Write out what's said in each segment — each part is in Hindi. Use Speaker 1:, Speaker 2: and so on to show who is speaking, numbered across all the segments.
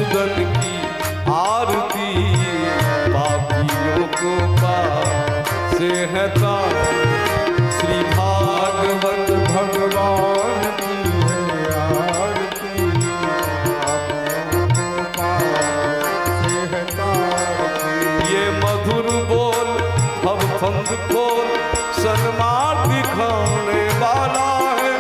Speaker 1: मधुसूदन की आरती, पापियों को पाप से है तार। श्री भागवत भगवान की है आरती, पापियों को पाप से है तार। ये मधुर बोल भव फंद खोल सन्मार्ग दिखाने वाला है,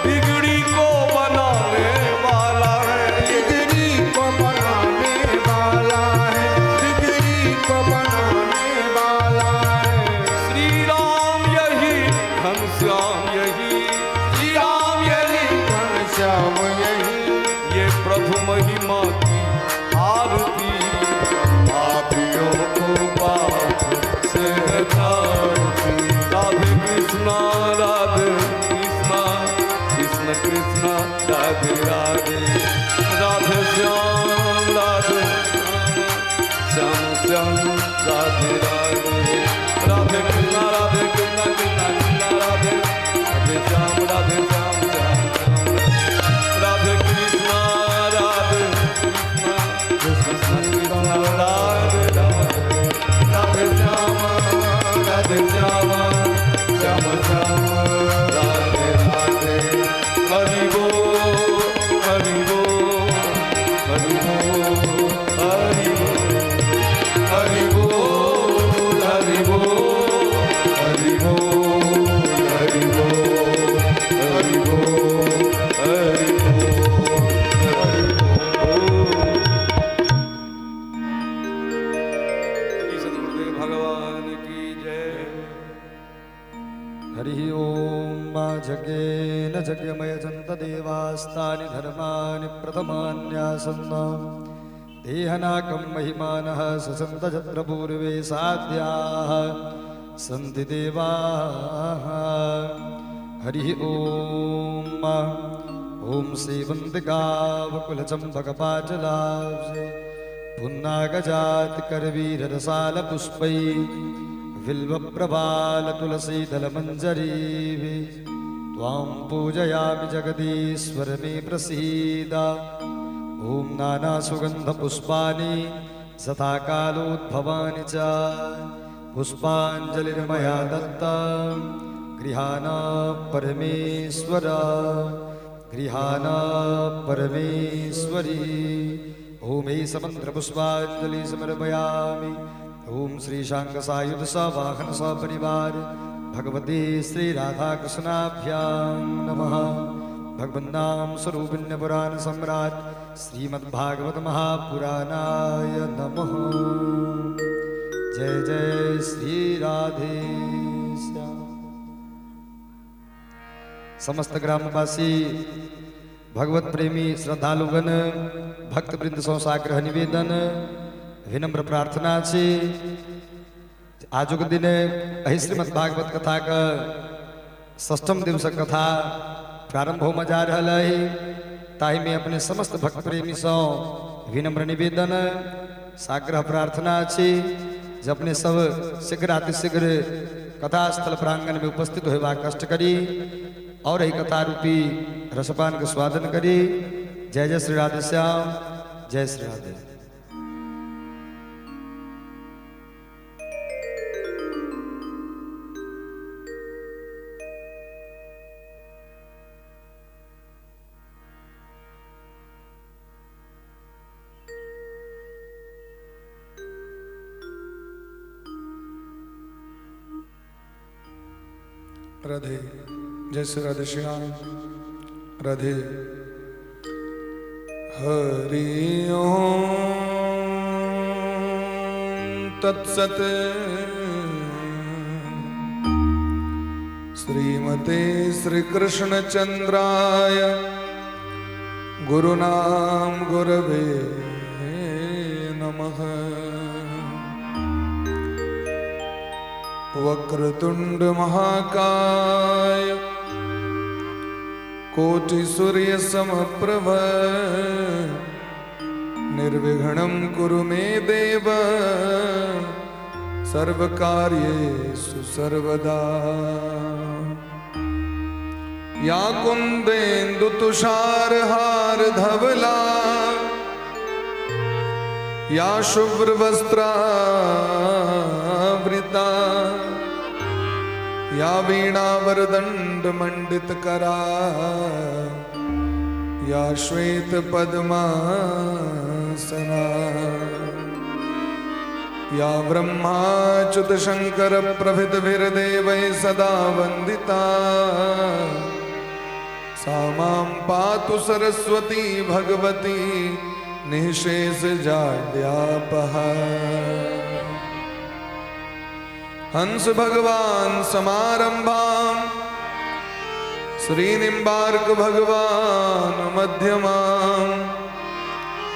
Speaker 1: बिगड़ी को बनाने वाला है, बिगड़ी को बनाने वाला है, बिगड़ी को बनाने वाला है। श्री राम यही घनश्याम यही, श्री राम यही घनश्याम यही, ये प्रभु महिमा की आरती, पापियों को पाप से है तारती। राधे कृष्णा राधे कृष्णा, कृष्ण कृष्णा राधे राधे, राधे श्याम राधे श्याम श्याम राधे राधे, राधे कृष्णा कृष्णा कृष्णा राधे, राधे श्याम राधे श्याम श्याम श्याम, राधे कृष्णा राधे कृष्णा, कृष्ण कृष्णा राधे राधे, राधे श्याम राधे श्याम श्याम श्याम राधे राधे। हरि बोल हरि बोल हरि बोल हरि बोल हरि बोल हरि बोल हरि बोल हरि बोल हरि बोल। सद्गुरुदेव भगवान की जय।
Speaker 2: हरि ओम जगेन जगमयजन्त देवास्तानि धर्माणि प्रथमान्यासन्न, देहनाकं महिमानः ससन्त यत्र पूर्वे साध्याः सन्ति देवाः। हरि ओम ओम सेवन्तिकावकुलचम्पकपाटलाब्जे, पुन्नागजातिकरवीररसालपुष्पै, बिल्वप्रभालतुलसीदलमञ्जरीभिः त्वां पूजयामि जगदीश्वर मे प्रसीद। ॐ नानासुगन्धपुष्पाणि सदा कालोद्भवानि च, पुष्पाञ्जलिर्मया दत्ता गृहाण परमेश्वर, गृहाण परमेश्वरी। ॐ ऐ समन्त्रपुष्पाञ्जलि समर्पयामि। ओम श्री शांग सायुध सवाहन सपरिवार भगवते श्री राधा कृष्णाभ्यां नमः। भगवन्नाम स्वरूपिण्य पुराण सम्राट श्रीमद्भागवत महापुराणाय नमः। जय जय श्री राधे श्याम। समस्त ग्रामवासी भगवत प्रेमी श्रद्धालुगण भक्तवृंद सौ साग्रह निवेदन विनम्र प्रार्थना छे। आज के दिन अहि श्रीमद भागवत कथा का षष्ठम दिवस कथा प्रारंभ हो जा रहा है। ताही में अपने समस्त भक्त प्रेमी सौ विनम्र निवेदन साग्रह प्रार्थना छे जे अपने सब शीघ्र अतिशीघ्र कथा स्थल प्रांगण में उपस्थित होगा कष्ट करी और यही कथा रूपी रसपान का स्वादन करी। जय जय श्री राधे श्याम, जय श्री राधे।
Speaker 3: राधे, जय श्री राधे श्याम राधे। हरि ओम तत्सत। श्रीमते श्री कृष्ण चंद्राय गुरुनाम गुरवे नमः। वक्रतुंड महाकाय कोटि सूर्य समप्रभ निर्विघ्नं कुरु मे देव सर्वकार्येषु सर्वदा। या कुंदेन्दु तुषार हार धवला या शुभ्रवस्त्रावृता या वीणावरदण्डमण्डितकरा या श्वेतपद्मासना या ब्रह्माच्युतशङ्करप्रभृतिभिर्देवैः सदा वन्दिता सा मां पातु सरस्वती भगवती निःशेषजाड्यापहा। हंस भगवान समारंभां श्रीनिम्बार्क भगवान मध्यमाम्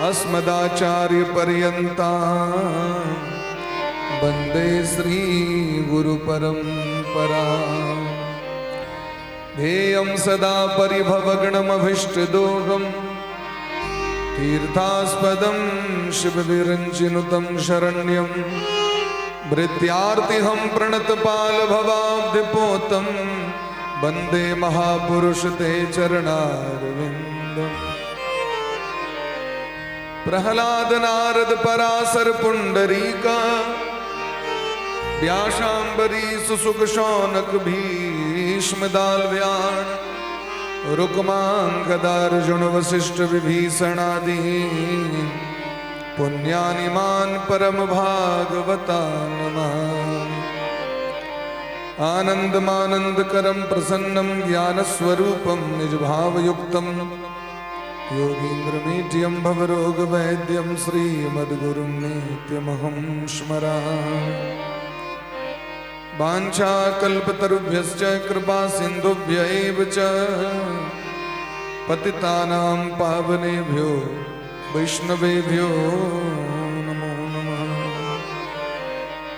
Speaker 3: अस्मदाचार्य पर्यन्तां वन्दे श्री गुरु परम्परां। ध्येयं सदा परिभवगणमभीष्टदोषं तीर्थास्पदं शिवविरञ्चिनुतं शरण्यं भृत्यार्तिहं प्रणतपालभवाब्धिपोतं वन्दे महापुरुष ते चरणारविन्दम्। प्रहलाद नारद पराशर पुंडरीका व्यासाम्बरीश सुक शौनक भीष्म दालव्यान रुक्मांगदार्जुन वसिष्ठ विभीषणादि पुण्यानिमान परम भागवता नमामि। आनन्दमानन्दकरं प्रसन्नं ज्ञानस्वरूपं निजभावयुक्तं योगीन्द्रमीड्यं भवरोगवैद्यं श्रीमद्गुरुं नित्यमहं स्मरामि। वाञ्छाकल्पतरुभ्यश्च कृपासिन्धुभ्य एव च पतितानां पावनेभ्यो वैष्णवेभ्यो नमो नमः।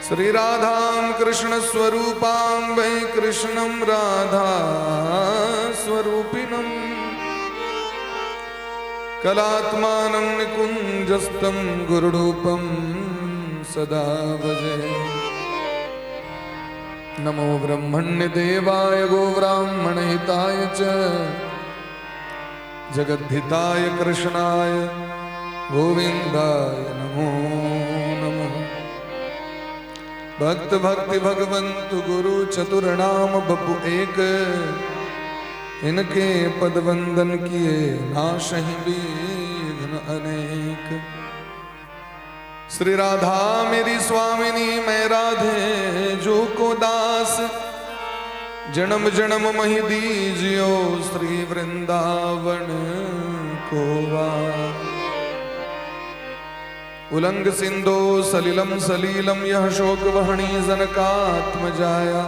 Speaker 3: श्रीराधां कृष्णस्वरूपां वै कृष्णं राधा स्वरूपिणं कलात्मानं निकुञ्जस्तं गुरुरूपं सदा भजे। नमो ब्रह्मण्यदेवाय गोब्राह्मणहिताय च जगद्धिताय कृष्णाय गोविन्दाय नमो नमः। भक्त भक्ति भगवंतु गुरु चतुर्नाम बपु एक इनके पद वंदन किए नाशहि विघ्न अनेक। श्री राधा मेरी स्वामिनी मैं राधे जो को दास जन्म जन्म महि दीजियो श्री वृंदावन को वास। उलंग सिंधो सलिलम सलीलम यह शोक वहनी जनकात्मजाया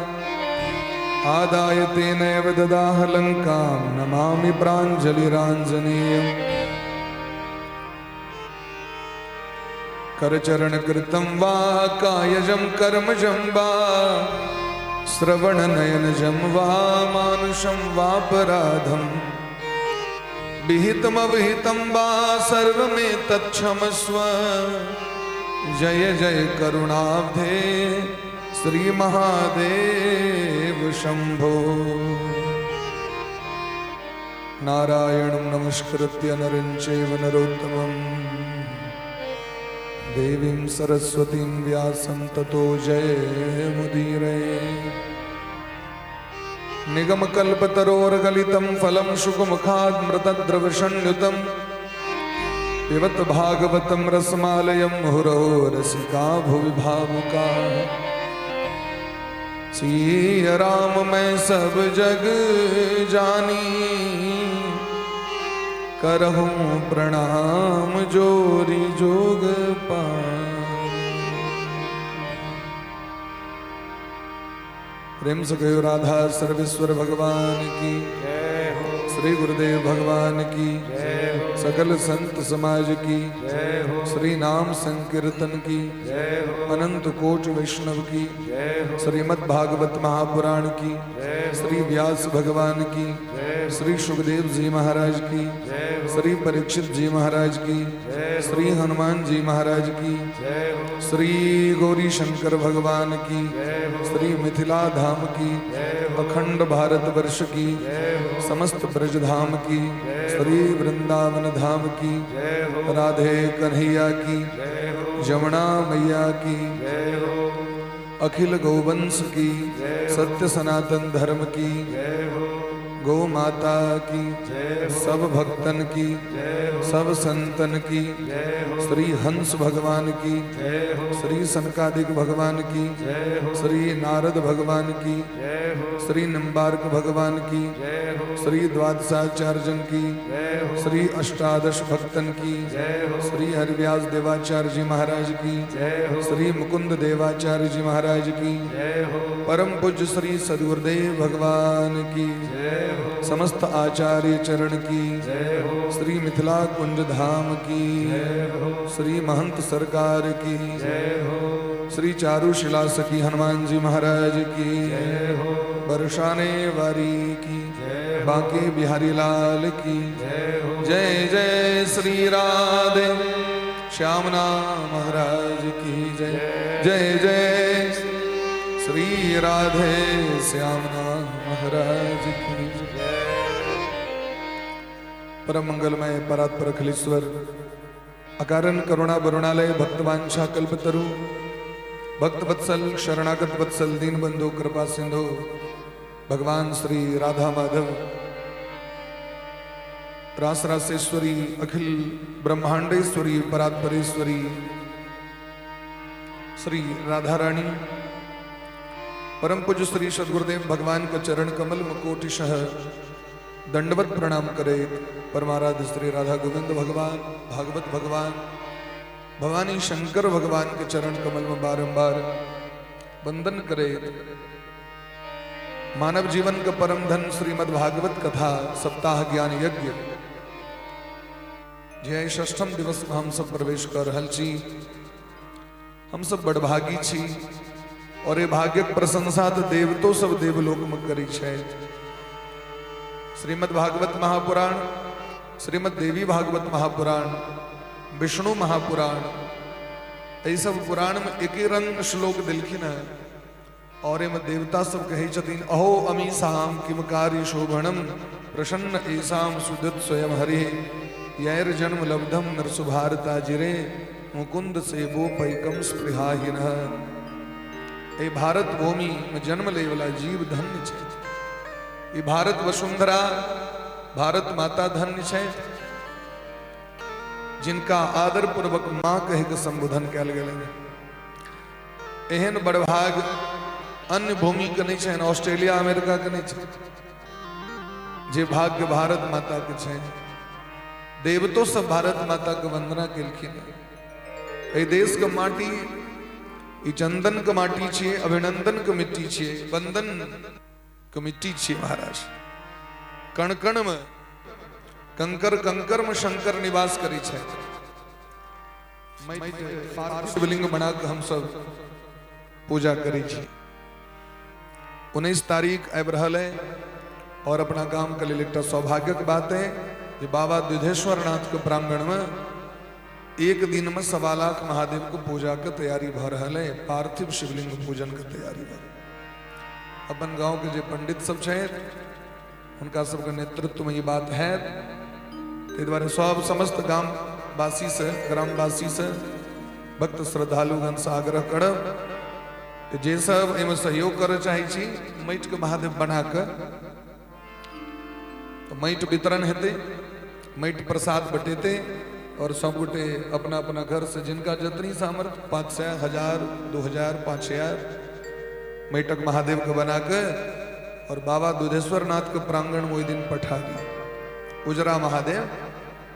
Speaker 3: आदाय तेनैव ददाह लंकां नमामि प्राञ्जलिराञ्जनेयम्। करचरण कृतं वा कायजं कर्मजं वा श्रवणनयनजं वा मानुषं वापराधं विहितमविहितं वा सर्वमेतत्क्षमस्व। जय जय करुणाब्धे श्री महादेव शंभो। नारायणं नमस्कृत्य नरं चैव नरोत्तमं देवीं सरस्वतीं व्यासं ततो जयमुदीरये। निगमकल्पतरोर्गलितं फलं शुकमुखाद्मृतद्रवसंयुतं पिबत भागवतं रसमालयं मुहुरहो रसिका भुवि भावुकाः। सिया राम मैं सब जग जानी करहूं प्रणाम जोरी जोग पानी। प्रेम से कहो राधा सर्वेश्वर भगवान की
Speaker 1: जय हो।
Speaker 3: श्री गुरुदेव भगवान की
Speaker 1: जय हो।
Speaker 3: सकल संत समाज की
Speaker 1: जय हो।
Speaker 3: श्री नाम संकीर्तन की
Speaker 1: जय हो।
Speaker 3: अनंत कोट वैष्णव की
Speaker 1: जय हो।
Speaker 3: श्रीमद् भागवत महापुराण की
Speaker 1: जय हो।
Speaker 3: श्री व्यास भगवान की
Speaker 1: जय हो।
Speaker 3: श्री सुखदेव जी महाराज की
Speaker 1: जय हो।
Speaker 3: श्री परीक्षित जी महाराज की
Speaker 1: जय हो।
Speaker 3: श्री हनुमान जी महाराज की
Speaker 1: जय हो।
Speaker 3: श्री गौरी शंकर भगवान की
Speaker 1: जय हो।
Speaker 3: श्री मिथिला धाम की
Speaker 1: जय हो।
Speaker 3: अखंड भारत वर्ष की
Speaker 1: जय हो।
Speaker 3: समस्त ब्रज धाम की
Speaker 1: जय हो।
Speaker 3: श्री वृंदावन धाम की
Speaker 1: जय हो।
Speaker 3: राधे कन्हैया की
Speaker 1: जय हो।
Speaker 3: जमुना मैया की,
Speaker 1: जय हो,
Speaker 3: अखिल गौवंश की,
Speaker 1: जय हो,
Speaker 3: सत्य सनातन धर्म की,
Speaker 1: जय हो,
Speaker 3: गौ माता की,
Speaker 1: जय हो,
Speaker 3: सब भक्तन की,
Speaker 1: जय हो,
Speaker 3: सब संतन की,
Speaker 1: जय हो,
Speaker 3: श्री हंस भगवान की,
Speaker 1: जय हो,
Speaker 3: श्री सनकादिक भगवान की,
Speaker 1: जय हो,
Speaker 3: श्री नारद भगवान की,
Speaker 1: जय हो,
Speaker 3: श्री निम्बार्क भगवान की,
Speaker 1: जय हो,
Speaker 3: श्री द्वादशाचार्यन की,
Speaker 1: जय हो,
Speaker 3: श्री अष्टादश भक्तन की,
Speaker 1: जय हो,
Speaker 3: श्री हरिव्यास देवाचार्य जी महाराज की,
Speaker 1: जय हो,
Speaker 3: श्री मुकुंद देवाचार्य जी महाराज की,
Speaker 1: जय हो,
Speaker 3: परम पूज्य श्री सदगुरुदेव भगवान की,
Speaker 1: जय हो,
Speaker 3: समस्त आचार्य चरण की,
Speaker 1: जय हो,
Speaker 3: श्री मिथिला कुंज धाम की,
Speaker 1: जय हो,
Speaker 3: श्री महंत सरकार की,
Speaker 1: जय हो,
Speaker 3: श्री चारुशिला सखी हनुमान जी महाराज की,
Speaker 1: जय हो,
Speaker 3: बरसाने वारी की,
Speaker 1: जय हो,
Speaker 3: बांके बिहारी लाल की,
Speaker 1: जय हो,
Speaker 3: जय जय श्री राधे श्यामना महाराज की जय, जय जय श्री राधे श्यामना महाराज की जय। परम मंगलमय परात्पर अखिलेश्वर अकारण करुणा वरुणालय भक्तवांछा कल्पतरु भक्त वत्सल शरणागत वत्सल दीन बंधु कृपा सिंधु भगवान श्री राधा माधव रास रासेश्वरी अखिल ब्रह्मांडेश्वरी परात्परेश्वरी श्री राधा रानी परम पूज्य श्री सदगुरुदेव भगवान का चरण कमल मुकोटिशः दंडवत प्रणाम करे। परमाराध्य श्री राधा गोविंद भगवान भागवत भगवान भवानी शंकर भगवान के चरण कमल में बारंबार वंदन करे। मानव जीवन का परम धन श्रीमद् भागवत कथा सप्ताह ज्ञान यज्ञ जय षष्ठम दिवस में हम सब प्रवेश कर रहल छी। हम सब बड़भागी छी और ये भाग्यक प्रशंसा तो देवतो सब देवलोक में करी छै। श्रीमद् भागवत महापुराण श्रीमद् देवी भागवत महापुराण विष्णु महापुराण ये सब पुराण में एक ही रंग श्लोक दिलखिन है और एम देवता सब कहे छथिन अहो अमीसाम किम कार्य शोभनम प्रसन्न ऐसाम सुदत स्वयं हरि यैर जन्म लब्धम नरसुभारता जिरे मुकुंद से वो पैकम स्पृहाहीन। ये भारत भूमि में जन्म ले वाला जीव धन्य छे। ये भारत वसुंधरा भारत माता धन्य छे जिनका आदर पूर्वक मां कह के संबोधन कल गए। एहन बड़भाग अन्य भूमि के नहीं छे, ऑस्ट्रेलिया अमेरिका के नहीं छे जे भाग्य भारत माता के छे। देवतो सब भारत माता के वंदना केलखिन। ए देश के माटी ई चंदन के माटी छे, अभिनंदन के मिट्टी छे, वंदन के मिट्टी छे। महाराज कण कण में कंकर कंकर में शंकर निवास करी छे। शिवलिंग बना के हम सब पूजा करी छी। 19 तारीख आबि रहल है और अपना गांव के लिए एक सौभाग्य की बात है कि बाबा दुधेश्वर नाथ के प्रांगण में एक दिन में 1.25 लाख महादेव को पूजा के तैयारी भ रहा है। पार्थिव शिवलिंग पूजन के तैयारी भ अपन गांव के जो पंडित सब छे उनका सबके नेतृत्व में ये बात है। द्वारा सब समस्त गांव वासी से ग्रामवासी से भक्त श्रद्धालुगण से आग्रह करब कि जे सब एमे सहयोग करे चाहे छी माटि के महादेव बना के तो माटि वितरण हेते, माटि प्रसाद बटेते और सब गोटे अपना अपना घर से जिनका जितनी सामर्थ्य 500, 1000, 2000, 5000 माटक महादेव के बना के और बाबा दुधेश्वर नाथ के प्रांगण में ओहि दिन पठा दी। उजरा महादेव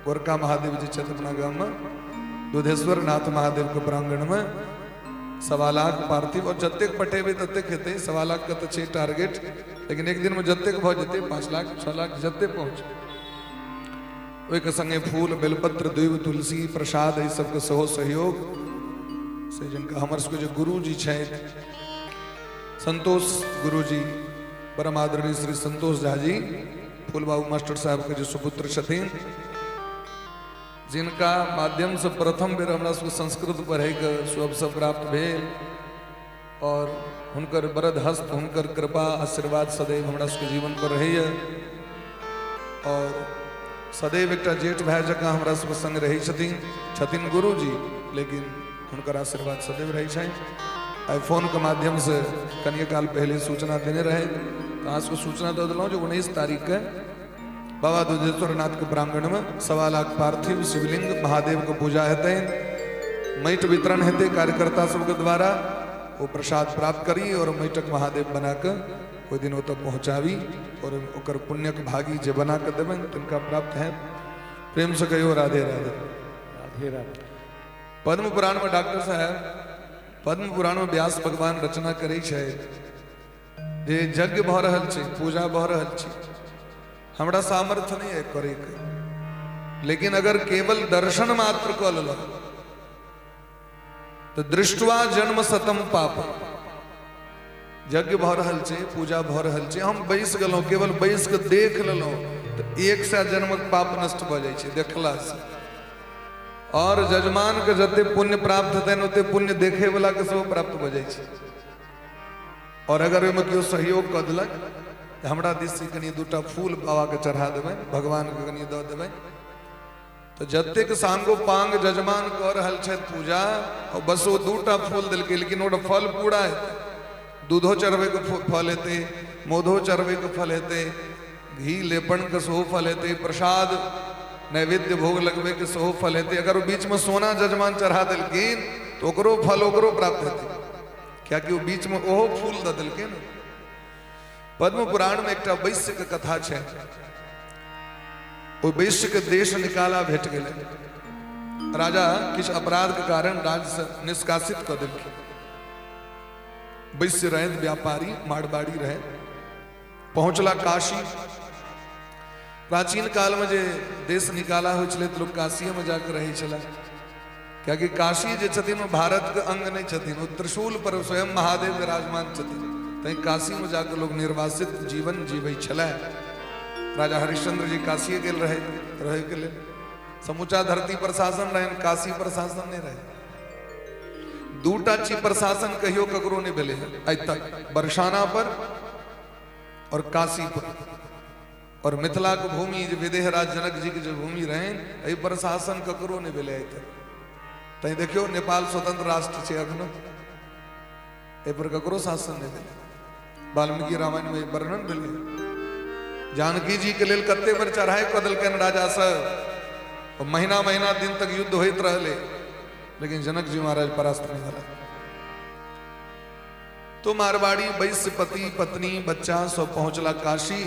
Speaker 3: गोरका महादेव जी छे अपना गांव में दुधेश्वर नाथ महादेव के प्रांगण में 1.25 लाख पार्थिव और जतेक पटेबे ततेक हेते। 1.25 लाख का तो छे टारगेट, लेकिन एक दिन में जतेक भ जेते 5 लाख 6 लाख जते पहुंच ओहि के संगे फूल बेलपत्र दूब तुलसी प्रसाद ये सब के सहो सहयोग से जिनका हमर सबके जो गुरु जी छे संतोष गुरु जी परम आदरणीय श्री संतोष झा जी फूल बाबू मास्टर साहब के जो सुपुत्र छथिन जिनका माध्यम से प्रथम बेर हमरा सबके संस्कृत पढ़े के सुअवसर प्राप्त भेल और हुनकर बरद हस्त हुनकर कृपा आशीर्वाद सदैव हमरा सबके जीवन पर रहैया और सदैव एक जेठ भाई जकाँ हमरा सबके संग रहै छथिन गुरु जी। लेकिन हुनकर आशीर्वाद सदैव रही छे। आई फोन के माध्यम से कनिए काल पहले सूचना देने रहे, तो आज को सूचना दे दिलौं जो 19 तारीख के बाबा दुधेश्वर नाथ के प्रांगण में 1.25 लाख पार्थिव शिवलिंग महादेव को पूजा हेते, मैट वितरण हेते कार्यकर्ता सबके द्वारा, वो प्रसाद प्राप्त करी और मैटक महादेव बना के कोई दिन वो तक पहुँचावी और ओकर पुण्यक भागी जे बना के देवन तिनका प्राप्त है। प्रेम से कहियो राधे राधे।
Speaker 1: राधे राधे।
Speaker 3: पद्म पुराण में डॉक्टर साहब पद्म पुराण में व्यास भगवान रचना करे छे जे यज्ञ भ रहल छे, पूजा भ रहल छे, हमरा सामर्थ्य नहीं है करे के, लेकिन अगर केवल दर्शन मात्र क लो तो दृष्टवा जन्म सतम पाप। यज्ञ भ रहल छे, पूजा भ रहल छे, हम बैस गेलौं, केवल बैस के देख लेलौं तो 100 जन्मक पाप नष्ट भ जाय छे देखला से। और जजमान के जते पुण्य प्राप्त हेतन ओते पुण्य देखे वाला के सब प्राप्त भ जाय छे। और अगर ओहिमे केओ सहयोग क देलक हमरा दिस से कनी 2टा फूल बाबा के चढ़ा देबै, भगवान के कनी दऽ देबै, तो जतेक सांगो पांग जजमान कऽ रहल छथि पूजा, और बस वो 2टा फूल देलकै, लेकिन ओकर फल पूरा हेतै। दूधो चढ़बै के फल हेतै, मोधो चढ़बै के फल हेतै, घी लेपन के सेहो फल हेतै, प्रसाद नैवेद्य भोग लगबै के सेहो फल हेतै। अगर वो बीच में सोना जजमान चढ़ा देलखिन तो ओकरो फल ओकरो प्राप्त हेतै, कियाकि वो बीच में ओहो फूल दऽ देलखिन। पद्म पुराण में एकटा वैश्य के कथा छै। वो वैश्य के देश निकाला भेट गेलै, राजा किछु अपराध के कारण राज्य से निष्कासित कऽ देलखिन। वैश्य रहे, व्यापारी मारवाड़ी रहे, पहुंचला काशी। प्राचीन काल में जे देश निकाला हो छलै तो लोग काशी में जाकर रहे छला, कियाकि काशी जे छथिन वो भारत के अंग नहीं छथिन, वो त्रिशूल पर स्वयं महादेव विराजमान छथिन, तैं काशी में जाकर लोग निर्वासित जीवन जीवै छला। राजा हरिश्चंद्र जी काशी गेल रहे के लेल, समूचा धरती पर शासन रहे, काशी पर शासन नहीं रहे। 2टा चीज पर शासन कहियो ककरो नहीं भेले आइ तक, बरसाना पर और काशी पर। और मिथिला के भूमि जो विदेह राज जनक जी के जो भूमि रहे, एहि पर शासन ककरो नहीं भेले आइ तक। तैं देखियो नेपाल स्वतंत्र राष्ट्र छै अखनो, एहि पर ककरो शासन नहीं भेले। वाल्मीकि रामायण में वर्णन भेले, जानकी जी के लेल कते बेर चढ़ाई कऽ देलकनि राजा सब, महीना महीना दिन तक युद्ध होइत रहले, लेकिन जनक जी महाराज परास्त नहीं भेला। तो मारवाड़ी वैश्य पति पत्नी बच्चा सब पहुंचला काशी।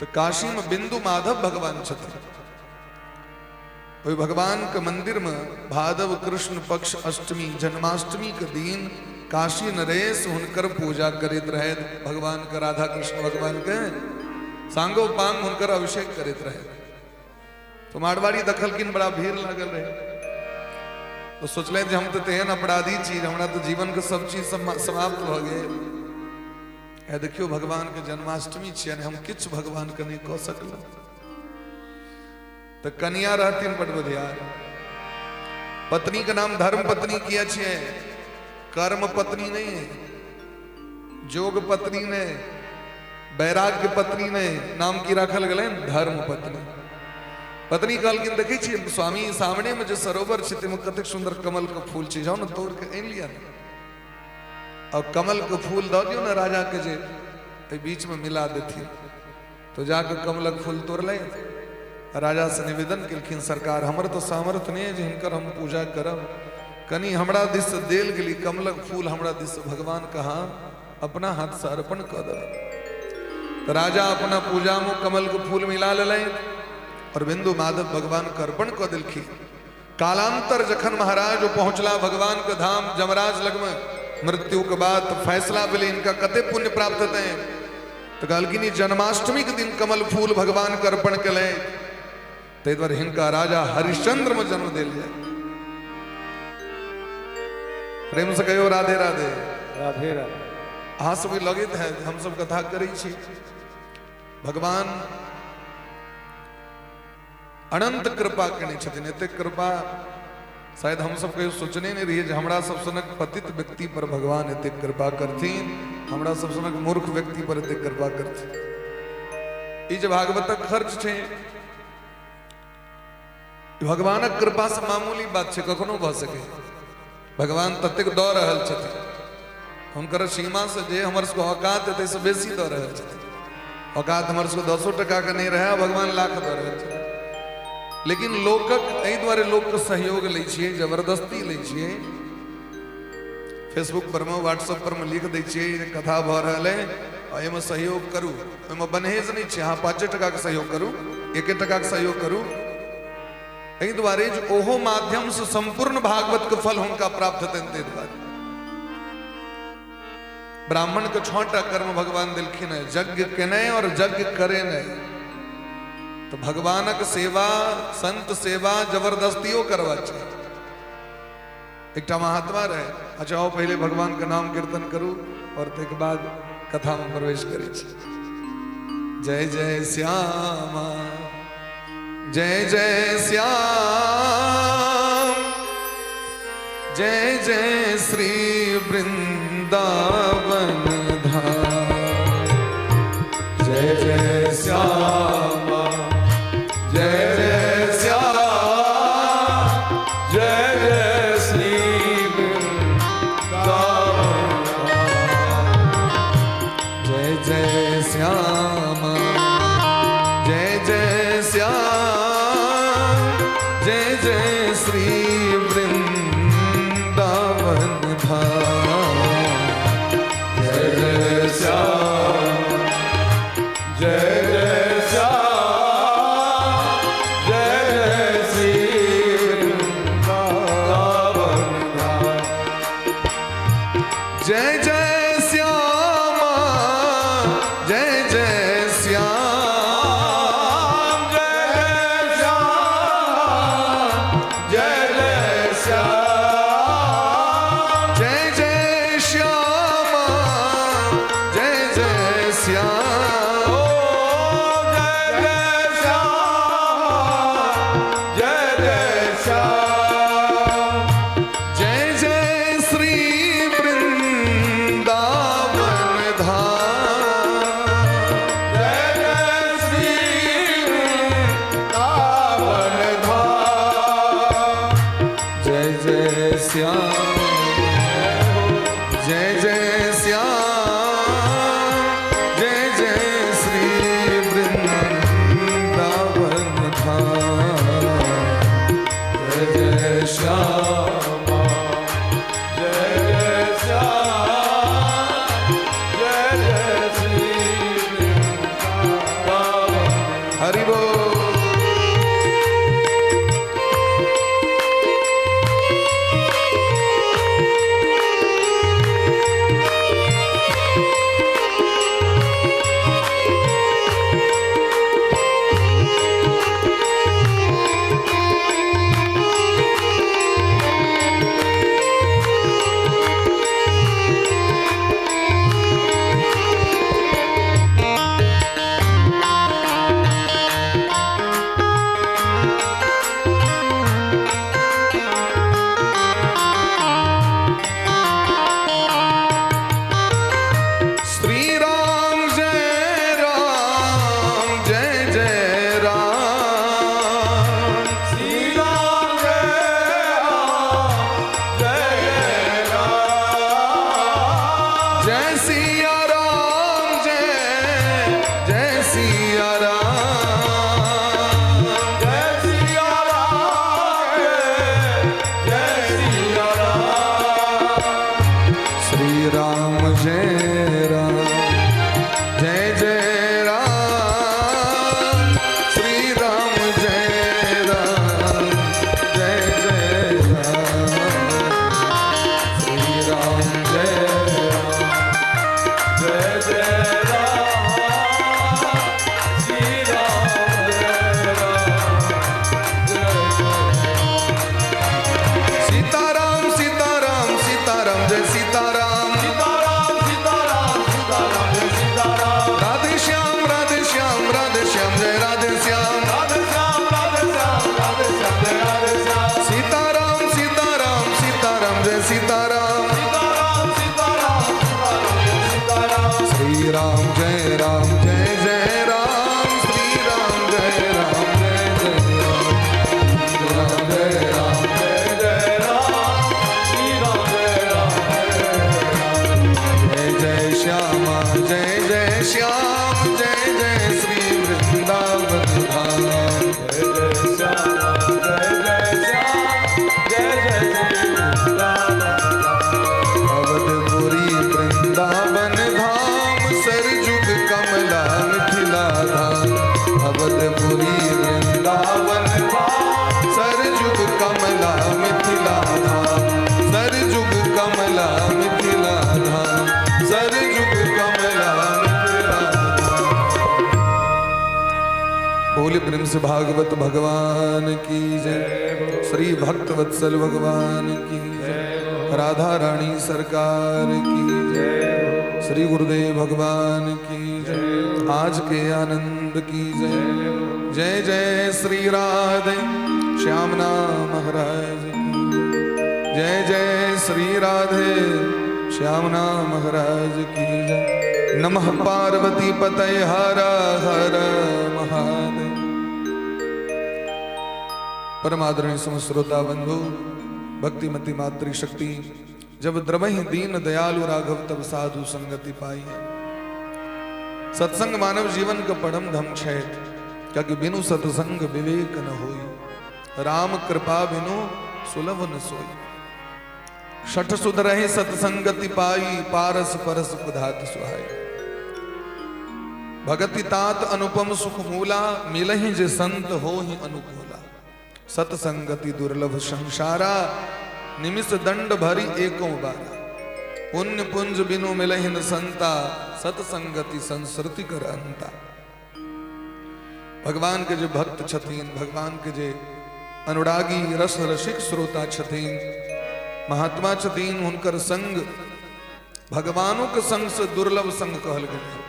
Speaker 3: तो काशी में बिंदु माधव भगवान छथिन। ओहि भगवान के मंदिर में भादव कृष्ण पक्ष अष्टमी जन्माष्टमी के दिन काशी नरेश हुनकर पूजा करैत रहे। भगवान के राधा कृष्ण भगवान के सांगो पांग हुनकर अभिषेक करैत रहे। तो मारवाड़ी देखलखिन बड़ा भीड़ लागल रहे, तो सोचले जे हम तो तेहन अपराधी चीज, हमरा तो जीवन के सब चीज समाप्त भ गेल। है देखियो भगवान के जन्माष्टमी छियै, हम किछ भगवान के नहीं कह सकलहुं। तो कन्या रहथिन बड़ बुधियार, पत्नी के नाम धर्म पत्नी किया छियै, कर्म पत्नी नहीं है, जोग पत्नी ने, वैराग्य पत्नी ने, नाम की राखल गेलै धर्म पत्नी। पत्नी कहलखिन देखै छियै स्वामी सामने में जो सरोवर छै ताहिमे कतेक सुंदर कमल के फूल छै, जाओ ना तोड़ के आनि लिया ना, और कमल के फूल दऽ दियो ना राजा के जे बीच में मिला देथिन। तो जाकर कमलक फूल तोड़ले, राजा से निवेदन केलखिन सरकार हमर तो सामर्थ्य नहीं है जे हिनकर हम पूजा करब, कनी हमरा दिस से देल गेली कमलक फूल हमरा दिस से भगवान कहा अपना हाथ से अर्पण कऽ देब। तो राजा अपना पूजा में कमल के फूल मिला लेलै और बिंदु माधव भगवान के अर्पण कऽ देलखिन। कालांतर जखन महाराज वो पहुंचला भगवान के धाम जमराज लग में, मृत्यु के बाद तो फैसला भेलै इनका कते पुण्य प्राप्त हेतै। तो कहलखिन जन्माष्टमी के दिन कमल फूल भगवान के अर्पण केलै, ताहि दुआरे हिनका राजा हरिश्चंद्र में जन्म देल जाय। प्रेम से कहियो राधे राधे।
Speaker 1: राधे राधे।
Speaker 3: अहाँ सब लगैत है हम सब कथा करै छी, भगवान अनंत कृपा केने छथिन। एते कृपा शायद हम सब कहियो सोचने नहीं रहिए जे हमरा सब सनक पतित व्यक्ति पर भगवान एते कृपा करथिन, हमरा सब सनक मूर्ख व्यक्ति पर एते कृपा करथिन। ई जे भागवतक खर्च छै, भगवानक कृपा से मामूली बात छै, कखनो भऽ सकै। भगवान ततेक दऽ रहल छथिन, हुनकर सीमा से जे हमर सबके औकात है से बेसी दऽ रहल छथिन। औकात हमर सबके 10 टका के नहीं रहे, भगवान लाख दऽ रहल छथिन। लेकिन लोकक एहि दुआरे लोकके सहयोग लै छियै, जबरदस्ती लै छियै। फेसबुक पर में, व्हाट्सएप पर में लिख दै छियै जे कथा भऽ रहल है और एहिमे सहयोग करू। ओहिमे बन्हेज नहीं छै, अहाँ 5 टका के सहयोग करू, 1 टका के सहयोग करू। एहि दुआरे जे ओहो माध्यम से संपूर्ण भागवत के फल हुनका प्राप्त हेतनि। ताहि दुआरे ब्राह्मण के 6 टा कर्म भगवान दिलखिन है, यज्ञ केनाइ और यज्ञ करेनाइ। तो भगवानक सेवा, संत सेवा जबरदस्तियों करवा चाहिए। एक महात्मा रहे, अच्छा आओ पहले भगवान का नाम कीर्तन करूं और तक बाद कथा में प्रवेश करी। जय जय श्यामा, जय जय श्याम, जय जय श्री वृंदावन धाम। जय जय श्यामा, जय जय श्याम, जय जय श्री वृंदावन धाम। जय जय श्यामा, जय जय श्याम, जय जय श्री वृंदावन धाम। जय जय श्याम, जय जय श्याम, जय जय श्री वृंदावन धाम। जय जय श्यामा, जय जय श्याम, जय जय श्याम, जय जय श्याम, जय जय श्यामा, जय जय श्याम, ओ जय जय श्याम, जय जय श्याम। जय जय श्री वृंदावन धाम। जय जय श्री वृंदावन धाम। जय जय श्याम, जय जय श्याम, जय जय श्री वृंदावन धाम। जय जय श्यामा, जय जय श्याम, जय जय श्री वृंदावन। हरि बोल। धाम।
Speaker 1: जय जय श्यामा जय जय श्याम जय जय श्री वृंदावन धाम।
Speaker 3: अवधपुरी वृंदावन धाम सरजुग कमला मिथिला धाम। अवधपुरी वृंदावन धाम सरजुग कमला मिथिला धाम। सरजुग कमला मिथिला धाम। सरजुग कमला मिथिला धाम। बोले प्रेम से भागवत भगवान की जय। श्री भक्त वत्सल भगवान की जय। राधा रानी सरकार की जय। श्री गुरुदेव भगवान की जय। आज के आनंद की जय। जय जय श्री राधे श्यामना महाराज की जय। जय श्री राधे श्यामना महाराज की जय। नमः पार्वती पतये हर हर महादेव। परमादरणीय समश्रोता बंधु, भक्तिमती मातृशक्ति, जब द्रवहि दीन दयालु राघव तब साधु संगति पाई। सत्संग मानव जीवन का परम धम छैत, क्योंकि बिनु सत्संग विवेक न होई। राम कृपा बिनु सुलभ न सोई। शठ सुध रहे सत्संगति पाई, पारस परस पुधात सुहाई। भगति तात अनुपम सुख मूला, मिलहि जे संत होहि अनुकूला। सत्संगति दुर्लभ संसारा, निमिष दंड भरी एको बारा। पुण्य पुंज बिनु मिलहि न संता, सत्संगति संस्कृति कर अंता। भगवान के जो भक्त छथिन, भगवान के जे अनुरागी रस रसिक श्रोता छथिन, महात्मा छथिन, हुनकर संग भगवानों के संग से दुर्लभ संग कहल गया।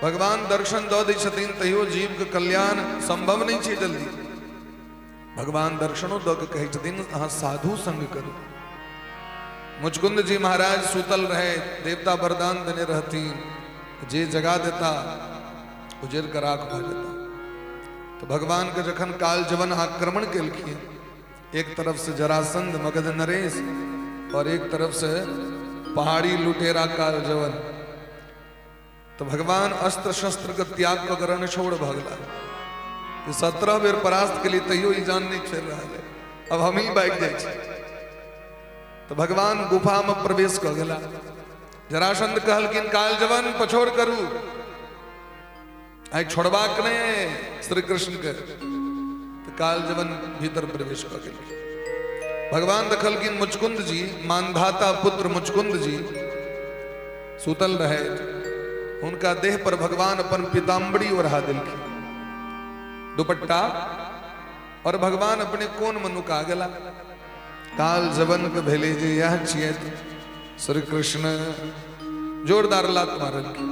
Speaker 3: भगवान दर्शन दो दी छथिन तहियो जीव के कल्याण संभव नहीं छे जल्दी। भगवान दर्शनों दो के कहे छथिन अहाँ साधु संग करू। मुचकुंद जी महाराज सुतल रहे, देवता वरदान देने रहतीन, जे जगा देता उजर कर आंख भर देता। तो भगवान के जखन काल जवन आक्रमण केलखिन, एक तरफ से जरासंध मगध नरेश और एक तरफ से पहाड़ी लुटेरा काल जवन, तो भगवान अस्त्र शस्त्र का त्याग को ग्रहण छोड़ भगला। 17 बेर परास्त के लिए तैयो ही जान नहीं खेल रहा है, अब हम ही बाइक जाए। तो भगवान गुफा में प्रवेश कर गला। जरासंध कहलकिन काल जवन पछोड़ करू, आई छोड़बाक ने श्री कृष्ण के। तो काल जवन भीतर प्रवेश कर गए। भगवान देखलकिन मुचकुंद जी, मानधाता पुत्र मुचकुंद जी सुतल रहे, उनका देह पर भगवान अपन पीताम्बरी ओढ़ा दिलखिन, दुपट्टा, और भगवान अपने कोन में नुका गला। काल जवन के भेले जे यह छियत श्री कृष्ण जोरदार लात मारलखिन।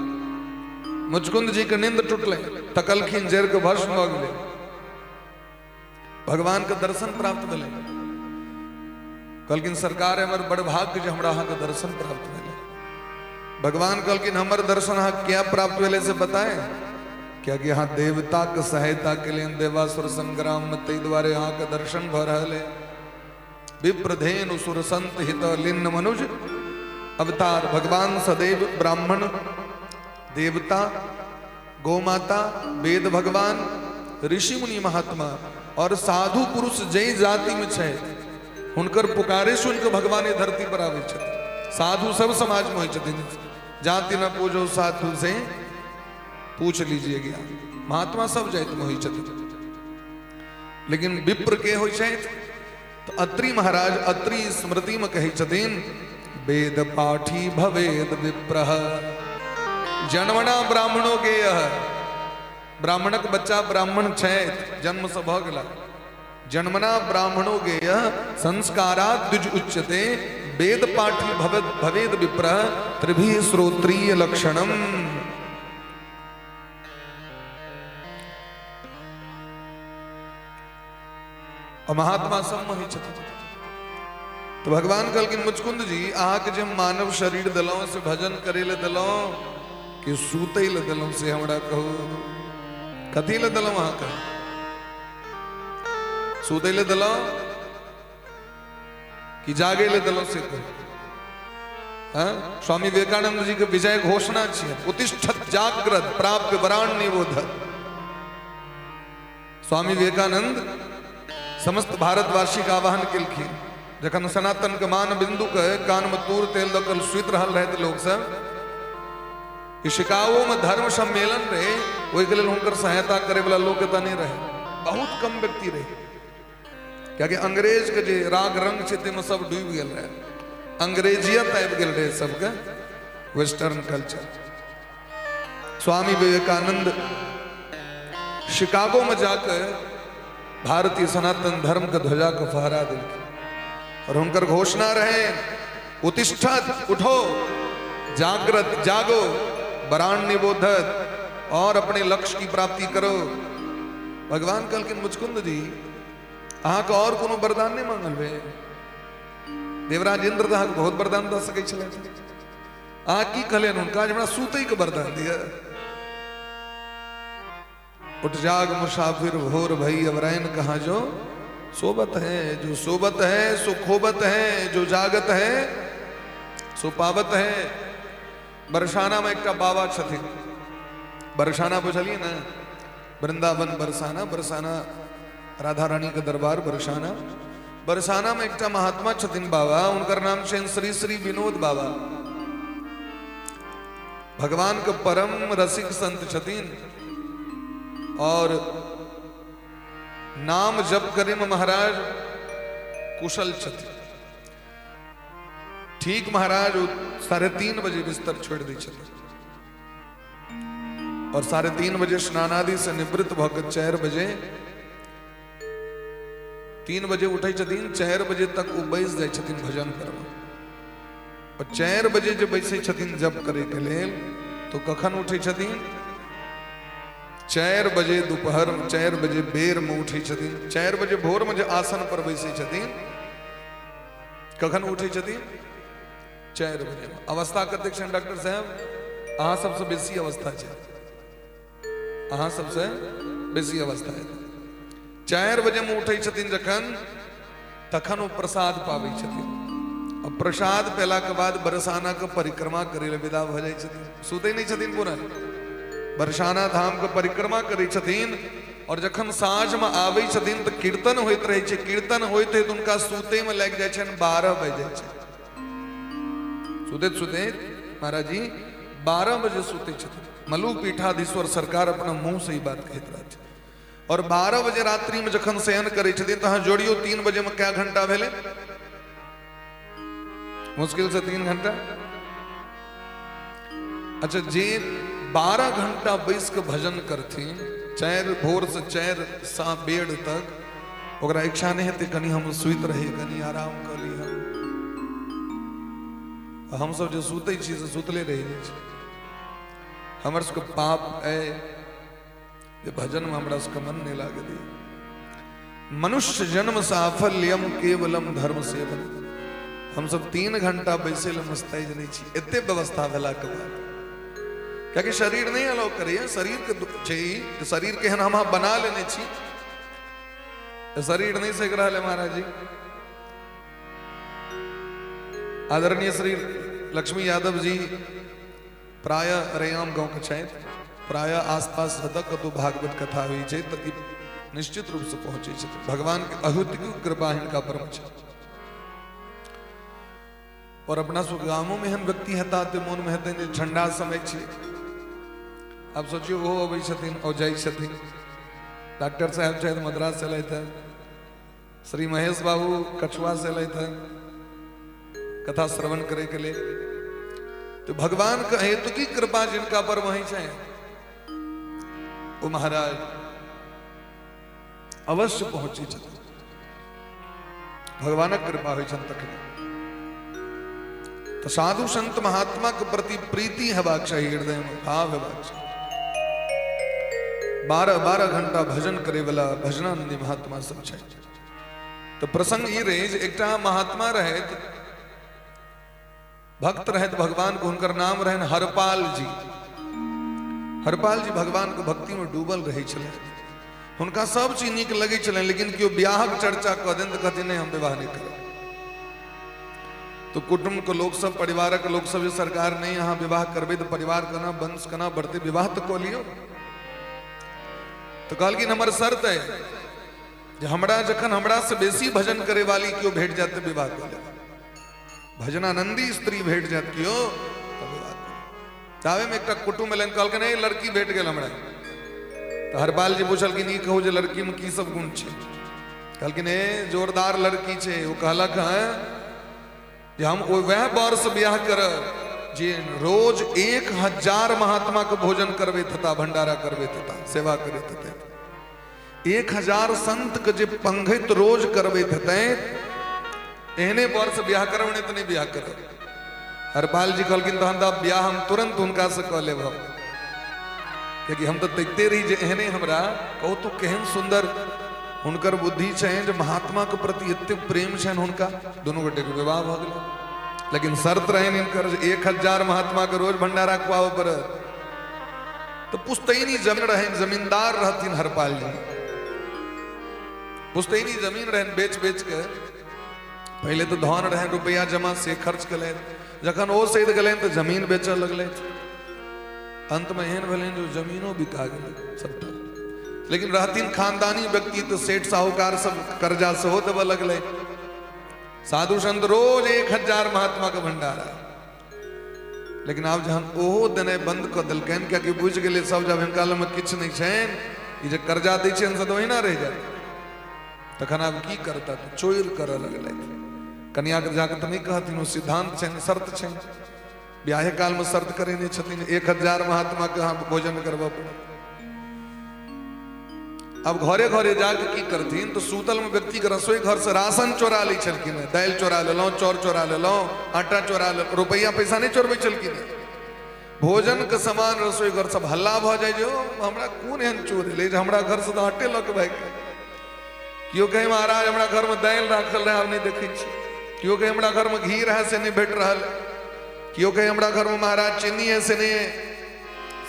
Speaker 3: मुचकुंद जी के नींद टूटले, तकलखिन जर के भस्म हो गए। भगवान के दर्शन प्राप्त भेले। कहलकिन सरकार हमर बड़ भाग्य जे हमरा अहाँ के दर्शन प्राप्त भेले। भगवान कहलकिन हमर दर्शन अहाँ क्या प्राप्त भेले से बताए, क्या कि यहाँ देवता के सहायता के लिए देवासुर संग्राम में तई द्वारे यहाँ के दर्शन भ रहे। विप्रधेनु सुर संत हित लिन्न मनुज अवतार। भगवान सदैव ब्राह्मण, देवता, गोमाता, वेद भगवान, ऋषि मुनि महात्मा और साधु पुरुष जय जाति में छे, हुनकर पुकारे सुन के भगवान ये धरती पर आवे छथिन। साधु सब समाज में होय छथिन, जाति न पूजो साधु से पूछ लीजिए गया। महात्मा सब जाति में होय छथिन, लेकिन विप्र के होय छै। तो अत्रि महाराज अत्रि स्मृति में कहे छथिन, वेद पाठी भवेद विप्रः जन्मना ब्राह्मणों के। ब्राह्मणक बच्चा ब्राह्मण छै, जन्म से भ गेला। जन्मना ब्राह्मणों के संस्कारात् द्विज उच्यते, वेद पाठी भवेद विप्रः त्रिभिः श्रोत्रिय लक्षणम। और महात्मा सब में छथिन। तो भगवान कहलकिन मुचकुंद जी अहाँ के जे मानव शरीर दिलौं से भजन करे ले दिलौं कि सूते ले दिलौं से हमरा कहू। कथी ले दिलौं अहाँ के? सूते ले दिलौं कि जागे ले दिलौं से कहू। स्वामी विवेकानंद जी के विजय घोषणा छियै, उत्तिष्ठत् जाग्रत प्राप्य वराण्य बोधत। स्वामी विवेकानंद समस्त भारतवासी का आह्वान केलखिन जखन सनातन के मान बिंदु के कान में तूर तेल दकल सुत रहल रहे लोग सब कि शिकागो में धर्म सम्मेलन रहे वही के लिए उनकर सहायता करे वाला लोग तो नहीं रहे, बहुत कम व्यक्ति रहे। क्या कि अंग्रेज के जे राग रंग छे में सब डूब गए रहे, अंग्रेजियत आबि गेल रहे सबके, western culture. Swami Vivekananda Chicago में जाकर भारतीय सनातन धर्म के ध्वजा को फहरा दिलखिन और उनकर घोषणा रहे उत्तिष्ठत, उठो, जागृत, जागो, वराण्य बोधत और अपने लक्ष्य की प्राप्ति करो। भगवान कहलखिन मुचकुंद जी अहाँ के और कोनो वरदान नहीं मांगल बे, देवराज इंद्र तो अहाँ बहुत वरदान दे सकै छलै, अहाँ की कहलियन हुनका जे हमरा सुतै के वरदान दिअ। उठ जाग मुसाफिर भोर भई अब रैन कहाँ जो सोबत है, जो सोबत है सो खोबत है, जो जागत है सो पावत है। बरसाना में एक बाबा छथिन, बरसाना बुझलिए ना, वृंदावन बरसाना, बरसाना राधा रानी का दरबार बरसाना। बरसाना में एक महात्मा छथिन बाबा, उनकर नाम छे श्री श्री विनोद बाबा। भगवान के परम रसिक संत छथिन और नाम जप करे में महाराज कुशल छथिन। ठीक महाराज 3:30 बजे बिस्तर छोड़ दी छथिन और 3:30 बजे स्नानादि से निवृत्त भकर 4 बजे 3 बजे उठे छथिन, 4 बजे तक वो बैस जाए छथिन भजन करवा और 4 बजे जब बैसे छथिन जप करे के लेल तो कखन उठे छथिन 4 बजे दोपहर में, 4 बजे बेर में उठे छथिन, 4 बजे भोर में जो आसन पर बैसे छथिन कखन उठे छथिन 4 बजे। अवस्था कतेक छन डॉक्टर साहब, अहाँ सबसे बेसी अवस्था छै, अहाँ सबसे बेसी अवस्था है। 4 बजे में उठे छथिन जखन तखन वो प्रसाद पाबै छथिन और प्रसाद पेला के बाद बरसाना के परिक्रमा करे विदा भ जाय छथिन, सुतै नहीं छथिन पुनः बरसाना धाम के परिक्रमा करे छथिन और जखन साँझ में आबै छथिन तो कीर्तन होइत रहे छै, कीर्तन होइत है तो उनका सुते में लग जाय छन 12 बज जाय छै। सुते सुते महाराज जी 12 बजे सुते छथिन। मलु पीठाधीश्वर सरकार अपना मुंह से ही बात कहत रहे छै और 12 बजे रात्रि में जखन शयन करे छथिन तहाँ जोड़ियो 3 बजे में क्या घंटा भेले, मुश्किल से 3 घंटा। अच्छा जे 12 घंटा बैस के भजन करथिन 4 भोर से 4 सा बेड़ तक, ओकरा इच्छा नहीं हेतै कनी हम सुइत रहे, कनी आराम कर ली। हम सब जो सुते छी से सुतले रही छी, हमर सबके पाप है जे भजन में हमरा सबके मन नहीं लागे दी। मनुष्य जन्म साफल्यम केवलम धर्म सेवन, हम सब 3 घंटा बैसे ले मुस्तैद नहीं छी, एते व्यवस्था भेला के बाद क्या कि शरीर नहीं अलाउ करे, शरीर के शरीर के हम बना लेने छी, शरीर नहीं सह रहा है महाराज जी। आदरणीय श्री लक्ष्मी यादव जी प्राय रैयाम गांव के छथि, प्राय आसपास कतौ भागवत कथा हुई छै तो निश्चित रूप से पहुंचे छथि। भगवान के अहुतिक कृपा हिनका पर छै और अपना सब गाँवों में एहन व्यक्ति हेता तो मोन में हेतै ठंडा समय छै। अब सोचियो वो अबै छथिन और जाइ छथिन, डॉक्टर साहब छथि मद्रास से अयलथि है, श्री महेश बाबू कछुआ से अयलथि है कथा श्रवण करे के लिए, तो भगवान का हेतु की कृपा जिनका पर वहीं है वो महाराज अवश्य पहुंची छथिन, भगवानक कृपा होइ छन तखन। तो साधु संत महात्मा के प्रति प्रीति हेबाक चाही, हृदय में भाव हेबाक चाही। 12 घंटा भजन करे वाला भजनानंदी महात्मा सब छै। तो प्रसंग ये रहे एकटा महात्मा रहे, भक्त रहे भगवान को, उनकर नाम रहे हरपाल जी। हरपाल जी भगवान को भक्ति में डूबल रहे छले, उनका सब चीज नीक लगे छले, लेकिन क्यों ब्याहक चर्चा कह दें तो कहते नहीं हम विवाह नहीं करें। तो कुटुंब के लोग सब, परिवार के लोग सब, सरकार नहीं यहाँ विवाह करबे तो परिवार कना वंश कना बढ़ते, विवाह तो को लियो। तो कहलखिन हमर शर्त है जे हमरा जखन हमरा से बेसी भजन करे वाली क्यों भेट जाते विवाह कर ले, भजनानंदी स्त्री भेट जात क्यों तो विवाह कर। तावे में एक कुटुंब मिलन कहलखिन ए लड़की भेट गेल हमरा। तो हरपाल जी पूछलखिन ई कहू जे लड़की में की सब गुण छे। कहलखिन ए जोरदार लड़की छे। वो कहलक है जे हम वह वर्ष ब्याह करब जे रोज 1000 महात्मा के भोजन करबे थता, भंडारा करबे थता, सेवा करे थते, 1000 संत के जे पंगत रोज करबे थते, एहने वर्ष ब्याह करब ने तने ब्याह करब। हरपाल जी कहलखिन तहन त ब्याह हम तुरंत हुनका से क लेब, क्योंकि हम तो देखते रही जे एहने हमरा कहू तो केहन सुंदर हुनकर बुद्धि छेन जे महात्मा के प्रति एते प्रेम छेन हुनका। दोनों गोटे के विवाह भ गेल, लेकिन शर्त रहन इनकर 1000 महात्मा के रोज भंडारा खुआव पर। तो पुस्तैनी जमीन रहन, जमींदार रहथिन हरपाल जी, पुस्तैनी जमीन रहन, बेच बेच के पहले तो धन रहन, रुपया जमा से खर्च कले, जखन ओ सैद गले तो जमीन बेचऽ लगले, अंत में एहन भेलन जो जमीनों बिका गेल सबटा। लेकिन रहथिन खानदानी व्यक्ति तो सेठ साहूकार सब कर्जा सेहो देव लगले। साधु संत रोज 1000 महात्मा के भंडारा, लेकिन आब जहन ओहो देने बंद कर दिलकन, क्या बुझ गेले सब जब हिनका लग में किछ नहीं छेन, ई जे कर्जा दै छेन से तो ओहिना रह जाए। तखन आब की करता तो चोर करऽ लगले। कन्या के जाके तो नहीं कहथिन, सिद्धांत छेन, शर्त छेन, ब्याहे काल में शर्त करे नहीं छथिन 1000 महात्मा के हाँ भोजन करबा पड़े। अब घरे घरे जाके की करथिन तो सूतल में व्यक्ति के रसोई घर से राशन चोरा लै छलखिन, दालि चोरा लेलौं, चाउर चोरा लेलौं, आटा चोरा ले, रुपया पैसा नहीं चोरबै छलखिन। भोजन के सामान रसोई घर सब हल्ला भ जाए जो हमरा कोन एहन चोर ले जे हमरा घर से तो आटे लऽ के भागि गेल। कियो कहे महाराज हमरा घर में दालि राखल रहे आब नहीं देखै छी, कियो कहे हमरा घर में घी रहे से नहीं भेट रहल, कियो कहे हमरा घर में महाराज चीनी है से नहीं,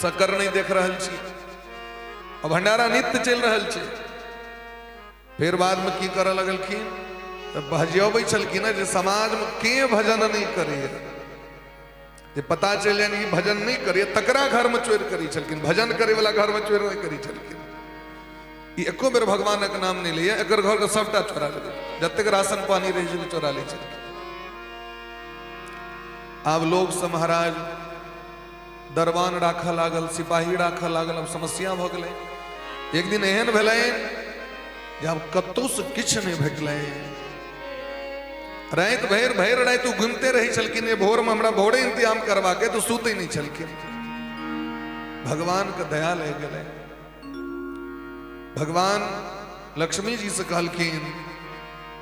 Speaker 3: शक्कर नहीं देख रहल छी। अब भंडारा नित्य चल रहल छे। फिर बाद में की करऽ लगलखिन तो बहजियबै छलखिन जे समाज में के भजन नहीं करे, जे पता चल जाए कि भजन नहीं करे तकरा घर में चोर करी छलखिन, भजन करे वाला घर में चोर नहीं करी छलखिन। ई एको बेर भगवानक नाम नहीं लिया, एकर घर के सबटा चोरा ले, जतेक राशन पानी रही छल चोरा ले छलखिन। आब लोग से महाराज दरबान राखऽ लागल, सिपाही राखऽ लागल, अब समस्या भ गेलै। एक दिन एहन भेलैन जब कतौ से किछ नहीं भेटलै, रात भर रात घूमते रही छलखिन, भोर में हमरा भोरे इंतजाम करवा के तो सुतै नहीं छलखिन। भगवान के दया लग गेलै, भगवान लक्ष्मी जी से कहलखिन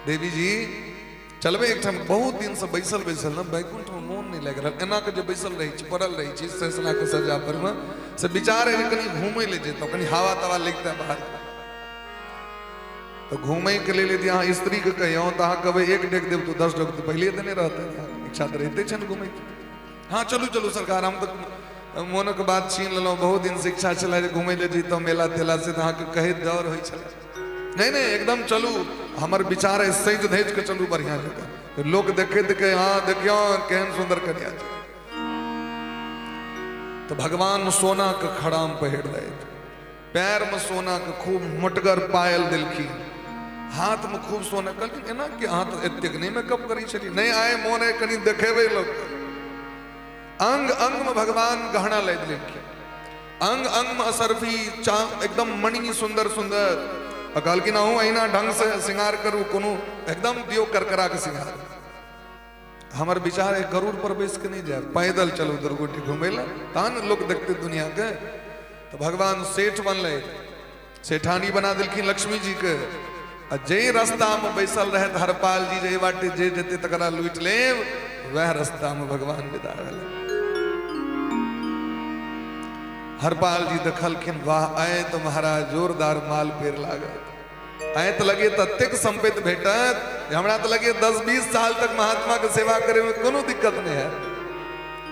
Speaker 3: देवी जी चलबे एकठाम, बहुत दिन से बैसल बैसल ना बैकुंठ में मोन नहीं लग रहा, एना के जो बैसल रही छी, पड़ल रही छी शेषना के सजा पर में से विचार है कहीं घूमे ले जेतो, कहीं हवा तवा लगता बाहर। तो घूमे के लिए यदि यहाँ स्त्री के कहियो तो अहाँ कहबै 1 डेग देव तो 10 डेग तो पहले देने रहते, इच्छा तो रहते छन घूमे। हाँ चलू चलू सरकार, हम तो मोन के बात छीन लेलौं, बहुत दिन से इच्छा छला जे घूमे ले जैतो मेला तेला से, तो अहाँ के कहे दौर होइ छला। नहीं नहीं एकदम चलू, हमर विचार है सज धज के चलू बढ़िया जगह, तो लोग देखे देखे हाँ देखियो केहन सुंदर कन्या छै। तो भगवान सोना के खड़ाम पहिर रहे, पैर में सोना के खूब मोटगर पायल दिलखिन, हाथ में खूब सोना। कहलखिन एना कि हाथ एतेक नहीं मेकअप करी छली, नहीं आए मोन है कनी देखेबै लोग। अंग अंग में भगवान गहना लैद लेलखिन, अंग अंग में असरफी एकदम मणि सुंदर सुंदर। कहलखिन अहूँ अहिना ढंग से श्रृंगार करू, कोनो एकदम दियो करकरा के श्रृंगार। हमर विचार है गरुड़ पर बैस के नहीं जाए, पैदल चलो दुर्गोटी घूमे ला, तहन लोग देखते दुनिया के। तो भगवान सेठ बनले, सेठानी बना दिलखिन लक्ष्मी जी के। जे रास्ता में बैसल रहे हरपाल जी जे बाटे जे जेते तकरा लूट लेब, वह रास्ता में भगवान विदा भेलै। हरपाल जी देखलखिन वाह आए तो महाराज जोरदार माल पेड़ लागत, आए तो लगे ततेक संपत्ति भेटत, हमरा तो लगे 10-20 साल तक महात्मा के सेवा करे में कोनो दिक्कत नहीं है।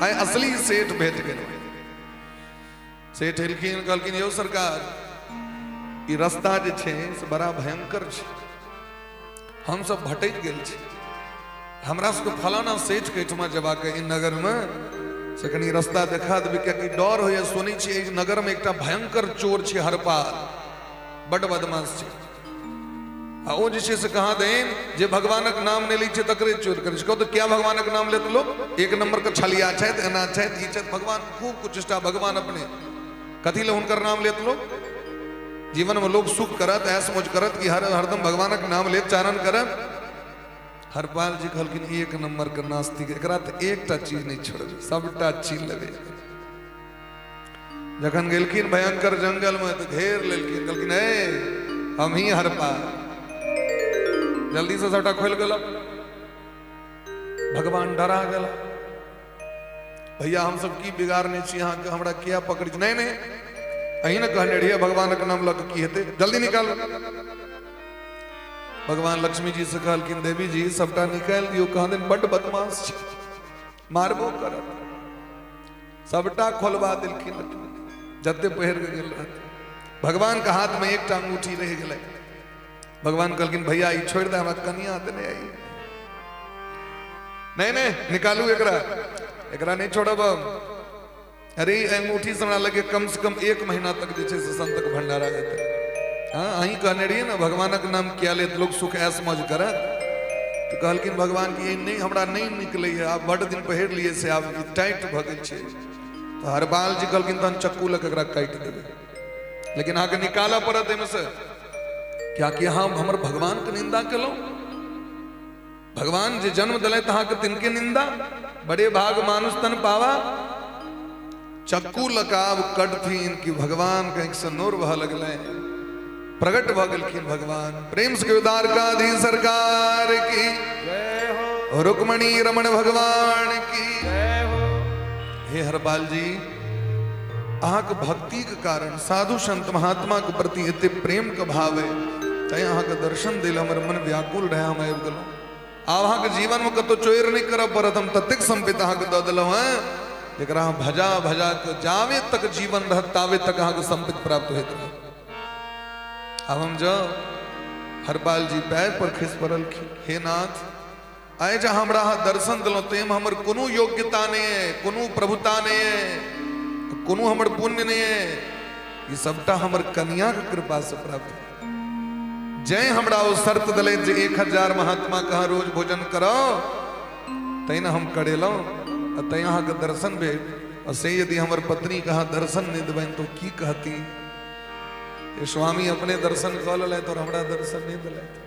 Speaker 3: आए असली सेठ भेट गेल। सेठ एलखिन कहलखिन यौ सरकार ई रास्ता जे छै से बड़ा भयंकर छै, हम सब भटक गेल छी, हमरा सबके फलाना सेठ के ठमा जेबाक इ नगर में से कनी रास्ता देखा देबै, कियाकि डर होइए। सुनै छी नगर में एकटा भयंकर चोर छै हरपाल, बड़ बदमाश छे आ ओ जे छे से कहा देन जे भगवानक नाम ने ली छे तकरे चोर करे छे। तो क्या भगवानक नाम लेत लोग एक नंबर का छलिया छै एना छै ई छै भगवान खूब कुछ चेष्टा भगवान अपने कथी ले हुनकर नाम लेत लोग जीवन में लोग सुख करत ऐस मौज करत कि हरदम भगवानक नाम ले चारण करत। हरपाल जी कहलखिन एक नंबर का नास्तिक एकरा त एकटा चीज नहीं छोड़बे सबटा चीज लेबे। जखन गेलखिन भयंकर जंगल में तो घेर लेलखिन कहलखिन ए हम ही हरपाल जल्दी से सबटा खोल गेल भगवान डरा गेल भैया हम सब की बिगाड़ने छी यहाँ के हमरा किया पकड़ नहीं नहीं अही ने कहने रहिए भगवान के नाम लग की हेते जल्दी निकाल। भगवान लक्ष्मी जी से कहलखिन देवी जी सबटा निकाल दियो कहा दिन बड़ बदमाश छी मारबो करत सबटा खोलवा दिलखिन जते पहिर के गेल रहत। भगवान के हाथ में एक अंगूठी रह गेलै भगवान कहलखिन भैया ई छोड़ दे हमरा कनिया देने आई नहीं नहीं निकालू एकरा नहीं छोड़ब अरे अंगूठी से हमरा लगे कम से कम 1 महीना तक जे से संतक भंडारा हेतै। हाँ अही कहने रहिए ना भगवानक नाम किया ले लोग सुख ऐस मौज करत तो कहलखिन भगवान की नहीं हमरा नहीं निकले आप बड़ दिन पहिर लिए से आप टाइट भ गेल छे। तो हरपाल जी कहलखिन तहन चक्कू लग एकरा काट देबे लेकिन आके निकाला पड़त एमे से क्या कि हम हमर भगवान के निंदा केलौ भगवान जे जन्म दिले तहा के तिनके निंदा बड़े भाग मानुष तन पावा चक्कू लकाब कटथिन कि भगवान कहीं से नोर बह लगले प्रगट भ गेलखिन भगवान। प्रेम से उदार का धी सरकार की
Speaker 1: जय हो
Speaker 3: रुक्मणी रमण भगवान की
Speaker 1: जय हो।
Speaker 3: हे हरपाल जी अहाँ के भक्ति के कारण साधु संत महात्मा के प्रति एते प्रेम के भाव है तै अहाँ के दर्शन दिल हमर मन व्याकुल रहे हम आबि गेलहुँ। आब अहाँ के जीवन में कतो चोर नहीं करब पड़त हम ततेक संपत्ति अहाँ के दऽ देलहुँ हैं जरा भजा भजा के जावे तक जीवन रहत तावे तक अहाँ के संपत्ति प्राप्त होइत रहे। अब हम जो हरपाल जी पैर पर खिस पड़ल हे नाथ आए जा हमरा अहाँ दर्शन दिलहुँ तेम हमर कोनो योग्यता नहीं है कोनो प्रभुता नहीं है कोनो हमर पुण्य नहीं है ये सबटा हमर कन्या के कृपा से प्राप्त है। जय हमरा वो शर्त दिले जे 1000 महात्मा कहा रोज भोजन करो तैना हम करेलौ तै अहाँ के दर्शन भेल और से यदि हमर पत्नी कहा दर्शन नहीं देबनि तो की कहती ये स्वामी अपने दर्शन कऽ लेलथि और हमरा दर्शन नहीं दिलथि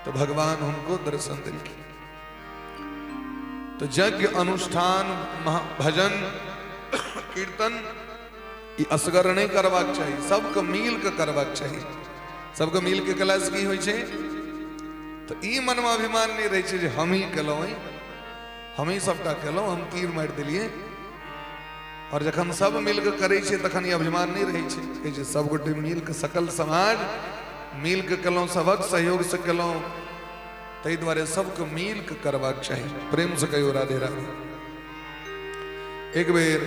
Speaker 3: तो भगवान उनको दर्शन दिलखिन। तो यज्ञ अनुष्ठान भजन कीर्तन ई असगर नहीं करबाक चाहिए सबके मिल के करबाक चाहिए। सबके मिल के कला से की होइ छै तो ई मन में अभिमान नहीं रहे छै जे हम ही केलहुँ हम ही सबटा केलहुँ हम तीर मारि देलिए और जखन सब मिल के करे छै तखन ई अभिमान नहीं रहे छै कहै छै सब गोटे मिल के सकल समाज मिल के केलहुँ सबक सहयोग से केलहुँ ताहि दुआरे सबके मिल के करबाक चाहिए। प्रेम से कहियो राधे राधे। एक बेर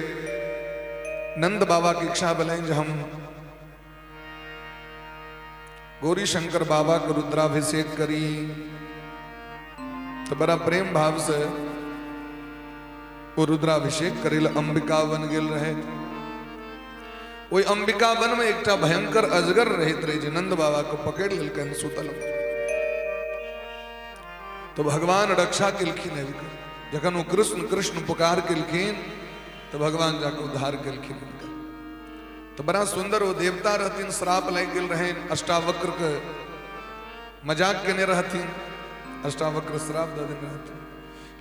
Speaker 3: नंद बाबा की इच्छा भेलनि जे हम गौरी शंकर बाबा के रुद्राभिषेक करी तो बड़ा प्रेम भाव से वो रुद्राभिषेक करेला अंबिका बन गेल रहे। ओई अंबिका वन में एकटा भयंकर अजगर रहत रहे जे नंद बाबा को पकड़ लेलकन सुतल तो भगवान रक्षा केलखिन। जखन वो कृष्ण कृष्ण पुकार केलखिन तो भगवान जाके उद्धार केलखिन उनका। तो बड़ा सुंदर वो देवता रहथिन श्राप लग गेल रहे अष्टावक्र के मजाक केने रहथिन अष्टावक्र श्राप दे देने रहथिन।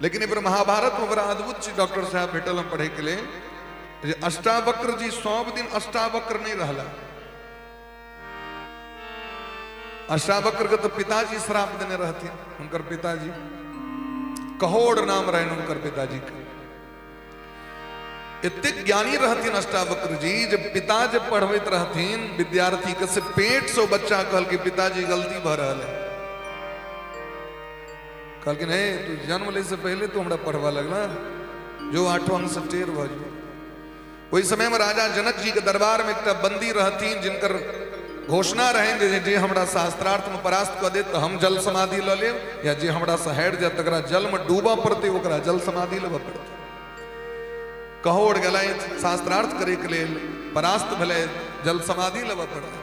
Speaker 3: लेकिन एक महाभारत में बड़ा अद्भुत चीज डॉक्टर साहब भेटल हम पढ़े के लिए अष्टावक्र जी 100 दिन अष्टावक्र नहीं रहला। अष्टावक्र के तो पिताजी श्राप देने रहथिन उनकर पिताजी कहोड़ नाम रहन उनकर पिताजी के इतने ज्ञानी रहथिन अष्टावक्र जी जब पिता जब पढ़बैत रहथिन विद्यार्थी के से पेट से बच्चा कहल कि पिताजी गलती भ रहा है कहल कि नहीं तू जन्म ले से पहले तो हमरा पढ़वा लगला जो 8वां अंक से टेर भ जो। वही समय में राजा जनक जी के दरबार में एक बंदी रहथिन जिनकर घोषणा रहे जे हमरा शास्त्रार्थ में परास्त कर दे तो हम जल समाधि ल लेब या जे हमरा से हट जाए तकरा जल में डूबा पड़ते ओकरा जल समाधि लेबऽ पड़ते। कहोड़ गए शास्त्रार्थ करे के लिए परास्त भले जल समाधि लेबऽ पड़ते।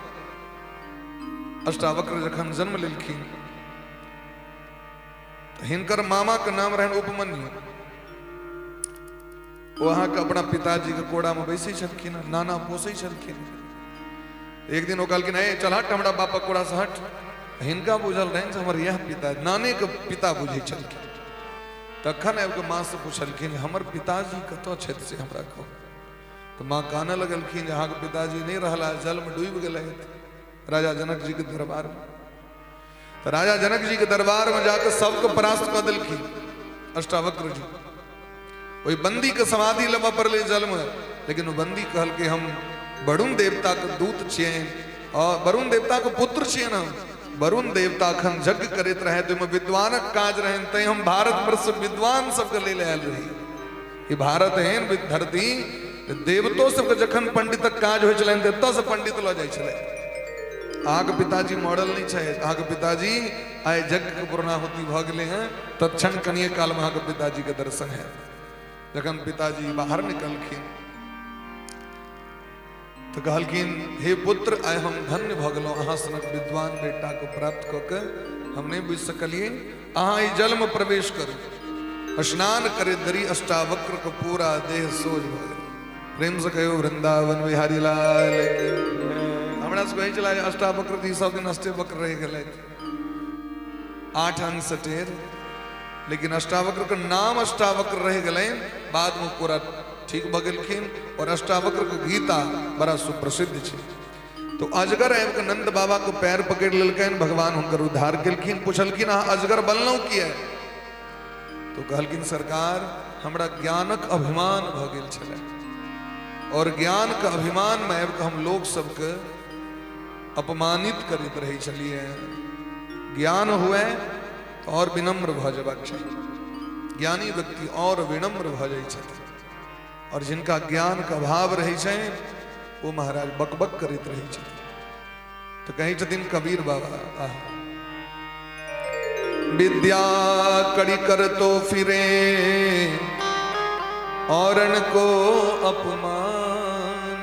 Speaker 3: अष्टावक्र जखन जन्म लेलखिन हिनकर मामा के नाम रहन उपमन्यु। वहां के अपना पिताजी के कोड़ा में बैसे छलखिन, नाना पोसे छलखिन। एक दिन वो कहलखिन ए चल हट हमरा बापा कोड़ा से हट। हिनका बुझल रहन हमर यह पिता नाने के पिता बुझे छलखिन। तखन आबि के माँ से पूछलखिन हमर पिताजी कतौ छथि से हमरा कहू। तो माँ काने लगलखिन जे अहाँके पिताजी नहीं रहला, जल में डूबि गेलै राजा जनक जी के दरबार में। तो राजा जनक जी के दरबार में जाकर सबको परास्त कर दिलखिन अष्टावक्र जी। वही बंदी के समाधि लबा पर ले जल में, लेकिन वो बंदी कहल के हम वरुण देवता के दूत छियन और वरुण देवता के पुत्र छियन। हम वरुण देवता अखन यज्ञ करैत रहे तो विद्वानक काज रहन, तै हम भारत वर्ष विद्वान सबके ले आयल रही। ये भारत एहन धरती देवतो सबके जखन पंडितक काज होइ छलनि एतऽ से पंडित लऽ जाइ छलै। अहाँके पिताजी मॉडल नहीं छथि, अहाँके पिताजी आइ यज्ञ के पूर्णाहुति भऽ गेलै हैं, तत्क्षण कनिए काल में अहाँके पिताजी के दर्शन है। जखन पिताजी बाहर निकलखिन तो कहलखिन हे पुत्र आइ हम धन्य भऽ गेलहुँ, अहाँ सनक विद्वान बेटा को प्राप्त कऽ के हम नहीं बुझि सकलियै। अहाँ ई जल में प्रवेश करू। स्नान करे दरी अष्टावक्र को पूरा देह सोझ भऽ गेल। प्रेम से कहो वृंदावन बिहारी लाल की। हमरा से कहे चला अष्टावक्र जी सब दिन अष्टवक्र रह गए 8 अंग सटेर, लेकिन अष्टावक्र का नाम अष्टावक्र रह गए, बाद में पूरा ठीक भ गेलखिन। और अष्टावक्र को गीता बड़ा सुप्रसिद्ध है। तो अजगर आबि के नंद बाबा को पैर पकड़ लेलकन, भगवान हुनकर उद्धार केलखिन। पूछलखिन अहाँ अजगर बनलहुँ किया? तो कहलखिन सरकार हमरा ज्ञानक अभिमान भ गेल छलै और ज्ञान का अभिमान में आबि के हम लोग सबके अपमानित करैत रहे छलिए। ज्ञान हुए तो और विनम्र भ जेबाक चाहिए। ज्ञानी व्यक्ति और विनम्र भ जाइ छथिन, और जिनका ज्ञान का अभाव रहे छै वो महाराज बकबक करैत रहे छथिन। तो कहीं छथिन कबीर बाबा विद्या कड़ी कर तो फिरे औरन को अपमान,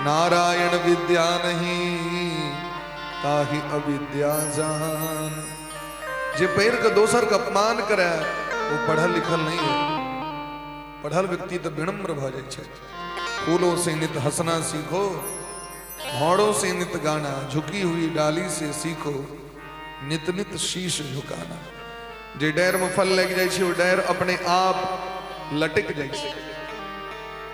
Speaker 3: नारायण विद्या नहीं ताहि अविद्या जान। जे पैर के दोसर का अपमान करे वो पढ़ल लिखल नहीं है। पढ़ल व्यक्ति तो विनम्र भ जाय छै। फूलों से नित हंसना सीखो, घोड़ों से नित गाना, झुकी हुई डाली से सीखो, नित नित शीश झुकाना। जे डायर में फल लग जाय छै वो डायर अपने आप लटक जाय छै।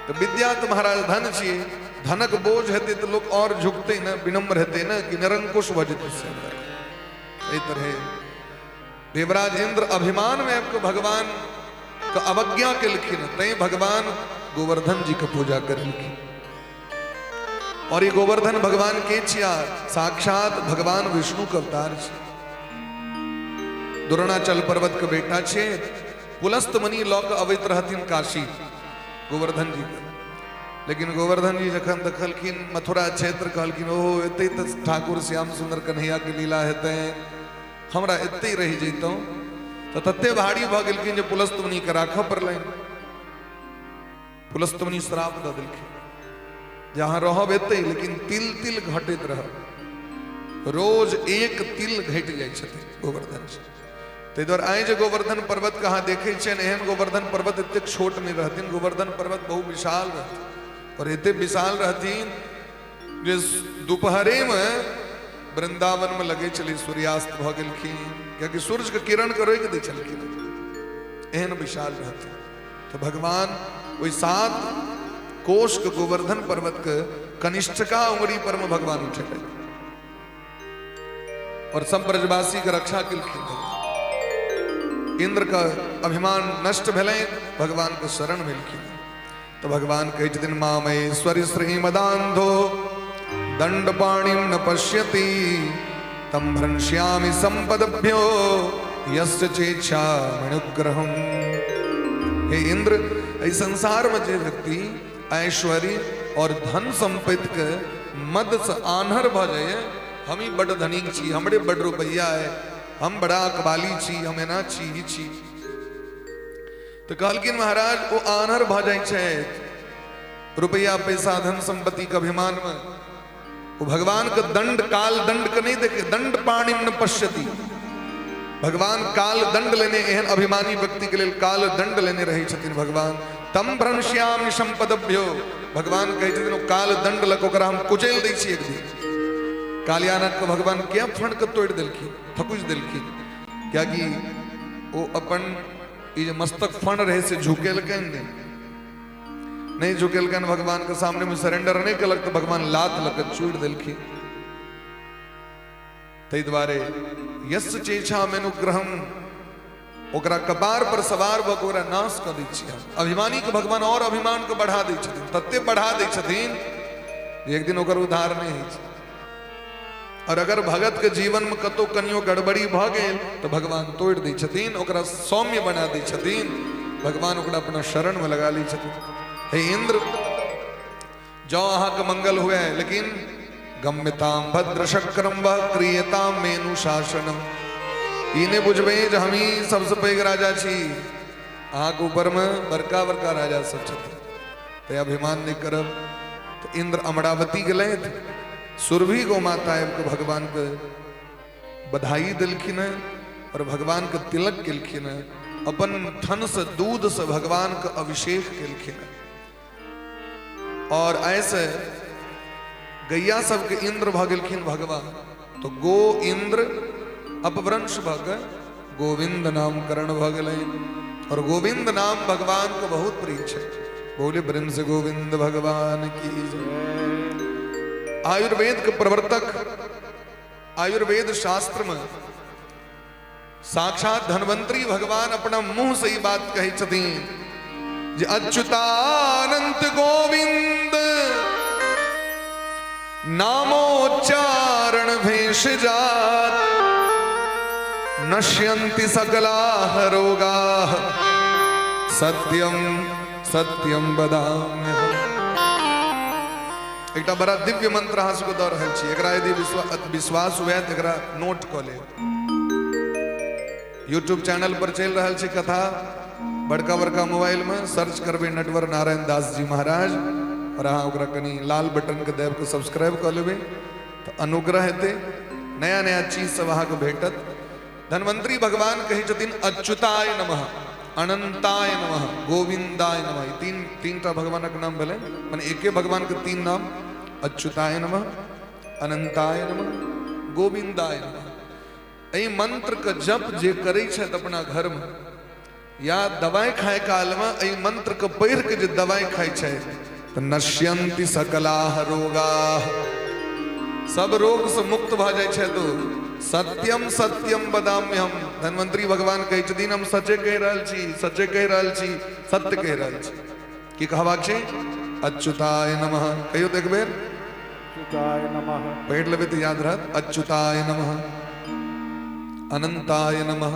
Speaker 3: तो विद्या तो महाराज धन छिए, धनक बोझ हेते तो लोग और झुकते न, विनम्र हेते न कि निरंकुश भ जेते से। एहि तरह देवराज इंद्र अभिमान में आपको भगवान का अवज्ञा केलखिन, तै भगवान गोवर्धन जी का पूजा करलखिन। और ये गोवर्धन भगवान के छिया, साक्षात भगवान विष्णु का अवतार छे। द्रोणाचल पर्वत के बेटा छे। पुलस्त मणि लऽ कऽ अबैत रहथिन काशी गोवर्धन जी के, लेकिन गोवर्धन जी जखन देखलखिन मथुरा क्षेत्र कहलखिन ओहो एते तऽ ठाकुर श्याम सुंदर कन्हैया के लीला हेतै, हमरा एते रहि जैतौं। तो तते भारी भ गेलखिन जे पुलस्त मुनि के राखऽ पड़लनि। पुलस्त मुनि श्राप दऽ देलखिन जहाँ रहब एते, लेकिन तिल तिल घटैत रहब, रोज एक तिल घटि जाइ छथिन गोवर्धन जी। ताहि दुआरे आइ जे गोवर्धन पर्वत कहाँ देखे छियनि, एहन गोवर्धन पर्वत एतेक छोट नहीं रहथिन। गोवर्धन पर्वत बहुत विशाल रहथिन, और एते विशाल रहथिन जे दोपहरे में वृंदावन में लगे चले सूर्यास्त भ गेलखिन, क्योंकि सूर्य के किरण के रोकि दै छलखिन, एहन विशाल रहथिन। तो भगवान वही 7 कोष के गोवर्धन पर्वत के कनिष्ठका उंगली पर में भगवान उठे और सब ब्रजवासी के रक्षा केलखिन। इंद्र का अभिमान नष्ट भेलै, भगवान के शरण मिलखिन। तो भगवान कहै छथिन मामेश्वरी श्रीमदान्धो दंडपाणिं न पश्यति तम भ्रंश्यामि संपदभ्यो यस्य चेच्छा मनुग्रहम्। हे इंद्र, इस संसार में जो व्यक्ति ऐश्वर्य और धन संपत्ति के मद से आन्हर भ जाए, हम ही बड़ धनिक छी, हमरे बड़ रुपया है, हम बड़ा अकबाली छी, हम एना छी ही छी। तो कहलखिन महाराज वो आन्हर भ जाए छै रुपया पैसा धन संपत्ति के अभिमान में, वो भगवान का दंड काल दंड का नहीं देखे, दंड पाणिम न पश्यति। भगवान काल दंड लेने एहन अभिमानी व्यक्ति के लिए काल दंड लेने रही छथिन भगवान। तम भ्रंश्याम संपदभ्यो, भगवान कहे छथिन काल दंड लको कर हम कुचेल दै छी। एक दिन कालियानक को भगवान क्या फण के तोड़ देलखिन, ठकुज देलखिन, क्या कि वो अपन ये मस्तक फण रहे से झुकेलकन नहीं झुकेलकन, भगवान के सामने में सरेंडर नहीं कलक तो भगवान लात लक चूड़ देलखिन। तै द्वारे यस चेछा मेनुग्रहम, ओकरा कपार पर सवार भ ओकरा नाश कर दै छी। अभिमानी के भगवान और अभिमान को बढ़ा दै छथिन, तत्ते बढ़ा दै छथिन एक दिन ओकर उद्धार नहीं होइ छै। और अगर भगत के जीवन में कतो कनियो गड़बड़ी भ गेल तो भगवान तोड़ दै छथिन, ओकरा सौम्य बना दै छथिन, भगवान ओकरा अपना शरण में लगा लै छथिन। हे इंद्र, जो अहाँ के मंगल हुए, लेकिन गम्यताम भद्र शक्रम व क्रियताम मेनु शासनम, इने बुझबे जे हम ही सबसे पैघ राजा छी, अहाँ के ऊपर में बड़का बड़का राजा सब छथिन, ते अभिमान नहीं करब। तो इंद्र अमरावती गए, सुरभि गो माता को भगवान के बधाई दिलखिन और भगवान के तिलक केलखिन, अपन थन से दूध से भगवान का अभिषेक केलखिन। और ऐसे गैया सबके इंद्र भ गेलखिन भगवान। तो गो इंद्र अपभ्रंश भग गोविंद नाम करण भ गेलैन। और गोविंद नाम भगवान को बहुत प्रिय है। बोले ब्रह्म गोविंद भगवान की जय। आयुर्वेद के प्रवर्तक, आयुर्वेद शास्त्र में साक्षात धन्वंतरी भगवान अपना मुंह से ही बात कही छथिन जे अच्युतानंत गोविंद नामोच्चारण भेष जात, नश्यन्ति सकलाः रोगाः, सत्यम सत्यम वदाम्यहम्। एक बड़ा दिव्य मंत्र हाँ को दौड़ रहा है। एकरा यदि विश्वास हुआ तो एकरा नोट कर ले। यूट्यूब चैनल पर चल रहा है कथा, बड़का बड़का मोबाइल में सर्च करबे नटवर नारायण दास जी महाराज, और हाँ ओकरा कनी लाल बटन के देव को सब्सक्राइब कर लेबे तो अनुग्रह हेते, नया नया चीज सब अहाँ को भेटत। धन्वंतरी भगवान कही छथिन अच्युताय नमः, अनंताय नमः, गोविंदाय नमः। तीन टा भगवान के नाम भेले, माने एके भगवान के तीन नाम, अच्युताय नमः, अनंताय नमः, गोविंदाय नमः। एहि मंत्र के जप जे करे छथि अपना घर में या दवाई खाए काल में एहि मंत्र के पढ़ि के जे दवाई खाए छथि तो नश्यन्ति सकलाः रोगाः, सब रोग से मुक्त भ जाय छै। तो सत्यम सत्यम वदाम्यहम्, धन्वंतरी भगवान कहै छथिन हम सचे कहि रहल छी, सचे कहि रहल छी, सत्य कहि रहल छी। की कहबाक छै? अच्युताय नमः। कहियो तो एक बेर
Speaker 1: अच्युताय नमः
Speaker 3: पढ़ि लेबै तो याद रहत। अच्युताय नमः, अनंताय नमः,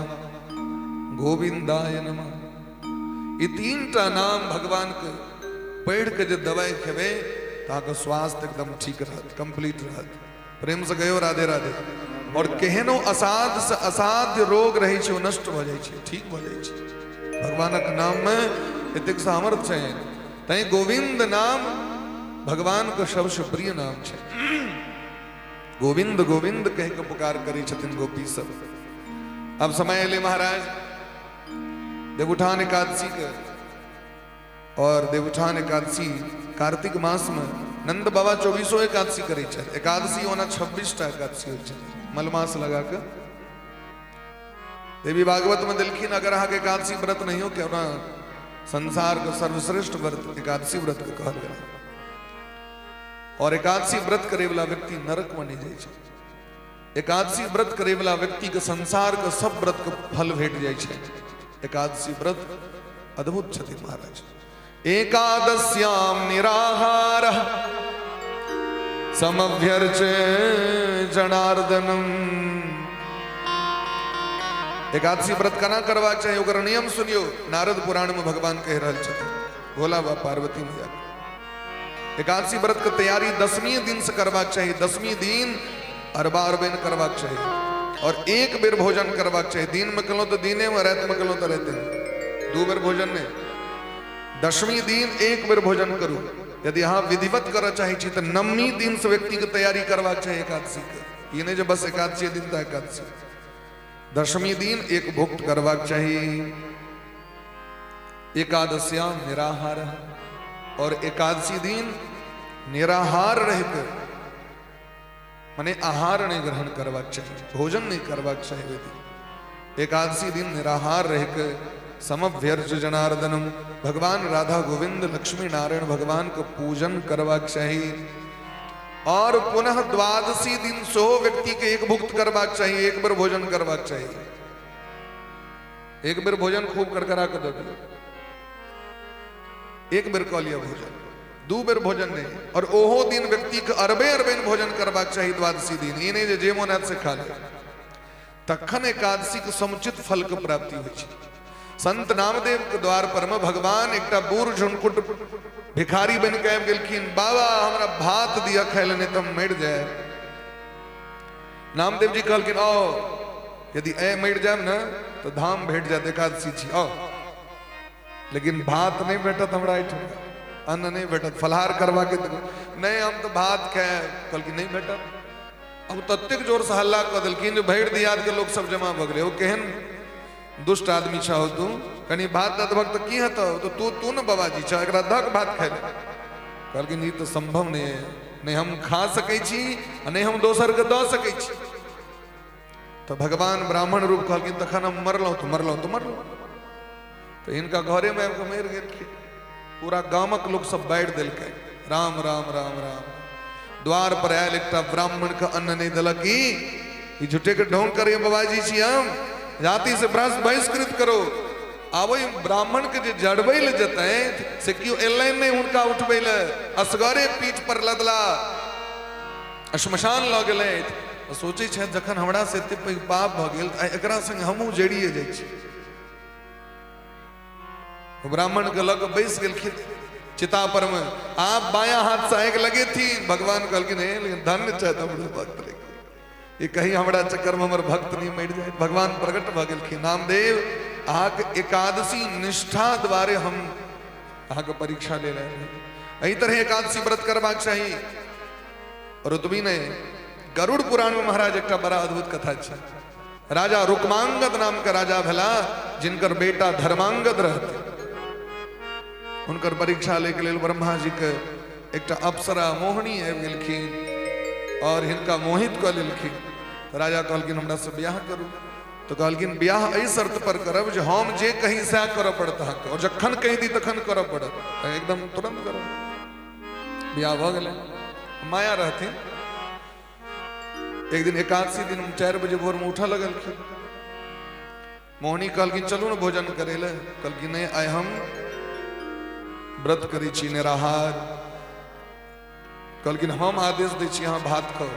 Speaker 3: गोविंदाय नमः। ये तीन टा नाम भगवान के पढ़ के जो दवाई खेबे ताके स्वास्थ्य एकदम ठीक रहत, कंप्लीट रहत। प्रेम से गयो राधे राधे। और केहनो असाध्य से असाध्य रोग रहे छे नष्ट हो जाए छे, ठीक हो जाए छे। भगवानक नाम में एतेक सामर्थ्य है। तै गोविंद नाम भगवान के सबसे प्रिय नाम छे। गोविंद गोविंद कह के पुकार करी छथिन गोपी सब। अब समय ले महाराज देवउठान एकादशी के, और देवउठान एकादशी कार्तिक मास में नंद बाबा 24 एकादशी करे छे। एकादशी होना 26 टा एकादशी होय छे मलमास लगा के। देवी भागवत में दिलखिन अगर अहाँ के एकादशी व्रत नहीं हो क्यों ना संसार का सर्वश्रेष्ठ व्रत एकादशी व्रत के कहल गया। और एकादशी व्रत करे वाला व्यक्ति नरक में नहीं जाए छे। एकादशी व्रत करे वाला व्यक्ति के संसार के सब व्रत के फल भेट जाए छे। एकादशी व्रत अद्भुत छथि महाराज। एकादश्याम निराहारः समभ्यर्चे जनार्दनम। एकादशी व्रत कना करवा चाहिए ओकर नियम सुनियो। नारद पुराण में भगवान कह रहे छथिन, भोला बा पार्वती मैया एकादशी व्रत की तैयारी 10वीं दिन से करवा चाहिए। 10वीं दिन अरबा अरबैन करवा चाहिए और एक बेर भोजन करवा चाहिए। दिन में कलो तो दिने में, रात में कलो तो रहते हैं। 2 बेर भोजन नहीं। 10वीं दिन एक बेर भोजन करूं यदि यहाँ विधिवत कर चाहे छी तो नवमी दिन से व्यक्ति के तैयारी करवा चाहिए एकादशी के। ये नहीं जो बस एकादशी दिन तो एकादशी, दशमी दिन एक भुक्त करवा चाहिए। एकादश्याम निराहार, और एकादशी दिन निराहार रहकर माने आहार नहीं ग्रहण करवा चाहिए, भोजन नहीं करवा चाहिए। एकादशी दिन निराहार रहकर समभ्यर्च जनार्दनम, भगवान राधा गोविंद लक्ष्मी नारायण भगवान को पूजन करवा चाहिए। और पुनः द्वादशी दिन सो व्यक्ति के एक भुक्त करवा चाहिए, एक बार भोजन करवा चाहिए। एक बार भोजन खूब कर करा कर दो, एक बेर कह लिया भोजन, दू बेर भोजन नहीं। और ओहो दिन व्यक्ति के अरबे अरबेन भोजन करवा चाहिए द्वादशी दिन। ये नहीं जे मोनाथ से खा ले, तखन एकादशी के समुचित फल के प्राप्ति हो। संत नामदेव के द्वार पर में भगवान एक बूढ़ झुनकुट भिखारी बन के आबि गेलखिन, बाबा हमरा भात दिया खाय ले, नहीं तो मर जाए। नामदेव जी कहलखिन आओ, यदि ए मर जाए ना तो धाम भेट जाए, एकादशी छी आओ। लेकिन भात नहीं भेटत हमरा, अन्न नहीं भेटत, फलहार करवा के नहीं हम तो भात खाए। कहलखिन नहीं भेटत। अब तत्तेक जोर से हल्ला कर दिलखिन जो भैर दियाद के लोग सब जमा भ गए। वो केहन दुष्ट आदमी छहो तू, कनी भात दत भक्त की हतो तो तू न बाबाजी छ, एकरा धक भात खाए। कहलखिन ई तो संभव नहीं है, नहीं हम खा सकै छी नहीं हम दोसर के दऽ सकै छी। तो भगवान ब्राह्मण रूप कहलखिन तखन हम मरलौं तो मरलौं तो मरलौं। तो इनका घरे में मर गए। पूरा गामक लोग सब बाढ़ दिलकै, राम राम राम राम। द्वार पर आयल एक ब्राह्मण का अन्न नहीं दिलक, ई झूठे के ढोंग करिए बाबाजी छी हम, जाति से बहिष्कृत करो। आब ब्राह्मण के जे जड़बै ले जतै से क्यों एलैन नहीं उनका उठबै ले, असगरे पीठ पर लदला श्मशान लऽ गेलै। सोचै छै जखन हमरा से एते पैघ पाप भऽ गेल तऽ एकरा संग हमहूँ जड़िए जाइ छी। ब्राह्मण के लग बैस गेलखिन चिता पर में, आप बायां हाथ से आग लगे थी। भगवान कहलखिन लेकिन धन्य छै हमरो भक्त, ये कहीं हमारा चक्कर में हमर भक्त नहीं मर जाए। भगवान प्रकट भ गेलखिन, नामदेव अहाँके एकादशी निष्ठा द्वारे हम अहाँके परीक्षा ले रहे हैं। एही तरह एकादशी व्रत करबाक चाहिए। रुतबी ने गरुड़ पुराण में महाराज एक बड़ा अद्भुत कथा छै। राजा रुक्मांगद नाम का राजा भेला, जिनकर बेटा धर्मांगद रहते। उनकर परीक्षा ले के लेल ब्रह्मा जी के एक अप्सरा मोहिनी आबि गेलखिन और हिनका मोहित कऽ लेलखिन। तो राजा कहलखिन हमरा से ब्याह करू। तो कहलखिन ब्याह एहि शर्त पर करब जे हम जे कहीं सएह करऽ पड़त अहाँके, और जखन कहि दी तखन करऽ पड़त, एकदम तुरंत करब। ब्याह भऽ गेलै। माया रहथिन। एक दिन एकादशी दिन 4 बजे भोर में उठऽ लगलखिन। मोहिनी कहलखिन चलू ने भोजन करे ले। कहलखिन नहीं आइ हम व्रत करै छी निराहार। कहलखिन हम आदेश दै छी अहाँ भात खाओ।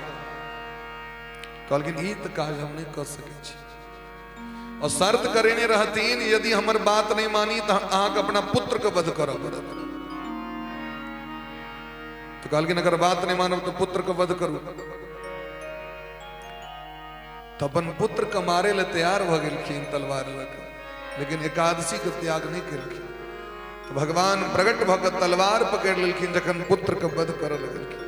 Speaker 3: कहलखिन ई तऽ काज हम नहीं कर सकै छी, और शर्त करेने रहतीन यदि हमर बात नहीं मानी तो अहाँके अपना पुत्र के वध करऽ पड़त। तो कहलखिन अगर बात नहीं मानब तो पुत्र के वध करू। तो अपन पुत्र के मारे ले तैयार भ गेलखिन तलवार लऽ कऽ, लेकिन एकादशी के त्याग नहीं केलखिन। तो भगवान प्रकट भऽ कऽ तलवार पकड़ लेलखिन। जखन पुत्र के वध करऽ लगलखिन,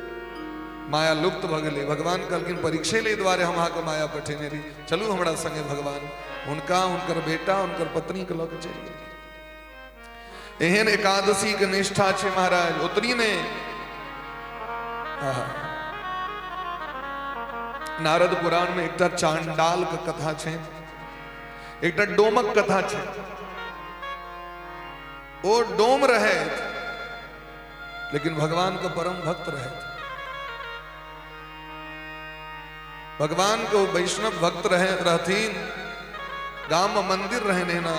Speaker 3: माया लुप्त भ गेलै। भगवान कहलखिन परीक्षे ले द्वारे हम अहाँके माया पठेने रही, चलू हमरा संगे। भगवान हुनका हुनकर बेटा हुनकर पत्नी के लऽ कऽ चलि गेल। एहन एकादशी के निष्ठा छै महाराज। उतरी ने नारद पुराण में एक चांडाल के कथा छै, एक डोमक कथा छै। वो डोम रहे लेकिन भगवान का परम भक्त रहे। भगवान को वैष्णव भक्त रहे रहतीन। गांव में मंदिर रहे नैना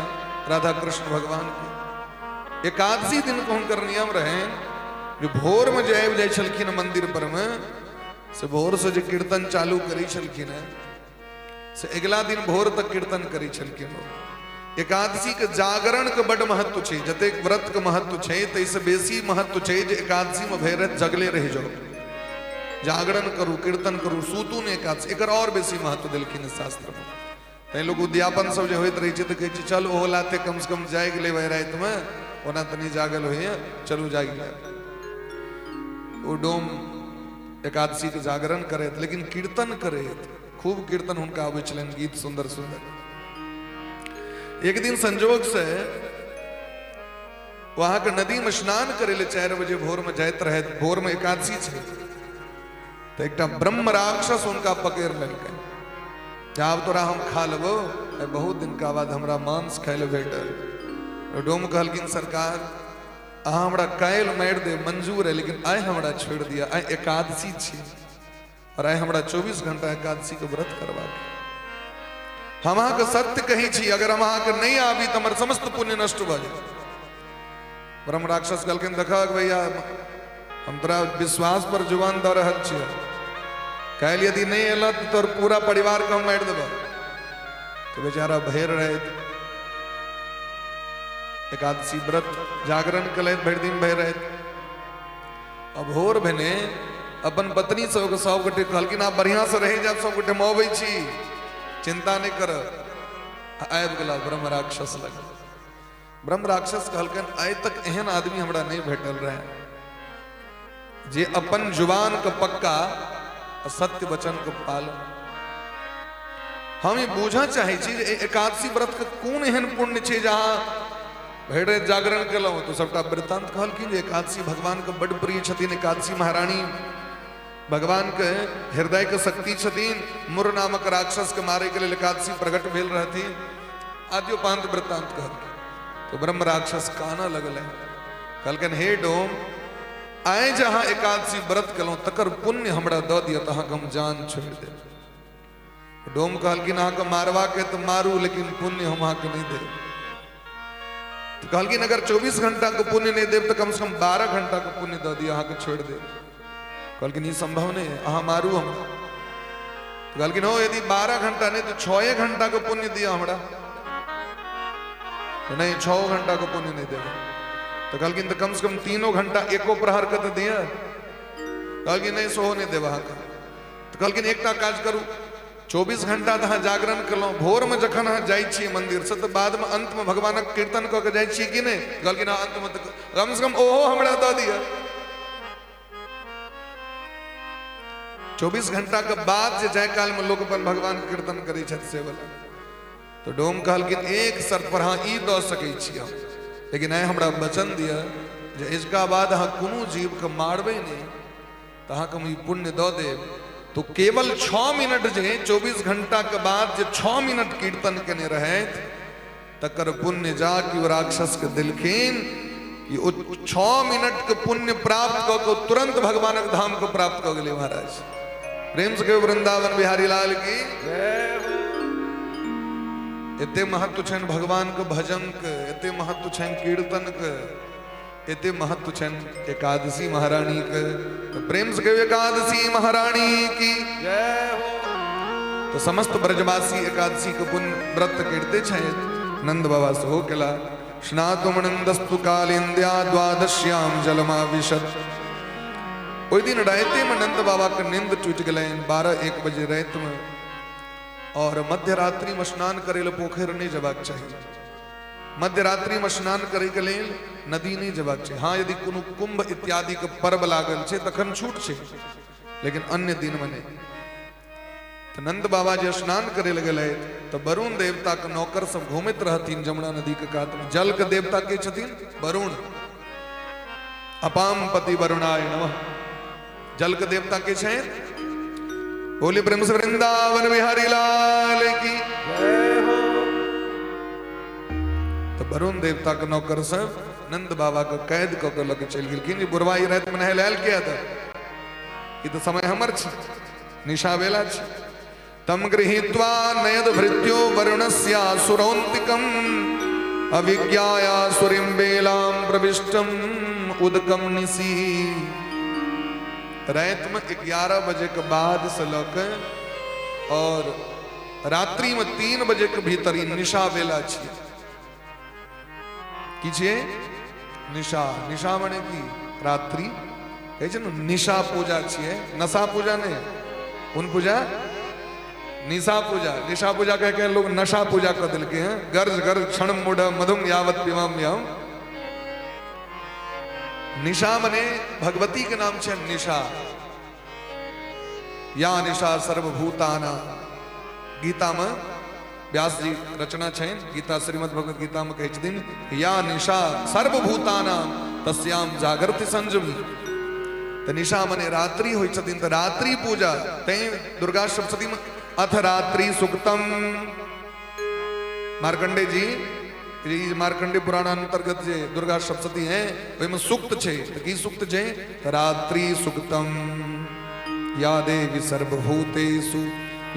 Speaker 3: राधा कृष्ण भगवान के। एकादशी दिन को हुनकर नियम रहे जो भोर में जब जाय छलखिन मंदिर पर में से भोर से जो कीर्तन चालू करी छलखिन से अगला दिन भोर तक कीर्तन करी छलखिन। एकादशी के जागरण के बड़ महत्व छै। जतेक व्रत के महत्व छै तैसे बेसी महत्व छै जे एकादशी में भरि राति जगले रह जाओ, जागरण करू, कीर्तन करू, सूतू ने एकादशी। एकर और बेसी महत्व देलखिन शास्त्र में। तै लोग उद्यापन सब जे होइत रहे छै तऽ कहै छै चल ओहो लाते कम से कम जागि लेबै राति में, ओना तनी जागल होइए, चलू जागि लेब। वो डोम एकादशी के जागरण करे, लेकिन कीर्तन करे, खूब कीर्तन उनका आवे चलन, गीत सुंदर सुंदर। एक दिन संजोग से वहां के नदी में स्नान करे ले 4 बजे भोर में जाते रहे, भोर में एकादशी छे, तो एक ब्रह्म राक्षस उनका पकड़ लेलकै। जाब तोरा हम खा लेबो, बहुत दिन का बाद हमरा मांस खाय ले भेटल। डोम कहलकिन सरकार अहाँ हमरा काल्हि मारि दे मंजूर है, लेकिन आइ हमरा छोड़ दिया, आइ एकादशी छी और आइ हमरा 24 घंटा एकादशी के व्रत करबाक। हम अहाँके सत्य कही छी, अगर हम अहाँके नहीं आबी तो हमर समस्त पुण्य नष्ट भ जाए। ब्रह्म राक्षस कहलकिन देखा भैया हम तोरा विश्वास पर जुबान दऽ रहल छियै, काल्हि यदि नहीं एल तो तोर पूरा परिवार के हम मारि देब। तो बेचारा भैर रहे, एकादशी व्रत जागरण कल भरि दिन भर रहे। अब भोर भेने अपन पत्नी सब गोटे कहलकिन आप बढ़िया से रह जाब, सब गोटे अबै छी, चिंता नहीं कर। आबि गेला ब्रह्म राक्षस लग। ब्रह्म राक्षस कहलकन आइ तक एहन आदमी हमरा नहीं भेटल रहे जे अपन जुबान के पक्का सत्य वचन के पालन। हम ई बूझा चाहे छी जे एकादशी व्रत के कोन एहन पुण्य छै जहाँ भेड़े जागरण केलहुँ तो सबटा वृत्तांत कहलखिन जे एकादशी भगवान के बड़ प्रिय छथिन। एकादशी महारानी भगवान के हृदय के शक्ति छथिन। मुर नामक राक्षस के मारे के लिए एकादशी प्रकट भेल रहथिन। आद्योपांत वृत्तांत कहलखिन। तो ब्रह्म राक्षस काना लगल, कहलकन हे डोम आए जहाँ एकादशी व्रत केलहुँ तकर पुण्य हमरा दऽ दिअ तऽ अहाँके हम जान छोड़ि देब। डोम कहलखिन अहाँके मारवा के तो मारू, लेकिन पुण्य हम अहाँके नहीं देब। तो कहलकिन अगर 24 घंटा के पुण्य नहीं देव तो कम से कम 12 घंटा के पुण्य दऽ दिया, अहाँ के छोड़ दे। कहलकिन ई संभव नहीं है, अहाँ मारू हम। तो कहलकिन हो यदि 12 घंटा नहीं तो 6 घंटा के पुण्य दिया हमरा। तो नहीं 6 घंटा के पुण्य नहीं देगा। तो कहलकिन तो कम से कम 3 घंटा एको प्रहर के तो दिया। कहलकिन नहीं सोहो नहीं देवा अहाँ। तो कहलकिन एकटा काज करू, 24 घंटा तो अहाँ जागरण केलहुँ, भोर में जखन अहाँ जाइ छियै मंदिर से तो बाद में अंत में भगवानक कीर्तन कऽ के जाइ छियै कि नहीं? कहलकिन अंत में तो कम से कम ओहो हमरा दऽ दिअ। 24 घंटा के बाद जे जाय काल में लोग अपन भगवान के कीर्तन करै छथि से वाला। तो डोम कहलकिन एक शर्त पर अहाँ ई दऽ सकै छी हम, लेकिन आइ हमरा वचन दिअ जे इसका बाद अहाँ कोनो जीव के मारबै नहीं तो अहाँके हम ई पुण्य दऽ देब। तो केवल 6 मिनट जे 24 घंटा के बाद जे 6 मिनट कीर्तन केने रहे तकर पुण्य जा कि राक्षस के दिलखिन कि 6 मिनट के पुण्य प्राप्त कऽ के तुरंत भगवानक धाम को प्राप्त कऽ गेलै महाराज। प्रेम से कहियो वृंदावन बिहारी लाल की एते महत्व छनि भगवान के भजन के, एते महत्व छनि कीर्तन के, एते महत्व छन एकादशी महारानी के। तो प्रेम से कहियो एकादशी महारानी की जय हो। तो समस्त ब्रजवासी एकादशी के पुण्य व्रत करते छे। नंद बाबा से हो केला स्नातुमनंदस्तु कालिंद्या द्वादश्याम जलमाविशत। ओई दिन राते में नंद बाबा के नींद टूट गए 12-1 बजे रात में, और मध्य रात्रि में स्नान करे ले पोखर नहीं जबाक चाहिए। मध्य रात्रि में स्नान करे के लेल नदी नहीं जबाक चाहिए। हाँ यदि कोनो कुंभ इत्यादि के पर्व लागल छे तखन छूट छे, लेकिन अन्य दिन में नहीं। तो नंद बाबा जे स्नान करे लगे तो वरुण देवता के नौकर सब घूमत रहतीन जमुना नदी के कात में। जल के देवता के छथिन वरुण, अपाम पति वरुणाय नमः। जल के देवता के छे बोली प्रेम से वृंदावन बिहारी लाल की जय हो। तो वरुण देवता के नौकर सब नंद बाबा के कैद कऽ के लगे चल गेलखिन। बुरवाई रात में नहलायल किया था, ये तो समय हमर छ, निशा बेला छ। तम गृहीत्वा नयद भृत्यो वरुणस्या सुरौंतिकम अविज्ञाया सुरिम बेलाम प्रविष्टम उदकम निसी। रात में 11 बजे के बाद से लके और रात्रि में 3 बजे के भीतर ही निशा बेला छियै। की छियै? निशा। निशा माने की रात्रि कहै छै ने निशा पूजा छियै, नशा पूजा नहीं। उन पूजा निशा पूजा। निशा पूजा कह के लोग नशा पूजा कर दिल के हैं। गर्ज गर्ज क्षण मूढ़ मधुम यावत पिमाम्यहम् निशा मने भगवती के नाम छे निशा। या निशा सर्वभूताना गीता में व्यास जी रचना छे गीता श्रीमद् भगवत गीता में कहे छथिन या निशा सर्वभूताना तस्याम जागृति संजमी। तो निशा मने रात्रि होई छथिन। तो रात्रि पूजा ते दुर्गा सप्तशती में अथ रात्रि सुक्तम। मार्कंडे जी मार्कंडे पुराण अंतर्गत जे दुर्गा सप्तशती है में सुक्त छे। तो की सुक्त छे रात्रि सुक्तम। या देवी सर्वभूतेषु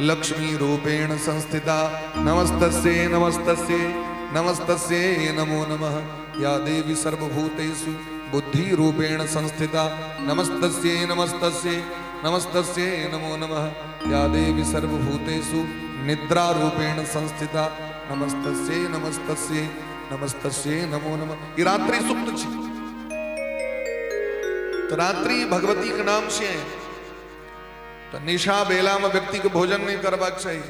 Speaker 3: लक्ष्मी रूपेण संस्थिता नमस्तस्ये नमस्तस्ये नमस्तस्ये नमो नमः। या देवी सर्वभूतेषु बुद्धि रूपेण संस्थिता नमस्तस्ये नमस्तस्ये नमस्तस्ये नमो नमः। या देवी सर्वभूतेषु निद्रा रूपेण संस्थिता नमस्तस्ये नमस्तस्ये नमस्तस्ये नमो नमः। ये रात्रि सुक्त छे। तो रात्रि भगवती के नाम से तो निशा बेला में व्यक्ति को भोजन नहीं करवाक चाहिए।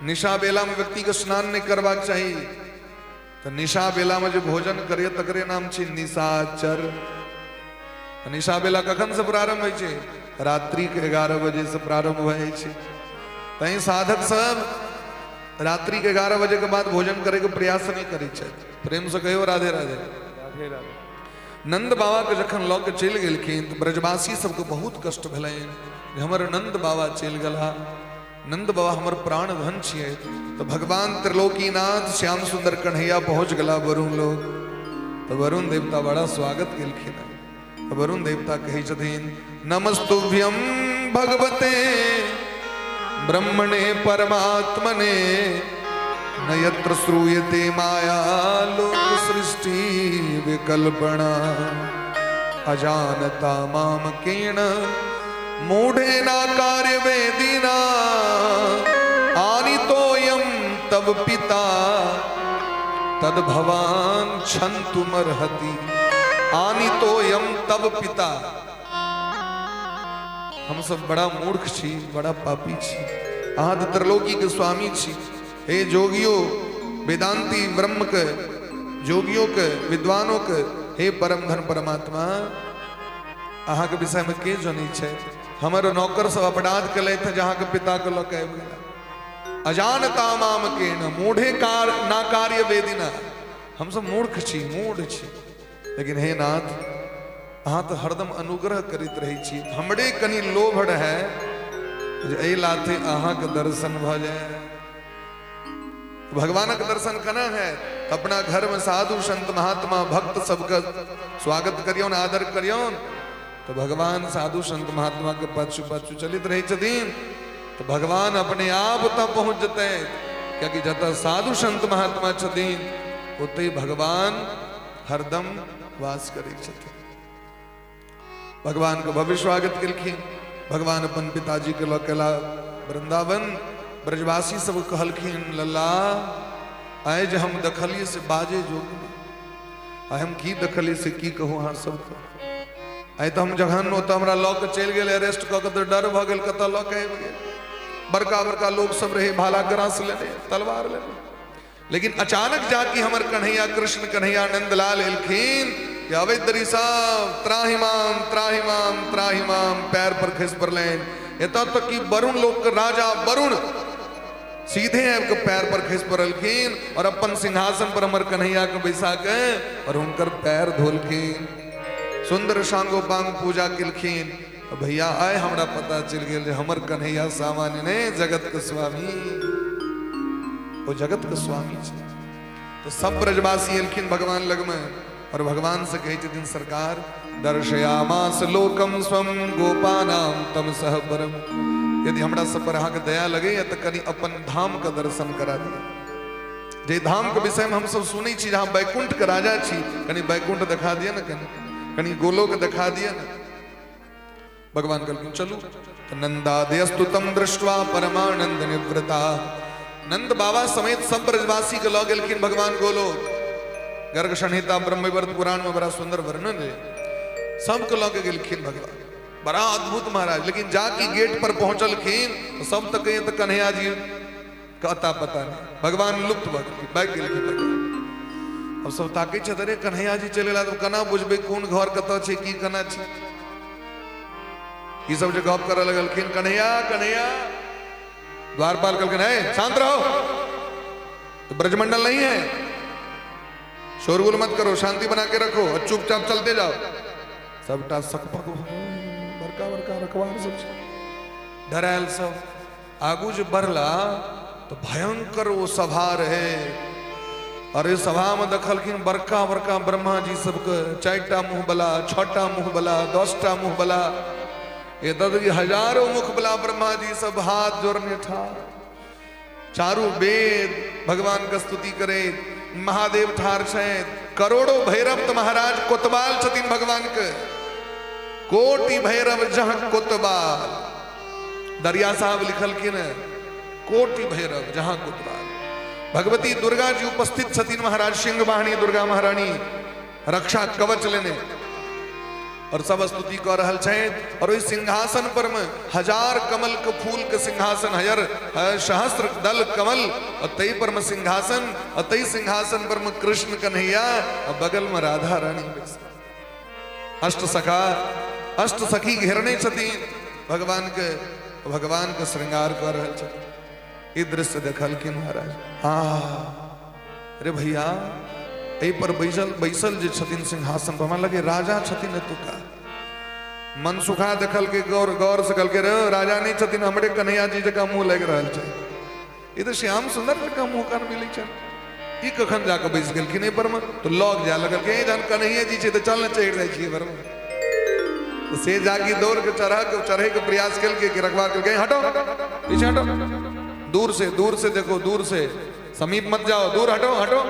Speaker 3: निशा बेला में व्यक्ति को स्नान नहीं करवाक चाहिए। तो निशा बेला में जो भोजन करे तकरे नाम छे निशाचर। निशा बेला कखन से प्रारंभ होय छे रात्रि के 11 बजे से प्रारंभ होय छे। तई साधक सब रात्रि के 11 बजे के बाद भोजन करे के प्रयास नहीं करे छे। प्रेम से कहो राधे राधे।
Speaker 1: राधे राधे।
Speaker 3: नंद बाबा के जखन लऽ के चलि गेलखिन तो ब्रजवासी सबके बहुत कष्ट भेलनि। हमर नंद बाबा चलि गेला। नंद बाबा हमर प्राण धन छियै। तो भगवान त्रिलोकीनाथ श्याम सुंदर कन्हैया पहुंच गला वरुण लोग। तो वरुण देवता बड़ा स्वागत केलखिन। तो वरुण देवता कहै छथिन नमस्तुभ्यं भगवते ब्रह्मणे परमात्मने न यत्र श्रूयते माया लोक सृष्टि विकल्पना अजानता मामकेन मूढ़ेना कार्य वेदिना आनितोयम तब पिता तद भवान क्षन्तुमर्हति। आनितोयम तब पिता। हम सब बड़ा मूर्ख छी, बड़ा पापी छी। अहाँ तो त्रिलोकी के स्वामी छी। हे जोगियो वेदांती ब्रह्म के जोगियों के विद्वानों के हे परम धन परमात्मा अहाँ के विषय में के जनी छे। हमर नौकर सब अपराध कले थे जहाँ के पिता के लऽ के आबि गेला। अजानता माम के न मूढ़े कार ना कार्य वेदिना। हम सब मूर्ख छी, मूढ़ छी। लेकिन हे नाथ अहाँ तो हरदम अनुग्रह करित रही छी। हमरे कनी लोभ है जे एहि लाथे अहाँ के दर्शन भ जाए। भगवान के दर्शन करना है अपना घर में साधु संत महात्मा भक्त सबका स्वागत करियौन, आदर करियौन। तो भगवान साधु संत महात्मा के पाछू पाछू चलित रही छथिन। तो भगवान अपने आप तक पहुंच जते। क्योंकि जत साधु संत महात्मा छथिन ओते भगवान हरदम वास करै छथिन। भगवान के भव्य स्वागत केलखिन। भगवान अपन पिताजी के लऽ के वृंदावन। ब्रजवासी सब कहलखिन लल्ला आए जे हम दखलिए से बाजे जोग आए हम की दखलिए से की कहूँ अहाँ सबके। आए तो हम जखन ओतऽ हमरा लऽ के चलि गेल अरेस्ट कऽ के तो डर भऽ गेल कतऽ लऽ के आबि गेल। बड़का बड़का लोग सब रहे भाला ग्रास लेने तलवार लेने। लेकिन अचानक जाके हमर कन्हैया कृष्ण कन्हैया नंदलाल एलखिन कि अवैधरी साहब त्राहिमाम त्राहिमाम त्राहिमाम पैर पर खस पड़लेन। एतऽ तक कि वरुण लोक के राजा वरुण सीधे आपके पैर पर खस पड़लखिन और अपन सिंहासन पर हमर कन्हैया के बैसा के और उनकर पैर धोलखिन। सुंदर सांगोपांग पूजा केलखिन। भैया आए हमरा पता चल गेल जे हमर कन्हैया सामान्य ने जगत के स्वामी वो जगत के स्वामी छे। तो सब ब्रजवासी एलखिन भगवान लग में और भगवान से कहे छथिन सरकार दर्शयामास लोकम स्वम गोपानाम तम सह परम। यदि हमरा सब पर अहाँ के दया लगे तो कनी अपन धाम का दर्शन करा दिया। जे धाम के विषय में हम सब सुनै छी जहाँ बैकुंठ के राजा छी कनी बैकुंठ दिखा दिया ना कनी गोलोक दिखा दिया ना। भगवान कहलखिन चलू। तो नंदादयस्तु तम दृष्ट्वा परमानंद निवृता। नंद बाबा समेत सब ब्रजवासी के लऽ गेलखिन भगवान गोलोक। गर्ग संहिता ब्रह्मवैवर्त पुराण में बड़ा सुंदर वर्णन है। सबके लऽ के गेलखिन भगवान। बड़ा अद्भुत महाराज। लेकिन जाके गेट पर पहुंचलखिन तो सब तक तो कन्हैया जी का अता पता नहीं। भगवान लुप्त भाग गेलखिन। अब सब ताके छे रे कन्हैया जी चलेला तो कना बुझबे कौन घर कत छे की कना छे ई सब जे गप करे लगलखिन कन्हैया कन्हैया द्वारपाल कहलखिन है शांत रहो तो ब्रजमंडल नहीं है शोरगुल मत करो शांति बना के रखो और चुपचाप चलते जाओ सबटा सकपक बड़का बड़का रखवार सब डरायल सब आगू जो बढ़ला तो भयंकर वो सभा रहे और इस सभा में दखलखिन बड़का बड़का ब्रह्मा जी सबके 4टा मुंह बला 6टा मुंह बला 10टा मुंह बला ये ददरी हजारों मुख बला ब्रह्मा जी सब हाथ जोड़ने था चारू वेद भगवान का स्तुति करे महादेव ठार छे करोड़ों भैरव तो महाराज कोतवाल छतीन भगवान के कोटि भैरव जहां कोतवाल दरिया साहब लिखलखिन कोटि भैरव जहां कोतवाल भगवती दुर्गा जी उपस्थित छतीन महाराज सिंह वाहिनी दुर्गा महारानी रक्षा कवच लेने और सब स्तुति कर रहल छे और इस सिंहासन पर में 1000 कमल के फूल के सिंहासन हयर सहस्त्र दल कमल और तई पर में सिंहासन और तई सिंहासन पर में कृष्ण कन्हैया और बगल में राधा रानी अष्ट सखी घेरने छतीन भगवान के श्रृंगार कर रहल छे ई दृश्य देखलखिन महाराज अरे भैया एहि पर बैसल जे छथिन सिंहासन पर हमरा लगे राजा छथिन एतुका मन सुखा देखल के गौर से कहलके रे राजा नहीं छथिन हमरे कन्हैया जी जका मुंह लग रहल छै ई तो श्याम सुंदर जका मुंह कान मिलै छै ई कखन जाके बैस गेलखिन एहि पर में तो लग जा लगल के जान कन्हैया जी छै तो चल न चढ़ जाइ छी पर में तो से जागी दौड़ के चढ़े के प्रयास केलके कि रखवा केलके हटो पीछे हटो दूर से देखो दूर से समीप मत जाओ दूर हटो हटो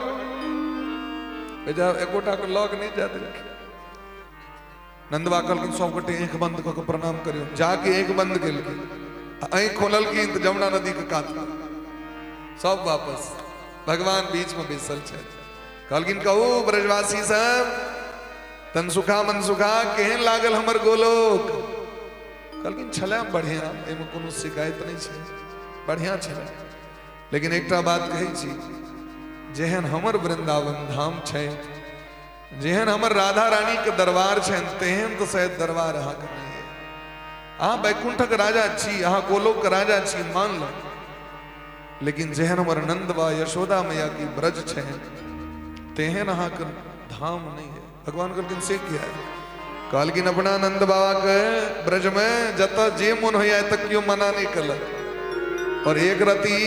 Speaker 3: एकोटा को लग नहीं जाते नंदवा कहलखिन सब गोटे आंख बंद क के प्रणाम करियो जाके आंख बंद केलखिन आंख खोललखिन तो जमुना नदी के कात सब वापस भगवान बीच में बैसल छे कहलखिन कहू ब्रजवासी सब तन सुखा मन सुखा केहन लागल हमर गोलोक कहलखिन छले बढ़िया एमे कोनो शिकायत नहीं छे बढ़िया छे लेकिन एकटा बात कहै छी जेहन हमर वृंदावन धाम छे जेहन हमर राधा रानी के दरबार छे तेहन तो शायद दरबार अहाँ के नहीं है अहाँ बैकुंठक राजा छी अहाँ गोलोक के राजा छी मान लो लेकिन जेहन हमर नंद व यशोदा मैया की ब्रज छे तेहन अहाँ के धाम नहीं है भगवान कहलखिन से किया है कहलखिन अपना नंद बाबा के ब्रज में जत जे मन होया तक क्यों मना नहीं कल और एक रति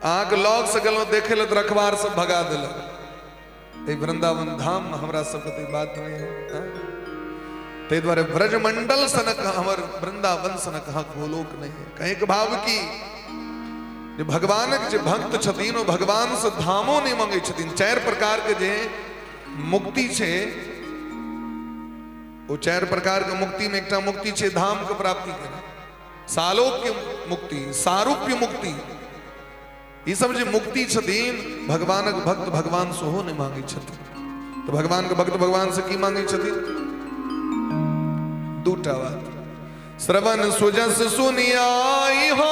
Speaker 3: आग लौक सकल देखे तो रखवार सब भगा दिल वृंदावन धाम हमरा सबके बात नहीं है ते द्वारे ब्रजमंडल सनक हमर वृंदावन सनक हाँ गोलोक नहीं है कहीं के भाव की जे भगवानक जे भक्त छथिन भगवान से धामो नहीं मांगे छथिन 4 प्रकार के जे मुक्ति छे वो 4 प्रकार के मुक्ति में एकटा मुक्ति छे धाम के प्राप्ति करे सालोक्य मुक्ति सारूप्य मुक्ति ये सब जो मुक्ति छथिन भगवानक भक्त भगवान सोहो नहीं मांगे छथिन तो भगवान के भक्त भगवान से की मांगे छथिन दूटा बात श्रवण सुजस सुनियाई हो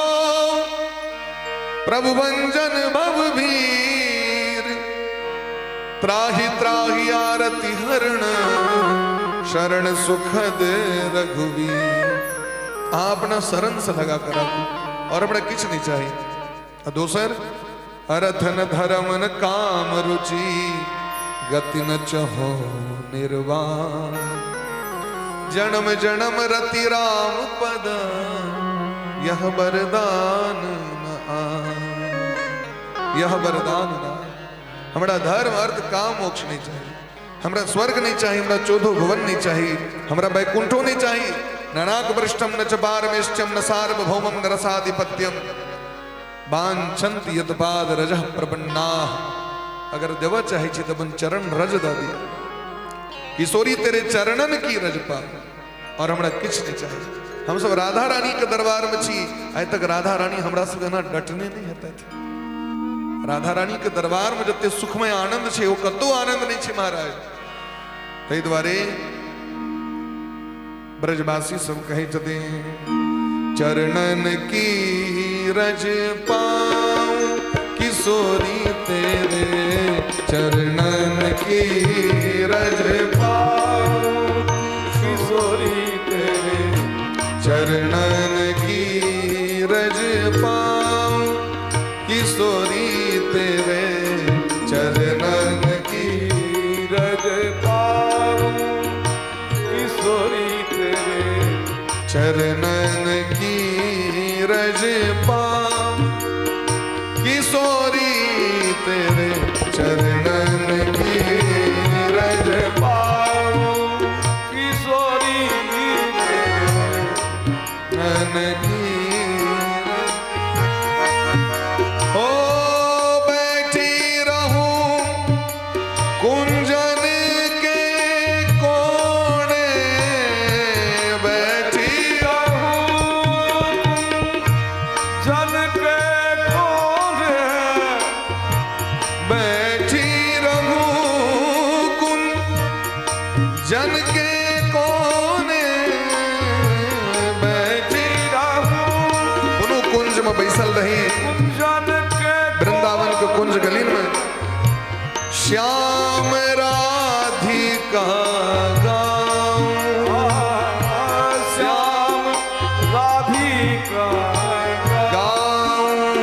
Speaker 3: प्रभु भंजन भव भीर त्राहि त्राहि आरति हरण शरण सुखद रघुवीर आप अपना शरण से लगा कर और अपना किछ नहीं चाहिए दोसर अरथन धर्म न काम रुचि गति न चहो निर्वाण जन्म जन्म रति राम पद यह वरदान न यह वरदान न हमरा धर्म अर्थ काम मोक्ष नहीं चाहिए हमरा स्वर्ग नहीं चाहिए हमरा 14 भुवन नहीं चाहिए हमरा वैकुंठो नहीं चाहिए ननाक वृष्टम न च पारमेष्टम न सार्वभौमम न रसाधिपत्यम वांछन्ति यत्पाद रजः प्रपन्नाः अगर देवा चाहे छी तबन चरण रज दा दिया किशोरी तेरे चरणन की रज पा और हमरा किछ नहीं चाहिए हम सब राधा रानी के दरबार में छी आज तक राधा रानी हमरा सब ना डटने नहीं हेता थी राधा रानी के दरबार में जते सुखमय आनंद छे वो कतो आनंद नहीं छे महाराज तै द्वारे ब्रजवासी सब कहे जते चरणन की रज पाऊं किशोरी तेरे चरणन की रज पाऊं
Speaker 1: किशोरी तेरे
Speaker 3: चरणन की रज पाऊं किशोरी तेरे चरणन की
Speaker 1: रज पाऊं किशोरी तेरे
Speaker 3: चरणन की रज पाऊं किशोरी तेरे चरणन की रज
Speaker 1: पाऊं किशोरी तेरे
Speaker 3: नन की ओ बैठी रहूं कुंजन के कोने बैठी
Speaker 1: जन के कोने
Speaker 3: बैठी रहूं कुंजन के कोने बैठी रहूं कुंज में बैसल रही
Speaker 1: जन के
Speaker 3: वृंदावन के कुंज गलीन में श्याम राधिका गाऊं
Speaker 1: श्याम राधिका
Speaker 3: गाऊं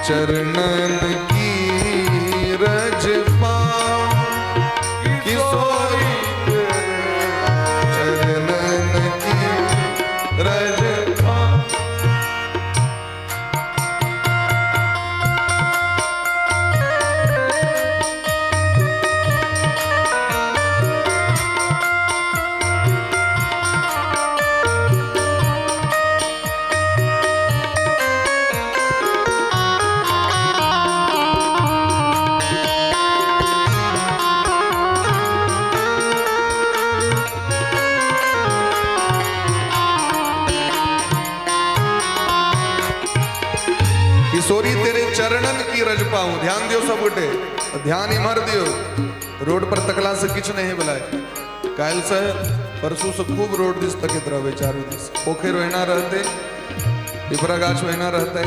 Speaker 3: चरणन की रज पाऊं किशोरी चरणन की रज पाऊं किशोरी तेरे चरणन की रज पाऊं ध्यान दियो सब गोटे ध्यान इमर दियो रोड पर तकला से किछ नहीं बुलाए काल से परसों से खूब रोड दिस तकित रहे चारों दिस पोखर वहीना रहते पिपरा गाछ वहीना रहते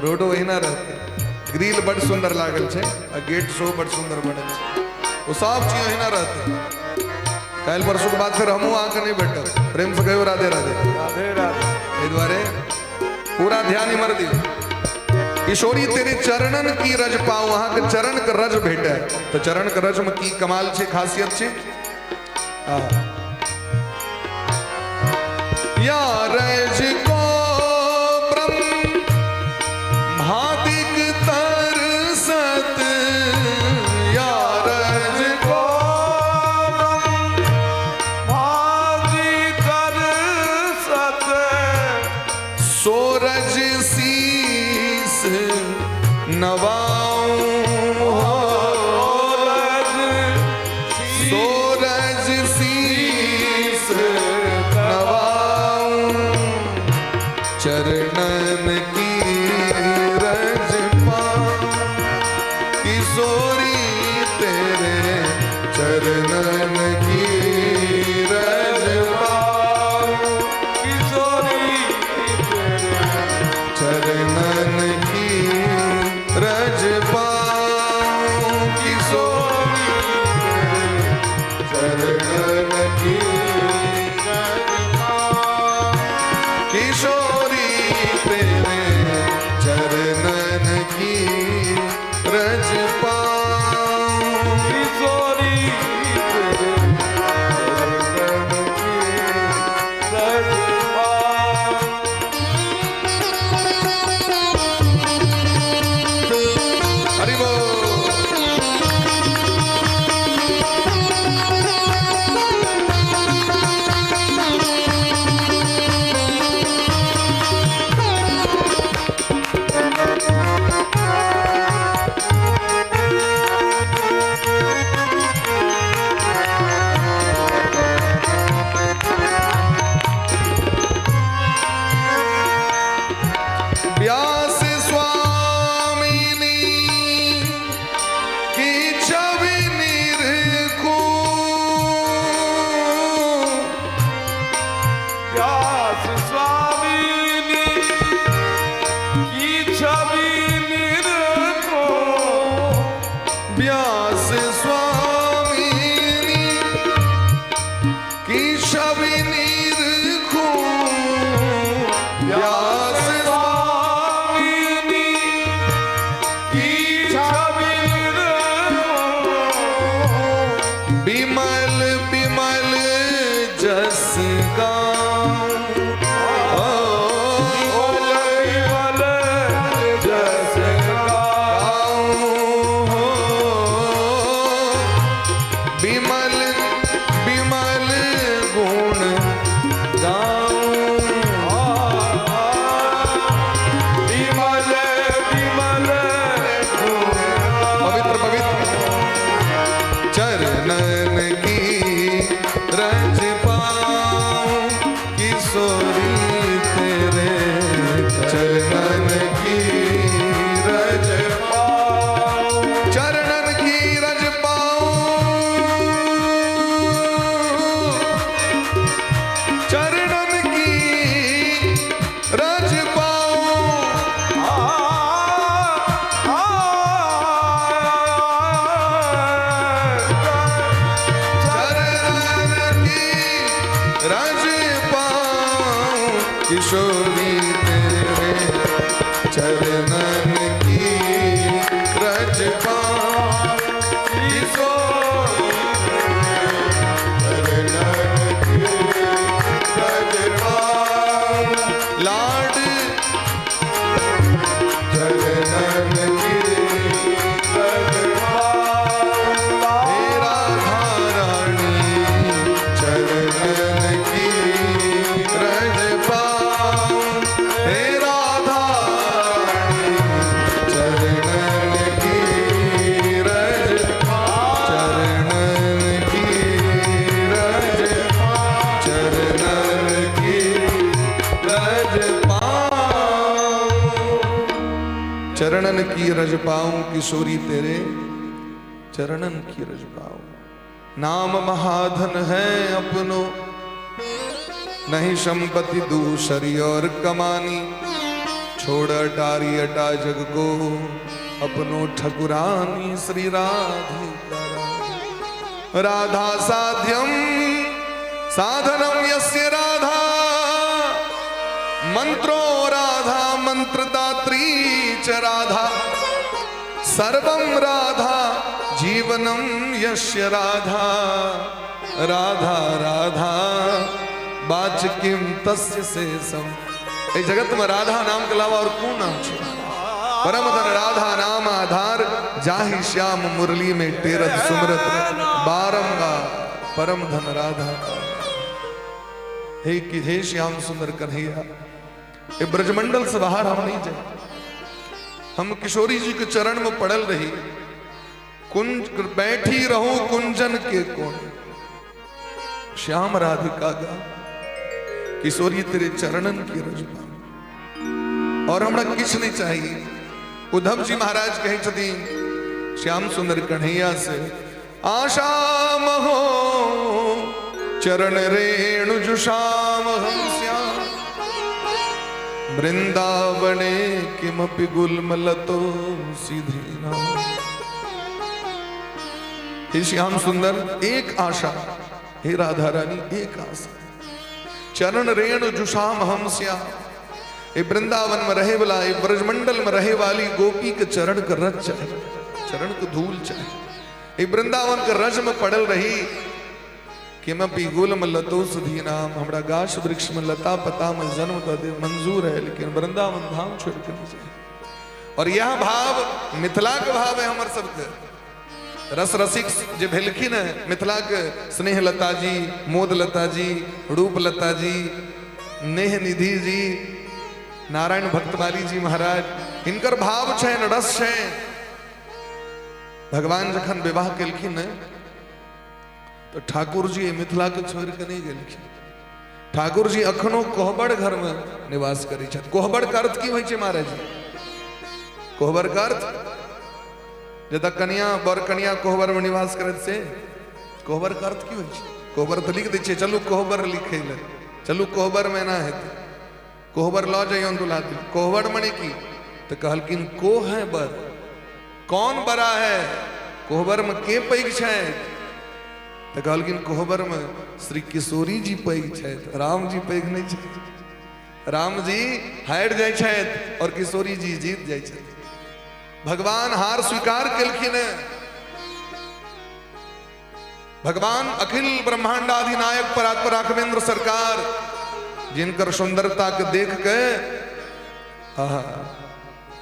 Speaker 3: रोडो वहीना रहते ग्रिल बड़ सुंदर लागल छे आ गेट शो बड़ सुंदर बनल छे वो सब चीज वहीना रहते काल परसों के बाद फिर हमू आके नहीं बैठब प्रेम से कहो राधे राधे
Speaker 1: राधे राधे
Speaker 3: ए द्वारे पूरा ध्यान इमर दियो किशोरी तेरे चरणन की रज पाऊं वहां के चरण के रज भेटे तो चरण के रज में की कमाल छे खासियत छे या रज को ब्रह्मादिक तरसत या रज को
Speaker 1: भाजी कर सत
Speaker 3: सोरज शीस नवाऊं सोरज शीस नवाऊं चरणन की रज पाऊं किशोरी तेरे चरणन की रज पाऊं
Speaker 1: किशोरी
Speaker 3: चरणन की रज पाऊं किशोरी चरणन की किशोरी तेरे चरणन की रज पाऊं
Speaker 1: किशोरी
Speaker 3: हरि बोल व्यास स्वामिनी की छवि निरखूं
Speaker 1: व्यास स्वामी की छवि निरखो
Speaker 3: व्यास
Speaker 1: स्वामिनी की छवि
Speaker 3: बिमल बिमल जस गाऊं
Speaker 1: विमल जस
Speaker 3: बिमल बिमल गुण गाऊं
Speaker 1: विमल विमल
Speaker 3: पवित्र पवित्र चरणन की रज पाऊं किशोरी तेरे चरणन की रज चरणन की रज पाऊं चरणन की रज पाऊं चरणन की रज पाऊं किशोरी तेरे चरणन की रज पाऊं किशोरी चरणन की रज पाऊं लाड चरणन की रज पाऊं हे राधा रानी चरणन की रज पाऊं हे राधा रानी चरणन की रज चरणन की रज चरणन की रज पाऊं चरणन की रज पाऊं किशोरी तेरे चरणन की रज पाऊं नाम महाधन है अपनो नहीं संपत्ति दूसरी और कमानी छोड़ अटारी अटा जग को अपनो ठकुरानी श्री राधिका राधा साध्यम साधनम यस्य राधा मंत्रो राधा मंत्रदात्री च राधा सर्वं राधा जीवनम यस्य राधा राधा राधा बाच किम तस्य शेषम ए जगत में राधा नाम के अलावा और कौन नाम छे परम धन राधा नाम आधार जाहि श्याम मुरली में टेरत सुमरत बारंबार परम धन राधा हे श्याम सुंदर कन्हैया ये ब्रजमंडल से बाहर हम नहीं जाए हम किशोरी जी के चरण में पड़ल रही कुंज बैठी रहो कुंजन के कोण श्याम राधिका गा किशोरी तेरे चरणन की रज पाऊं और हमरा किछ नहीं चाहिए उद्धव जी महाराज कहे छथिन श्याम सुंदर कन्हैया से आशा महो चरण रेणु जुषाम हम श्याम वृंदावने किमपि गुल्मलतो सीधीना हे श्याम सुंदर एक आशा हे राधा रानी एक आशा चरण रेणु जुषाम हम श्याम ये वृंदावन में रहे वाला ये ब्रजमंडल में रहे वाली गोपी के चरण का रज चाहे चरण को धूल चाहे ये वृंदावन के रज में पड़ल रही किमपि गुलम लतो सुधी नाम हमरा गाछ वृक्ष में लता पता में जन्म कर दे मंजूर है लेकिन वृंदावन धाम छोड़ के नहीं जाए और यह भाव मिथिला के भाव है हमारे सबके रस रसिक जो भेलखिन है मिथिला के स्नेह लता जी मोद लता जी रूप लता जी नेह निधि जी नारायण भक्तमाली जी महाराज इनकर भाव छैन रस छै भगवान जखन विवाह केलखिन तो ठाकुर जी मिथिला के छोड़ के नहीं गेलखिन ठाकुर जी अखनो कोहबर घर में निवास करै छथि कोहबर का अर्थ की होइ छै महाराज जी कोहबर का अर्थ जतऽ कन्या बर कन्या कोहबर में निवास करत से कोहबर का अर्थ की होइ छै कोहबर तो लिख दै छै चलू कोहबर लिखै ले चलू कोहबर में ना हेतै कोहबर लऽ जइयौन दुल्हा कोहबर मने की तो कहलकिन को है बर कौन बड़ा है कोहबर में के पैघ छै तो कहलकिन कोहबर में श्री किशोरी जी पैघ छै राम जी पैघ नहीं छै राम जी हारि जाइ छथि और किशोरी जी जीत जाइ छथि। भगवान हार स्वीकार केलखिन। भगवान अखिल ब्रह्मांडाधिनायक परात्पर राघवेंद्र सरकार जिनकर सुंदरता के देख के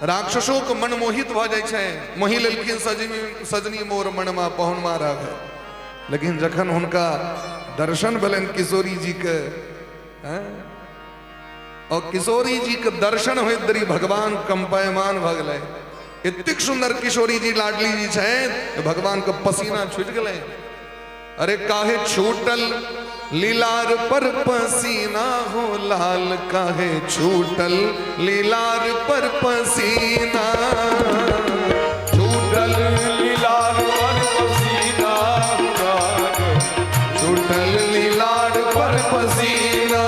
Speaker 3: राक्षसों के मन मोहित भ जाइ छै। मोहि लेलखिन सजनी मोर मनमा पहुनमा राघ। लेकिन जखन हुनका दर्शन भेलनि किशोरी जी के और किशोरी जी के दर्शन होइत देरी भगवान कंपायमान भ गेलै। एतेक सुंदर किशोरी जी लाडली जी छथि भगवान के पसीना छूटि गेलै। अरे काहे छूटल लीलार पर पसीना हो लाल, काहे छूटल लीलार पर पसीना।
Speaker 1: छूटल लीलार पर पसीना,
Speaker 3: छूटल लीलार पर पसीना,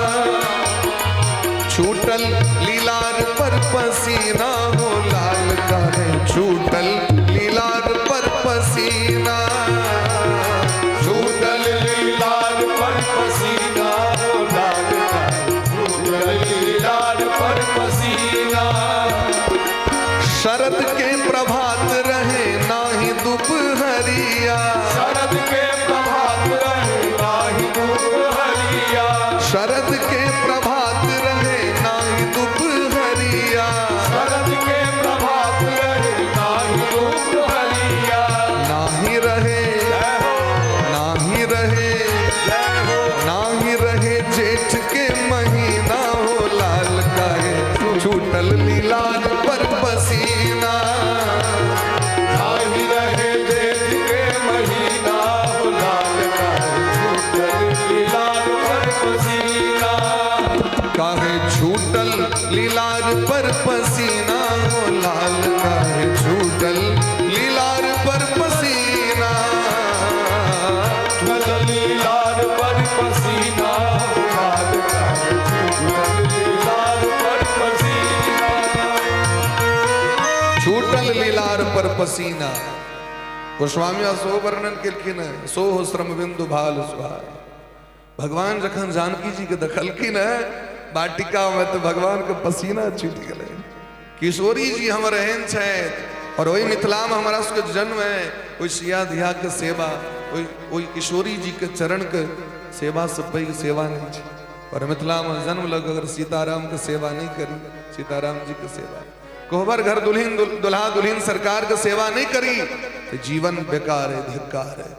Speaker 3: छूटल लीलार पर पसीना हो लाल, काहे छूटल लीलार पर पसीना।
Speaker 1: छूटल लीलार पर पसीना हो लाल, छूटल लीलार पर पसीना।
Speaker 3: शरद के प्रभात रहे नाही दोपहरिया,
Speaker 1: शरद के प्रभात रहे नाही दोपहरिया,
Speaker 3: शरद के प्रभात रहे नाही दोपहरिया,
Speaker 1: शरद के प्रभात रहे नाही दोपहरिया।
Speaker 3: नाही रहे, नाही रहे, नाही रहे जेठ के महीना हो लाल, काहे छूटल लीलार पर पसीना।
Speaker 1: नाही रहे जेठ के महीना हो लाल, काहे छूटल लीलार पर पसीना।
Speaker 3: काहे छूटल लीलार पर पसीना हो लाल, काहे छूटल लीलार पर पसीना।
Speaker 1: छूटल लीलार पर पसीना हो लाल, काहे छूटल लीलार पर पसीना।
Speaker 3: छूटल लीलार पर पसीना। गोस्वामी सो वर्णन केलखिन सो हो श्रम बिंदु भाल सुहार। भगवान जखन जानकी जी के देखलखिन वाटिका में तो भगवान के पसीना छूट गए। किशोरी जी हमर एहन छथि और वही मिथिला में हमारा सबके जन्म है। वही सिया धिया के सेवा, वही किशोरी जी के चरण के सेवा से पैघ सेवा नहीं है। और मिथिला में जन्म लग अगर सीताराम के सेवा नहीं करी, सीताराम जी के सेवा, कोहबर घर दुल्हन दुल्हा दुल्हन सरकार के सेवा नहीं करी तो जीवन बेकार है, धिक्कार है।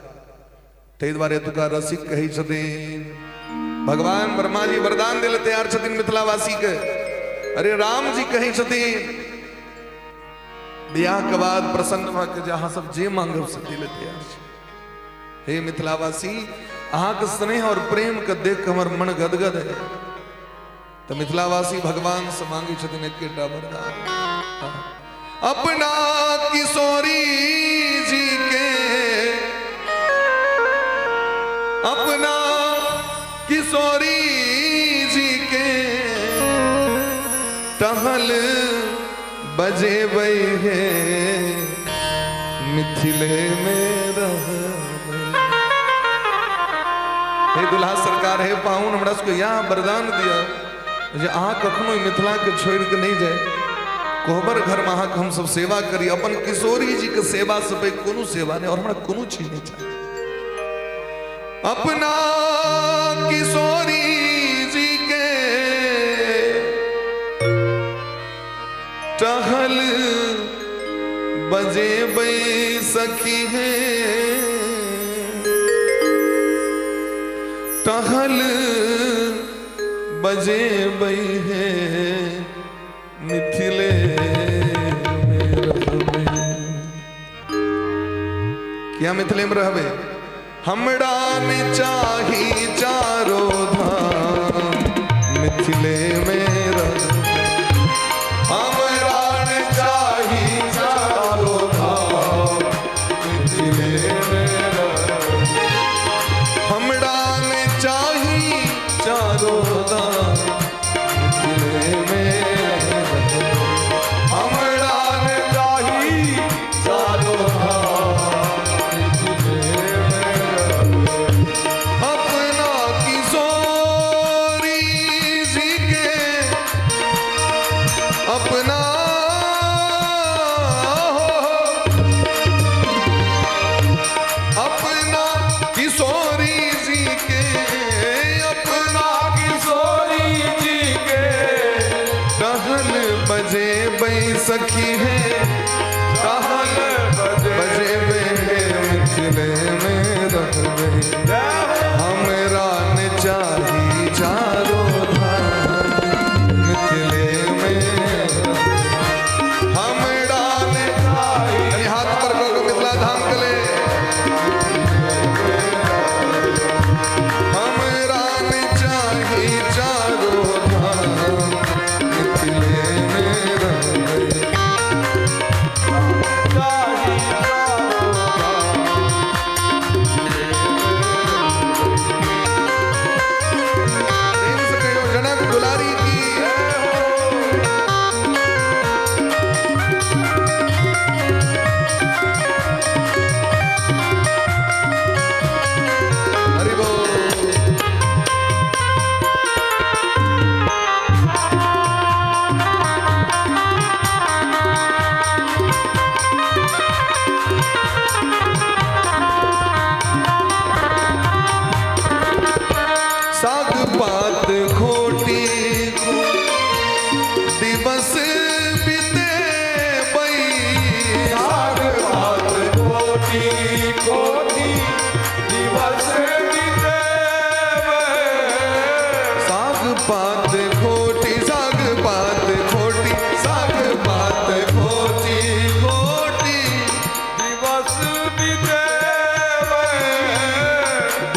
Speaker 3: ताहि दुआरे एतुका रसिक कहै छथिन, भगवान ब्रह्मा जी वरदान दिले तैयार छथिन मिथिलावासी के। अरे राम जी कहै छथिन बियाह के बाद प्रसन्न भ के अहाँ सब जे मांगब से दिले तैयार छै। हे मिथिलावासी, अहाँ के स्नेह और प्रेम के देख के हमर मन गदगद है। तो मिथिलावासी भगवान से मांगे छथिन एकेटा वरदान, अपना किशोरी जी के, अपना किशोरी जी के टहल बजेबै है मिथिले में रहबै। हे दुल्हा सरकार, हे पाहुन, हमरा सबके यहाँ वरदान दिया जे अहाँ कखनो मिथिला के छोड़ के नहीं जाए। कोहबर घर में अहाँ हम सब सेवा करी। अपन किशोरी जी के सेवा से पैघ कोनो सेवा नहीं और हमरा कोनो चीज नहीं चाहिए। अपना किशोरी जी के टहल बजेबै सखी है, टहल बजेबै है मिथिले में रहबै। क्या मिथिले में रहबै? हमरा ने चाही चारो धाम मिथिले में रहबै। हमरा ने चाही चारो धाम मिथिले में रहबै। हमरा ने चाही चारो धाम मिथिले में रहबै। हमरा ने चाही चारो धाम मिथिले में रहबै। अपना किशोरी जी के अपना अपना किशोरी जी के, अपना
Speaker 1: किशोरी जी के
Speaker 3: कहन बजे बई सखी है, कहन बजे मिथिले में रहबे, हमरा न चाही चारो धाम मिथिले में, हमरा न चाही हाथ पर को मिथिला धाम कले, हमरा न चाही चारो धाम मिथिले में रहबे। प्रेम से कहो जनक दुलारी की हरि बोल। साग पात खोटी दिवस बीते बई,
Speaker 1: साग पात कोटि कोटि दिवस बीते
Speaker 3: साग पात खोटी, साग पात खोटी, साग पात खोटी खोटी
Speaker 1: दिवस बीते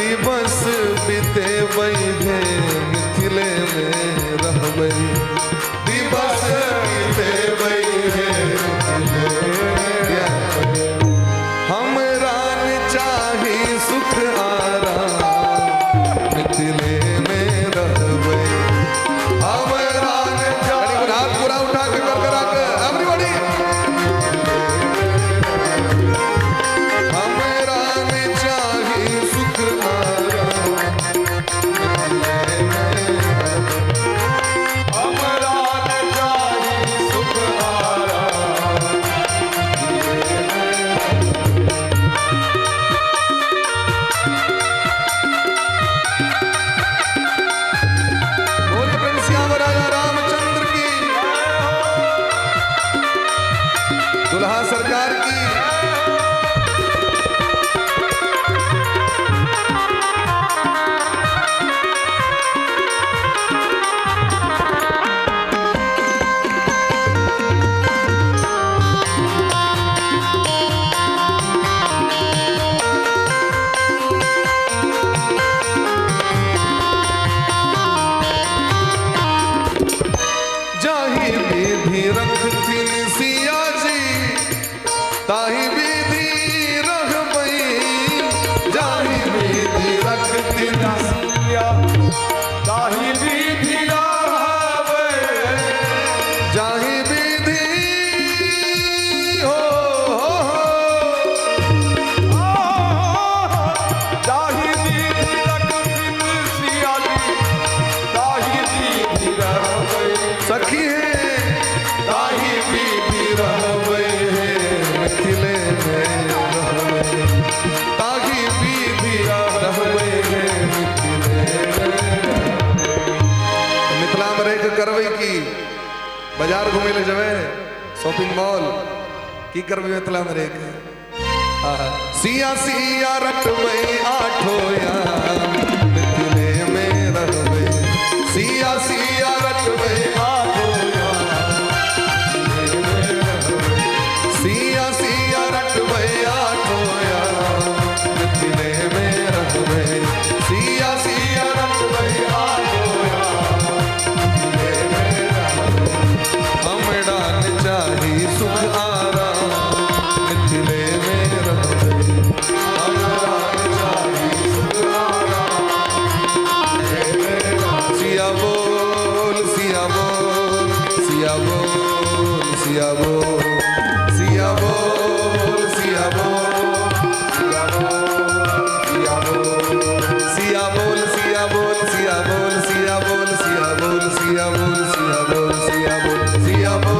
Speaker 3: दिवस बीते बई है मिथिले में रहबे, दिवस बीते बई है हमरा न चाही सुख आराम मिथिले में रहबे, हमरा न चाही हाथ पूरा उठा के कर करा के एवरीबॉडी, हमरा न चाही सुख आराम मिथिले में,
Speaker 1: हमरा न चाही सुख आराम।
Speaker 3: बोलिए प्रेम श्याम राजा रामचंद्र की, दुल्हा सरकार की। जाहि विधि रखथिन सिया जी, ताहि विधि रहबई, जाहि विधि रखथिन
Speaker 1: सिया ताहि विधि रहबै,
Speaker 3: जाहि विधि हो
Speaker 1: ताहि विधि रखथिन सिया जी, ताहि विधि रहबै,
Speaker 3: सखी है, ताहि विधि रहबे मिथिले में रहबे, ताहि विधि रहबे मिथिले में। मिथिला में रह के करबै की बाजार घूमे ले जबे शॉपिंग मॉल की करबै मिथिला में रह के, सिया सिया रटबै आठो याम मिथिले में रहबै, सिया सिया रटबै आठो याम मिथिले में रहबै, सिया सिया रटबै आठो याम मिथिले में रहबै, सिया सिया रटबै आठो याम मिथिले में रहबै, हमरा न चाही सुख आराम मिथिले में रहबै, हमरा न चाही सुख आराम मिथिले में रहबै। सिया बोल सिया बोल सिया बोल सिया बोल सिया बोल सिया बोल सिया बोल सिया बोल सिया बोल सिया बोल सिया बोल सिया बोल सिया बोल सिया बोल सिया बोल सिया बोल सिया बोल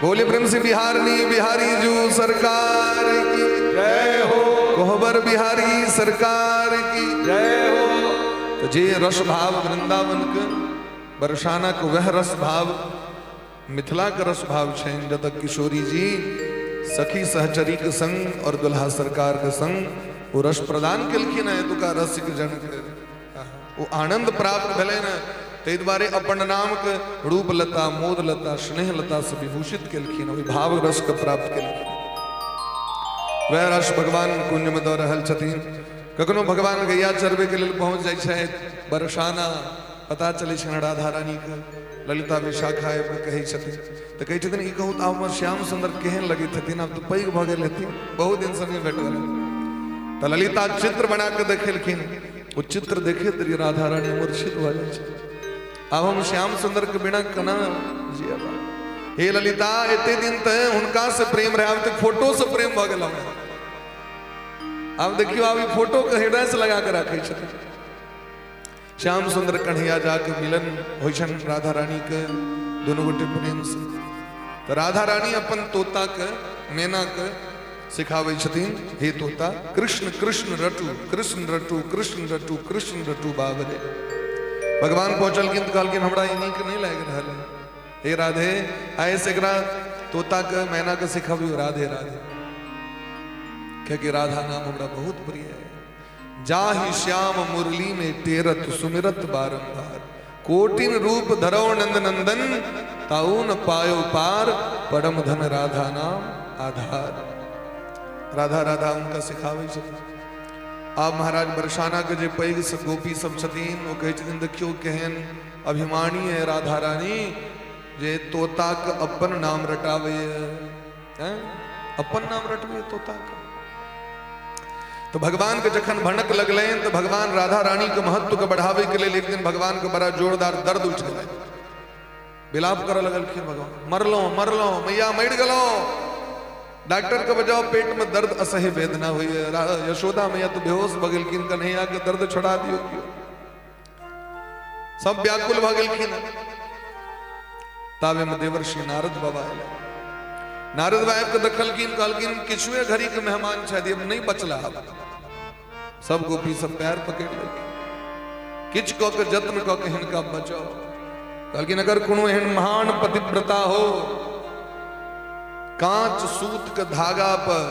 Speaker 3: बोले प्रेम से बिहारनी बिहारी जू सरकार की
Speaker 1: जय हो,
Speaker 3: कोहबर बिहारी सरकार की
Speaker 1: जय हो।
Speaker 3: तो जे रस भाव वृंदावन के बरसाना को वह रस भाव मिथिला का रस भाव छैन जत किशोरी जी सखी सहचरी के संग और दुल्हा सरकार के संग वो रस प्रदान केलखिन है तुका रसिक जन के वो आनंद प्राप्त भले न ते द्वारे अपन नाम के रूप लता मोद लता स्नेह लता से विभूषित केलखिन वही भाव रस के प्राप्त केलखिन वह रस भगवान कुंज में दौड़ रहल छथिन कखनो भगवान गैया चरबे के लिए पहुंच जाय छै बरसाना पता चले छै राधा रानी के ललिता विशाखा कहे छथिन तो कहे छथिन ई कहू तो हमर श्याम सुंदर केहन लगे छथिन अब तो पैघ भ गेल हेथिन बहुत दिन से नहीं भेटल तो ललिता चित्र बना के देखेलखिन वो चित्र देखे तरी राधा रानी मूर्छित भ जाय छै अब हम श्याम सुंदर के बिना कना जिया हे ललिता एते दिन ते हुनका से प्रेम रहे अब तक फोटो से प्रेम भ गेल हमरा अब देखियो अब फोटो के हृदय से लगा के रखे छथिन श्याम सुंदर कन्हैया जाके मिलन होइ छन राधा रानी के दोनों गोटे प्रेम से तो राधा रानी अपन तोता के मैना के सिखावे छथिन हे तोता कृष्ण कृष्ण रटू कृष्ण रटू कृष्ण रटू कृष्ण रटू बाबरे भगवान पहुंचलखिन तो कहलखिन हमरा ई नीक नहीं लाग रहल है हे राधे आए से तोता के मैना के सिखावी राधे राधे क्योंकि राधा नाम हमरा बहुत प्रिय है जाहि श्याम मुरली में तेरत सुमिरत बारंबार कोटिन रूप धरो नंद नंदन ताऊ न पायो पार परम धन राधा नाम आधार राधा राधा उनका सिखावे छथिन आप महाराज बरसाना के जे पैघ से गोपी सब छथिन वो कहे छथिन देखियो केहन अभिमानी है राधा रानी जे तोता के अपन नाम रटावे हैं अपन नाम रटवे तोता का तो भगवान के जखन भनक लगले तो भगवान राधा रानी के महत्व के बढ़ावे के लिए एक दिन भगवान के बड़ा जोरदार दर्द उठ गए विलाप कर लगलखिन भगवान मरलो मैया मर गलो डॉक्टर के बजाओ पेट में दर्द असह्य वेदना हुई है यशोदा मैया तो बेहोश भ गेलखिन कन्हैया के दर्द छोड़ा दियो क्यों सब व्याकुल भ गेलखिन तावे में देवर्षि नारद बाबा आए नारद बाबा के देखलखिन कहलखिन किछुए घड़ी के मेहमान शायद अब नहीं बचला सब गोपी सब पैर पकड़ लेके किछ क के जत्न क के हिनका बचाओ कहलखिन अगर कोनो एहन महान पतिव्रता हो कांच सूत के धागा पर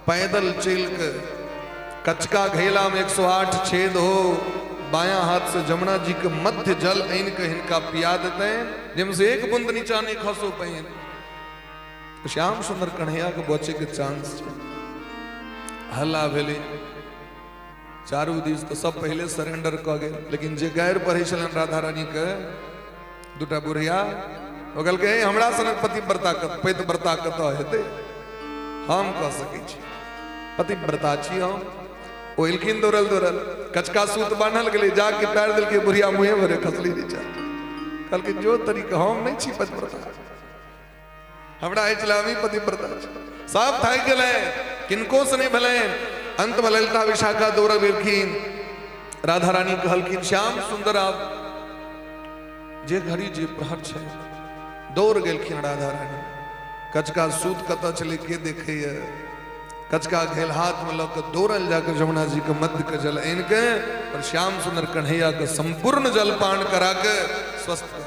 Speaker 3: पैदल चल के कचका घेला में 108 छेद हो बायां हाथ से जमुना जी के मध्य जल ऐन के हिनका पिया देते जिनसे एक बूंद नीचा नहीं खसो पे श्याम सुंदर कन्हैया के बचे के चांस हल्ला भेले चारू दिस तो सब पहले सरेंडर क गए लेकिन जे गैर पढ़े छलन राधा रानी के दूटा बुढ़िया ओ कहल के हमरा सनक पतिव्रता पतिव्रता कत हेते हम कह सकै छी पतिव्रता छी हम ओ इलखिन दौड़ल कचका सूत बांधल गेले जाके पैर दिल के बुढ़िया मुंहे भरे खसली नीचा कहल के जो तरीका हम नहीं छी पतिव्रता हमरा इस्लामी पतिव्रता सब थाक गेले किनको से नहीं भले अंत में ललिता विशाखा दौड़ गेलखिन राधा रानी कहलखिन श्याम सुंदर आप जे घड़ी जे प्रहर छै दौड़ गेलखिन राधा रानी कचका सूत कत चले के देखे कचका घेल हाथ में लग दौड़ल जाकर जमुना जी के मध्य के जल आन के और श्याम सुंदर कन्हैया के संपूर्ण जलपान करा के स्वस्थ कर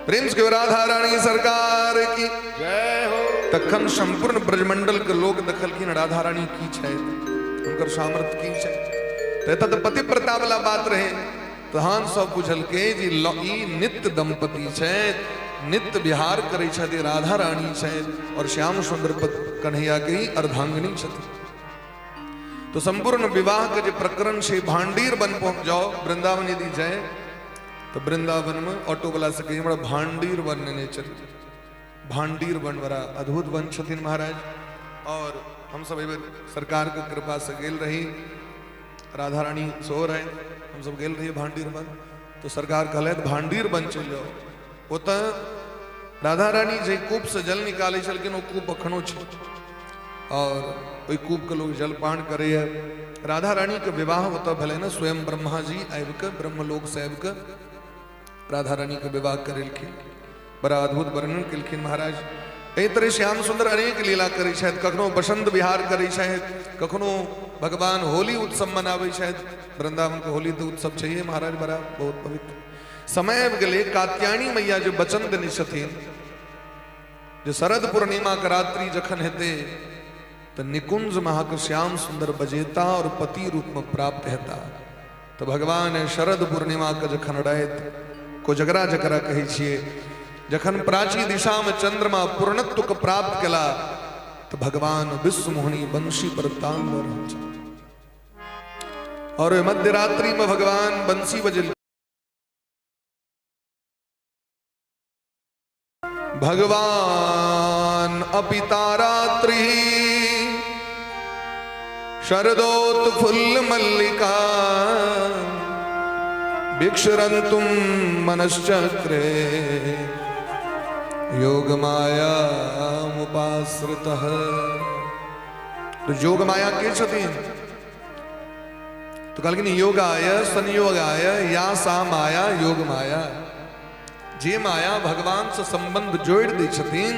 Speaker 3: प्रेम से राधा रानी सरकार की
Speaker 1: जय हो।
Speaker 3: तखन संपूर्ण ब्रजमंडल के लोग देखलखिन राधा रानी की छै उनकर सामर्थ्य की छै तो पतिव्रता वाला बात रहे तो हान सब बुझल के जी ई नित्य दंपति छै नित्य विहार करे छथि राधा रानी छै और श्याम सुंदर कन्हैया के ही अर्धांगिनी छथि तो संपूर्ण विवाह के जो प्रकरण से भांडीर बन पहुंच जाओ वृंदावन यदि जाए तो वृंदावन में ऑटो वाला से कहीं बड़ा भांडीर वन ने चल भांडीर वन बड़ा अद्भुत वन छथिन महाराज और हम सब सरकार के कृपा से गेल रही राधा रानी सो रहे हम सब गेल रही भांडीर वन तो सरकार कहले भांडीर वन चल जाओ ओत राधा रानी जे कूप से जल निकाले छलखिन ओ कूप अखनो छै और ओई कूप के लोग जलपान करे राधा रानी के विवाह होता भले ना स्वयं ब्रह्मा जी आबि के ब्रह्मलोक से आबि के राधा रानी के विवाह करेलखिन बड़ा अद्भुत वर्णन केलखिन महाराज एहि तरह श्याम सुंदर अनेक लीला करै छथि। कखनो बसंत विहार करै छथि, कखनो भगवान होली उत्सव मनाबै छथि। वृंदावन के होली तो उत्सव चाहिए महाराज, बड़ा बहुत पवित्र समय गेले। कात्यायनी मैया जो बचन देने छथिन, जो शरद पूर्णिमा के रात्रि जखन हेते तो निकुंज महाक श्याम सुंदर बजेता और पति रूप में प्राप्त हेता। तो भगवान शरद पूर्णिमा के जखन राति कोजगरा जकरा कहै छियै, जखन प्राची दिशा में चंद्रमा पूर्णत्व के प्राप्त केला तो भगवान विश्व मोहनी बंशी पर तान लऽ रहल छथि। और मध्य रात्रि में भगवान बंसी बजल। भगवान अपिता रात्रि शरदोत्फुल्ल मल्लिका भिक्षरन्तुं मनश्चक्रे योग माया उपाश्रितः। तो योग माया के छथिन? तो कहलखिन योगाय संयोगाय या सा माया योग माया। जे माया भगवान से संबंध जोड़ दै छथिन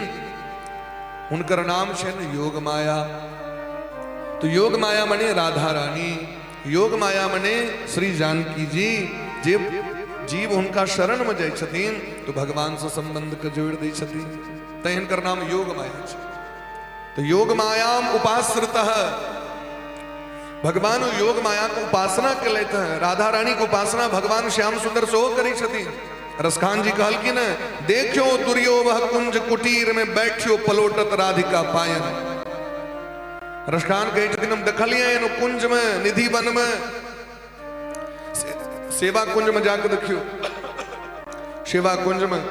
Speaker 3: हुनकर नाम छनि योग माया। तो योग माया मने राधा रानी, योग माया मने श्री जानकी जी। जे जीव उनका शरण में जाय छथिन तो भगवान से संबंध के जोड़ दै छथिन, तैं हिनकर नाम योग माया छै। तो योग मायाम उपाश्रितः, भगवान योग माया को उपासना केलथि हैं। राधा रानी की उपासना भगवान श्याम सुंदर सेहो करै छथिन। रसखान जी कहलखिन देखियो दुर्यो वह कुंज कुटीर में बैठियो पलोटत राधिका पायन। रसखान कहै छथिन हम देखलिए कुंज में, निधि वन में, सेवा कुंज में जाकर देखियो। सेवा कुंज में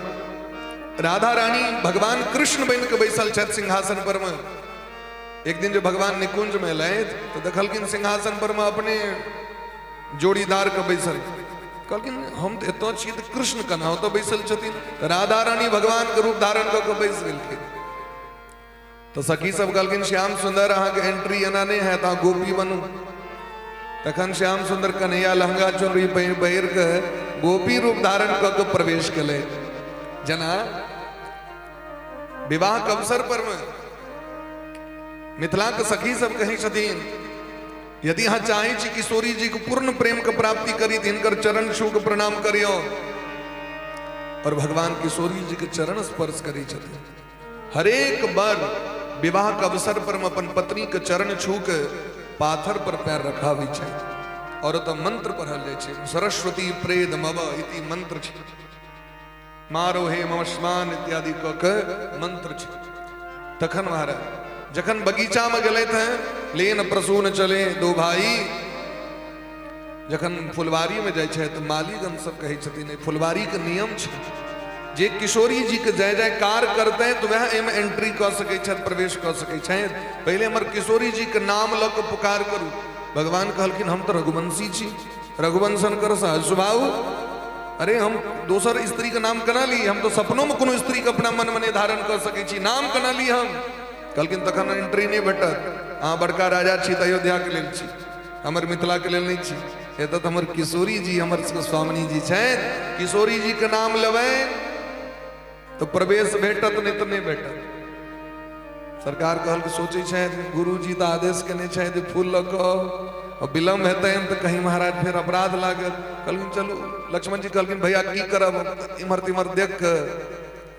Speaker 3: राधा रानी भगवान कृष्ण बन के बैसल छथि सिंहासन पर में। एक दिन जो भगवान निकुंज में लाए तो देखलखिन सिंहासन पर में अपने जोड़ीदार के बैसल। कहलखिन हम तो एतो छी तो कृष्ण कना तो बैसल छथिन। राधा रानी भगवान के रूप धारण क के बैस गेलखिन। तो सखी सब कहलखिन श्याम सुंदर अहाँ के एंट्री एना नहीं है, ता गोपी बनू। तखन श्याम सुंदर कन्हैया लहंगा चुनरी पहिर के गोपी रूप धारण क के प्रवेश केले। जना विवाह के अवसर पर में मिथिला के सखी सब कहै छथिन यदि अहाँ चाहे छी किशोरी जी के पूर्ण प्रेम के प्राप्ति करी तो हिनकर चरण छू के प्रणाम करियो। और भगवान किशोरी जी के चरण स्पर्श करी छथिन। हरेक बार विवाह के अवसर पर में अपन पत्नी के चरण छू के पाथर पर पैर रखावे छै। और तो मंत्र पढ़ल जाय छै, सरस्वती प्रेद मव इति मंत्र छै। मारो हे ममस्मान इत्यादि क के मंत्र छै। तखन महाराज जखन बगीचा में गले थे लेन प्रसून चले दो भाई। जखन फुलवारी में जाय छै तो मालीगण सब कहै छथिन फुलवारी के नियम छै, जे किशोरी जी के जय जयकार करते हैं तो वह एमे एंट्री कर सकै छथि, प्रवेश कर सकै छथि। पहले हमर किशोरी जी के नाम लऽ के पुकार करू। भगवान कहलखिन हम तो रघुवंशी छी, रघुवंशन कर सहज स्वभाव। अरे हम दोसर स्त्री के नाम कना ली? हम तो सपनों में कोनो स्त्री के अपना मन में धारण कर सकै छी, नाम कना ली हम? कहलखिन तखन एंट्री नहीं भेटत। अहाँ बड़का राजा छी तो अयोध्या के लेल छी, हमर मिथिला के लेल नहीं छी। एतऽ तो हमर किशोरी जी हमर स्वामिनी जी छथि। किशोरी जी के नाम लेबै तो प्रवेश भेटत, नहीं तो नहीं भेटत। सरकार कहल सोचे छथि गुरु जी तो आदेश केने छथि फूल लऽ कऽ और विलम्ब हेतै तो कहीं महाराज फिर अपराध लागत। कहलखिन चलू। लक्ष्मण जी कहलखिन भैया की करब, इमहर तिमहर देख के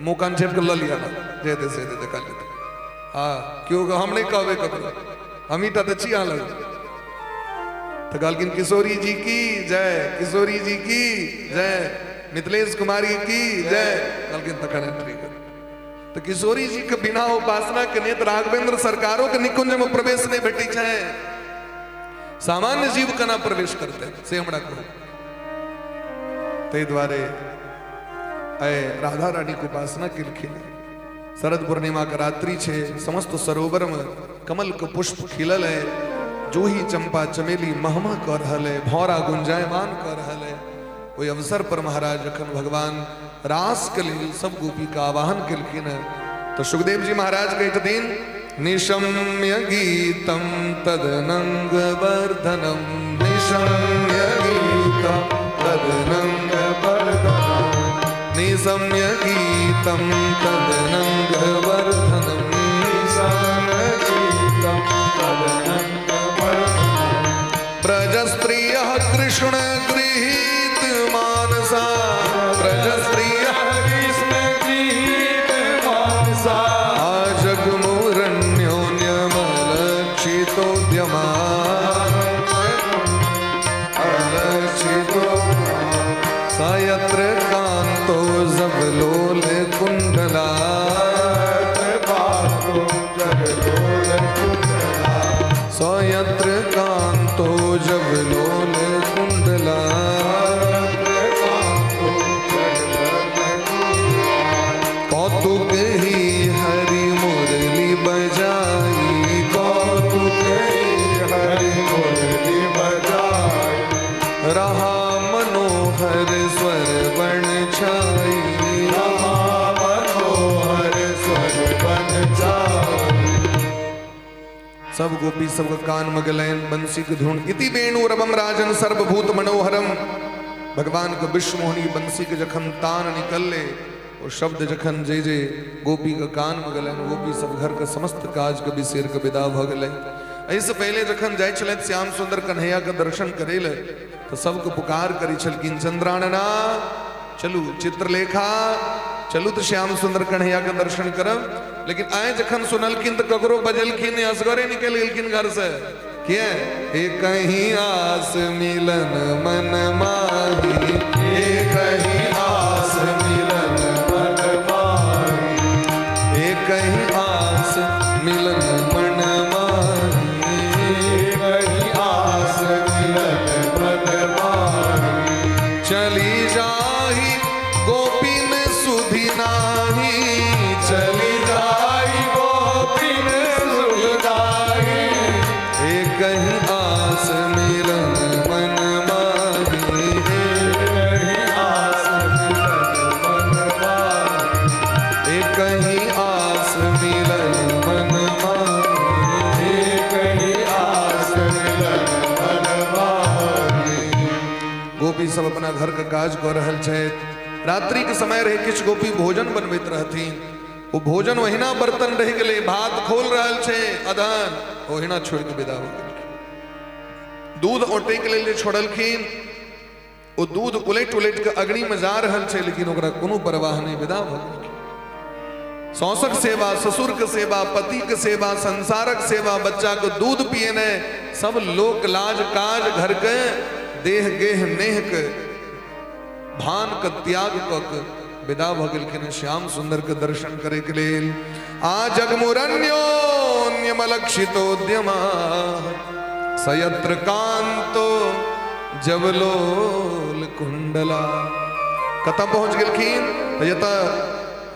Speaker 3: मुँह कान छेप के लऽ लिया जे दे से दे देखा लेते। हाँ क्यों हम नहीं कहबे ककरो, हम ही टा तो छी अहाँ लग। तो कहलखिन किशोरी जी की जय, किशोरी जी की जय, मिथिलेश कुमारी की जय। कहलखिन तखन एंट्री कर। तो किशोरी जी के बिना उपासना के नेत्र राघवेंद्र सरकारों के निकुंज में प्रवेश नहीं भेटी है। सामान्य जीव कना प्रवेश करते से हमरा कहो। तै द्वारे राधा रानी के उपासना केलखिन। शरद पूर्णिमा का रात्रि छे, समस्त सरोवर में कमल के पुष्प खिलल है। जूही चंपा चमेली महमा कर रहल है, भौरा गुंजायमान कर रहल है। वही अवसर पर महाराज जखन भगवान रास के लिए सब गोपी का आवाहन केलखिन है तो सुखदेव जी महाराज कहथिन निशम्य गीतम तदनंग वर्धनम, निशम्य गीतम तदनंग वर्धनम, निशम्य गीतम तदनंग वर्धनम। अलक्षितोद्यमा स यत्र कान्तो जवलोल कुण्डला स यत्र कान्तो जवलोल कुण्डला कौतुक ही हरि मुरली बजाई कौतुक ही हरि मुरली बजाई रहा मनोहर स्वर बन छाई रहा मनोहर स्वर बन छाई। सब गोपी सब कान मगलैन बंसी की धुन इति वेणुरवम राजन सर्वभूत मनोहरम। भगवान के विश्व मोहनी बंसी के जखन तान निकले और शब्द जखन जे जे गोपी का कान में गलन गोपी सब घर का समस्त काज के बिसेर के विदा भ गए। ऐसे पहले जखन जाय छलैथ श्याम सुंदर कन्हैया के दर्शन करे ले तो सबको पुकार करी छलकिन चंद्रानना चलू चित्रलेखा चलू तो श्याम सुंदर कन्हैया के दर्शन करब। लेकिन आए जखन सुनलकिन तो ककरो बजलकिन असगरे निकल गेलकिन घर से किए एक कहीं आस मिलन मन माही एक कहीं आस मिलन मन माही एक कहीं आस मिलन मन माही एक कहीं आस मिलन मन माही चली जाही गोपिन सुधि नाही चली जाही गोपिन सुधि नाही एक कहीं आस मिलन मन माही एक कहीं आस मिलन मन माही एक कहीं आस मिलन मन माही एक कहीं आस मिलन मन माही। गोपी सब अपना घर का काज कर रहल छथि। रात्रि के समय रहे किछ गोपी भोजन बनबैत रहथिन वो भोजन ओहिना बर्तन रह गए भात खोल रहल छे अदहन ओहिना छोड़ के विदा हो गेल। दूध औटे के लिए छोड़लखिन वो दूध उलट उलट के अग्नि में जा रहल छे लेकिन ओकरा कोनो परवाह नहीं विदा भ गेल। सौसक सेवा ससुर के सेवा पति के सेवा संसारक सेवा बच्चा को दूध पिएने सब लोक लाज काज घर के देह गेह नेह के भान का त्याग कक विदा भ गेलखिन श्याम सुंदर के दर्शन करे के लेल। आ जगमुरन्योन्यमलक्षितोद्यमा सयत्र कांतो जवलोल कुंडला। कतऽ पहुंच गेलखिन यत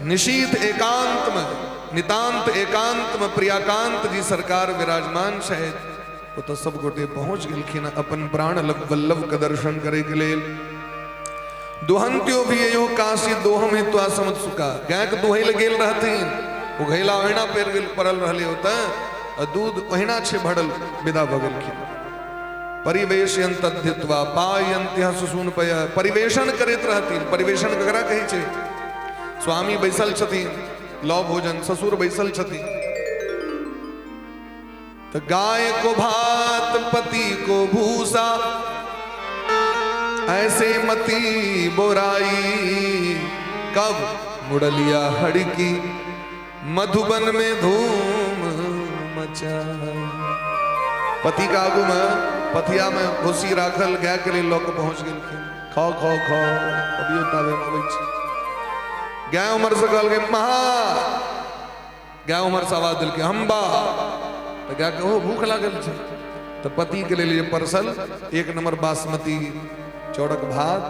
Speaker 3: निशीथ एकांत में नितांत एकांत में प्रियाकांत जी सरकार विराजमान छथि ओतऽ सब गोटे पहुंच गेलखिन अपन प्राण वल्लभ के दर्शन करे के लेल। दुहंत्यो भी यो काशी दोहम हेतु समझ सुका गाय के दुहै ले गेल रहथिन वो घैला ओहिना पेर गेल पड़ल रहले होता दूध ओहिना छे भरल विदा भ गेलखिन। परिवेशन तद्धित्वा पायन्त्यः सुसूनपय परिवेशन करैत रहथिन। परिवेशन ककरा कहै छै स्वामी बैसल छथिन लौ भोजन ससुर बैसल छथिन तो गाय को भात पति को भूसा ऐसे मती बोराई कब मुड़लिया हड़की मधुबन में धूम मचाई। पति का आगू में पथिया में भूसी राखल गाय के लिए लोग पहुंच गए खाओ खाओ खाओ अभी तावे गाय उमर से कहल गए महा गाय उमर से आवाज दिल के हम्बा तो गाय के भूख लागल छे तो पति के लिए परसल एक नंबर बासमती चौड़क भात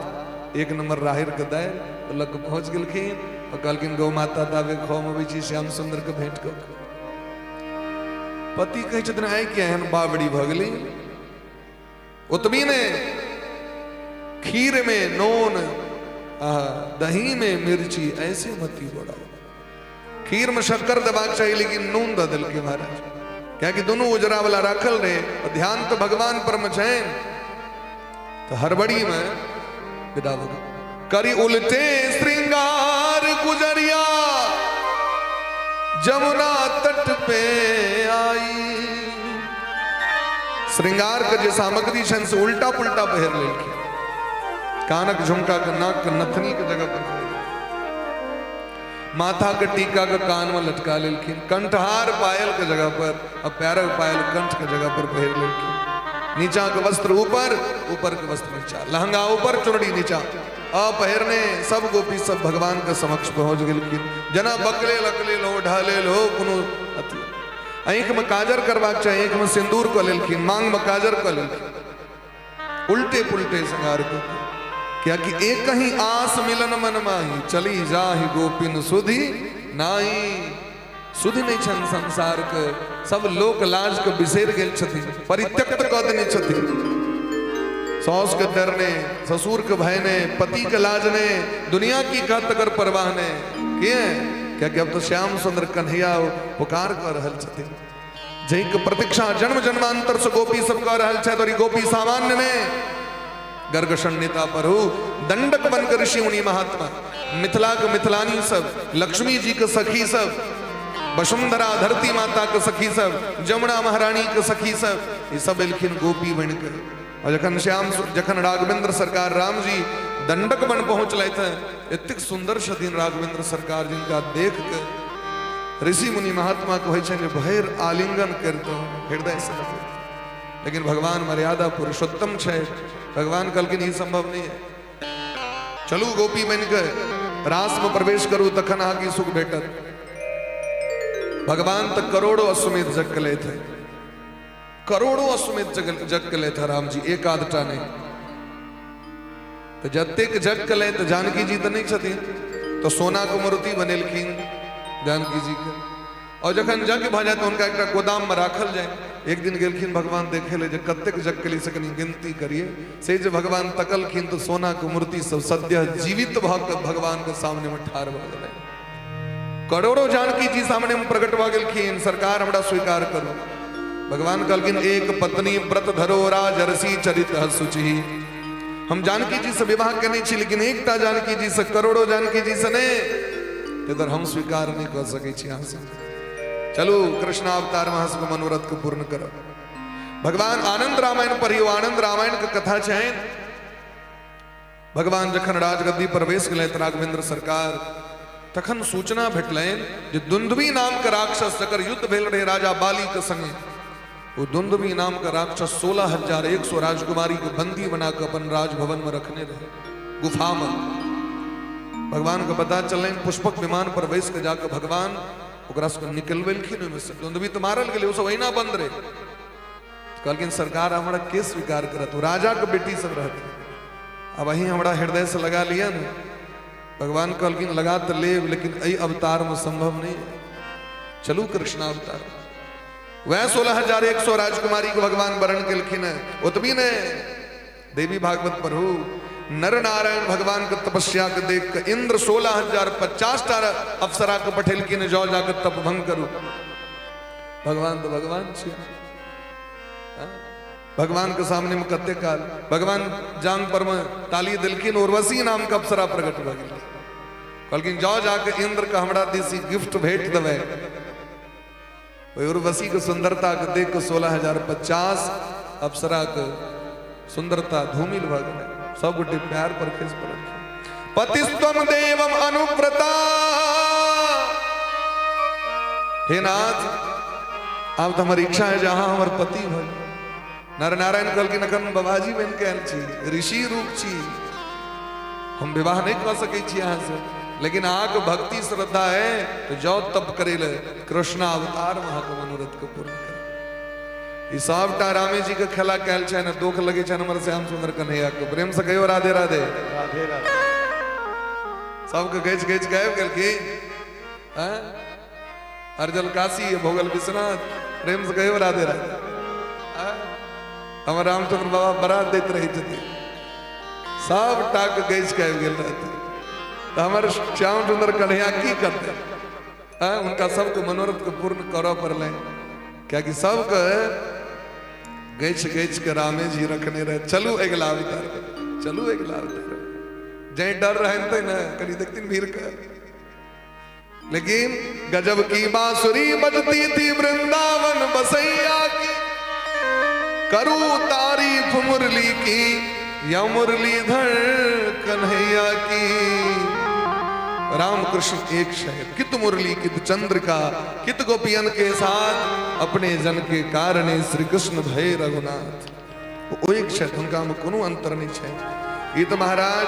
Speaker 3: एक नंबर राहिर के दाल लग पहुंच गेलखिन और कहलखिन गौ माता तावे खाओ में छी श्याम सुंदर के भेंट कर। पति कहे छथिन आइ के एहन बावड़ी भ गेली उतबी ने खीर में नून दही में मिर्ची ऐसे मती बढ़ाओ। खीर में शक्कर दबाक चाहिए लेकिन नून द दिल के महाराज क्या कि दोनों उजरा वाला राखल रहे और ध्यान तो भगवान पर मचैन तो हड़बड़ी में विदा हो गई। करी उल्टे श्रृंगार गुजरिया जमुना तट पे आई। श्रृंगार के जो सामग्री छन से उल्टा पुल्टा पहर लेलखिन कानक झुमका के नाक के नथनी के जगह पर माथा के टीका का कान में लटका लेलखिन, कंठहार पायल के जगह पर, अब पैरक पायल कंठ के जगह पर पहिर लेलखिन। नीचा के वस्त्र ऊपर, ऊपर के वस्त्र नीचा, लहंगा ऊपर चुनरी नीचा। अपहरने सब गोपी सब भगवान के समक्ष पहुंच गेलखिन। जना बकले लकले लो ढाले लो कुनु अति आंख में काजर करवाक चाहिए, आंख में सिंदूर को लेलखिन, मांग में काजर को लेलखिन, उल्टे पुल्टे श्रृंगार को। क्या कि एक ही आस मिलन मन माही, चली जाहि गोपिन सुधि नाई। सुधि नहीं छन संसार के, सब लोक लाज के बिसेर गेल छथि, परित्यक्त क देने छथि। सास के डर ने, ससुर के भय ने, पति के लाज ने, दुनिया की कहत कर परवाह ने किए। क्या कि अब तो श्याम सुंदर कन्हैया पुकार कर रहल छथि, जैक प्रतीक्षा जन्म जन्मांतर से गोपी सब कह रहल छथि। और गोपी सामान्य ने गर्गशन्यता परहु दंडक बनकर ऋषि मुनि महात्मा, मिथिला के मिथिलानी सब, लक्ष्मी जी के सखी सब, वसुंधरा धरती माता के सखी सब, जमुना महारानी के सखी सब, ये सब एलखिन गोपी बनकर। और जखन राघवेंद्र सरकार राम जी दंडक बन पहुंच ले थे, इतक सुंदर छथिन राघवेंद्र सरकार, जिनका देख के ऋषि मुनि महात्मा कहै छै जे भैर आलिंगन करतो हृदय से। लेकिन भगवान मर्यादा पुरुषोत्तम छै, भगवान कहलखिन ई संभव नहीं है। चलू गोपी बनकर रास में प्रवेश करू, तखन आगे सुख भेटत। भगवान तक करोड़ों अश्वमेध जग के ले थे, करोड़ों अश्वमेध जग के ले थे राम जी, एक आधटा नहीं। तो जतेक जग के ले, तो जानकी जी तो नहीं छथिन, तो सोना को मूर्ति बनेलखिन जानकी जी के। और जखन जग भ जाए तो उनका एक गोदाम में राखल जाए। एक दिन गेलखिन भगवान देखे ले जे कतेक जग के लिए से कनी गिनती करिए। से जे भगवान तकलखिन तो सोना के मूर्ति सब सद्य जीवित भगवान के सामने में ठाड़ भ गए। करोड़ों जानकी जी सामने में प्रकट भ गेलखिन, सरकार हमरा स्वीकार करू। भगवान कहलखिन एक पत्नी व्रत धरो राजर्षि चरित सुचि। हम जानकी जी से विवाह करने छी, लेकिन एकटा जानकी जी से, करोड़ों जानकी जी से नहीं, इधर हम स्वीकार नहीं कर सके छी। यहाँ से चलो कृष्ण अवतार महस को मनोरथ को पूर्ण करो। भगवान आनंद रामायण पढ़ियो, आनंद रामायण की कथा चाहे। भगवान जखन राजगद्दी प्रवेश कले राघवेंद्र सरकार, तखन सूचना भेटलैन जे दुंदुभी नाम के राक्षस जकर युद्ध भेल रहे राजा बाली के संगे, वो दुंदुभी नाम का राक्षस 16,100 राजकुमारी को बंदी बनाकर अपन राजभवन में रखने रहे, गुफा में। भगवान को पता चल, पुष्पक विमान पर बैस के जाकर भगवान ओकरा से निकलवेलखिन। ओहिमे से दुंदुभी तो मारल गेलै, वो वहीना बंद रहे। कहलखिन सरकार हमरा के स्वीकार करत, राजा के बेटी सब रहती, अब वही हमरा हृदय से लगा लिया न। भगवान कहलखिन लगा तो ले, लेकिन अई अवतार में संभव नहीं। चलू कृष्ण अवतार। वह 16,100 राजकुमारी को भगवान वर्ण केलखिन। उतबी ने देवी भागवत पढ़ू, नर नारायण भगवान के तपस्या के देख के इंद्र 16,050 अप्सरा के पठेलखिन, जाओ जाकर तप भंग करू। भगवान तो भगवान छी, भगवान के सामने में कते काल भगवान जांग पर में ताली दिलखिन, उर्वशी नाम का अप्सरा प्रकट भ गेल। कहलखिन जाओ जाके इंद्र का हमरा दिसी गिफ्ट भेट देवे। उर्वशी के सुंदरता के देख के 16,050 अप्सरा के सुंदरता धूमिल भ गेल। सब गोटे प्यार पर खिस पड़ल। पतिस्त्वम देवम अनुव्रता, हे नाथ अब तो हमारी इच्छा है जहां हमार पति भल। नर नारायण कहलखिन अखन बाबाजी बन के आयल छी, ऋषि रूप छी, हम विवाह नहीं कर सके छी यहाँ से, लेकिन आग भक्ति श्रद्धा है तो जाओ तप करे ले। कृष्ण अवतार वहां को मनोरथ को पूर्ण करे। ई सबटा रामे जी के खेला कैल छै न, दुख लगे छै हमर श्याम सुंदर कन्हैया को। प्रेम से कहियो राधे राधे।
Speaker 1: राधे राधे।
Speaker 3: सबके गच गच गायब गेलखिन। अर्जल काशी भोगल विश्वनाथ, प्रेम से कहियो राधे राधे। हमर रामचंद्र बाबा बरात देते रही थी, सब टाक गच गायब गेल रहते। तो हमारे श्याम सुंदर कन्हैया की करते, उनका सबको मनोरथ को पूर्ण करऽ पड़लै। क्या कि सबके गच गच के रामे जी रखने रहे। चलू अगला अवतार, चलू अगला अवतार। जै डर रहते न कभी देखती भीड़ का। लेकिन गजब की बांसुरी बजती थी वृंदावन बसैया की, करू तारीफ मुरली की या मुरलीधर कन्हैया की। राम कृष्ण एक शहर, कित मुरली कित चंद्रिका, कित गोपियन के साथ अपने जन के कारणे श्री कृष्ण भय रघुनाथ। वो एक शहर, उनका में कोनो अंतर नहीं है। ये तो महाराज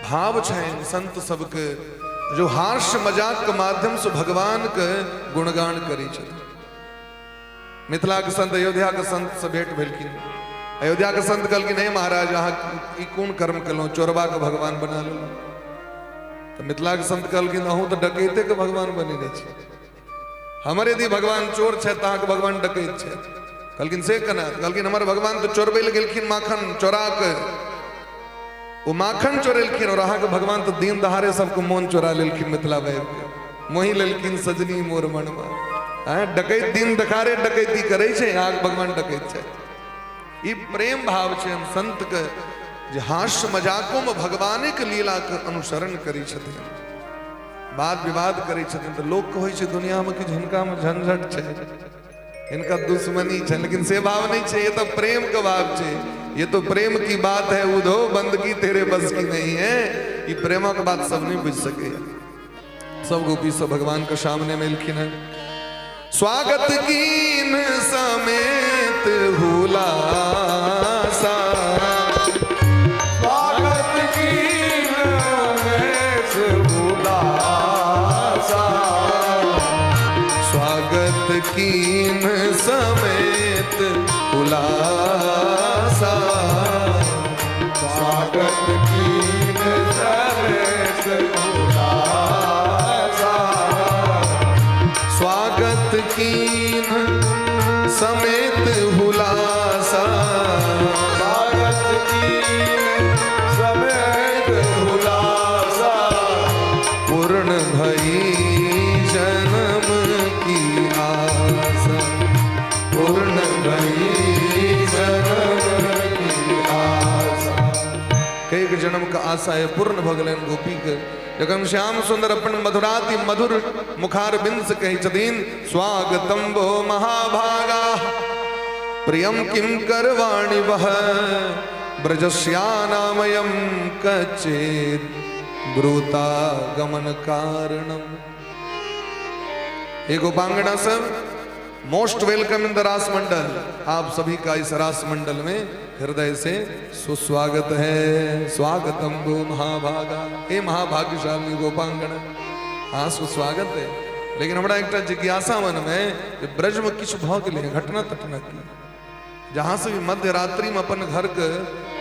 Speaker 3: भाव छे संत सबके जो हास्य मजाक के माध्यम से भगवान के गुणगान करी छे। मिथिला के संत, अयोध्या के संत से भेंट भेलखिन। अयोध्या के संत कहलखिन हे महाराज अहाँ ई कोन कर्म कलौ, चोरबा के भगवान बना लो। तो मिथिला के संत कहलखिन अहूँ तो डकैते के भगवान बनी नहीं छे। हमर यदि भगवान चोर छे तो अहाँके भगवान डकैत छे। कहलखिन से केना? कहलखिन हमर भगवान तो चोरबै ले गेलखिन माखन चोरा के, वो माखन चोरेलखिन, और अहाँके भगवान तो दिन दहाड़े सबके मोन चोरा लेलखिन मिथिला बाबू के, मोहि लेलखिन सजनी मोर मनवा। डकैत दिन दखाड़े डकैती करे छे, अहाँके भगवान डकैत छे। ई प्रेम भाव छे संत के, जे हास्य मजाकों में भगवाने के लीला के अनुसरण करी छथिन, बात विवाद करी छथिन। तो लोग कहै छे दुनिया में कि हिनका में झंझट छे, इनका दुश्मनी छे, लेकिन से भाव नहीं छे। ये तो प्रेम का भाव छे। ये तो प्रेम की बात है, उधो बंदगी तेरे बस की नहीं है। ये प्रेम की बात सब नहीं बुझ सके। सब गोपी सब भगवान के सामने मिलखिन है। स्वागत कीन समेत हुलासा,
Speaker 1: स्वागत कीन समेत हुलासा,
Speaker 3: स्वागत कीन समेत हुलासा,
Speaker 1: स्वागत कीन समेत हुलासा,
Speaker 3: स्वागत कीन समेत हुलासा,
Speaker 1: स्वागत कीन समेत हुलासा,
Speaker 3: पूर्ण भई जन्म की आशा, पूर्ण भई जन्म की आशा। कई के जन्म का आशा है पूर्ण भगलन गोपी के। जखन श्याम सुंदर अपन मधुराति मधुर मुखार बिंद से कही छथिन, स्वागतम वो महाभागा प्रियम किम करवाणि वह, ब्रजस्यानामयम कचेत ब्रूता गमन कारणम। एक गोपांगना सब मोस्ट वेलकम इन द रास मंडल। आप सभी का इस रास मंडल में हृदय से सुस्वागत है। स्वागतम गो महाभागा, हे महाभाग्यशाली गोपांगना, हाँ सुस्वागत है। लेकिन हमारा एक जिज्ञासा मन में, ब्रज में किछ भ गेलै घटना तटना की, जहां से भी मध्य रात्रि में अपन घर के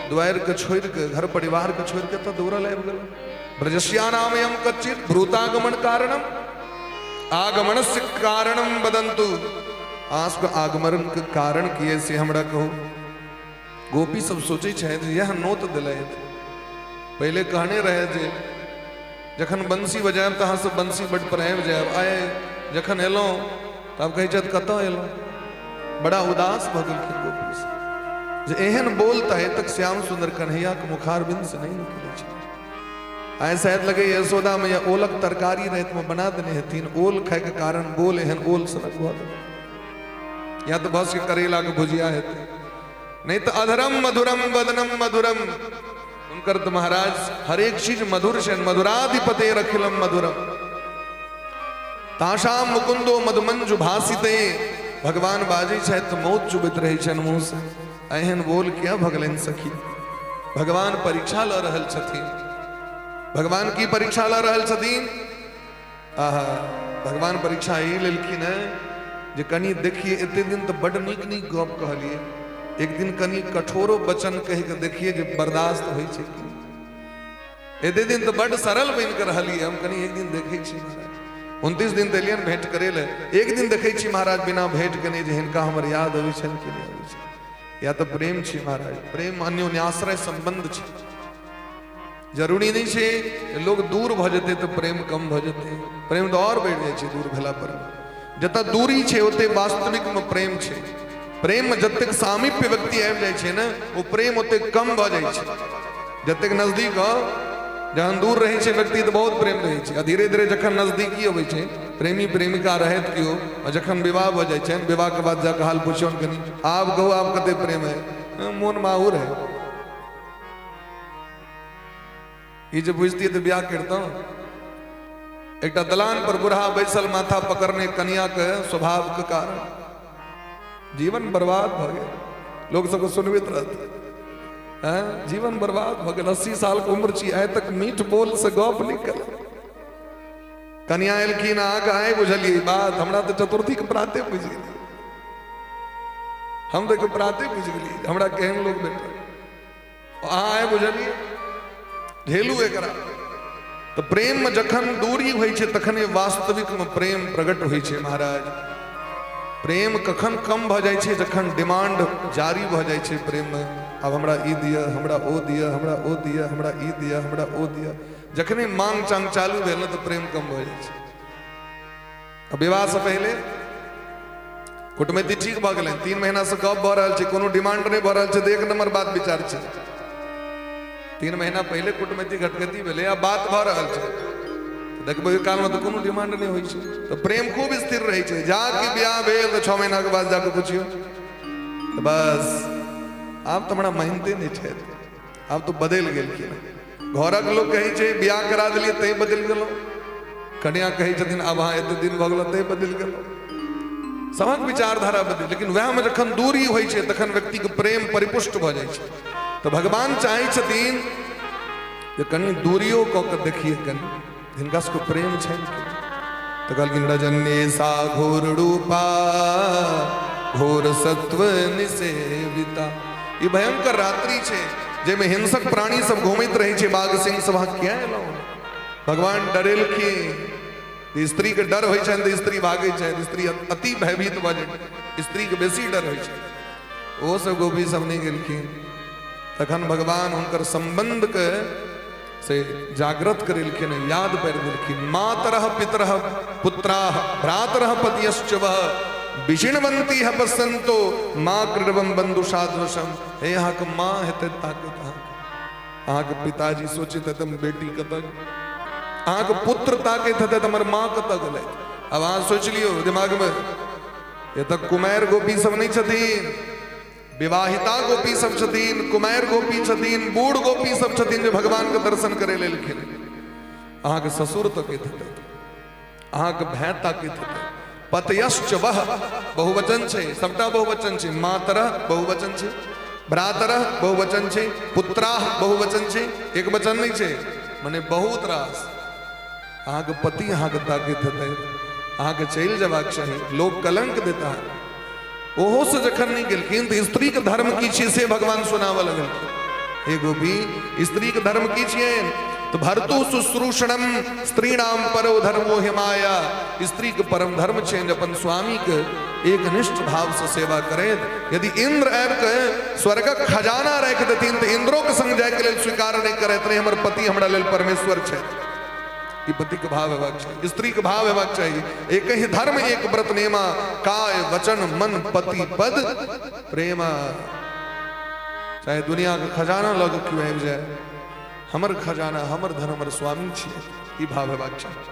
Speaker 3: द्वार के छोड़ के, घर परिवार के छोड़ के तो दूर आबि गेल। ब्रजस्यानामयम कच्चित भ्रूतागमन कारणम, आगमनस्य कारणम वदन्तु। आस को आगमन के कारण किए से हमरा कहो। गोपी सब सोचे छे यह नोत दिले। पहले कहने रहे जे जखन बंसी बजायब तहाँ से बंसी बड़ प्रेम जायब, आए जखन एलो तब कहे छत कत एलो, बड़ा उदास भ गेलखिन गोपी से। जे एहन बोलता है तक श्याम सुंदर कन्हैया के मुखार बिंद से नहीं निकले छे। आए शायद लगे यशोदा में या ओलक तरकारी रहत में बना देने हथिन, ओल खाए के कारण बोल एहन ओल सनक हुआ, या तो बस के करेला के भुजिया है, नहीं तो अधरम मधुरम वदनम मधुरम। उनकर तो महाराज हर एक चीज मधुर से, मधुराधिपते रखिलम मधुरम, ताशाम मुकुंदो मधुमंजु भासिते। भगवान बाजी छे तो मौत चुबित रही छन मुंह से। एहन बोल क्या भगलन सखी। भगवान परीक्षा ल रहल छथिन। भगवान की परीक्षा ल रहल छथिन। आहा, भगवान परीक्षा ही लेलखिन है जे कनी देखिए एते दिन तो बड़ नीक नीक गप कहलिए, एक दिन कनी कठोरो वचन कह के देखिए जे बर्दाश्त होइ छै कि। एते दिन तो बड़ सरल बन के रहलिए, हम कनी एक दिन देखे छी महाराज। 29 दिन देलियन भेंट करे ले, एक दिन देखे छी महाराज बिना भेंट कने जे हिनका हमर याद अबै छन कि नहीं अबै छै। या तो प्रेम छी महाराज, प्रेम अन्योन्याश्रय संबंध छै। जरूरी नहीं छे लोग दूर भ जेते तो प्रेम कम भ जेते, प्रेम तो और बढ़ जाए छे दूर भेला पर। जत दूरी छे ओते वास्तविक में प्रेम छे। प्रेम में जतेक सामीप्य व्यक्ति आबि जाए छे ना, वो प्रेम ओते कम भ जाए छे। जतेक नजदीक जहां दूर रहे छे व्यक्ति तो बहुत प्रेम रहे छे, धीरे धीरे जखन नजदीकी अबै छे, प्रेमी प्रेमिका रहत कियो, जखन विवाह भ जाए छे, विवाह के बाद जाके हाल पूछियौन कनी, आप कहू आप कते प्रेम है, मोन माहुर है। ये जो पूछती है तो ब्याह करता हूं। एक दलान पर बुढ़ा बैसल माथा पकड़ने कन्या के स्वभाव के कारण जीवन बर्बाद भ गए। लोग सबको सुनवित रहते हैं, जीवन बर्बाद भ गए। 80 साल की उम्र छी, आए तक मीठ बोल से गप निकल। कन्या एलखिन, आए बुझलिए बात। हमरा तो चतुर्थी के प्राते बुझ गई, हम तो प्राते बुझ गई। हमरा केहन लोग बेटा आए बुझलिए झेलू एकरा। तो प्रेम में जखन दूरी होइ छै तखने वास्तविक में प्रेम प्रकट होइ छै महाराज। प्रेम कखन कम भ जाइ छै जखन डिमांड जारी भ जाइ छै प्रेम में। अब हमरा ई दिया, हमरा ओ दिया, हमरा ओ दिया, हमरा ई दिया, हमरा ओ दिया। जखने मांग चांग चालू भेल तो प्रेम कम भ जाइ छै। अब विवाह से पहले कुटमैती ठीक भ गेलै, 3 महीना से गप भ रहल छै, कोनो डिमांड नहीं भ रहल छै, तो एक नंबर बात विचार छै। 3 महीना पहले कुटमैती घटगति भेलै, आ बात भ रहल छै, देखबै काल में तो कोनो डिमांड नहीं होइ छै, तो प्रेम खूब स्थिर रहै छै। जाके ब्याह भेल तो 6 महीना के बाद जाके पूछियो तो बस आब तो हमरा मानते नहीं छै, आब तो बदल गेलखिन। घरक लोग कहै छै ब्याह करा देलिए तै बदल गेलो, कन्या कहै छथिन आब अहाँ एते दिन भ गेलो तै बदल गेलो। सबक विचारधारा बदल। लेकिन वह में जखन दूरी होइ छै तखन व्यक्ति के प्रेम परिपुष्ट भ जाइ छै। तो भगवान चाहे छथिन जे कनी दूरियों क के देखिए, कनी जिनका से प्रेम छै तो कहलखिन रजन्य सा घोर रूपा घोर सत्व निसेविता। ये भयंकर रात्रि छै जेमे हिंसक प्राणी सब घूमैत रहे छै, बाघ सिंह सब क्या एलौ। भगवान डरेलखिन। स्त्री के डर होइ छै तो स्त्री भागे छै, स्त्री अति भयभीत भ जाइ, स्त्री के बेसी डर होइ छै। ओ सब गोपी सब नहीं गेलखिन। तखन भगवान उनकर संबंध के से जागृत करेलखिन, याद कर देलखिन। मातरः पितरः पुत्राः भ्रातरः पतियश्च वः विषिणवन्ति है पश्यन्तो माँ कृणवम बंधु साध्वशम। हे यहाँ के माँ हेते ताकत, अहाँ के पिताजी सोचित है तुम बेटी कतक, अहाँ के पुत्र ताकत है तुम्हार माँ कतक गले। अब अहाँ सोच लियो दिमाग में, ये तक कुमार गोपी सब नहीं छथिन, विवाहिता गोपी सब छथिन, कुमार गोपी छथिन, बूढ़ गोपी सब छथिन जो भगवान के दर्शन करे लेलखिन। अहाँ के ससुर तकित हेतै, अहाँ के भाय ताकित हेतै। पतयश्च वः बहुवचन छै, सबटा बहुवचन छै। मातरः बहुवचन छै, भ्रातरः बहुवचन छै, पुत्राः बहुवचन छै, एक वचन नहीं छै, माने बहुत रास। अहाँ के पति अहाँ के ताकित हेतै, अहाँ के चलि जबाक चाही। लोग कलंक देता है, ओहो से जखन नहीं गेलखिन तो स्त्री के धर्म की छियै से भगवान सुनावऽ लगलखिन। हे गोपी स्त्री के धर्म की छियै तो भर्तु शुश्रूषणम स्त्रीणाम परो धर्मो हिमाया। स्त्री के परम धर्म छै अपन स्वामी के एक निष्ठ भाव से सेवा करे। यदि इंद्र आबि के स्वर्गक खजाना राखि देथिन तो इंद्रो के संग जाय के लेल स्वीकार नहीं करैत रहे, हमर पति हमरा लेल परमेश्वर छै। ई पति के भाव हेबाक चाहिए, स्त्री के भाव हेबाक चाहिए। एक ही धर्म एक व्रत नेमा, काय वचन मन पति पद प्रेमा। चाहे दुनिया के खजाना लग क्यों आबि जाए, हमर खजाना हमर धन हमर स्वामी छियै, ई भाव हेबाक चाहिए।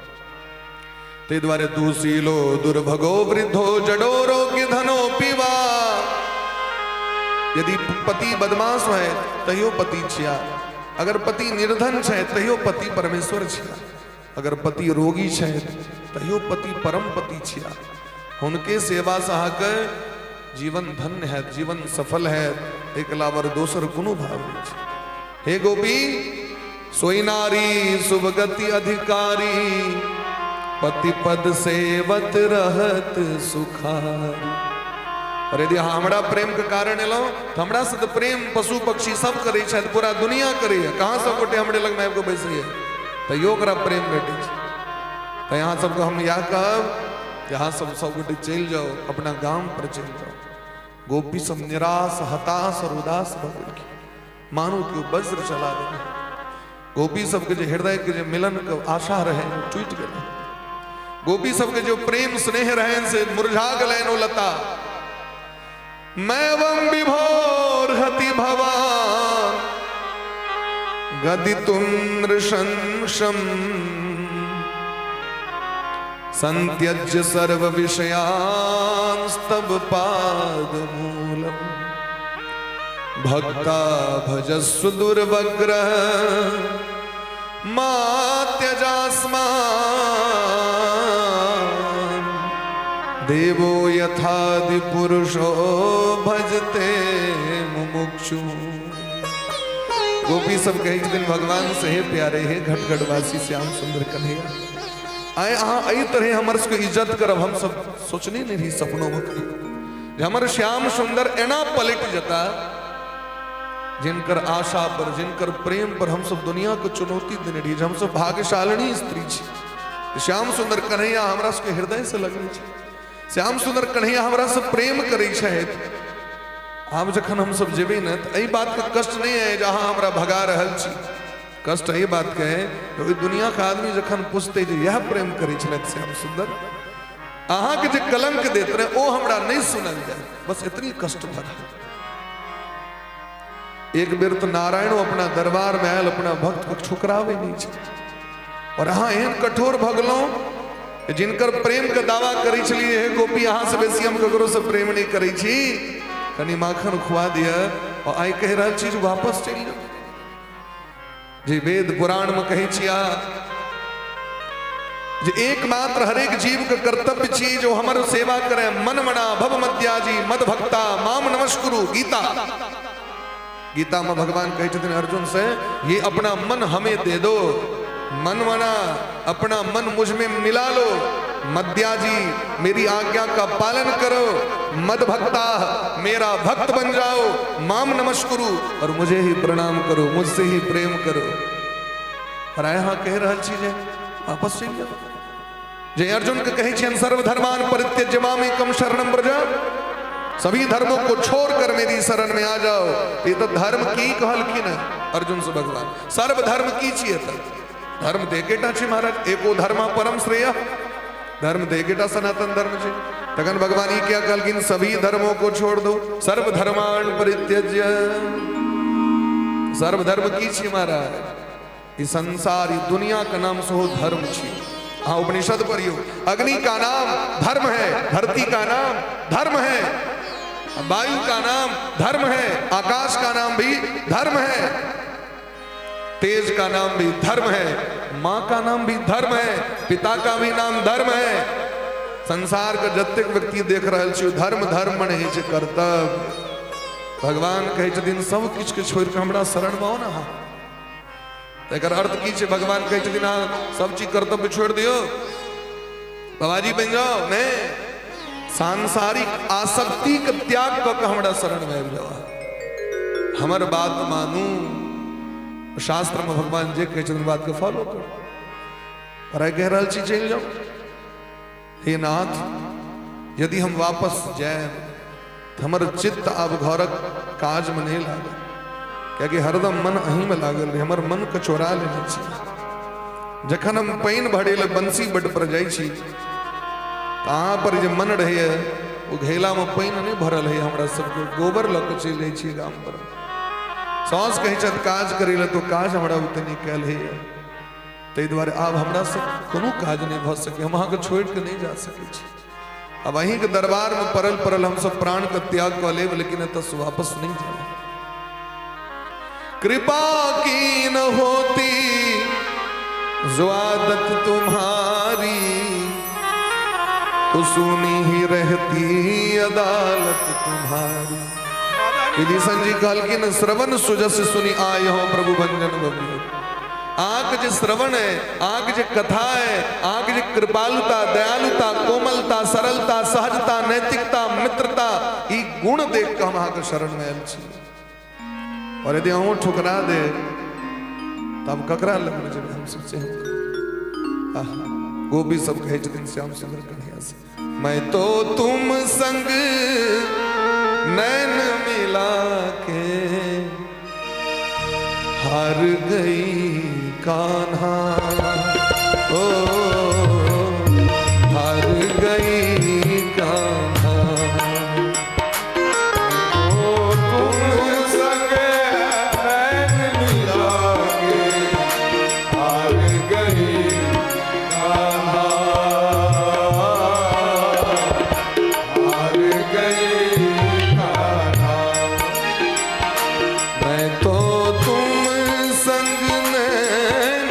Speaker 3: ताहि दुआरे दुशीलो दुर्भगो वृद्धो जडो रोग्य धनो पीवा। यदि पति बदमाश है तहियो पति छिया, अगर पति निर्धन है तहियो पति परमेश्वर छिया, अगर पति रोगी है तहियो पति परम पति छिया। उनके सेवा से अहाँके जीवन धन्य है, जीवन सफल है, एक अलावा दोसर कोनो भाव नहीं छै। हे गोपी सोई नारी शुभ गति अधिकारी, पति पद सेवत रहत सुखारी। और यदि हमरा प्रेम के कारण एलौ तो हमरा से तो प्रेम पशु पक्षी सब करे छै, पूरा दुनिया करे। कहाँ सब गोटे हमरे लग में आबि के बैसैए तैयो ओकरा प्रेम भेटै छै। तो यहाँ सबको हम यह कहब, यहाँ सब गोटे चलि जाओ अपना गांव पर चलि जाओ। गोपी सब निराश हताश और उदास भ गेलखिन, मानो कि वज्र चला देने। गोपी सबके जो हृदय के जो मिलन के आशा रहे टूट गए। गोपी सबके जो प्रेम स्नेह रहे से मुरझा गए नो लता। मैवं विभोर हति भवान गदितुं नृशंसम् संत्यज्य सर्व विषयांस्तव पादमूलम् भक्ता भजस्व दुर्वग्रह मा त्यजास्मान् देवो यथादि पुरुषो भजते मुमुक्षु। गोपी सब कहे दिन भगवान से हे प्यारे हे घटघटवासी श्याम सुंदर कन्हैया आए अहाँ अई तरह हमर सबके इज्जत करब। हम सब सोचने नहीं रही सपनों में कहीं हमर श्याम सुंदर एना पलट जता जिनकर आशा पर जिनकर प्रेम पर हम सब दुनिया को चुनौती देने रही। हम सब भाग्यशालिनी स्त्री छी। श्याम सुंदर कन्हैया हमरा सबके हृदय से लगल छै। श्याम सुंदर कन्हैया हमरा से प्रेम करै छथि। आब जखन हम सब जेबे न त एहि बात के कष्ट नहीं है जहां हमरा भगा रहल छी। कष्ट एहि बात के है कि दुनिया का आदमी जखन पूछते जे यह प्रेम करै छलथि श्याम सुंदर अहाँ के जे कलंक देत रहे ओ हमरा नहीं सुनल जाए। बस इतनी कष्ट भरा। एक बेर तो नारायण अपना दरबार में आयल अपना भक्त को ठुकरावे नहीं छै और अहाँ एहन कठोर भगलो जिनकर प्रेम के दावा करै छलिए हे गोपी अहाँ से बेसी हम ककरो से प्रेम नहीं करै छी कनी माखन खुआ दिया और आई कह रहा चीज वापस चल जाओ। जी वेद पुराण में कहे छिया जे एकमात्र हरेक जीव के कर्तव्य छी जो हमर सेवा करे मन मना भव मध्याजी मद भक्ता माम नमस्कुरु। गीता गीता में भगवान कहे छथिन अर्जुन से ये अपना मन हमें दे दो। मन मना अपना मन मुझ में मिला लो। मध्याजी मेरी आज्ञा का पालन करो। मद भक्ता मेरा भक्त बन जाओ। माम नमस्कुरु और मुझे ही प्रणाम करो मुझसे ही प्रेम करो। और यहाँ कह रहा चीज है वापस चल जाओ। जय अर्जुन के कहे छियन सर्वधर्मान परित्यज्य माम एकम शरणम व्रज। सभी धर्मों को छोड़कर मेरी शरण में आ जाओ। ये तो धर्म की कहलखिन है अर्जुन से भगवान। सर्वधर्म की छिए धर्म देकेटा छे महाराज। एको धर्म परम श्रेय धर्म देकेटा सनातन धर्म छे। तखन भगवान ये क्या कहलखिन सभी धर्मों को छोड़ दो। सर्वधर्मान परित्यज्य। सर्वधर्म की छी महाराज। इस संसार दुनिया का नाम सो धर्म छी। हाँ उपनिषद पढ़ियो अग्नि का नाम धर्म है। धरती का नाम धर्म है। वायु का नाम धर्म है। आकाश का नाम भी धर्म है। तेज का नाम भी धर्म है। माँ का नाम भी धर्म है। पिता का भी नाम धर्म है। संसार का जतेक व्यक्ति देख रहा छी धर्म धर्म नहीं छै कर्तव्य। भगवान कहे छथिन सब किछ के छोड़ के हमरा शरण में आओ ना। एकर अर्थ की छै भगवान कहे छथिन सब चीज कर्तव्य छोड़ दियो बाबाजी बन जाओ। नहीं सांसारिक आसक्ति के त्याग क के हमरा शरण में आबि जाओ। हमर बात मानू। शास्त्र में भगवान जे कहे छथिन बात के फॉलो करो। और कह रहा छी चल जाओ। हे नाथ यदि हम वापस जाए तो हमर चित्त आब घरक काज में नहीं लागल क्योंकि हरदम मन अही में लागल रहे। हमर मन के चोरा लेने छी। जखन हम पानि भरे ले बंसी बट पर जाइ छी तहाँ पर जे मन रहे वो घेला में पानि नहीं भरल है। हमरा सबके गोबर लऽ के चलि जाइ छी गाम पर। सास कहे छथि काज करे ले तो काज हमरा ओते नहीं कयल है। ताहि दुआरे आब हमरा से कोनो काज नहीं भ सके। हम अहाँ के छोड़ के नहीं जा सके छी। अब अहीं के दरबार में परल परल हम सब प्राण का त्याग कर लेब लेकिन एतऽ से वापस नहीं जाए। कृपा की न होती जो आदत तुम्हारी तो सुनी ही रहती अदालत तुम्हारी। विभीषण जी कहलखिन श्रवण सुजस सुनी आय हो प्रभु भंजन बबली। आंख जे श्रवण है आंख जे कथा है आंख जे कृपालुता दयालुता कोमलता सरलता सहजता नैतिकता मित्रता ई गुण देख के हम अहाँ के शरण में आयल छी। और यदि अहूँ ठुकरा दे तब ककरा लगन जेबै हम सोचे। गोपी सब कहे छथिन श्याम सुंदर कन्हैया से मैं तो तुम संग नैन मिला के हार गई कान्हा। ओ हार गई कान्हा।
Speaker 1: ओ तुम संग नैन मिला के हार गई कान्हा। हार गई कान्हा।
Speaker 3: मैं तो तुम संग नैन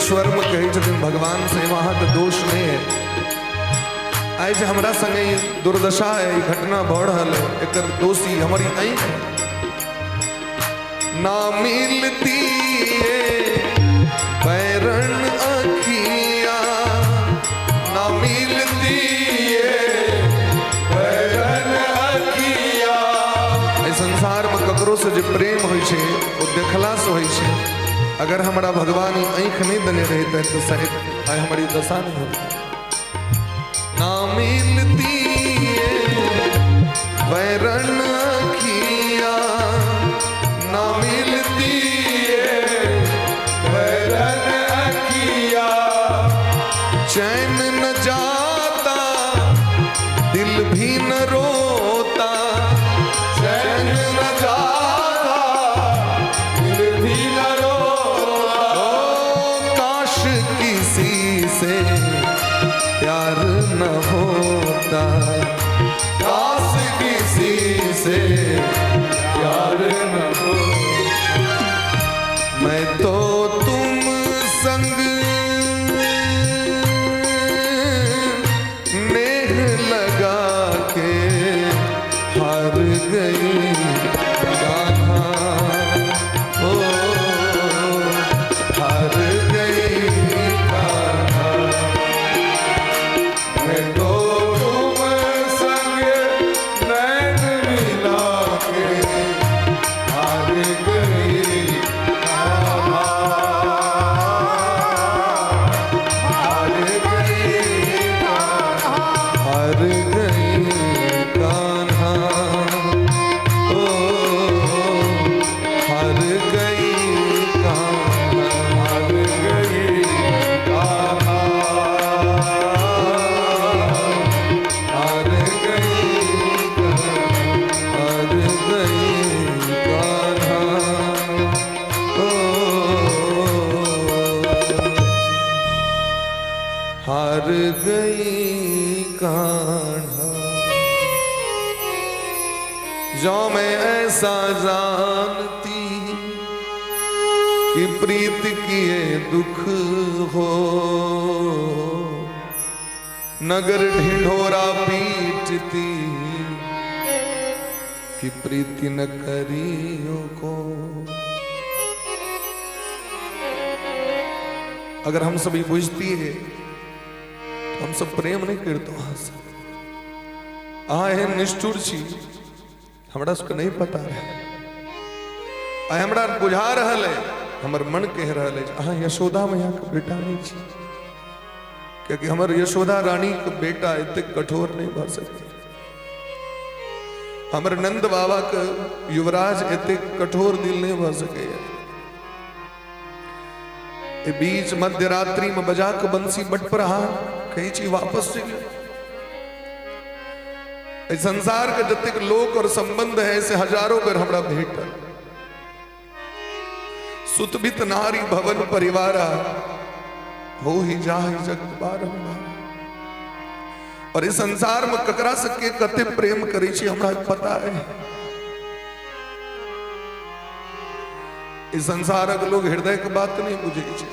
Speaker 3: स्वर में कहे छथिन भगवान से वहां का दोष नहीं है। आज हमरा संगे ई दुर्दशा है, ई घटना बढ़ रहा है, एकर दोषी हमारी आँख है। ना मिलती बैरन अखिया, ना मिलती
Speaker 1: बैरन अखिया।
Speaker 3: इस संसार में ककरो से जो प्रेम होय छे वो देखला से होय छे। अगर हमारा भगवान ई आँख नहीं देने रहते तो शायद आज हमारी दशा नहीं होती। ना मिलती बैरन अखिया, ना मिलती
Speaker 1: बैरन अखिया।
Speaker 3: चैन न जाता दिल भी न रोता,
Speaker 1: चैन न जाता दिल भी न रोता।
Speaker 3: ओ काश किसी से प्यार न होता,
Speaker 1: काश किसी से प्यार न हो।
Speaker 3: मैं तो तुम संग नेह लगा के हार गई गाना, ओ हार गई गाना।
Speaker 1: मैं तो तुम संग नैन मिला के हार गई हार गई
Speaker 3: हार गई कान्हा, ओ हार गई कान्हा,
Speaker 1: हार गई कान्हा।
Speaker 3: हार गई हार गई कान्हा, ओ हार गई कान्हा। जो मैं ऐसा जानती कि प्रीत किए दुख हो, नगर ढिंढोरा पीटती कि प्रीति न करियो को। अगर हम सभी बुझती है तो हम सब प्रेम नहीं करते। है निष्ठुर छी, हमरा सबके नहीं पता है। हमरा बुझा रहल है, हमर मन कह रहल है अहाँ यशोदा मैया के बेटा नहीं छी, क्योंकि हमर यशोदा रानी के बेटा इतने कठोर नहीं भ सकते। हमर नंद बाबा के युवराज इतने कठोर दिल नहीं भ सके। ए बीच मध्य रात्रि में बजा के बंसी बट पर कहीं चीज वापस चले। इस संसार के जतिक लोक और संबंध है से हजारों बेर हमरा भेट। सुतबित नारी भवन परिवारा हो ही जाहि जगत बारंबार। और इस संसार में ककरा से के कते प्रेम करे छी हमरा पता है। इस संसारक लोग हृदय के बात नहीं बुझे छे,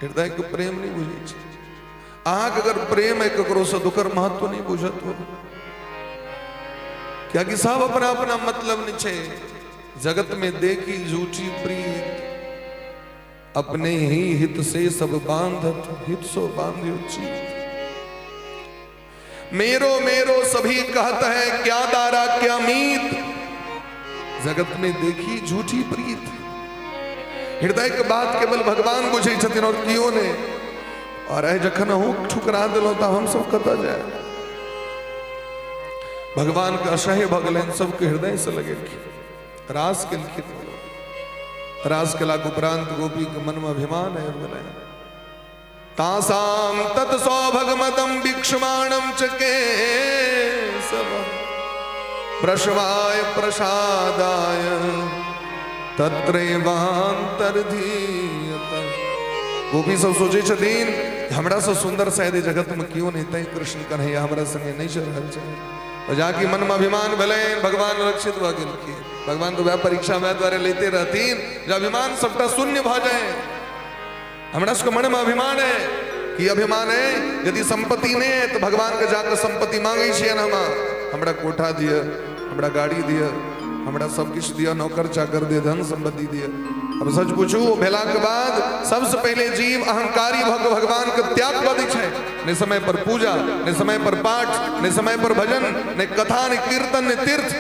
Speaker 3: हृदय के प्रेम नहीं बुझे छे। अहाँ के अगर प्रेम है ककरो से दुकर महत्व नहीं बुझत हो, क्या कि सब अपना अपना मतलब नहीं छे। जगत में देखी झूठी प्रीत, अपने ही हित से सब बांधत, हित सो बांधियो चीत। मेरो मेरो सभी कहता है क्या दारा क्या मीत, जगत में देखी झूठी प्रीत। हृदय के बात केवल भगवान बुझे छथिन और कियो ने। और जखन हूँ ठुकरा दिलो तो हम सब कता जाए। भगवान का असह्य भगलन सबके हृदय से लगे। रास के लिखित रास केला उपरांत गोपी के मन में अभिमान है। तासाम तत्सौभगमतम वीक्षमाणम चके सब प्रशवाय प्रसादाय तत्रैवांतर्धीयत। गोपी सब सोचे छथिन हमरा से सुंदर शायद जगत में क्यों नहीं तय कृष्ण कन्हैया हमरा संगे नहीं चल रहल छै। और जाके मन में अभिमान भले भगवान रक्षित भ गेल की। भगवान तो वह परीक्षा में द्वारे लेते रहतीन जब अभिमान सबटा शून्य भ जाए। हमरा सबके मन में अभिमान है कि अभिमान है यदि संपत्ति ने तो भगवान के जाकर संपत्ति मांगे छियन हम हमरा कोठा दिया, हमरा गाड़ी दिया, हमरा सब कुछ दिया, नौकर चाकर दे, धन संपत्ति दिया। अब सच पूछू भेला के बाद सबसे पहले जीव अहंकारी भगवान के त्याग बदी छे। ने समय पर पूजा, ने समय पर पाठ, ने समय पर भजन, ने कथा, ने कीर्तन, ने तीर्थ।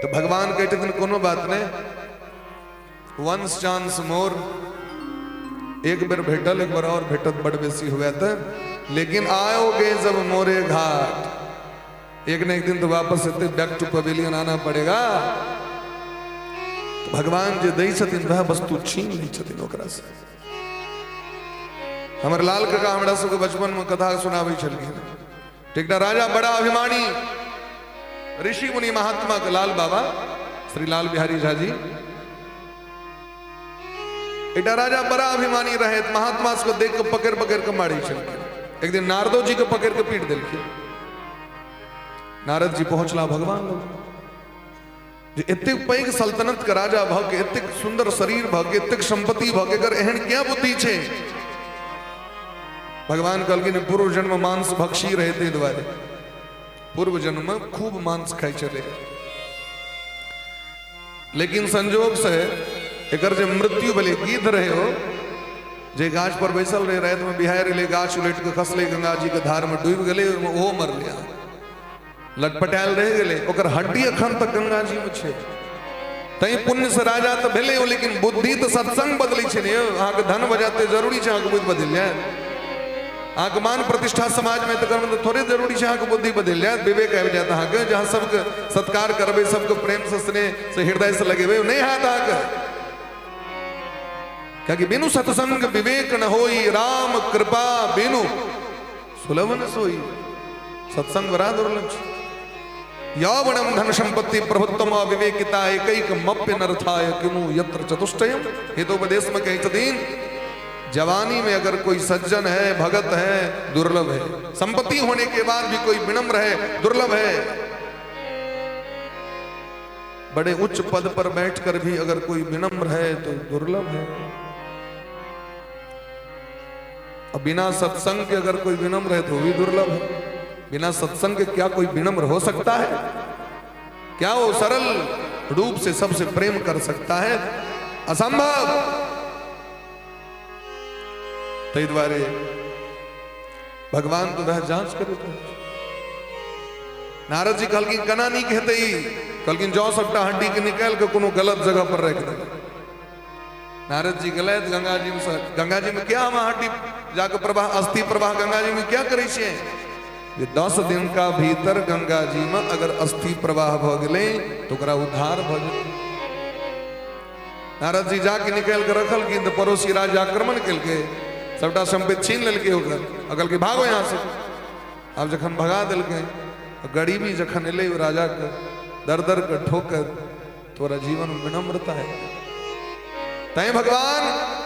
Speaker 3: तो भगवान कहते दिन कोनो बात ने, वंस चांस मोर, एक बार भेटल एक बार और भेटत बड़ बेसी हुआ था, लेकिन आओगे जब मोरे घाट, एक न एक दिन तो वापस से बैक टू पवेलियन आना पड़ेगा। तो भगवान जो दई छथिन वह वस्तु छीन ली छथिन ओकरा से। हमर लाल काका हमरा सबके बचपन में कथा सुनाबै छलखिन। एकटा राजा बड़ा अभिमानी ऋषि मुनि महात्मा के लाल बाबा श्री लाल बिहारी झा जी, एकटा राजा बड़ा अभिमानी रहे, महात्मा को देख के पकड़ पकड़ के मारी छलखिन। एक दिन नारदो जी को पकड़ के पीट दिलखिन। नारद जी पहुंचला भगवान लोग जे एतेक पैघ सल्तनत के राजा भ के, एतेक सुंदर शरीर भ के, एतेक संपत्ति भ के, अगर एहन क्या बुद्धि छे। भगवान कहलखिन पूर्व जन्म मांस भक्षी रहे थे द्वारे, पूर्व जन्म में खूब मांस खाई चले, लेकिन संजोग से एकर जे मृत्यु भले गिद्ध रहे हो, जे गाछ पर बैसल रहे, रात में बिहार ले गाछ उलट के खसले, गंगा जी के धार में डूब गए, वो मर लिया, लटपटायल रह गए, ओकर हड्डी अखन तक गंगा जी में छे। तई पुण्य से राजा तो भेले हो, लेकिन बुद्धि तो सत्संग बदली छे ने। अहाँ के धन बजाते जरूरी छे, अहाँ के बुद्धि बदल जाए। अहाँ के मान प्रतिष्ठा समाज में तो थोड़े जरूरी छे, अहाँ के बुद्धि बदल जाए, विवेक आबि जाए अहाँ के। जहाँ सबके सत्कार करबे, सबके प्रेम से स्नेह से हृदय से लगेबे, नहीं हाथ अहाँ के। क्योंकि बिनु सत्संग विवेक न होई, राम कृपा बिनु सुलभ न सोई। सत्संग बड़ा दुर्लभ छे। यावणम धन संपत्ति प्रभुत्तम विवेकिता एकैक मप्य नरथाय किमु यत्र चतुष्टयम। हितोपदेश में कहते दिन जवानी में अगर कोई सज्जन है, भगत है, दुर्लभ है। संपत्ति होने के बाद भी कोई विनम्र है, दुर्लभ है। बड़े उच्च पद पर बैठकर भी अगर कोई विनम्र है तो दुर्लभ है। अब बिना सत्संग के अगर कोई विनम्र है तो भी दुर्लभ है। बिना सत्संग के क्या कोई विनम्र हो सकता है? क्या वो सरल रूप से सबसे प्रेम कर सकता है? असंभव। तै द्वारे भगवान तो वह जांच करे थे। नारद जी कहलखिन कना नहीं कहते ही, कहलखिन जाओ सबटा हड्डी के निकाल के कोनो गलत जगह पर रख दे। नारद जी गए गंगा जी में, गंगा जी में क्या हम हड्डी जाकर प्रवाह, अस्थि प्रवाह गंगा जी में क्या करे छे? 10 दिन का भीतर गंगा जी में अगर अस्थि प्रवाह भ गए तो ओकरा उद्धार भ जाए। नारद जी जाके निकल के रखलखिन तो पड़ोसी राज आक्रमण के सबटा संपत्ति छीन लेलकै ओकर, अगल के भागो यहाँ से। अब जखन भगा दिलकै, गरीबी जखन एलै राजा के दर दर के ठोकर, तोरा जीवन में विनम्रता है। तै भगवान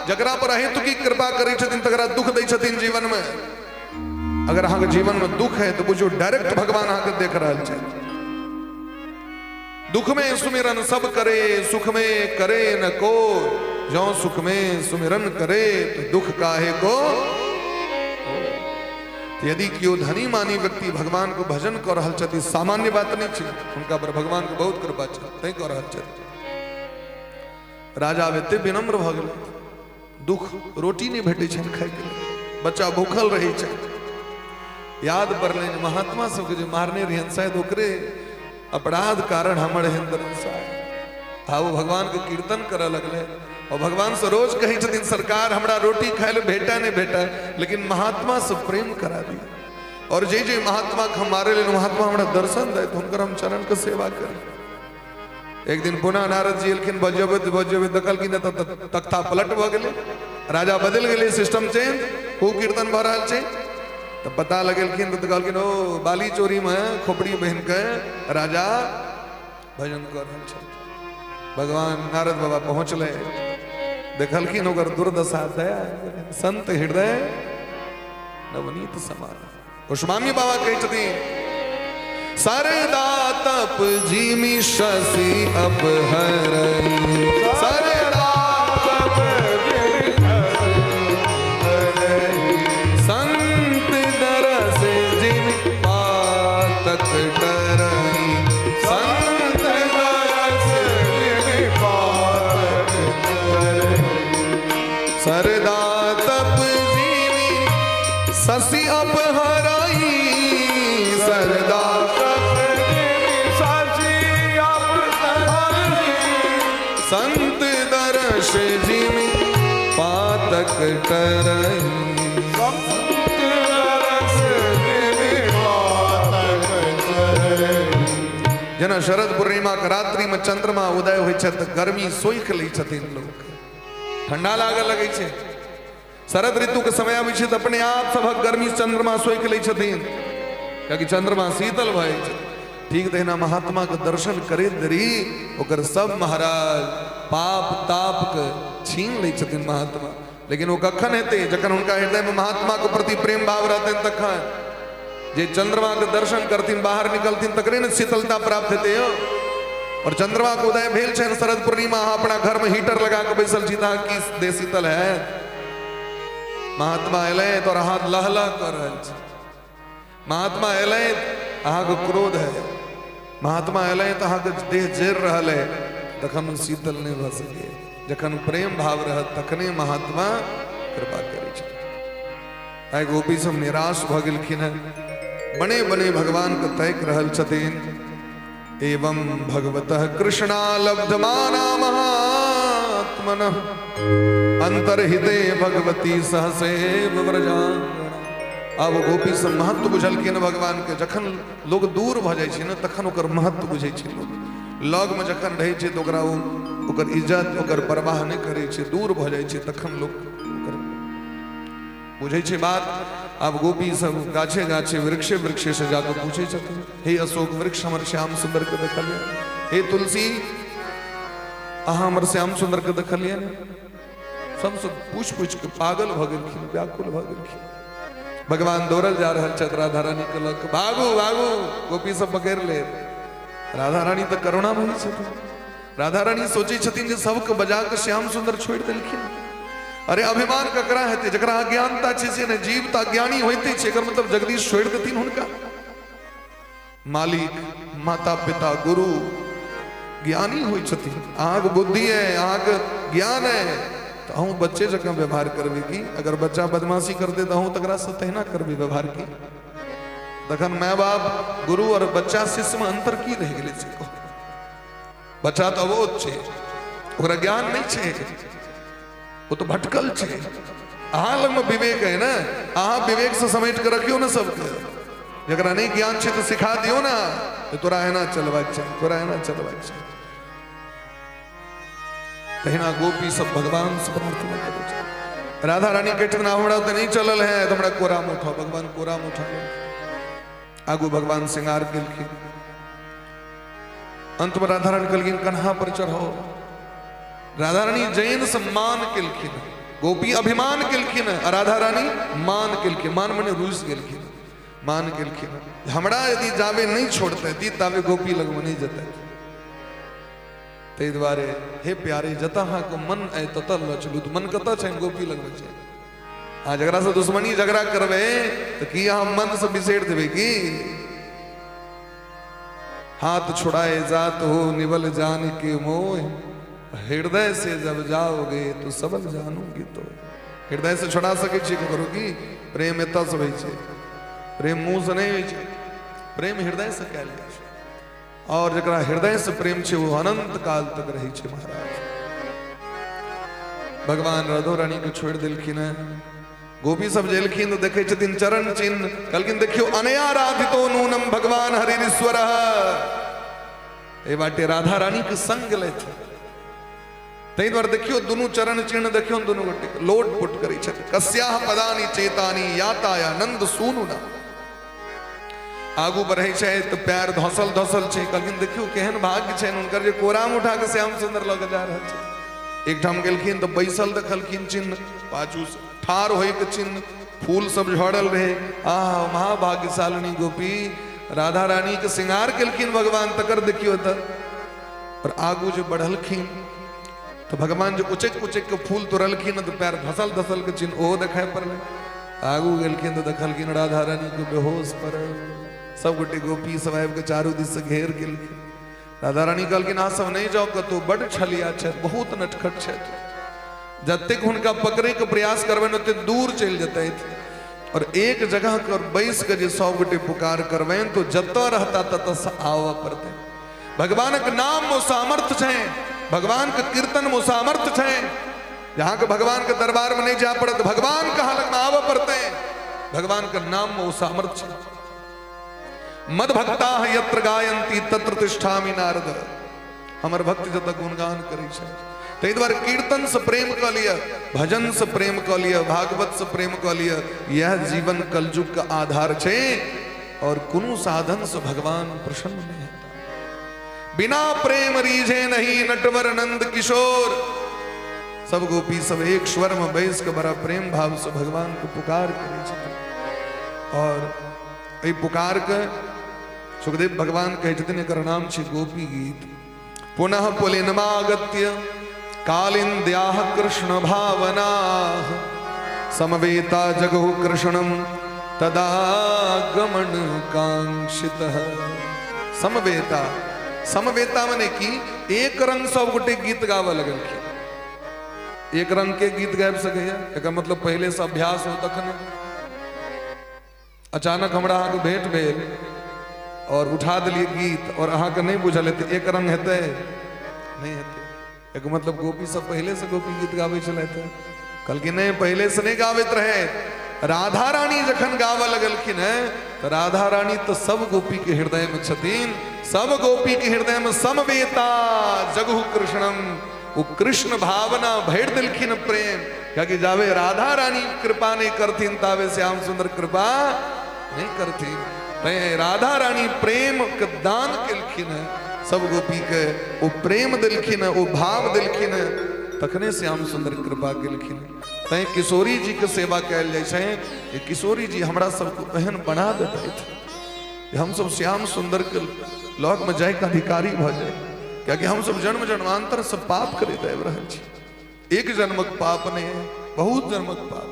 Speaker 3: जकरा पर अहेतुकी कृपा करै छथिन तकरा दुख दै छथिन जीवन में। अगर अहाँ के जीवन में दुख है तो बुझो डायरेक्ट भगवान अहाँ के देख रहा है। दुख में सुमिरन सब करे, सुख में करे न को, जो सुख में सुमिरन करे तो दुख काहे को। तो यदि क्यों धनी मानी व्यक्ति भगवान को भजन कर रहल छथि, सामान्य बात नहीं छे, उनका पर भगवान के बहुत कृपा छे, तै कर रहल छथि। राजा एते विनम्र भ गेल, दुख रोटी नहीं भेटे छन खाय के, बच्चा भूखल रहे छे। याद पड़ले महात्मा सब के जो मारने रहियन, शायद ओकरे अपराध कारण हमर हिंदर आ वो भगवान के कीर्तन करे लगले। और भगवान से रोज कही छथिन सरकार हमरा रोटी खाए ले भेटा नहीं भेटा, लेकिन महात्मा से प्रेम करा दी। और जे जे महात्मा के हम मारे ले, महात्मा हमरा दर्शन दे तो हुनकर हम चरण के सेवा करें। एक दिन पुनः नारद जी एलखिन, बजबे देखलखिन तख्ता पलट भ गेलै, राजा बदल गेलै, सिस्टम चेंज, खूब कीर्तन भ रहल छै। तो पता लगेलखिन तो कहलखिन ओ बाली चोरी में खोपड़ी बहन के राजा भजन कर रहल छै। भगवान नारद बाबा पहुंचले, देखलखिन ओकर दुर्दशा, दया संत हृदय नवनीत समान। गोस्वामी बाबा कहै छथिन सरदा तप जिमि शशि अपहरै, सरदा तप जिमि शशि पातक टरई संत
Speaker 1: दरस जिमि पातक टरई।
Speaker 3: सरदा तप जीवी ससी अपहराई सरदा संत दर्श जिमि पातक टरई जेना शरद पूर्णिमा के रात्रि में चंद्रमा उदय होइ छै त गर्मी सोख लै छथिन लोग, ठंडा लागे लगे छै। शरद ऋतु के समय आबै छै त अपने आप सभक गर्मी चंद्रमा सोख लै छथिन, कियाकि चंद्रमा शीतल भए छै। ठीक तहिना महात्मा के दर्शन करैत देरी ओकर सब महाराज पाप ताप के छीन लै छथिन महात्मा। लेकिन वो कखन हेतै जखन हुनका हृदय में महात्मा के प्रति प्रेम भाव रहतनि तखन। जे चंद्रमा के दर्शन करथिन बाहर निकलथिन तकरे ने शीतलता प्राप्त हेतै यौ। और चंद्रमा के उदय भेल छै शरद पूर्णिमा, अहाँ अपना घर में हीटर लगा के बैसल छी त की देह शीतल है। महात्मा एलैथ और अहाँ लहलह कर रहल छी। महात्मा एलैथ अहाँ के क्रोध है, महात्मा एलैथ अहाँ के देह जरि रहल है, तखन शीतल नहीं भ सकै। जखन प्रेम भाव रहत तखने महात्मा कृपा करै छै। आइ गोपी सब निराश भ गेलखिन है, बने बने भगवान के तैक रहल छथिन। एवं भगवतः कृष्णा लब्धमाना महात्मनः अंतर्हिते भगवती सहसेव व्रजांगना। अब गोपी सब महत्व बुझलखिन भगवान के। जखन लोग दूर भ जाइ छै न तखन ओकर महत्व बुझै छै लोग। लग में जखन रहै छै त ओकरा ओकर इज्जत ओकर परवाह नहीं करै छै, दूर भ जाइ छै तखन लोग ओकर बुझै छै बात। अब गोपी सब गाछे गाछे वृक्षे वृक्षे से जाकर पूछे छथिन, हे अशोक वृक्ष हमर श्याम सुंदर के देखलिए, हे तुलसी अहाँ हमर श्याम सुंदर के देखलिए। सबसे पूछ पूछ के पागल भ गेलखिन, व्याकुल भ गेलखिन। भगवान दौड़ल जा रहल छथि राधा रानी के लग, भागू भागू गोपी सब पकड़ ले। राधा रानी तो करुणामयी छथिन। राधा रानी सोचे छथिन जे सबके बजा के श्याम सुंदर छोड़ देलखिन। अरे अभिमान ककरा हेतै जकरा अज्ञानता छै से ने, जीव त अज्ञानी होइते छै, एकर मतलब जगदीश छोड़ देथिन हुनका। मालिक माता पिता गुरु ज्ञानी होइ छथिन, अहाँके बुद्धि है अहाँके ज्ञान है तो अहूँ बच्चे जकाँ व्यवहार करबे की। अगर बच्चा बदमाशी कर दे तो अहूँ तकरा से तहिना करबे व्यवहार की। तखन माय बाप गुरु और बच्चा शिष्य में अंतर की रह गेलै से कहू। बच्चा तो अबोध छै, ओकरा ज्ञान नहीं छै, वो तो भटकल छै। अहाँ लग में विवेक है ना, अहाँ विवेक से समेट के रखियो ना सबके। जकरा नहीं ज्ञान छै तो सिखा दियो ना, तो तोरा एना चलबाक छै, तोरा एना चलबाक छै। तहिना गोपी सब भगवान से प्रार्थना करै छै। राधा रानी कहथिन हमरा तो नहीं चलल है, तो हमरा कोरा में उठाओ। भगवान कोरा में उठा लेलखिन। आगू भगवान श्रृंगार केलखिन। अंत में राधा रानी कहलखिन कन्हा पर चढ़ाओ। राधा रानी जैन सम्मान केलखिन, गोपी अभिमान केलखिन, राधा रानी मान केलखिन। मान मने रूस गेलखिन, मान केलखिन। हमरा यदि जावे नहीं छोड़ते तावे गोपी लग में नहीं जते। तै दुआरे हे प्यारे जता को मन है ततल न चलू। तो मन कत छै गोपी लग में छै। आ जकरा से दुश्मनी झगड़ा करबे तो कि अहाँ मन से बिसेर देबे की। हाथ छुड़ाए जात हो निवल जान के मोह, हृदय से जब जाओगे तो सबल जानोगे। तो हृदय से छुड़ा सके छी ककरो की। प्रेम एत से होइ छै, प्रेम मुंह से नहीं होइ छै, प्रेम हृदय से कयल जाइ छै। और जकरा हृदय से प्रेम छै वो अनंत काल तक रहै छै महाराज। भगवान राधो रानी के छोड़ देलखिन है। गोपी सब जेलखिन तो देखे छथिन चरण चिन्ह, कहलखिन देखियो अनया राधितो नूनम भगवान हरिश्वर। ए बाटे राधा रानी के संग लेथ। तै द्वारे देखियो दुनू चरण चिन्ह देखियो दुनू गोटे लोट पुट करै छथि। कस्याह पदानी चेतानी याताया नंद सुनु ना। आगू बढ़े छै तो पैर धसल धसल छै। कहलखिन देखियो केहन भाग्य छै हुनकर जे कोरा में उठा के श्याम सुंदर लग जा रहल छै। एक ठाम गेलखिन तो बैसल देखलखिन चिन्ह, पाछू से ठार होय के चिन्ह, फूल सब झड़ल रहे। आह महाभाग्यशालिनी गोपी राधा रानी के श्रृंगार केलखिन भगवान। तकर देखियो त और आगू जो बढ़लखिन तो भगवान जो उचक उचक के फूल तोड़लखिन तो पैर धसल धसल के चिन्ह ओहो देखाय पड़ल। आगू गेलखिन तो देखलखिन राधा रानी को बेहोश पड़ल। सब गोटे गोपी सब के चारू दिस से घेर के राधा रानी कहलखिन अहाँ सब नहीं जाओ कतौ, बड़ छलिया छथि, बहुत नटखट छथि, जतेक हुनका पकड़े के प्रयास करबे ओते दूर चल जेतै, और एक जगह कर बैस के जे सब गोटे पुकार करबे तो जत रहता तत से आव पड़ते। भगवान के नाम में सामर्थ्य है, भगवान के कीर्तन में सामर्थ्य है। जहाँ के भगवान के दरबार में नहीं जा पड़त, भगवान कहाँ लग में आव पड़ते, भगवान के नाम में वो सामर्थ्य है। मद भक्ता यत्र गायंती तत्र तिष्ठामि नारद, हमर भक्त जत गुणगान करै छै, ताहि द्वारे कीर्तन से प्रेम क लिया, भजन से प्रेम क लिया, भागवत से प्रेम क लिया, यह जीवन कलयुग का आधार छे। और कुनु साधन से भगवान प्रसन्न नहीं होता। बिना प्रेम रीझे नहीं नटवर नंद किशोर। सब गोपी सब एक स्वर में बैस के बड़ा प्रेम भाव से भगवान को पुकार करे छथिन। और ए पुकार के सुखदेव भगवान कहे छथिन एकर नाम छे गोपी गीत। पुनः पुलिनमागत्य कालिंद्याः कृष्ण भावना समवेता जगहु कृष्णम तदा गमन कांक्षितः। समवेता, समवेता माने कि एक रंग सब गोटे गीत गावे लगलखिन। एक रंग के गीत गाबि सकैया, एकर मतलब पहले से अभ्यास हो तखन। अचानक हमरा अहाँके भेंट भेल और उठा दिलिए गीत और अहाँके नहीं बुझल हेतै एक रंग हेतै, नहीं हेतै। एक मतलब गोपी सब पहले से गोपी गीत गाबै छलथि, कहलखिन नहीं पहले से नहीं गाबैत रहे। राधा रानी जखन गावऽ लगलखिन है तो राधा रानी तो सब गोपी के हृदय में छथिन। सब गोपी के हृदय में समवेता जगहु कृष्णम, वो कृष्ण भावना भर दिलखिन प्रेम। क्योंकि जावे राधा रानी कृपा नहीं करथिन तावे श्याम सुंदर कृपा नहीं करथिन। राधा रानी प्रेम के दान केलखिन है, सब गोपी के वो प्रेम दिलखिन है, वो भाव दिलखिन है, तखने श्याम सुंदर कृपा केलखिन। तै किशोरी जी के सेवा कैल जाय छै। ये किशोरी जी हमरा सबको एहन बना देते हम सब श्याम सुंदर के लोक में जाय के अधिकारी भ जाए। क्योंकि हम सब जन्म जन्मांतर सब पाप करैत आबि रहल छी। एक जन्मक पाप नहीं है, बहुत जन्मक पाप।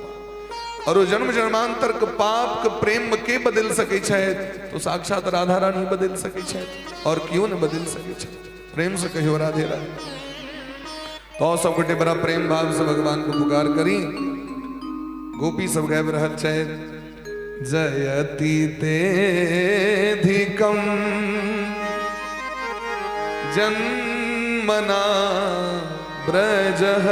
Speaker 3: और वो जन्म जन्मांतर के पाप के प्रेम में के बदल सके छथि तो साक्षात राधा रानी बदल सके छथि, और क्यों न बदल सके छथि। प्रेम से कहियो राधे राधे। तो सब गोटे बड़ा प्रेम भाव से भगवान को पुकार करी। गोपी सब गाबि रहल छथि जयति तेधिकम जन्मना ब्रजः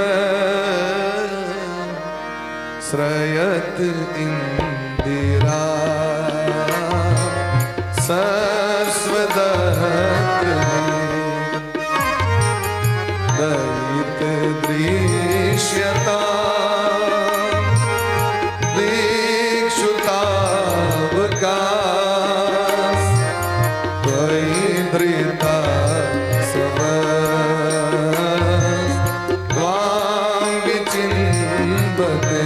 Speaker 3: श्रयत इंदिरा सरस्वतः दयित दृश्यता दीक्षुतावकाश त्वयि धृता त्वां विचिन्वते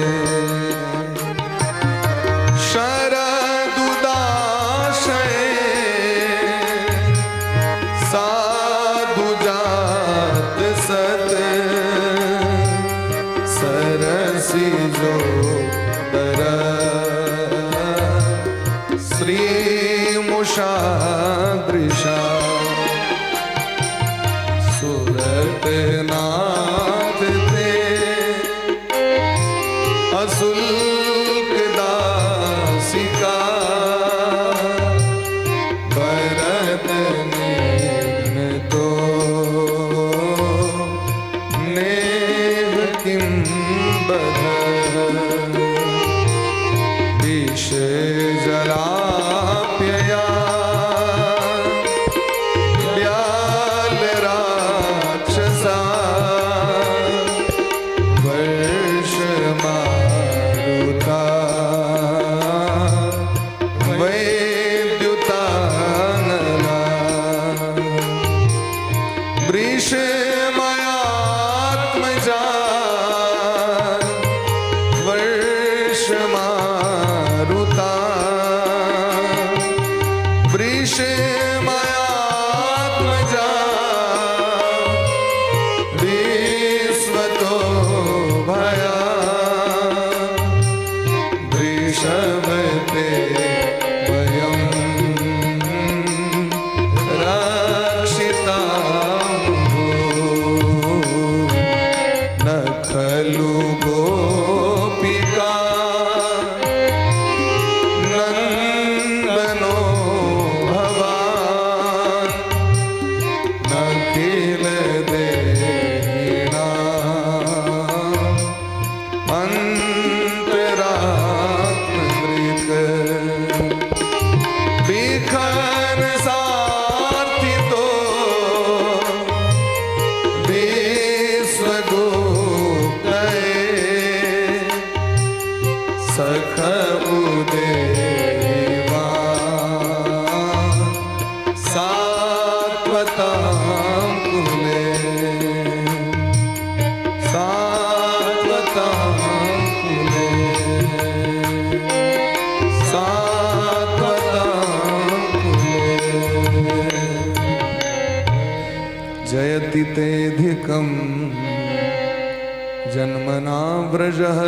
Speaker 3: दृशा सुरत नाथ ते असुल्क दासिका भरत निघ्न तो नेह किं बध विष जलाप्यया वयम् कुले सात्वतां कुले जयति तेऽधिकं जन्मना व्रजः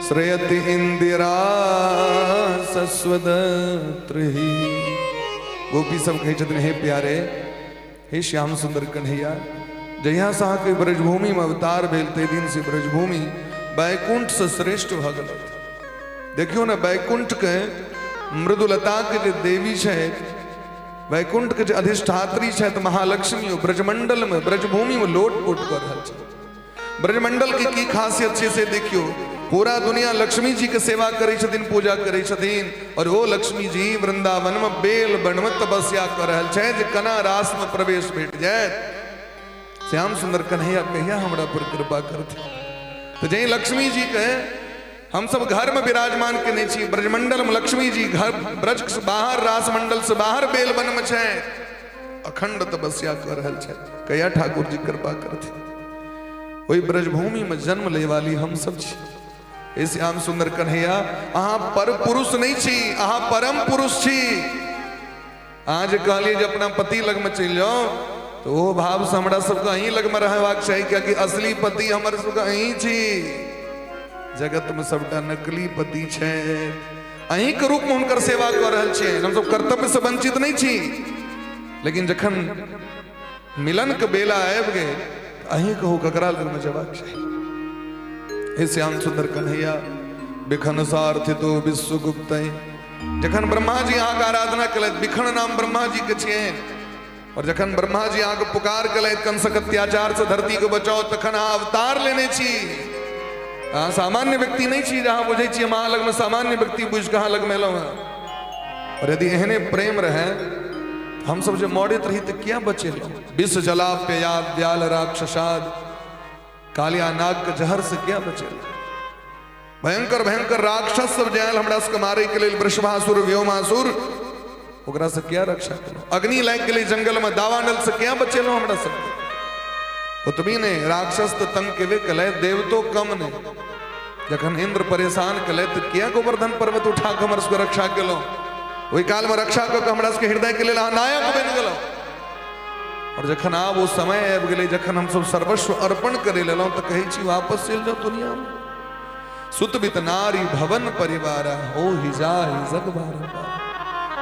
Speaker 3: श्रयति इंदिरा सस्वदत्रिः। गोपी सब कहे छथिन हे प्यारे हे श्याम सुंदर कन्हैया, जहिया सा के ब्रजभूमि में अवतार भेल ते दिन से ब्रजभूमि बैकुंठ से श्रेष्ठ भ गेल। देखियो ना बैकुंठ के मृदुलता के जे देवी है, वैकुंठ के अधिष्ठात्री है महालक्ष्मी ब्रजमंडल में ब्रजभूमि में लोट पोट कर रहा है। ब्रजमंडल की खासियत है से देखियो, पूरा दुनिया लक्ष्मी जी के सेवा करे छथिन, पूजा करे छथिन, और वो लक्ष्मी जी वृंदावन में बेल बन में तपस्या कर रहा है जे कना रास में प्रवेश भेट जाए। श्याम सुंदर कन्हैया कहिया हमरा पर कृपा करते। तो जय लक्ष्मी जी के हम सब घर में विराजमान के नहीं छी, ब्रजमंडल में लक्ष्मी जी घर ब्रज से बाहर रास मंडल से बाहर बेल बन में छे अखंड तपस्या कर रहा है। कहिया ठाकुर जी कृपा करते। वही ब्रजभूमि में जन्म ले वाली हम सब छी। श्याम सुंदर कन्हैया अहाँ पर पुरुष नहीं छी, अहाँ परम पुरुष छी। आज कहलिए जे अपना पति लग में चल जाओ तो वो भाव से हमरा सबके अहीं लग में रहबाक चाही, क्योंकि असली पति हमर सबके अहीं छी। जगत में सबटा नकली पति छे, अहीं के रूप में हुनकर सेवा कर रहल छियै। हम सब कर्तव्य से वंचित नहीं छी, लेकिन जखन मिलन के बेला आबि गेल अहीं कहू ककरा लग में जबाक चाही। हे श्याम सुंदर कन्हैया बिखन सार्थितो विश्वगुप्त, जखन ब्रह्मा जी अहाँ के आराधना कलैत, बिखन नाम ब्रह्मा जी के छियनि, और जखन ब्रह्मा जी अहाँ के पुकार कलैत कंसक अत्याचार से धरती को बचाओ, तखन अहाँ अवतार लेने छी। अहाँ सामान्य व्यक्ति नहीं छी जहाँ बुझे छी हम अहाँ लग में सामान्य व्यक्ति बुझ के अहाँ लग में एलहुँ हैं। और यदि एहने प्रेम रहे हम सब जो मौड़ित रही तो क्या बचे। विष जलाप्ययाद व्याल राक्षसाद, कालिया नाग के जहर से क्या बचे। भयंकर भयंकर राक्षस सब जायल हमरा सबके मारे के लिए, वृषभासुर व्योमासुर, ओकरा से क्या रक्षा करो। अग्नि लाग के लिए जंगल में दावानल से क्या बचेलो हमरा सब। उतबी ने राक्षस तो तंग के वे कले, देव तो कम ने। जखन इंद्र परेशान कले तो क्या गोवर्धन पर्वत उठा के हमर सबके रक्षा केलो। वही काल में रक्षा कर हमरा सबके हृदय के लिए नायक बन गेलो। और जखन आब वो समय आबि गेलै जखन हम सब सर्वस्व अर्पण करे लेलहुँ तो कहै छी वापस चलि जाओ दुनिया में। सुत बित नारी भवन परिवार हो ही जाहि जग बारंबार।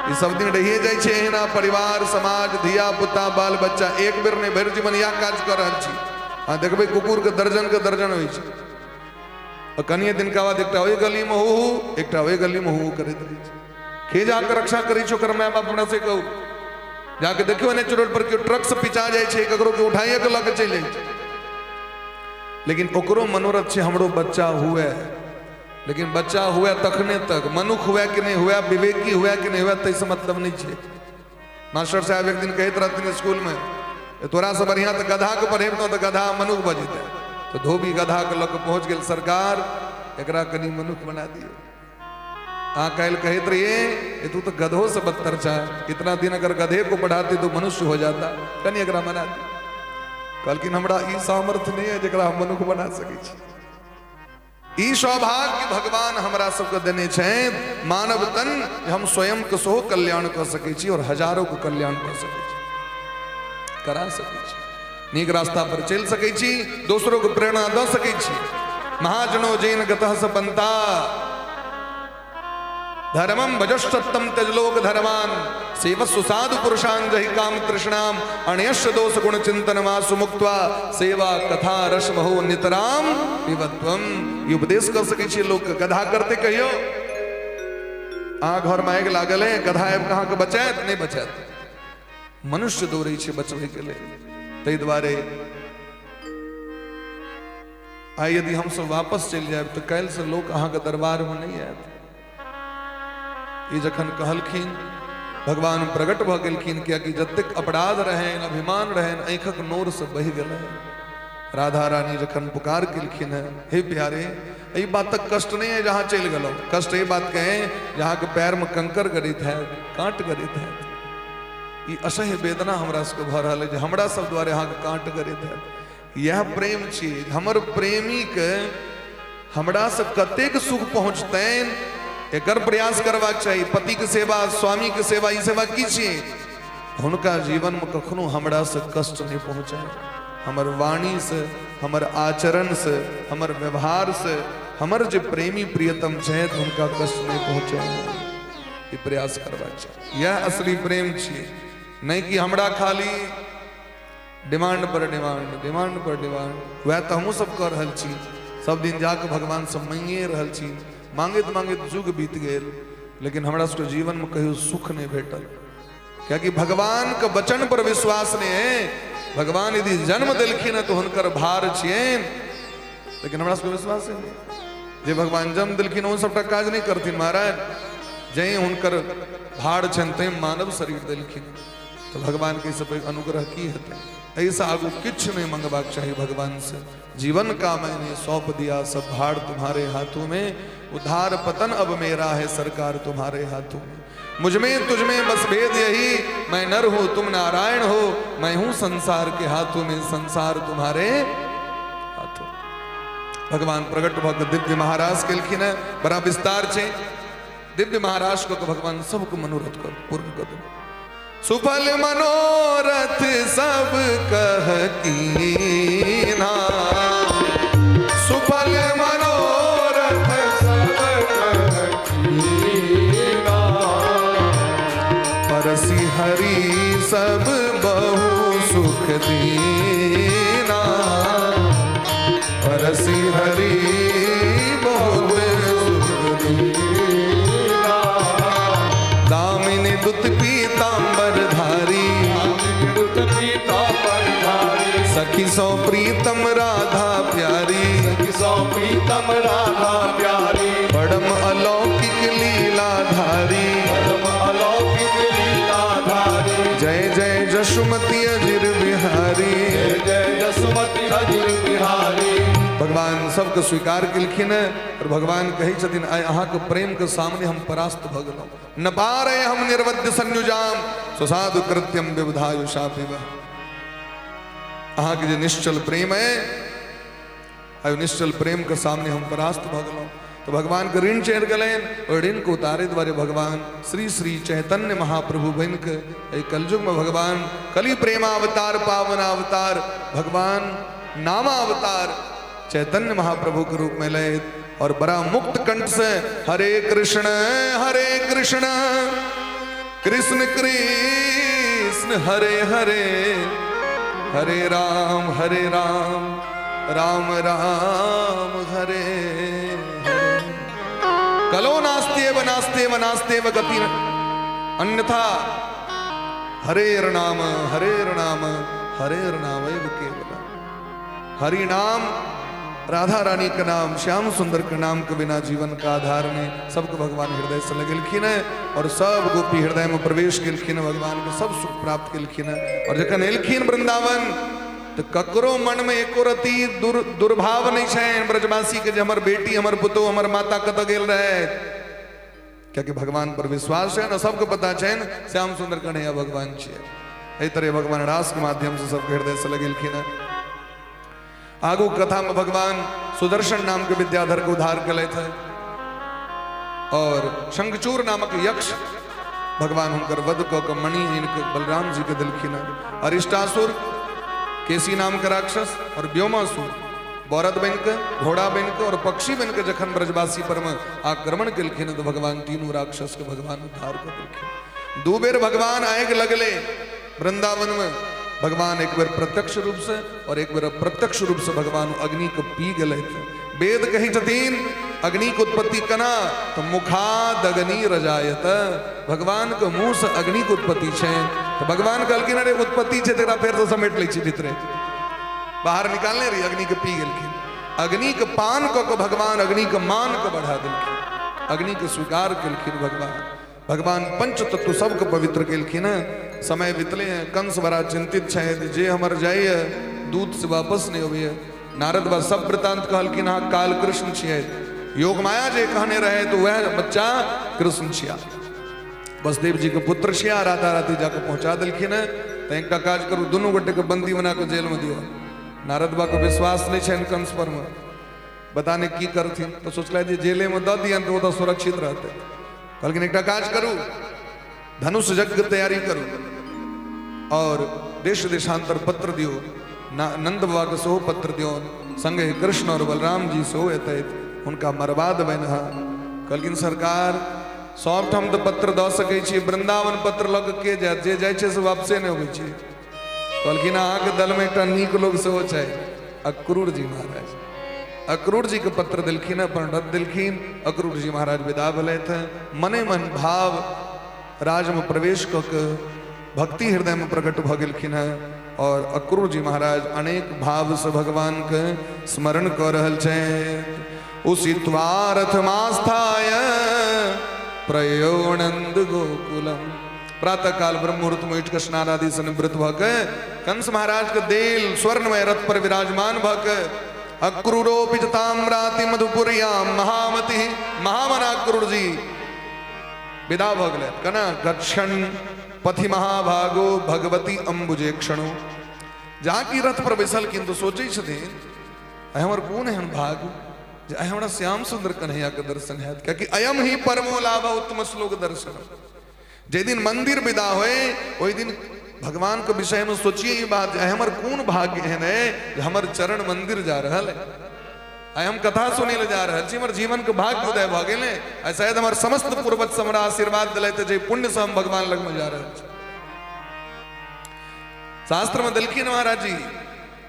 Speaker 3: ई सब दिन रहिए जाइ छै एहना परिवार समाज धिया पुता बाल बच्चा, एक बेर नहीं भरि जीवन इएह काज कर रहल छी। हाँ देखबै कुकुर के दर्जन होइ छै, और कनिए दिनका बाद एकटा ओहि गली में हु एकटा ओहि गली में हु करैत रहै छै। के जाके रक्षा करै छै ओकर माय बाप हमरा से कहू। जाके देखियो ने रोड पर केओ ट्रक से पिछा जाए छै, ककरो के उठाइए के लग चलि जाइ छै, लेकिन ओकरो मनोरथ छै हमरो बच्चा हुए। लेकिन बच्चा हुए तखने तक, मनुख हुए कि नहीं हुए, विवेकी हुए कि नहीं हुए तैसे मतलब नहीं छै। मास्टर साहब एक दिन कहते रहथिन स्कूल में, तोरा से बढ़िया तो गधा के पढ़ेबतो तो गधा मनुख भ जेतै। तो धोबी गधा के लग पहुंच गेल, सरकार एकरा कनी मनुख बना दियो। काल कहते रहिए तू तो गधों से बदतर था, इतना दिन अगर गधे को पढ़ाते तो मनुष्य हो जाता, कनी एकरा बना दी। कहलकिन हमरा ई सामर्थ्य नहीं है जकरा हम मनुख बना सकै छी। ई सौभाग्य भगवान हमरा सबके देने छै मानव तन, हम स्वयं के सेहो कल्याण कर सकै छी और हजारों को कल्याण कर सकै छी, करा सकै छी, नीक रास्ता पर चल सकै छी, दोसरों को प्रेरणा द सकै छी। महाजनो जैन गतः सपंता धर्मम भजस्तम त्यजलोक धर्मान सेवस्व साधु पुरुषान जहि काम तृष्णाम अण्यश दोष गुण चिंतन मासु मुक्त्वा सेवा कथा रसमहो नितराम विवत्वम। ये उपदेश कर सके छी लोग। गधा करते कहियो घर में आग लागल है, गधा आब कहाँ के बचायत नहीं बचायत, मनुष्य दौड़े छै बचबे के लिए। ताहि दुआरे आइ यदि हम सब वापस चल जाए तो काल से लोग अहाँ के दरबार में नहीं आयत। ये जखन कहलखिन भगवान प्रगट भ गेलखिन, कियाकि जतेक अपराध रहन अभिमान रहन आँखक नोर से बहि गेलै। राधा रानी जखन पुकार केलखिन है, हे प्यारे ये बात तक कष्ट नहीं है जहाँ चल गलो, कष्ट ये बात कहें जहाँ के पैर में कंकर गड़ित है, कांट गड़ित है। ई असह्य वेदना हमरा सबके भऽ रहल है जे हमरा सब द्वारे अहाँके कांट करैत है। यह प्रेम छी, हमर प्रेमी के हमरा से कतेक सुख पहुँचतैन एकर प्रयास करबाक चाहिए। पति के सेवा, स्वामी के सेवा, ई सेवा की छियै? हुनका जीवन में कखनो हमरा से कष्ट नहीं पहुँचाए। हमर वाणी से, हमर आचरण से, हमर व्यवहार से हमर जो प्रेमी प्रियतम छथि हुनका कष्ट नहीं पहुँचाए, ये प्रयास करबाक चाहिए। यह असली प्रेम छियै, नहीं कि हमरा खाली डिमांड पर डिमांड, डिमांड पर डिमांड। वह तो हमहूँ सब कर रहल छी, सब दिन जाके भगवान से मांगे रहल छी, मांगैत मांगैत युग बीत गेल, लेकिन हमरा सबके जीवन में कहियो सुख नहीं भेटल। क्योंकि भगवान के वचन पर विश्वास नहीं है। भगवान यदि जन्म दिलखिन है तो हुनकर भार छियैन, लेकिन हमरा सबके विश्वास नहीं। जे भगवान जन्म दिलखिन वो सबटा काज नहीं करथिन महाराज। जै हुनकर भार छन तै मानव शरीर दिलखिन, तो भगवान के सब अनुग्रह की हेतै? ऐसा आगू किछ नहीं मंगबाक चाहिए भगवान से। जीवन का मैंने सौंप दिया, सब भार तुम्हारे हाथों में, उद्धार पतन अब मेरा है सरकार तुम्हारे हाथों में। मुझमें तुझमें बस भेद यही, मैं नर हूं तुम नारायण हो, मैं हूं संसार के हाथों में, संसार तुम्हारे हाथों। भगवान प्रगट भक्त दिव्य महाराज केलखिन है, बड़ा विस्तार छे। दिव्य महाराज को भगवान सबको मनोरथ को पूर्ण कर दो। सुफल मनोरथ सब कहकीना, सुफल मनोरथ सब कहकीना, परसी हरि सब बहु सुख दीना, परसी हरि बहुत सुख दीना। दामिनी दुत पीतांबर धारी, सखी सौ प्रीतम राधा प्यारी,
Speaker 1: सखी सौ प्रीतम राधा प्यारी,
Speaker 3: परम अलौकिक लीला धारी,
Speaker 1: परम अलौकिक लीला धारी।
Speaker 3: जय जय जसुमती अजिर बिहारी,
Speaker 1: जय जय जसुमती अजिर बिहारी।
Speaker 3: भगवान सबके स्वीकार केलखिन और भगवान कहै छथिन आइ अहाँके प्रेम के सामने हम परास्त भ गेलहुँ। न पारे हम निर्वद्य संयुजाम, स्वसाधु कृत्यम विबुधायुषापिव। अहाँके जे निश्चल प्रेम है, आइ निश्चल प्रेम के सामने हम परास्त भ गेलहुँ। तो भगवान के ऋण चढ़ गलन और ऋण को उतारे द्वारे भगवान श्री श्री चैतन्य महाप्रभु बन के कलयुग में भगवान कली प्रेमावतार, पावनावतार, भगवान नामावतार चैतन्य महाप्रभु के रूप में लय और बड़ा मुक्त कंठ से हरे कृष्ण कृष्ण कृष्ण हरे हरे, हरे राम राम राम हरे हरे। कलो नास्त्येव नास्त्येव नास्त्येव गति अन्यथा हरेर नाम एव केवलम। हरि नाम, राधा रानी का नाम, श्याम सुंदर के नाम के बिना जीवन का आधार नहीं। सबको भगवान हृदय से लगेलखिन और सब गोपी हृदय में प्रवेश केलखिन, भगवान के सब सुख प्राप्त केलखिन। और जखन एलखिन वृंदावन तो ककरो मन में एको रति दुर्भाव नहीं छन ब्रजवासी के जे हमर बेटी, हमर पुतो, हमर माता कत गेल रहे, क्योंकि भगवान पर विश्वास है ना। सबको पता छन श्याम सुंदर कन्हैया भगवान छियै। एहि तरह भगवान रास के माध्यम से सबके हृदय से लगेलखिन। आगू कथा में भगवान सुदर्शन नाम के विद्याधर को उद्धार कले थे और शंखचूर नामक यक्ष भगवान हुनकर वध क मणि इनके बलराम जी के दिलखिन। अरिष्टासुर केसी नाम के राक्षस और व्योमासुर बौरद बन के, घोड़ा बन के और पक्षी बन के जखन ब्रजवासी पर में आक्रमण केलखिन तो भगवान तीनों राक्षस के भगवान उद्धार कर देलखिन। दू बेर भगवान आग लगले वृंदावन में। भगवान एक बेर प्रत्यक्ष रूप से और एक बेर अप्रत्यक्ष रूप से भगवान अग्नि को पी गए थे। वेद कही छथिन अग्नि की उत्पत्ति कना तो मुखाद अग्नि रजायत। भगवान के मुंह से अग्नि की उत्पत्ति है। तो भगवान कहलखिन अरे उत्पत्ति है तेरा फिर तो समेट लै छी भीतरे, बाहर निकालने रही अग्नि के पी गेलखिन। अग्नि के पान को भगवान अग्नि के मान को बढ़ा देलखिन, अग्नि के स्वीकार केलखिन। भगवान पंच तत्व सबके पवित्र केलखिन। समय बीतले हैं, कंस बड़ा चिंतित है जे हमर जाइए दूत से वापस नहीं होइए। नारद बा सब वृतांत कहलखिन हाँ काल कृष्ण छियै, योग माया जे कहने रहे तो वह बच्चा कृष्ण छिया। वसुदेव जी के पुत्र छिया राता राति जाकर पहुंचा दिलखिन है तो एक काज करू दोनों गोटे के बंदी बना के जेल में दियो। नारद बा को विश्वास नहीं है कंस पर में बताने की करथिन तो सोचला जेले में द दियन तो वो तो सुरक्षित रहते। कहलखिन एक काज करू धनुष यज्ञ तैयारी करू और देश देशांतर पत्र दियो नंद बाबा के सो पत्र दियो संगे कृष्ण और बलराम जी सो एतैत उनका मरबाद बन। कहलखिन सरकार सब ठाम तो पत्र द सकै छी वृंदावन पत्र लग के जे जाय छै से वापसे नहीं होबै छै। कहलखिन अहाँके दल में एकटा नीक लोग सेहो छै अक्रूर जी महाराज। अक्रूर जी के पत्र दिलखिन अपन रद्द दिलखिन। अक्रूर जी महाराज विदा भेलैथ मने मन भाव राज में प्रवेश क के भक्ति हृदय में प्रकट भ गेलखिन है और अक्रूर जी महाराज अनेक भाव से भगवान के स्मरण कर रहल छै। उसित्वा रथमास्थाय प्रयोनंद गोकुलम। प्रातः काल ब्रह्म मुहूर्त में उठ के स्नान आदि से निवृत्त भक कंस महाराज के देल स्वर्णमय रथ पर विराजमान भक अक्रूरोपि ताम्राति मधुपुरियाम महामति महामना अक्रूर जी विदा भ गेलै। कना गच्छन पथि महाभागो भगवती अंबुजे क्षणो। जहाँ की रथ पर बैसल किंतु सोचे छथिन हमर कोन एहन भाग जे हमरा श्याम सुंदर कन्हैया के दर्शन है क्योंकि अयम ही परमो लाभ उत्तम श्लोक दर्शन। जे दिन मंदिर विदा होए वही दिन भगवान के विषय में सोचिए ये बात हमर कौन भाग्य एहन है जे हमर चरण मंदिर जा रहा है हम कथा सुने ले जा रहा छी हमर जीवन के भाग्य उदय भ गेले शायद हमर समस्त पूर्वज से हमरा आशीर्वाद दिलैते जे पुण्य से हम भगवान लग में जा रहे छी। शास्त्र में दिलखिन महाराज जी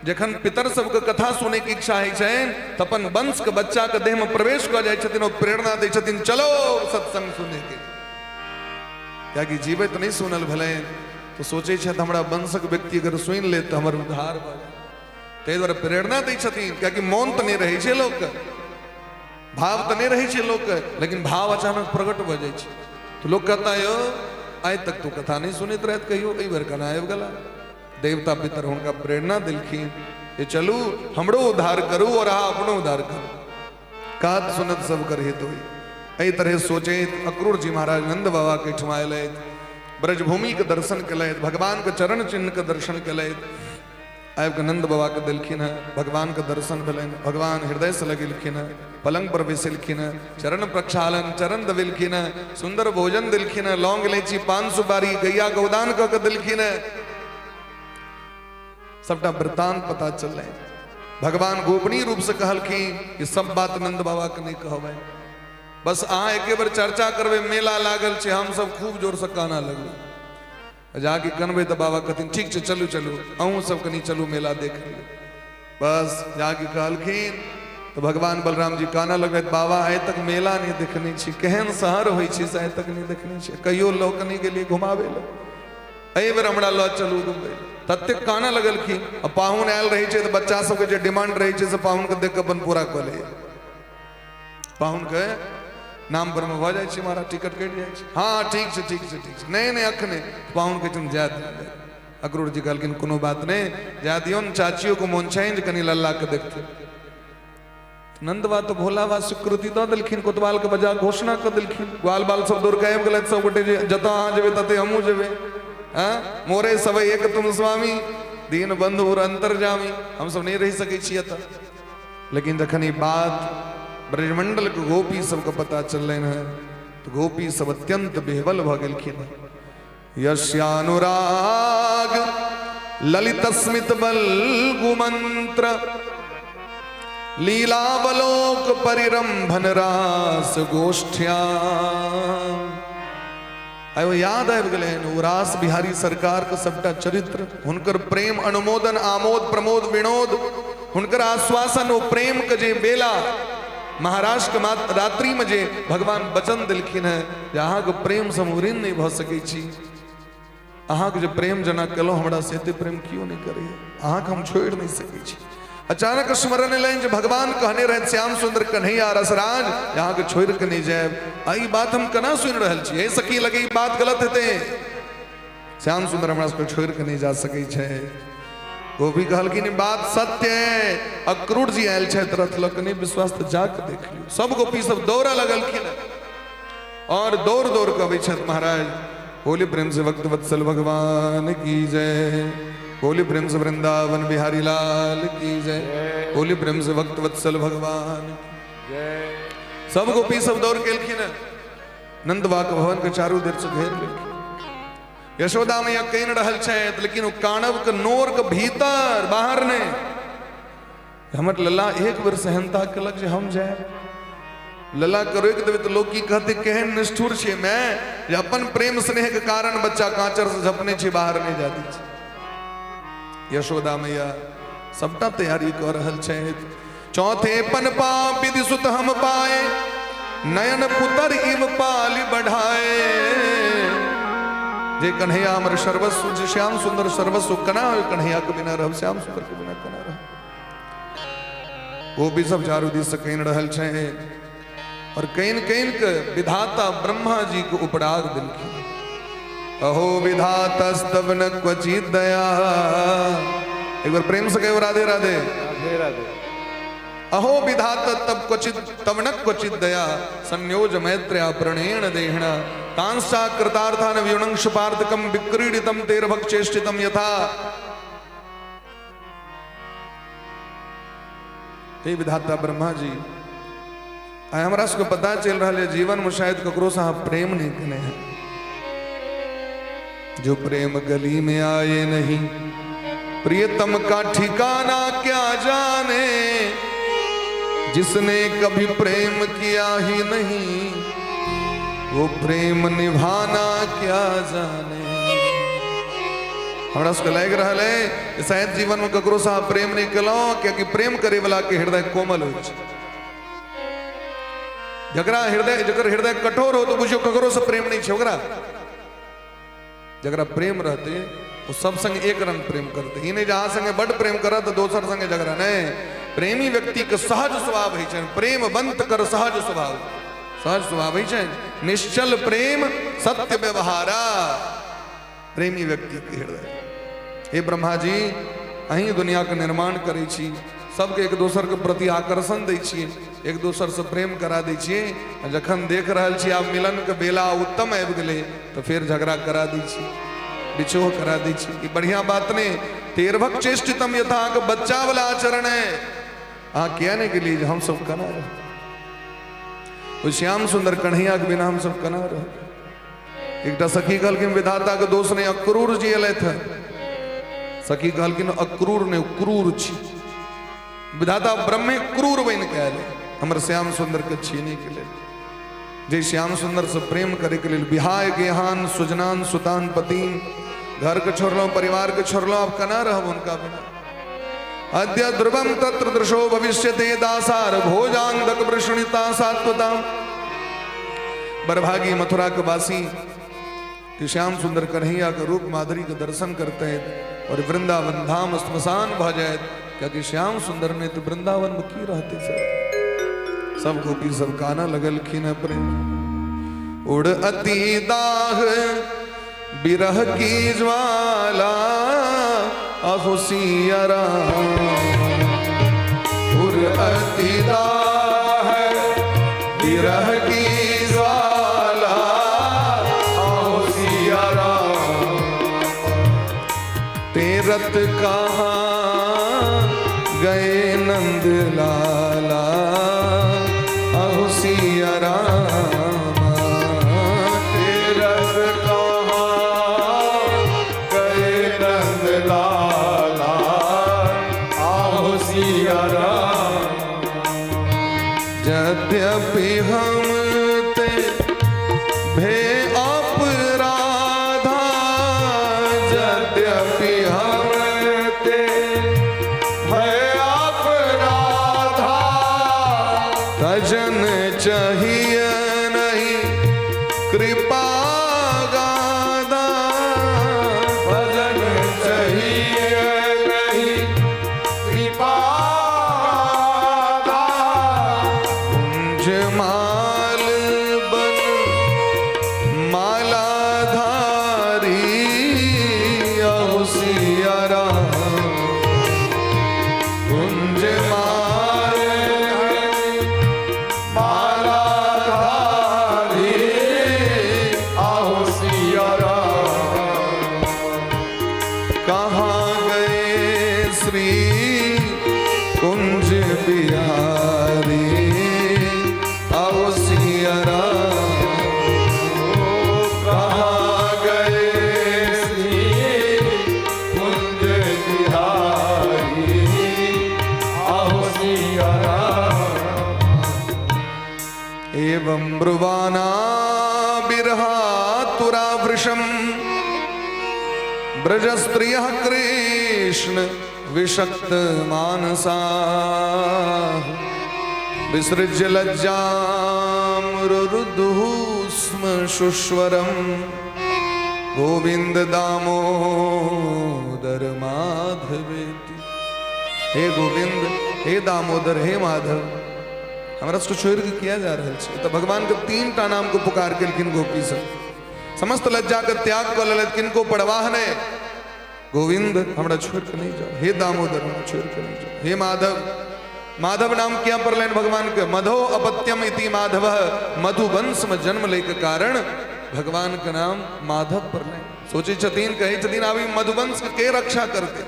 Speaker 3: जखन पितर सबके कथा सुने की इच्छा है तो अपन वंश के बच्चा के देह में प्रवेश कर जाए और प्रेरणा दे चलो सत्संग सुने के क्या कि जीवित नहीं सुनल भले तो सोचे हमारा वंशक व्यक्ति अगर सुन ले तो हमारे उद्धार ताहि द्वारा प्रेरणा दै क्या कि मौन तो नहीं रहे लोक भाव तो नहीं रहे लोक लेकिन भाव अचानक प्रकट भ जाए तो लोग कहता है आज तक तो कथा नहीं सुनित रहे कहियो एहि बेर कना आबि गेला। देवता पितर उनका प्रेरणा दिलखिन ये चलू हमरो उद्धार करू और अहाँ अपनो उद्धार करू कात सुनत सब कर हेतु एहि तरह सोचे अक्रूर जी महाराज नंद बाबा के ठुमायल ब्रजभूमि के दर्शन कल भगवान के चरण चिन्ह के दर्शन कल आबि के नंद बाबा के दिलखिन है भगवान के दर्शन भेलन भगवान हृदय से लगेलखिन है पलंग पर बैसलखिन है चरण प्रक्षालन चरण दबिलखिन है सुंदर भोजन दिलखिन है लौंग इलायची पान सुपारी गैया गौदान क के दिलखिन है सबटा वृतांत पता चल रहे। भगवान गोपनीय रूप से कहलखिन कि सब बात नंद बाबा के नहीं कहबै बस अहाँ एक बार चर्चा करबे मेला लागल छे हम सब खूब जोर से काना लगबै जाके कनबै तो बाबा कहथिन ठीक छे चलू चलू अहूँ सब कनी चलू मेला देख लियो। बस जाके कहलखिन तो भगवान बलराम जी काना लगबै बाबा आइ तक मेला नहीं देखने छी केहन शहर होइ छै से आइ तक नहीं देखने छी कहियो लोक नहीं गेलिए घुमावे ला एहि बेर हमरा ल चलू घुमबै तत्ते काना लगलखिन। अब पाहुन आयल रहे छे तो बच्चा सबके जे डिमांड रहे छे से पाहुन के देख के अपन पूरा क ले पाहुन के नाम पर में भ जाय छे हमारा टिकट कट जाय छे हाँ ठीक छे ठीक छे ठीक छे नहीं नहीं अखने पाहुन के तुम जा अक्रूर जी कहलखिन कोनो बात नहीं जा दियो न चाचियों को मोन छै जे कनी लल्ला के देखते नंदवा तो भोला बा स्वीकृति द देलखिन कोतवाल के बजा घोषणा कर देलखिन ग्वाल बाल सब दूर के आबि गेलैथ सब गोटे जतऽ अहाँ जेबै तते हमहूँ जेबै मोरे सब एक तुम स्वामी दीन बंधु अंतर्जामी हम सब नहीं रह सके छी एतऽ। लेकिन जखन ई बात ब्रजमंडल के गोपी सबके पता चललनि है तो गोपी सब अत्यंत बेहबल भ गेलखिन। यस्यानुराग ललित स्मित बल गुमंत्र लीलावलोक परिरंभन रास गोष्ठ्या आयो याद आबि गेलै रास बिहारी सरकार के सबटा चरित्र हुनकर प्रेम अनुमोदन आमोद प्रमोद विनोद हुनकर आश्वासन ओ प्रेम के जे बेला महाराष्ट्र के रात्रि में जे भगवान वचन दिलखिन है जे अहाँ के प्रेम से हम ऋण नहीं भ सकै छी अहाँ के जे प्रेम जना केलहुँ हमरा से एते प्रेम क्यों नहीं करे अहाँ के हम छोड़ि नहीं सकै छी। अचानक स्मरण एलनि जे भगवान कहने रहे श्याम सुंदर कन्हैया रसराज यहाँ के छोड़ के नहीं जाए आई बात हम केना सुनि रहल छी हे सखी लगे बात गलत हेते श्याम सुंदर हमरा सबके छोड़ के नहीं जा सकै छै। गोपी कहलखिन बात सत्य है अक्रूर जी आयल छथि रथ लऽ के नहीं विश्वास तो जाके देख लियो। सब गोपी सब दौड़ा लगलखिन और दौड़ दौड़ कर अभिछत महाराज बोले प्रेम से भक्त वत्सल भगवान की जय, बोले प्रेम से वृंदावन बिहारी लाल की जय, बोले प्रेम से भक्त वत्सल भगवान की
Speaker 1: जय।
Speaker 3: सब गोपी सब दौड़ के लखी न नंद वाक भवन के चारों देर से घेर लेखी। यशोदा मैया कहीं रहल छे लेकिन वो काणव के नोर के भीतर बाहर ने हमर लल्ला एक बार सहनता कलक जे हम जाए लल्ला करो एक देवे तो लोग की कहते केहन निष्ठुर छे मैं जे अपन प्रेम स्नेह के कारण बच्चा कांचर से झपने छे बाहर नहीं जाती छे। यशोदा मैया सबटा तैयारी कर रहल छे। चौथे पन पाप विधि सुत हम पाए नयन पुतर इव पाली बढ़ाए। जे कन्हैया हमर सर्वस्व जे श्याम सुंदर सर्वस्व कना हो कन्हैया के बिना रह श्याम सुंदर के बिना कना रह। वो भी सब चारू दिस कहीं रहल छे और कहीं कहीं के विधाता ब्रह्मा जी को उपराग दिलखिन। अहो विधाता स्तव न क्वचित दया। एक बार प्रेम से कहो राधे राधे
Speaker 1: राधे राधे।
Speaker 3: अहो विधाता तब क्वचित तब न क्वचित दया संयोज मैत्र्या प्रणेन देहना तांसा कृतार्थान व्युणंश पार्थकम विक्रीडितम तेर भक्षेष्टितम यथा। हे विधाता ब्रह्मा जी आय हमरा सबको पता चल रहा है जीवन में शायद ककरो से प्रेम नहीं कने हैं। जो प्रेम गली में आए नहीं प्रियतम का ठिकाना क्या जाने। जिसने कभी प्रेम किया ही नहीं वो प्रेम निभाना क्या जाने। हमरा सबके लग रहा है शायद जीवन में ककरो से प्रेम नहीं कलो क्योंकि प्रेम करे वाला के हृदय कोमल हो। जकरा हृदय कठोर हो तो बुझो ककरो से प्रेम नहीं छे। जगरा प्रेम रहते वो सब संग एक रंग प्रेम करते। इन्हें जहां संगे बड़ प्रेम करा तो दोसर संगे झगड़ा नहीं। प्रेमी व्यक्ति के सहज स्वभाव है प्रेम बंत कर सहज स्वभाव। सहज स्वभाव है निश्चल प्रेम सत्य व्यवहारा। प्रेमी व्यक्ति के हृदय हे ब्रह्मा जी अही दुनिया के निर्माण करे छी सबके एक दोसर के प्रति आकर्षण दै छियै एक दोसर से प्रेम करा दै छियै। जखन देख रहल छी आब मिलन के बेला उत्तम आबि गेलै तो फिर झगड़ा करा दै छी बिछोह करा दै छी। ई बढ़िया बात नहीं। तेरभक चेष्टितम यथा के बच्चा वाला आचरण है। क्या नहीं के लिए हम सब कना रहे वो श्याम सुंदर कन्हैया के बिना हम सब कना रहे। एक सखी कहलखिन विधाता के दोष ने अक्रूर जी अल थे। सखी कहलखिन अक्रूर ने क्रूर छी विधाता ब्रह्मे क्रूर बन के आए हमर श्याम सुंदर के छीने के लिए। जे श्याम सुंदर से प्रेम करे के लिए बिहाय गेहान सुजनान सुतान पतिन घर के छोड़लो परिवार के छोड़लो अब कना रह उनका बिना। अद्य ध्रुवम तत्र दृशो भविष्यते दासार भोजांगक वृषणिता सात्वता। बरभागी मथुरा के वासी श्याम सुंदर कन्हैया के रूप माधुरी के दर्शन करते हैं और वृंदावन धाम स्मशान भ जाए क्योंकि श्याम सुंदर ने तो वृंदावन में की रहते सब गोपी सब गाना लगल खीन प्रेम। उड़ अति दाह बिरह की ज्वाला अहो सिया राम। उड़ अति दाह बिरह की ज्वाला अहो सिया राम। तेरत कहाँ गए नंद लाला अहो सिया राम।
Speaker 1: तेरत कहाँ गए नंद लाला आहो सिया राम।
Speaker 3: यद्यपि हम ते भे अपराधा यद्यपि हम
Speaker 1: ते भय अपराधा
Speaker 3: तजन चाहिए नहीं कृपा गादा।
Speaker 1: भजन चाहिए नहीं कृपा
Speaker 3: माल बन माला धारी अहो सिया कहाँ गए श्री कुंज बिहारी आओ सिया राम।
Speaker 1: कहाँ गए श्री कुंज बिहारी आओ सिया राम।
Speaker 3: एवं ब्रुवाना बिरहा तुरा वृषम ब्रज स्त्रियः कृष्ण विषक्त मानसा विसृज्य लज्जाम रुरुदुः स्म शुश्वरम गोविंद दामोदर माधवेति। हे गोविंद, हे दामोदर, हे माधव, हमरा से छोड़ के किया जा रहा है। तो भगवान के 3 टा नाम को पुकार के किन गोपी सब समस्त लज्जा का त्याग को ललित किन को पड़वाह ने। गोविंद हमरा छोड़ के नहीं जाओ, हे दामोदर हमरा छोड़ के नहीं जाओ, हे माधव। माधव नाम क्या पर लेन भगवान के? मधो अपत्यम इति माधव, मधुवंश में जन्म ले के कारण भगवान का नाम माधव पर लेन। सोची छतीन कही छतीन अभी मधुवंश के रक्षा करते।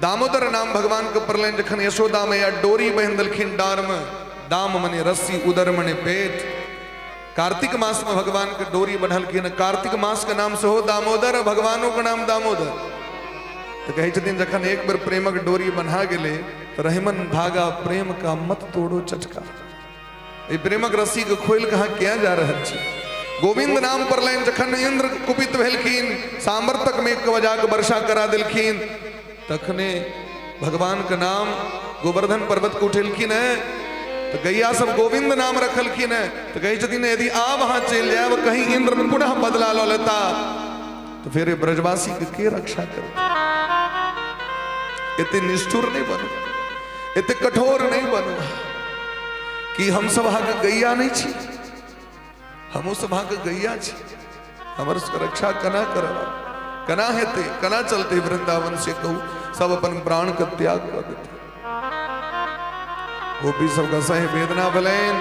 Speaker 3: दामोदर नाम भगवान के पर लेन जखन यशोदा मैया डोरी बहन दलखिन डार में, दाम मने रस्सी उदर मने पेट। कार्तिक मास में भगवान के डोरी बनल की न, कार्तिक मास के नाम से हो दामोदर, भगवानों का नाम दामोदर। तो कही छथिन जखन एक बार प्रेमक डोरी बन्हा गेले तो रहीमन भागा प्रेम का मत तोड़ो चटका। ये प्रेमक रस्सी के खोल कहा किया जा रहा है। गोविंद नाम पर लाइन जखन इंद्र कुपित भेलखिन, सामर्थक में कवजा के वर्षा करा दिलखिन, तखने भगवान का नाम गोवर्धन पर्वत को उठेलखिन है। तो गैया सब गोविंद नाम रखलखिन है। तो कही छथिन यदि आ वहां चल जाए कहीं इंद्र पुनः बदला लो लेता तो फिर ये ब्रजवासी के रक्षा करते। इतने निष्ठुर नहीं बनो, इतने कठोर नहीं बनो कि हम सब के गैया नहीं छी, हम सभा के गैया छी। हमर रक्षा कना करवा, कना हेते, कना चलते वृंदावन से कहू सब अपन प्राण का त्याग कर देते। गोपी सब का सही वेदना भलेन,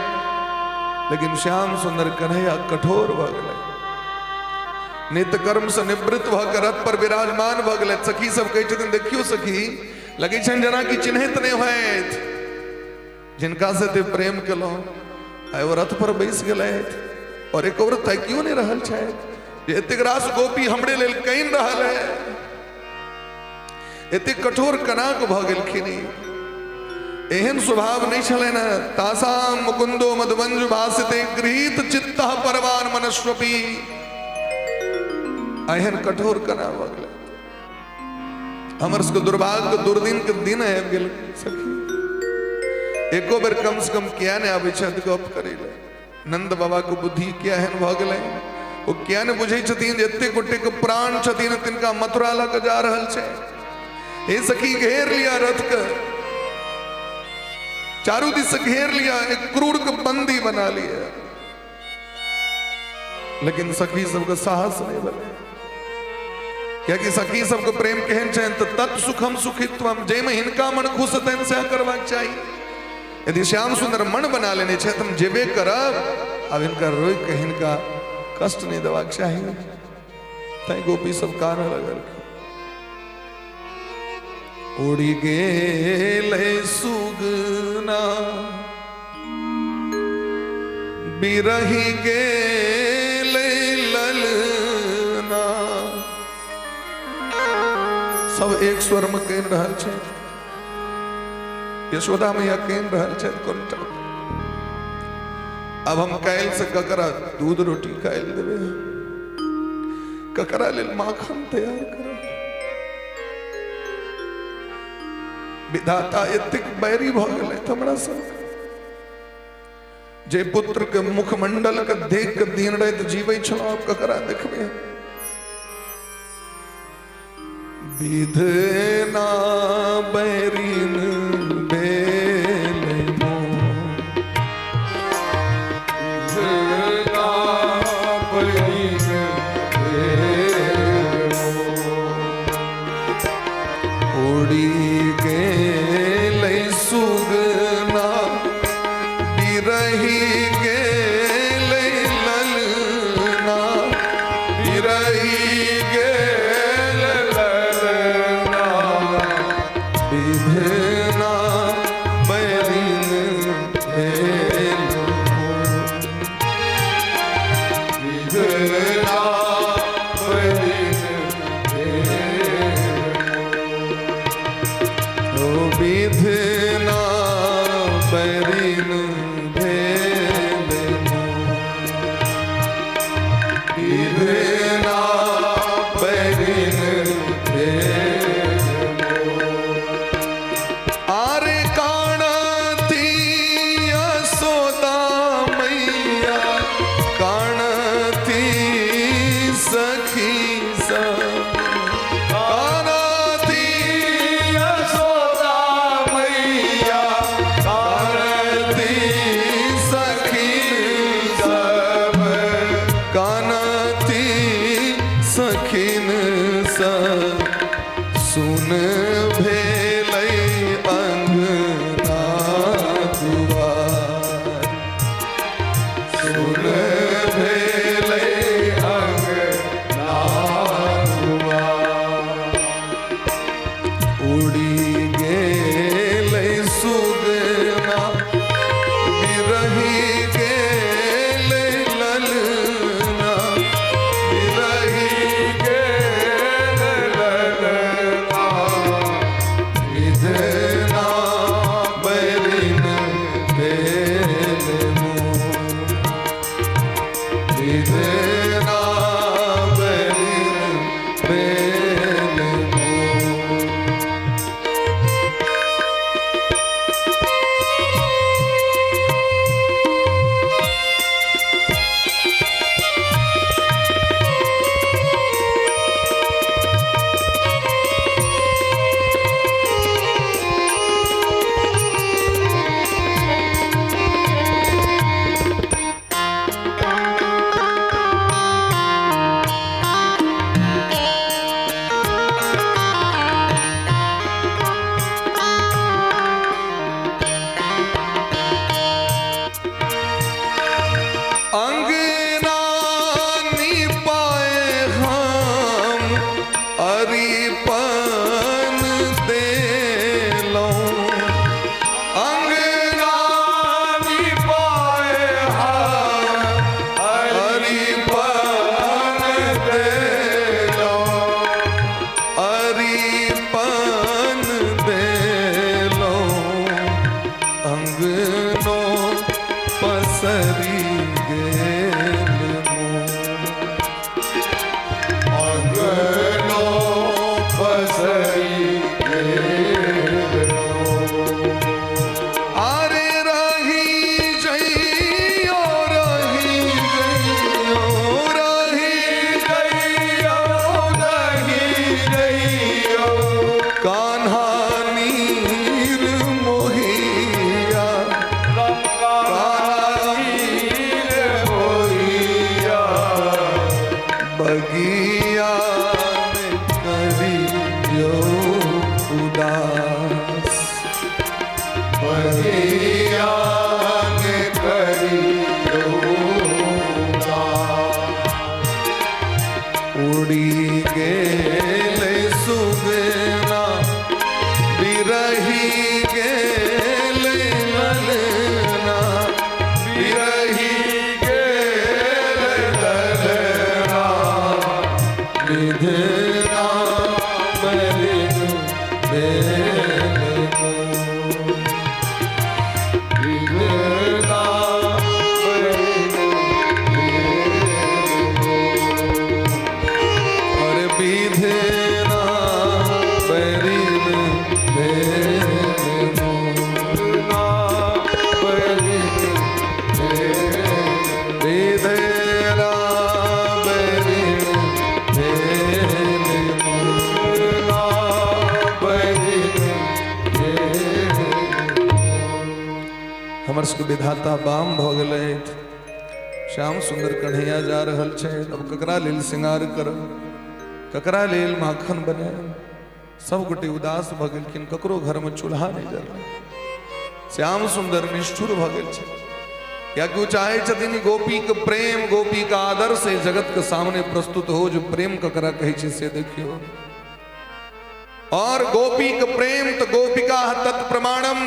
Speaker 3: लेकिन श्याम सुंदर कन्हैया कठोर भ गए। नित्य कर्म से निवृत्त भ के रथ पर विराजमान भ गए। सखी सब कहे छथिन देखियो सखी लगे छन जना की चिन्हित नहीं होत, जिनका से ते प्रेम केलो आय वो रथ पर बैस गए और एक औरत है क्यों नहीं रहल छै। एतेक रास गोपी हमरे लेल कइन रहल है, एतेक कठोर कनाक भ गेलखिन। एहन स्वभाव नहीं छले न। तासाम मुकुंदो मधुवंज भासिते गृहीत चित्तः परवान मनस्वपी। एहन कठोर कना भ गेल। हमर सबके दुर्भाग्य दुर्दिन के दिन है गेल सखी। एको बेर कम से कम किया ने आबै छथि गप करै ले। नंद बाबा के बुद्धि क्या एहन भ गेलै, वो क्या ने बुझै छथिन जे एते गोटे के प्राण छथिन तिनका मथुरा लऽ के जा रहल छै। हे सखी घेर लिया रथ के, चारों दिस से घेर लिया, एक क्रूर को बंदी बना लिया, लेकिन सखी सबके साहस नहीं बने। क्या कि सखी सबके प्रेम केहन छै तो तत् सुखम सुखित्वम, जे में हिनका मन खुश तन से करबाक चाहिए। यदि श्याम सुंदर मन बना लेने छै हम जेबे करब, अब इनका रोई के हिनका कष्ट नहीं देबाक चाहिए। तै गोपी सब कान लगल। उड़ी गेलै सुगना बिरही गेलै ललना। सब एक स्वर में कह रहल छै। यशोदा मैया कह रहल छै कोनटा। अब हम कायल से ककरा दूध रोटी कायल देवे, ककरा लेल माखन तैयार कर। विधाता एतेक बैरी भ गेलै हमरा सब। जे पुत्र के मुखमंडल के देख के दिन रात जीवै छलौ, आब ककरा देखबै। विधना बैरीन बेलै मोह,
Speaker 1: विधना बैरीन बेलै मोह।
Speaker 3: उड़ी गेलै सुगना बिरही गेलै ललना, बिरही गेलै ललना। विधना बैरिन भेल विधना बैरिन भेल आरे काणती यशोदा मैया काणती सखी सब सुन भेलै अंगना दुआर सुन भेलै अंगना दुआर उड़ी गेलै सुगना बिरही गेलै ललना बिरही हमर सबके विधाता बाम भ गेलै श्याम सुंदर कन्हैया जा रहल छै अब ककरा लेल श्रृंगार करब ककरा लेल माखन बने सब गोटे उदास भ गेलखिन ककरो घर में चूल्हा नहीं जल श्याम सुंदर निष्ठुर भ गेल छै या क्यों चाहे छथिन गोपी के प्रेम गोपी का आदर से जगत के सामने प्रस्तुत हो जो प्रेम ककरा कहे छै से देखियो और गोपी के प्रेम तो गोपिका तत्प्रमाणम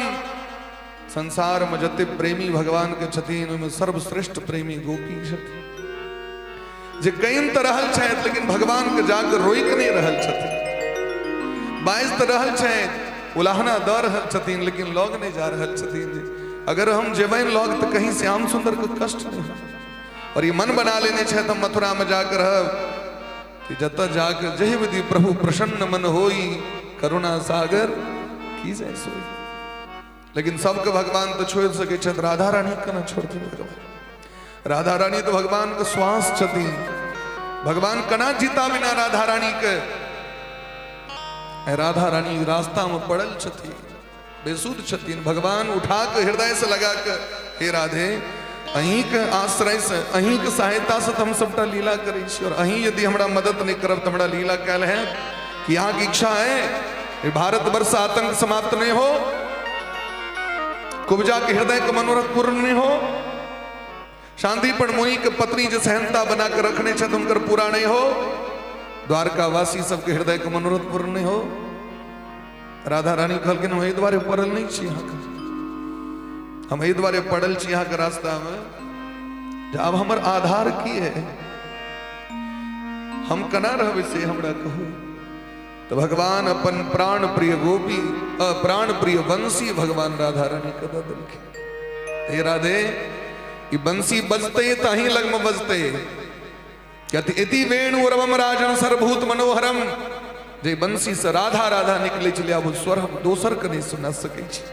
Speaker 3: संसार में जते प्रेमी भगवान के छथिन में सर्वश्रेष्ठ प्रेमी गोपी छथिन जे कईन तो रहल छथि लेकिन भगवान के जाकर रोक नहीं रहल छथिन बाइज तो रहल छथि उलाहना दर रहल छथिन लेकिन लौग नहीं जा रहल छथिन जी। अगर हम जेबन लौग तो कहीं श्याम सुंदर को कष्ट नहीं हो। और ये मन बना लेने छे तो मथुरा में जाकर कि जत जाकर जय विधि प्रभु प्रसन्न मन होई करुणा सागर की जय सोई। लेकिन सबके भगवान तो छोड़ सके छथि, राधा रानी के ना छोड़ते भगवान। राधा रानी तो भगवान के श्वास छथिन, भगवान कना जीता बिना राधा रानी के। राधा रानी रास्ता में पड़ल छथिन, बेसुध छथिन, भगवान उठा के हृदय से लगा के हे राधे अहीं के आश्रय से अहीं के सहायता से हम सबटा लीला करै छी, और अहीं यदि हमरा मदद नहीं करब तो हमरा लीला कैल है कि यहाँ की इच्छा है भारत वर्ष आतंक समाप्त नहीं हो, कुब्जा के हृदय का मनोरथ पूर्ण नहीं हो, शांति पर मोही के पत्नी जो सहनता बना कर रखने छे उनकर पूरा नहीं हो, द्वारका वासी सबके हृदय का मनोरथ पूर्ण नहीं हो। राधा रानी कहलखिन हम एहि द्वारे पड़ल नहीं छी, हम एहि द्वारे पड़ल छी यहाँ के रास्ता में। अब हमर आधार की है, हम कना रहबे से हमरा कहू। तो भगवान अपन प्राण प्रिय गोपी प्राण प्रिय बंसी भगवान राधा रानी के दे देलखिन। हे राधे ई बंसी बजते ताही लग में बजते, इति वेणु रवम राजन सर्वभूत मनोहरम। जे बंसी से राधा राधा निकले चले आब स्वर हम दोसर के नहीं सुना सके छी।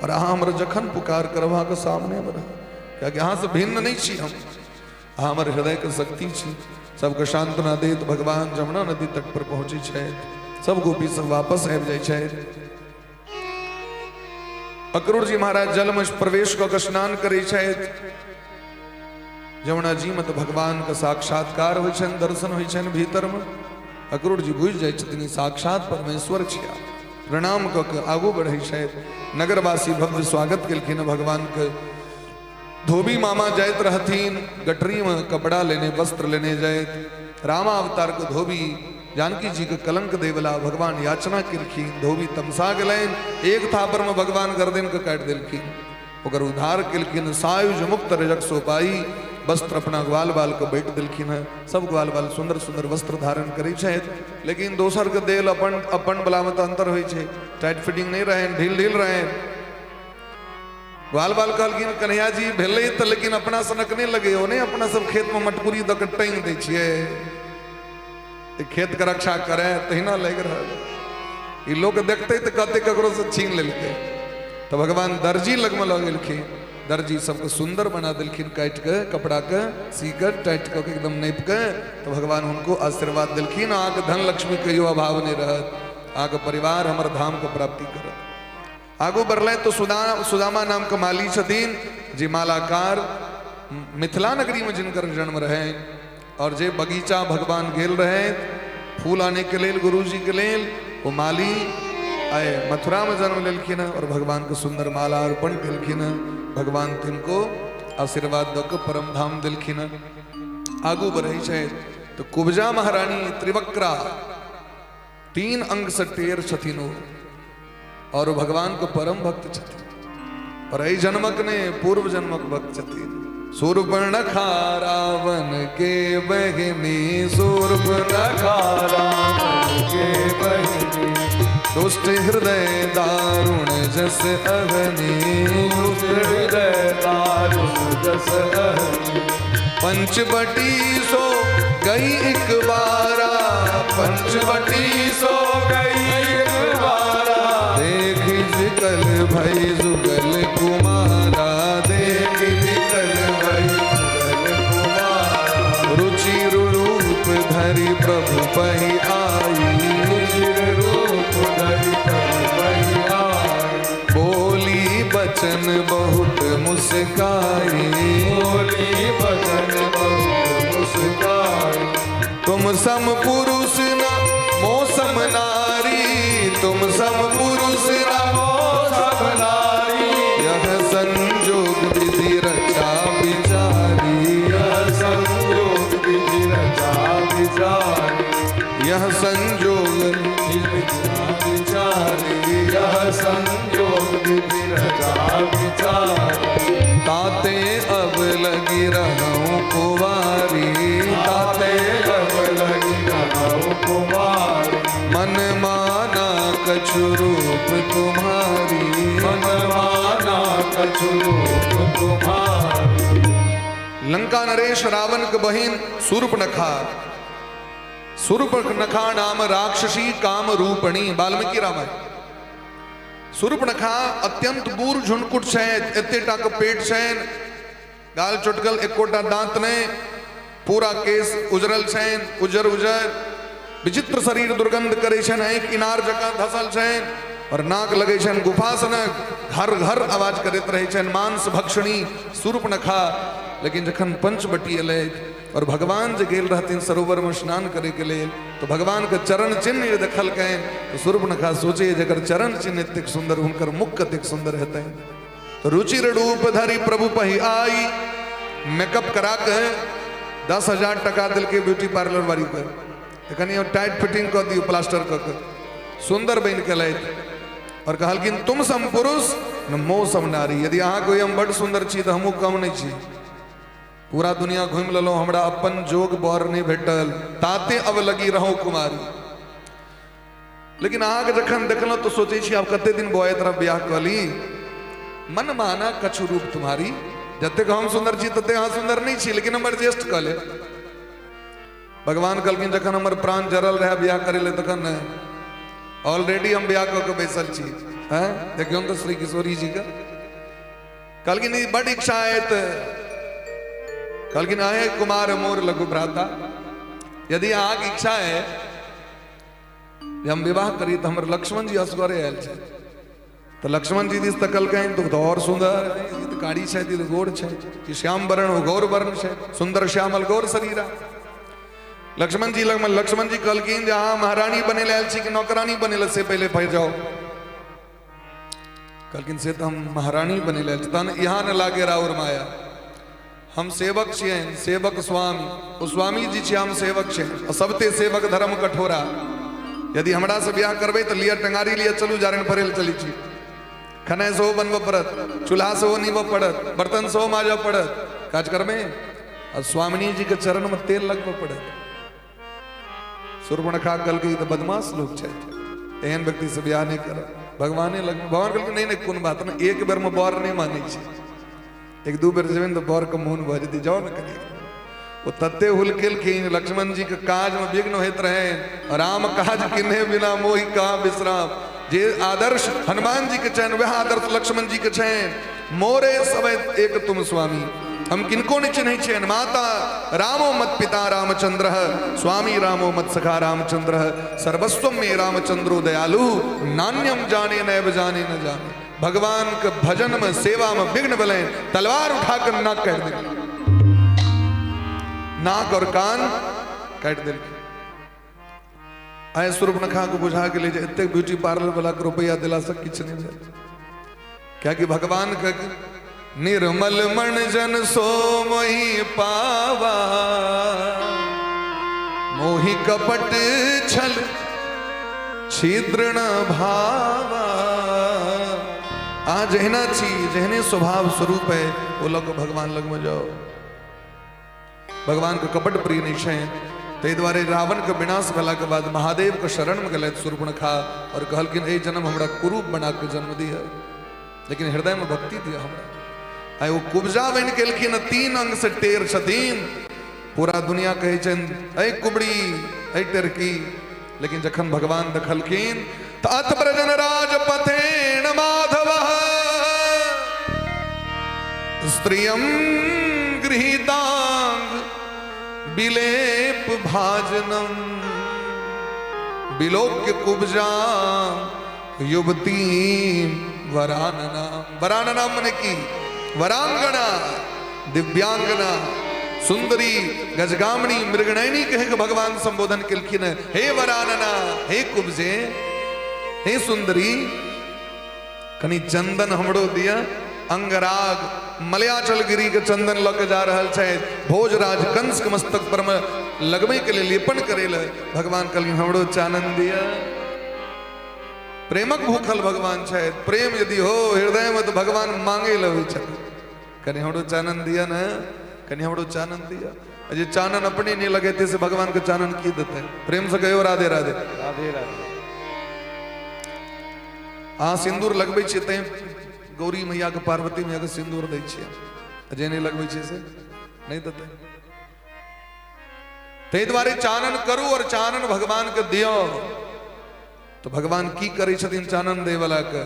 Speaker 3: और अहाँ हमर जखन पुकार करब अहाँ के सामने में रह, क्या अहाँ से भिन्न नहीं छी, हम अहाँ हमर हृदय के शक्ति छी। सबके सांत्वना देत भगवान जमुना नदी तट पर पहुंचे छथि, सब गोपी सब वापस आबि जाइ छथि। अक्रूर जी महाराज जल में प्रवेश कऽ स्नान करै छथि। जमुना जी में तो भगवान का साक्षात्कार होइ छनि, दर्शन होइ छनि भीतर में। अक्रूर जी बुझि जाइ छथिन साक्षात परमेश्वर छिया, प्रणाम कऽ के आगू बढ़ै छथि। नगरवासी भव्य स्वागत केलखिन भगवान के। धोबी मामा जाइत रहथिन गठरी में कपड़ा लेने, वस्त्र लेने जाइत। रामा अवतार के धोबी जानकी जी के कलंक देवला भगवान याचना केलखिन। धोबी तमसा गेलैन, एक थापर में भगवान गर्दन के काटि देलखिन, ओकर उद्धार केलखिन। सायुज मुक्त रजक सोपाई वस्त्र अपना ग्वाल बाल के बैठ देलखिन है। सब ग्वाल बाल सुंदर सुंदर वस्त्र धारण करै छथि, लेकिन दोसर के देल अपन अपन बला में तो अंतर होइ छै, टाइट फिटिंग नहीं रहे, ढील ढील रहे। ग्वाल बाल कहलखिन कन्हैया जी भेलै तो लेकिन अपना सनक नहीं लगे हो, नहीं अपना सब खेत में मटकुरी दऽ के टांगि दै छियै, खेत के रक्षा करे तहिना लागि रहल। ई लोग देखते तो कहते ककरो से छीन लेलकै। तो भगवान दर्जी लग में लऽ गेलखिन, दर्जी सबके सुंदर बना देलखिन, काट के कपड़ा के सी कर टाइट के एकदम नाप के। तो भगवान उनको आशीर्वाद देलखिन, अहाँ के धन लक्ष्मी कहियो अभाव नहीं रहत, अहाँ के परिवार हमर धाम के प्राप्ति करत। आगू बढ़ले तो सुदामा नाम के माली छथिन, जे मालाकार मिथिला नगरी में जिनकर जन्म रहे, और जे बगीचा भगवान गेल रहे फूल आने के लिए गुरु जी के लिए, वो माली आए मथुरा में जन्म लेलखिन और भगवान को सुंदर माला अर्पण केलखिन। भगवान तिनको आशीर्वाद दऽ के परम धाम देलखिन। आगू बढ़े छै तो कुब्जा महारानी त्रिवक्रा 3 अंग से टेर छथिन ओ, और भगवान को परम भक्त छथिन, और एहि जन्मक ने पूर्व जन्मक भक्त छथिन। शूर्पणखा रावण के बहिनी, शूर्पणखा रावण के बहिनी, दुष्ट हृदय दारुण जस अग्नि,
Speaker 1: दुष्ट हृदय दारुण जस अग्नि।
Speaker 3: पंचवटी सो गई एक बारा, पंचवटी सो गई एक बारा, देखी जिकल भई जुगल कुमारा, देखी जिकल भई जुगल कुमारा। रुचि रूप धरि प्रभु पहि आई,
Speaker 1: रुचि रूप धरि प्रभु पहि आई।
Speaker 3: बोली बचन बहुत मुस्काई,
Speaker 1: बोली बचन बहुत मुस्काई।
Speaker 3: तुम सम पुरुष न मौसम नारी, तुम सम पुरुष न
Speaker 1: सब नारी।
Speaker 3: यह संजोग विधि रचा विचारी,
Speaker 1: यह संयोग विधि रचा विचारी।
Speaker 3: यह संजोग
Speaker 1: विचारी, यह संयोग विधि रचा विचारी।
Speaker 3: ताते अब लगी रहूं कुवारी, ताते
Speaker 1: अब लगी रहूं कुमारी।
Speaker 3: मन माना कछु रूप तुम्हारी,
Speaker 1: मन माना कछु रूप तुम्हारी।
Speaker 3: लंका नरेश रावण के बहिन शूर्पणखा, शूर्पणखा नाम राक्षसी काम रूपणी, वाल्मीकि रामायण। शूर्पणखा अत्यंत बूर झुनकुट छैन, एतेटा के पेट छैन, गाल चुटकल एकोटा दांत ने, पूरा केस उजरल छैन, उजर उजर, विचित्र शरीर दुर्गंध करे छैन, एक इनार जका धसल छैन और नाक लगे छैन गुफा सनक, घर घर आवाज करत रहे छैन, मांस भक्षणी शूर्पणखा। लेकिन जखन पंचवटी अल और भगवान जे गेल रहथिन सरोवर में स्नान करे के लिए, तो भगवान के चरण चिन्ह देखल कैन, तो शूर्पणखा सोचे जकर चरण चिन्ह एतेक सुंदर, हुनकर मुख कतेक सुंदर हेतै। तो रुचिर रूप धरी प्रभु पही आई, मेकअप करा के 10,000 टका दिल के ब्यूटी पार्लर वाली कर, कहीं टाइट फिटिंग कर दियो प्लास्टर कर, सुंदर बन के लैत और कहलखिन तुम सम पुरुष न मोह सम नारी। यदि अहाँ कोई हम बड़ सुंदर छी तो हमू कम नहीं छी, पूरा दुनिया घूम ललो, हमरा अपन जोग बर नहीं भेटल, ताते अब लगी रहो कुमारी। लेकिन अहाँ के जखन देखलो तो सोचे छी आब कते दिन बॉय तरफ ब्याह कली, मन माना कछु रूप तुम्हारी। जते हम सुंदर छी तते अहाँ सुंदर नहीं छी, लेकिन हम एडजस्ट कर ले। भगवान कहलखिन जखन हमर प्राण जरल रहे ब्याह करे ले, तखन ऑलरेडी हम ब्याह करके बैसल छी। हैं देखियो तो श्री किशोरी जी का कहलखिन बड़ इच्छा है, कहलखिन आहे कुमार मोर लघु भ्राता, यदि अहाँ की इच्छा है हम विवाह करी तो हमर लक्ष्मण जी असगरे आयल छे। तो लक्ष्मण जी दिस तकल कहीं तो और सुंदर, तो काड़ी छे, तो गोर छे, कि श्याम वर्ण हो गौर वर्ण छे, सुंदर श्यामल गौर शरीरा। लक्ष्मण जी कहलखिन जे अहाँ महारानी बने लायल छी कि नौकरानी बने से पहले पढ़ जाओ। कहलखिन से तो हम महारानी बने लायल छी, तहन यहाँ न लागे राउर माया, हम सेवक छियन, सेवक स्वामी, ओ स्वामी जी छी, हम सेवक छे, सबते सेवक धर्म कठोरा। यदि हमरा से ब्याह करबे तो लिया टंगारी लिया चलू जारन परेल चली छी, खने सो बनब पड़त, चूल्हा से नीब पड़त, बर्तन सो माजब पड़त, काज करबे और स्वामिनी जी के चरण में तेल लगब पड़त। शूर्पणखा कहलकै तो बदमाश लोग छे, एहन व्यक्ति से ब्याह नहीं कर। भगवान कहलकै नहीं कोन बात ना, एक बेर में बर नहीं मानै छै, एक दू बेर जेबन तो बर के मोन भर जेतै, जाओ न कनी। वो तत्ते हुलकेलखिन, लक्ष्मण जी के काज में विघ्न होइत रहे, राम काज किन्हे बिना मोहि कहाँ विश्राम। जे आदर्श हनुमान जी के चैन वह आदर्श लक्ष्मण जी के चैन, मोरे सब एक तुम स्वामी, हम किनको नहीं चिन्ह चैन। माता रामो मत पिता रामचंद्र, स्वामी रामो मत सखा रामचंद्र, सर्वस्व में रामचंद्रो दयालु, नान्यम जाने नैव जाने न जाने। भगवान के भजन में सेवा में विघ्न बले, तलवार उठाकर नाक काट दे, नाक और कान काट दे। आए शूर्पणखा को बुझा के ले जाए, इतने ब्यूटी पार्लर वाला को रुपया दिला सक किछ नहीं जाए, क्या कि भगवान का निर्मल मन जन सो मोहि पावा, मोहि कपट छल छिद्र न भावा। आ जहना छी, जहने स्वभाव स्वरूप है वो लोग भगवान लग में जाओ। भगवान को कपट प्रिय नहीं है, ते द्वारे रावण के विनाश भला के बाद महादेव के शरण में गलत शूर्पणखा और कहलखिन ए जन्म हमरा कुरूप बना के जन्म दिया, लेकिन हृदय में भक्ति दिया हमरा। आए वो कुब्जा बन केलखिन, 3 अंग से टेर छथिन, पूरा दुनिया कहे छन ऐ कुबड़ी ऐ टेरकी। लेकिन जखन भगवान देखलखिन तो अत ब्रजन राज पथेन माधव, स्त्रियम गृहीतांग विलेप भाजनम, विलोक्य कुब्जा युवती वरानना। वरानना मन की वरांगना, दिव्यांगना, सुंदरी, गजगामणी, मृगनयनी कहे के भगवान संबोधन केलखिन। हे वरानना, हे कुब्जे, हे सुंदरी, कनी चंदन हमरो दिया। अंगराग मलयाचल गिरी के चंदन लग जा रहल छै, भोजराज कंस के मस्तक पर में लगबे के लिए लेपन करेल। भगवान कहलखिन हमरो चानन दिया। प्रेमक भूखल भगवान छै, प्रेम यदि हो हृदय में तो भगवान मांगे लगे छै, कनी हमरो चानन दिया न, कनी हमरो चानन दिया। अजय चानन अपने नहीं लगे थे से भगवान के चानन की देते हैं। प्रेम से कहो राधे राधे।
Speaker 1: राधे राधे।
Speaker 3: हाँ सिंदूर लगबै छियै तैं गौरी मैया के पार्वती मैया के सिंदूर दै छियै, जे नहीं लगबै छियै से नहीं देते। ताहि दुआरे चानन करू और चानन भगवान के दियो। तो भगवान की करै छथिन चानन दै वाला के,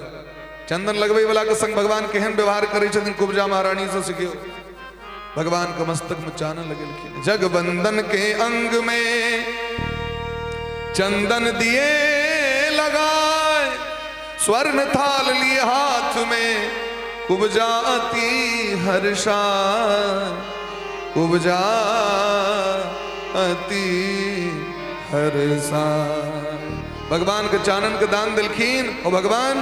Speaker 3: चंदन लगबै वाला के संग भगवान केहन व्यवहार करै छथिन कुब्जा महारानी से सिखियो। भगवान के मस्तक में चानन लगेलखिन, जगबंदन के अंग में चंदन दिए लगाए, स्वर्ण थाल लिए हाथ में कुब्जा अति हर्षा, कुब्जा अति हर्षा। भगवान के चानन के दान दिलखीन और भगवान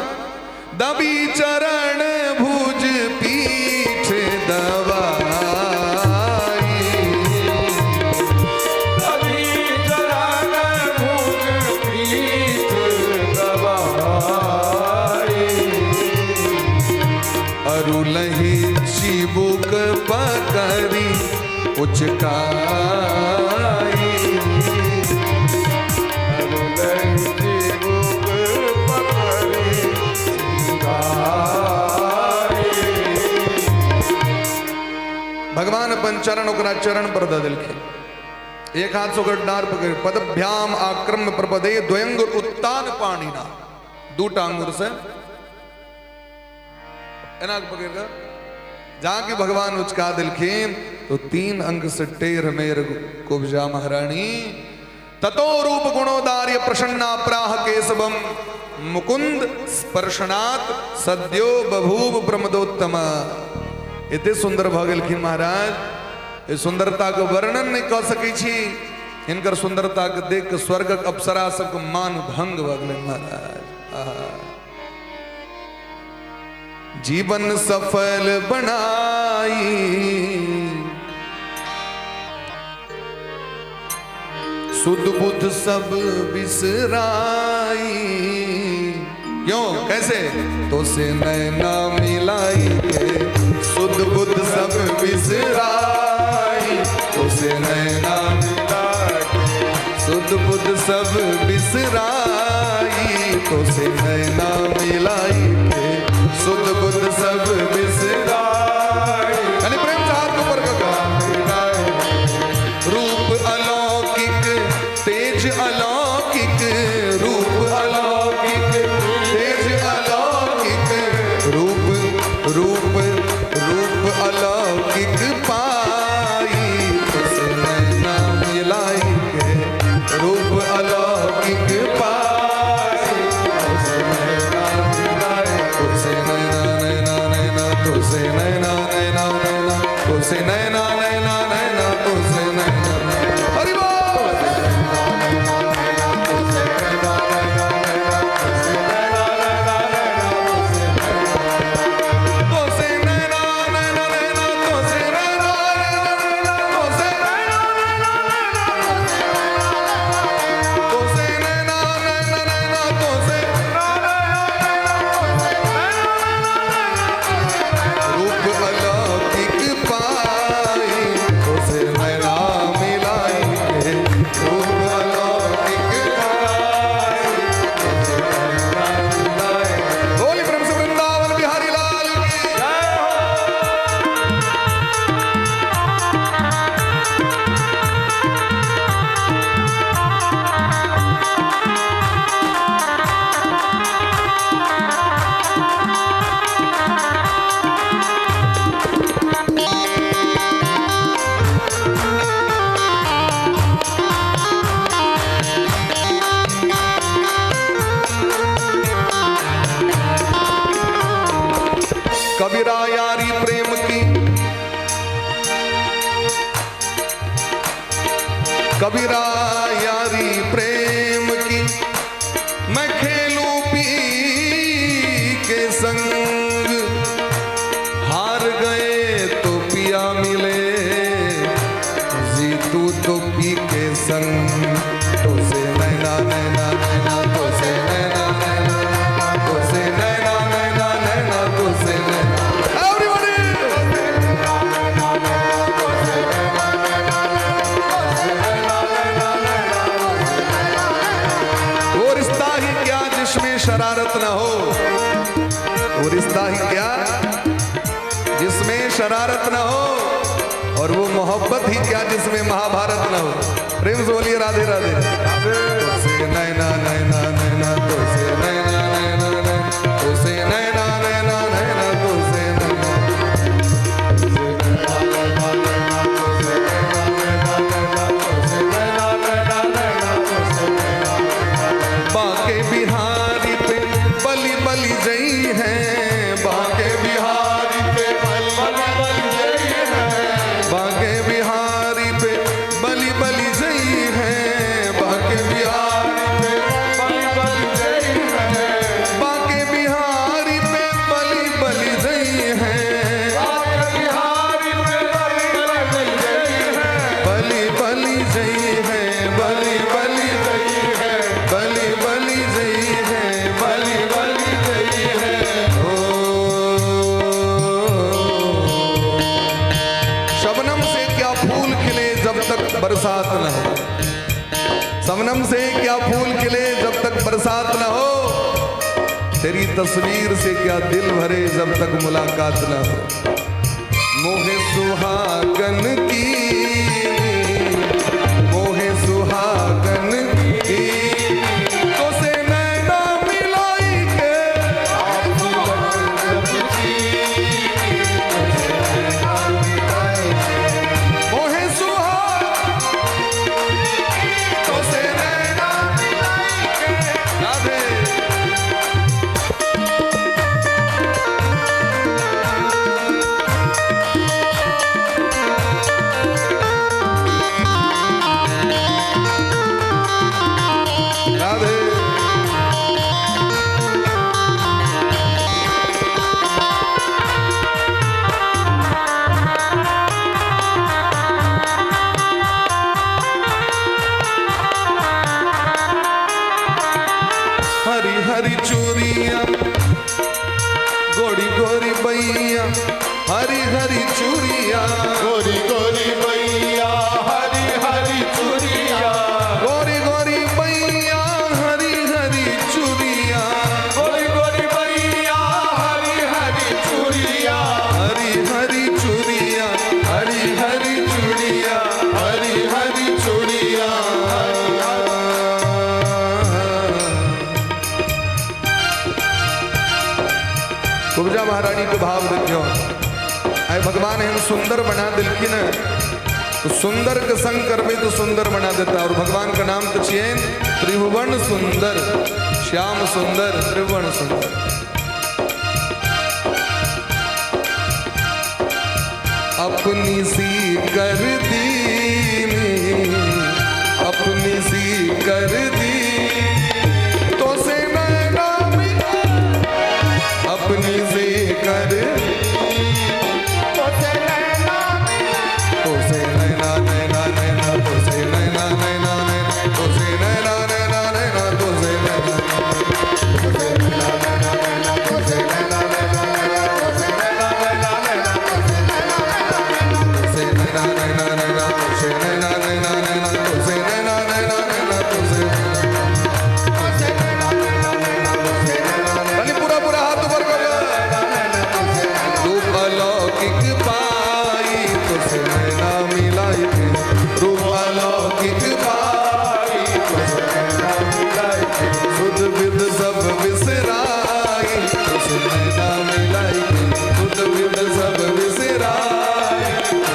Speaker 3: दबी चरण भुज पीठ दबाई,
Speaker 1: दबी चरण भुज पीठ दबाई,
Speaker 3: अरुलहि चिबुक पकड़ी उचकाई, भगवान अपन चरण ओकरा चरण पर दे देलखिन। एक हाथ से ओकर डार पकड़, पदभ्याम आक्रम्य प्रपदे द्वयंगुर उत्तान पाणिना, दूटा अंगुर से एना पकड़ कर जहां की भगवान उचका दिलखिन तो 3 अंग से टेर मेर कुब्जा महारानी। ततो रूप गुणोदार्य प्रसन्ना प्राह केशवम मुकुंद स्पर्शनात् सद्यो बभूव प्रमदोत्तम। इतने सुंदर भ गेलखिन महाराज, ये सुंदरता के वर्णन नहीं कह सकै छी। इनकर सुंदरता के देख के स्वर्गक अप्सरा सबके मान भंग भ गेलै महाराज। जीवन सफल बनाई सुध बुध सब बिसराई, क्यों कैसे तो से नैना मिलाई के सुध बुध सब बिसराई, तो से नैना मिलाई के सुध बुध सब बिसराई, तो से नैना मिलाई के सुध बुध सब बिसराई। यानी प्रेम से हाथ ऊपर का रूप अलौकिक तेज अलौकिक, रूप अलौकिक तेज अलौकिक, रूप रूप रूप अलौकिक पाई, तुसे नैना मिलाई के रूप अलौकिक पाई, तुसे नैना मिलाई, तुसे नैना नैना नैना, तुसे नैना नैना नैना, तुसे नैना नैना नैना, तुसे नैना हरि बोल। कबीरा यारी प्रेम की, कबीरा यारी प्रेम की, मैं खेलूं पी के संग, हार गए तो पिया मिले, जीतू तो पी के संग, तो से नैना नैना नैना, तो से नैना नैना, तो से नैना नैना नैना, तो से नैना जिसमें शरारत न हो, वो रिश्ता ही क्या जिसमें शरारत न हो, और वो मोहब्बत ही क्या जिसमें महाभारत न हो। प्रेम से बोलिए राधे राधे। तुझसे नैना नैना नैना तुझसे नैना नैना नैना तुझसे नैना नैना नैना तुझसे बाके बिहारी पे बलि बलि जई है, बाके बिहारी पे बलि बलि जई है, बाके बिहारी पे बलि बलि जई है, बाके बिहारी पे बलि बलि जई है, बाके बिहारी पे बलि बलि जई है, बाके बिहारी पे बलि बलि जई है, बलि बलि जई है, बलि बलि जई है, बलि बलि जई है, बलि बलि जई है। शबनम से क्या फूल खिले जब तक बरसात न हो, शबनम से क्या फूल खिले जब तक बरसात न हो, तेरी तस्वीर से क्या दिल भरे जब तक मुलाकात न हो। मोहे सुहागन की, मोहे सुहागन की, तो से नैना मिलाई के मोहे सुहाग तो से नैना मिलाई के राधे। राधे हरी हरी चूड़िया गोरी गोरी बैया, हरी हरी चूड़िया
Speaker 1: गोरी गोरी बैया, हरी हरी चूड़िया,
Speaker 3: गोरी गोरी बैया, हरी हरी चूड़िया,
Speaker 1: गोरी गोरी बैया, हरी हरी चूड़िया,
Speaker 3: हरी हरी चूड़िया, हरी हरी चूड़िया,
Speaker 1: हरी हरी चूड़िया।
Speaker 3: कुब्जा महारानी को भाव देखियो, आए भगवान हम सुंदर बना दिलखिन, तो सुंदर के संग करबे तो सुंदर बना देता। और भगवान का नाम तो चेन त्रिभुवन सुंदर, श्याम सुंदर, त्रिभुवन सुंदर। अपनी सी कर दी, अपनी सी कर दी, तो से नैना मिला, अपनी से कर
Speaker 1: तो से नैना मिला,
Speaker 3: तो से नैना नैना नैना तो से नैना नैना नैना तो से नैना नैना नैना तो से नैना
Speaker 1: तो से नैना नैना नैना, तो से नैना नैना नैना, तो से नैना नैना नैना, तो से नैना नैना नैना,
Speaker 3: तो से नैना नैना नैना तो से नैना नैना नैना तो से नैना
Speaker 1: तो से नैना नैना नैना, तो से नैना नैना,
Speaker 3: बलि पूरा पूरा हाथ ऊपर कर
Speaker 1: तो से नैना
Speaker 3: रूप अलौकिक पाई तो से नैना मिलाई के, रूप अलौकिक पाई तो से नैना मिलाई के, सुध विद सब विसराई तो से नैना मिलाई के, सुध विद सब विसराई तो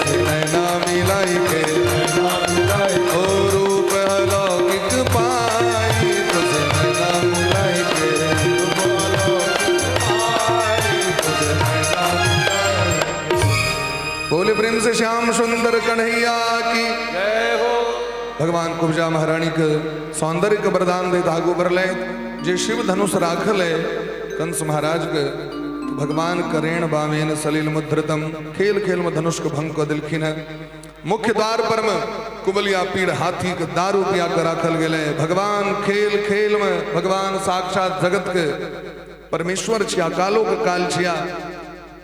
Speaker 3: से नैना मिलाई के,
Speaker 1: नैना मिलाई,
Speaker 3: ओ रूप अलौकिक पाई तो से नैना मिलाई के, बोले प्रेम से श्याम सुंदर कन्हैया की
Speaker 1: जय हो।
Speaker 3: भगवान कुब्जा महारानी के सौंदर्य के वरदान दे धागो बरले जे शिव धनुष राखल है कंस महाराज के, तो भगवान करेण बामेन सलील मुद्रतम, खेल खेल में धनुष के भंग को दिलखिन है। मुख्य द्वार पर में कुबलिया पीड़ हाथी के दारू पिया कर राखल गए। भगवान खेल खेल में भगवान साक्षात जगत के परमेश्वर छिया, कालो के काल छिया।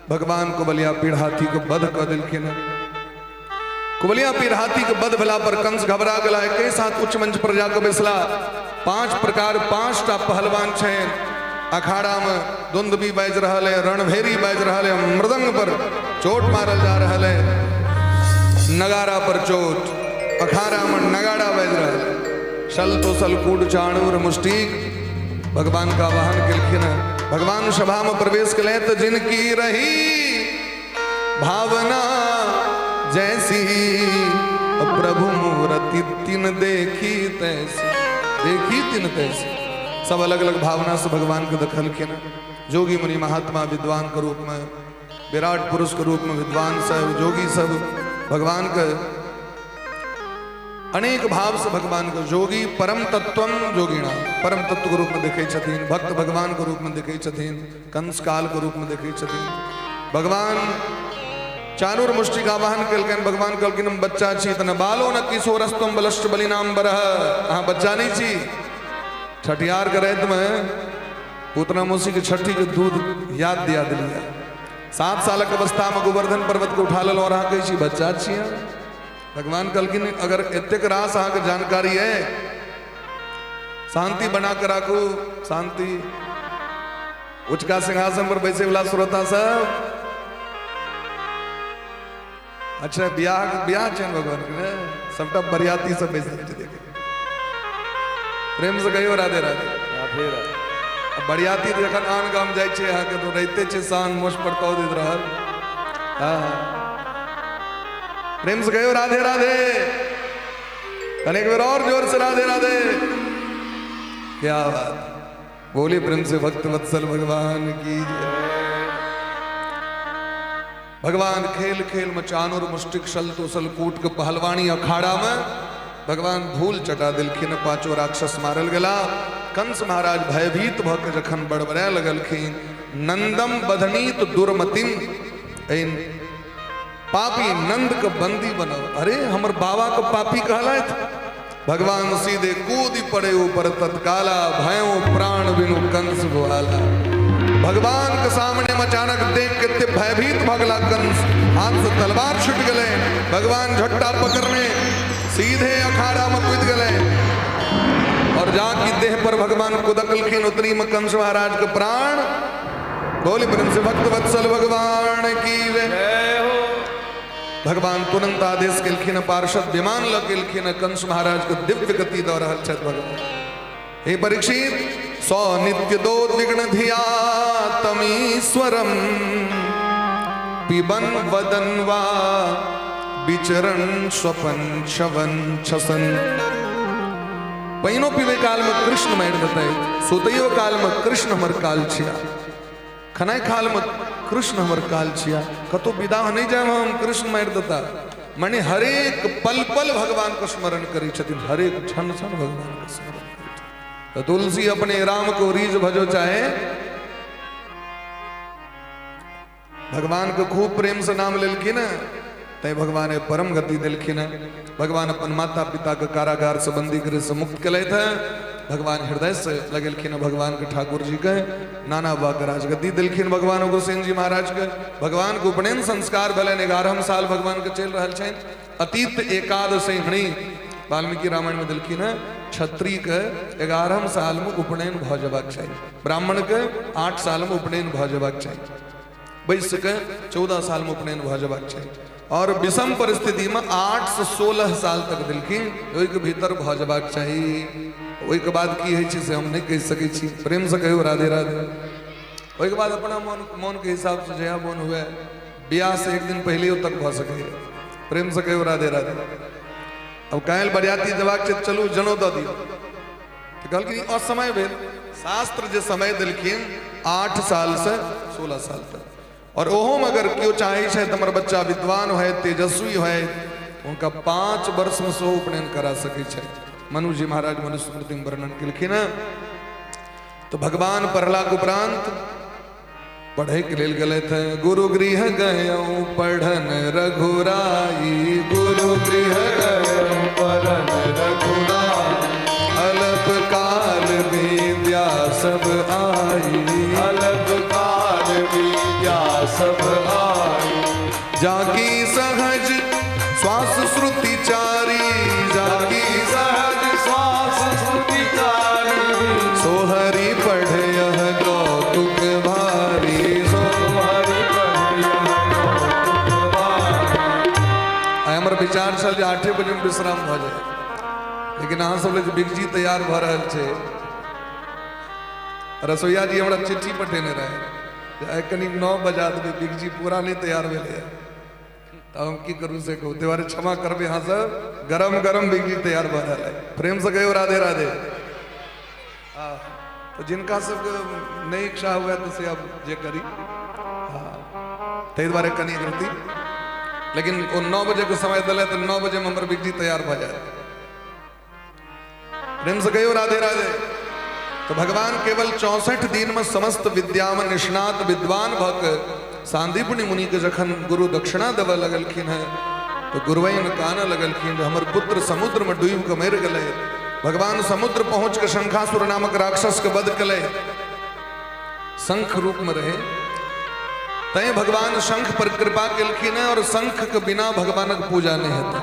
Speaker 3: भगवान कुबलिया पीड़ हाथी के बध कर दिलखिन है। कुबलिया पीर हाथी के बद भला पर कंस घबरा गला है के साथ उच्च मंच पर जाकर बैसला। 5 प्रकार 5टा पहलवान छे अखाड़ा में दुंदबी बाज रहा है, रणभेरी बाज रहा है, मृदंग पर चोट मारल जा रहा है, नगारा पर चोट, अखाड़ा में नगाड़ा बाज रहा है, शल तो सल कूट चाणूर मुष्टिक भगवान का वाहन किलखिन। भगवान सभा में प्रवेश करें तो जिनकी रही भावना जैसी प्रभु मूर्ति तिन देखी तैसी, देखी तिन तैसी। सब अलग अलग भावना से भगवान के दखल के ना, जोगी मुनि महात्मा विद्वान के रूप में, विराट पुरुष के रूप में विद्वान सब जोगी सब भगवान के अनेक भाव से भगवान को जोगी परम तत्वम जोगिणा, परम तत्व के रूप में देखे छथिन, भक्त भगवान के रूप में देखे छथिन, कंस काल के रूप में देखे छथिन। भगवान चाणूर मुष्टि का वाहन कलकन, भगवान कलकिन हम बच्चा छी तन बालो न किशोरस्तम बलश्च बलिनाम बरह, हाँ बच्चा नहीं छी। छठियार के रैत में पूतना मौसी के छठी के दूध याद दिया दिलिया, 7 साल के अवस्था में गोवर्धन पर्वत को उठा लो और हाँ कही बच्चा छी। भगवान कलकिन अगर एतेक रास अहाँ के जानकारी है, शांति बना कर रखू, शांति। उचका सिंहासन पर बैसे वाला श्रोता सब, अच्छा ब्याह चैन भगवान के सबटा बरियाती सब बैसे देखे, प्रेम से कहियो राधे राधे। बरियाती जखन आन गाम जाय छे अहाँ के तो रहते छे शान मोश पर कह दैत रहल, हाँ प्रेम से कहियो राधे राधे, कनेक बेर और जोर से राधे राधे। क्या बात, बोली प्रेम से भक्त वत्सल भगवान की जय। भगवान खेल खेल में चाणूर मुष्टिक शल तो सल कूट के पहलवानी अखाड़ा में भगवान धूल चटा दिलखिन, 5 राक्षस मारल गला। कंस महाराज भयभीत भक जखन बड़बड़ाए लगलखिन, नंदम बधनीत दुर्मतिम, पापी नंद के बंदी बनाओ। अरे हमर बाबा को पापी कहलाइत, भगवान सीधे कूदी पड़े ऊपर तत्काला, भयो प्राण बिनु कंस भुआला। भगवान के सामने में अचानक देख के भयभीत भगला कंस, हाथ से तलवार छुट गए। भगवान झट्टा पकड़ने सीधे अखाड़ा में कूद गए और जाकी देह पर भगवान कुदकलखिन, उतरी में कंस महाराज के प्राण। बोली प्रेम से भक्त वत्सल भगवान की जय हो। भगवान तुरंत आदेश केलखिन, पार्षद विमान लकेलखिन, कंस महाराज को दिव्य गति दौड़ रहल छथि। भगवान हे परीक्षित, सौ नित्य दोद्विग्न धिया तमीश्वरम, पिबन वदन्वा विचरण स्वपन शवन छसन। पैनो पीवे काल में कृष्ण मैर देते, सुतयो काल में कृष्ण हमर काल छिया, खनाई खाल में कृष्ण हमर काल छिया, कतो विदा नहीं जाए हम कृष्ण मार देता। माने हरेक पल पल भगवान को स्मरण करी छथिन, हरेक क्षण क्षण भगवान को स्मरण करी छथिन। तो तुलसी अपने राम को रीझ भजो चाहे, भगवान को खूब प्रेम से नाम लेलखिन, तय भगवान परम गति दिलखिन। भगवान अपन माता पिता के कारागार से बंदी करे से मुक्त कले थे। भगवान हृदय से लगेलखिन भगवान के ठाकुर जी के नाना बाग राजगद्दी दिलखिन। भगवान गोसेन जी महाराज के भगवान के उपनयन संस्कार भले 11 साल भगवान के चल रहा है। अतीत एकादशी हणी वाल्मीकि रामायण में दिलखिन है, क्षत्रिय के 11 साल में उपनयन भ जबाक चाहिए, ब्राह्मण के 8 साल में उपनयन भ जबाक चाहिए, वैश्य के 14 साल में उपनयन भ जबाक चाहिए, और विषम परिस्थिति में 8 से 16 साल तक दिलखिन ओहि के भीतर भ जबाक चाहिए। ओहि के बाद की है से हम नहीं कह सके छी, प्रेम से कहियो राधे राधे। ओहि के बाद अपना मन के हिसाब से जया मन हुए, ब्याह से 1 दिन पहले तक भ सके, प्रेम से कहियो राधे राधे। अब कायल बरियाती जबाक छै, चलू जनो द दियो, तो कहलखिन असमय भेल। शास्त्र जे समय दिलखिन 8 साल से 16 साल तक, और ओहो में अगर क्यों चाहे छे हमर बच्चा विद्वान है, तेजस्वी है, उनका 5 वर्ष में सो उपनयन करा सके छे। मनु जी महाराज मनुस्मृति में वर्णन केलखिन। तो भगवान पढ़लाक उपरांत पढ़े के लेल गए थे। गुरु गृह गयऊ पढ़न रघुराई, गुरु गृह गयऊ पढ़न रघुराई, अल्प काल विद्या सब आई, अल्प काल विद्या सब आई, जाकी सहज श्वास श्रुति चारी, जाकी सहज श्वास श्रुति चारी, छल जे 8 बजे में विश्राम भ जाए, लेकिन अहाँ सब जे बिगजी तैयार भ रहल छे। रसोईया जी हमरा चिट्ठी पठेने रहे जे कनी 9 बजा देबै, बिगजी पूरा नहीं तैयार भेलै। तो हम की करूँ से कहूँ, तेवारे क्षमा करबे। हाँ सब गरम गरम बिगजी तैयार भ रहल है। प्रेम से कहियो राधे राधे। तो जिनका सबके नहीं इच्छा हुआ तो से अब जे करी, हाँ तै द्वारे कनी करती, लेकिन वो 9 बजे को समय दिले तो 9 बजे में हमर बिगजी तैयार भ जाए। प्रेम से कहियो राधे राधे। तो भगवान केवल 64 दिन में समस्त विद्या में निष्णात विद्वान भक सांदीपनि मुनि के जखन गुरु दक्षिणा देव लगलखिन है, तो गुरुवैन कान लगलखिन हमर पुत्र समुद्र में डूब के मर गए। भगवान समुद्र पहुंच के शंखासुर नामक राक्षस के वध कले, शंख रूप में रहे। तय भगवान शंख पर कृपा केलखिन है, और शंख के बिना भगवान की पूजा नहीं होता।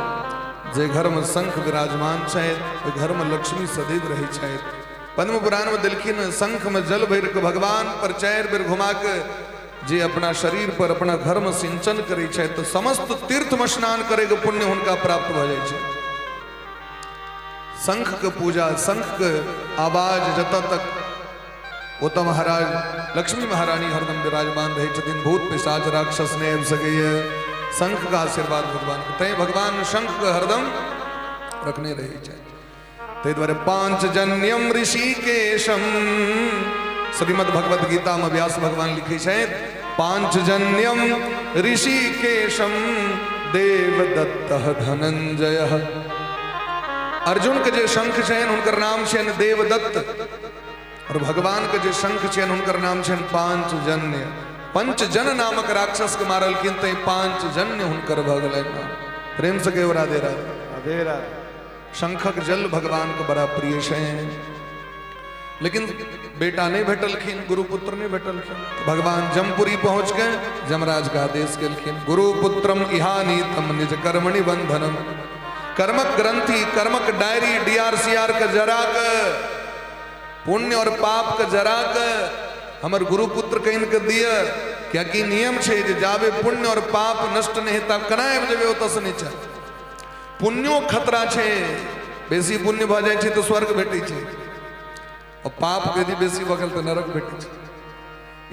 Speaker 3: जे घर में शंख विराजमान छे, घर में लक्ष्मी सदैव रही छे। पद्म पुराण में दिलखिन शंख में जल भर के भगवान पर 4 बेर घुमा के जे अपना शरीर पर अपना घर में सिंचन करे छे, तो समस्त तीर्थ में स्नान करे के पुण्य उनका प्राप्त हो जाए छे। शंख के पूजा, शंख के आवाज जत तक ओत महाराज लक्ष्मी महारानी हरदम विराजमान रहे छथिन। भूत पिशाच राक्षस ने अब सके शंख का आशीर्वाद भगवान के, तय भगवान शंख के हरदम रखने रहे छे। ते द्वारे पांचजन्यम ऋषिकेशम, श्रीमद् भगवद गीता में व्यास भगवान लिखे छे, पांचजन्यम ऋषिकेशम देवदत्तः धनंजयः। अर्जुन के जे शंख छेन उनकर नाम छेन देवदत्त, और भगवान के जे शंख छेन उनकर नाम छेन पांचजन्य। पंचजन नामक राक्षस के मारलखिन, तै पांचजन्य हुनकर भ गेलैन। प्रेम से कहियो राधे राधे।
Speaker 2: राधे राधे।
Speaker 3: शंखक जल भगवान को बड़ा प्रिय है, लेकिन बेटा नहीं भेटलखिन, गुरुपुत्र नहीं भेटलखिन। तो भगवान जमपुरी पहुंच गए, जमराज का आदेश केलखिन, गुरुपुत्रम इहानीतम निज कर्मणि बंधनम। कर्मक ग्रंथि, कर्मक डायरी DRCR का जरा के, पुण्य और पाप का जरा के हमर गुरुपुत्र के इनके दिए। क्या कि नियम छे जे जाबे पुण्य और पाप नष्ट नहीं तब कनाएब जेबे ओत से नीचा। पुण्यो खतरा छे, बेसी पुण्य भ जाए छे तो स्वर्ग भेटे छे, और पाप यदि बेसी भ गेल तो नरक भेटे छे।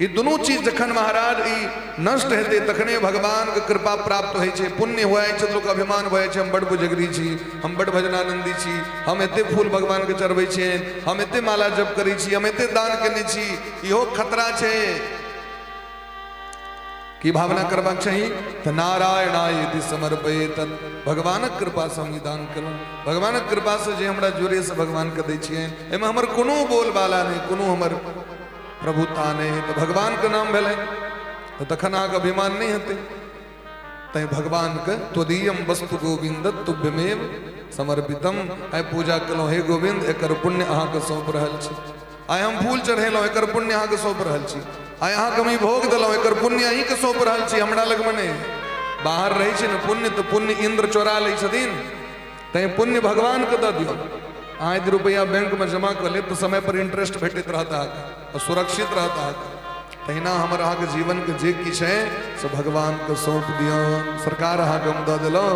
Speaker 3: ये दोनों चीज जखन महाराज ई नष्ट हेते तखने भगवान के कृपा प्राप्त होय छे। पुण्य होय छे तो लोक अभिमान होय छे, हम बड़ बुजगरी छी, हम बड़ भजनानंदी छी, हम एते फूल भगवान के चढ़बै छे, हम एते माला जप करै छी, हम एते दान केने छी। इहो खतरा छे की भावना करबाक चाहिए। तो नारायणाय यदि समर्पयेत, भगवान कृपा से हम दान करूँ। भगवान कृपा से जे हमरा जोरे से भगवान के दै छियै, एमे हमर कोनो बोलबाला नहीं, कोनो हमर प्रभुता नहीं। तो भगवान के नाम भेलै, तो तखन अहाँके अभिमान नहीं हेतै। तै भगवान के त्वदीयम वस्तु गोविंद तुभ्यमेव समर्पितम। आइ पूजा केलहुँ, हे गोविंद एकर पुण्य अहाँके सौंप रहल छी। आइ हम फूल चढ़ेलहुँ, एकर पुण्य अहाँके सौंप रहल छी। आइ अहाँ कमी भोग दिलहुँ, एकर पुण्य अहीं के सौंप रहल छी, हमरा लग में नहीं। बाहर रहै छै ने पुण्य, तो पुण्य इंद्र चोरा लै छथिन, तैं पुण्य भगवान के दऽ दियौ। अहाँ यदि रुपया बैंक में जमा कर लेब तो समय पर इंटरेस्ट भेटैत रहता और सुरक्षित रहता। तहिना हमर अहाँके जीवन के जे किछु है से भगवान के सौंप दियौ। सरकार अहाँके हम दऽ देलहुँ,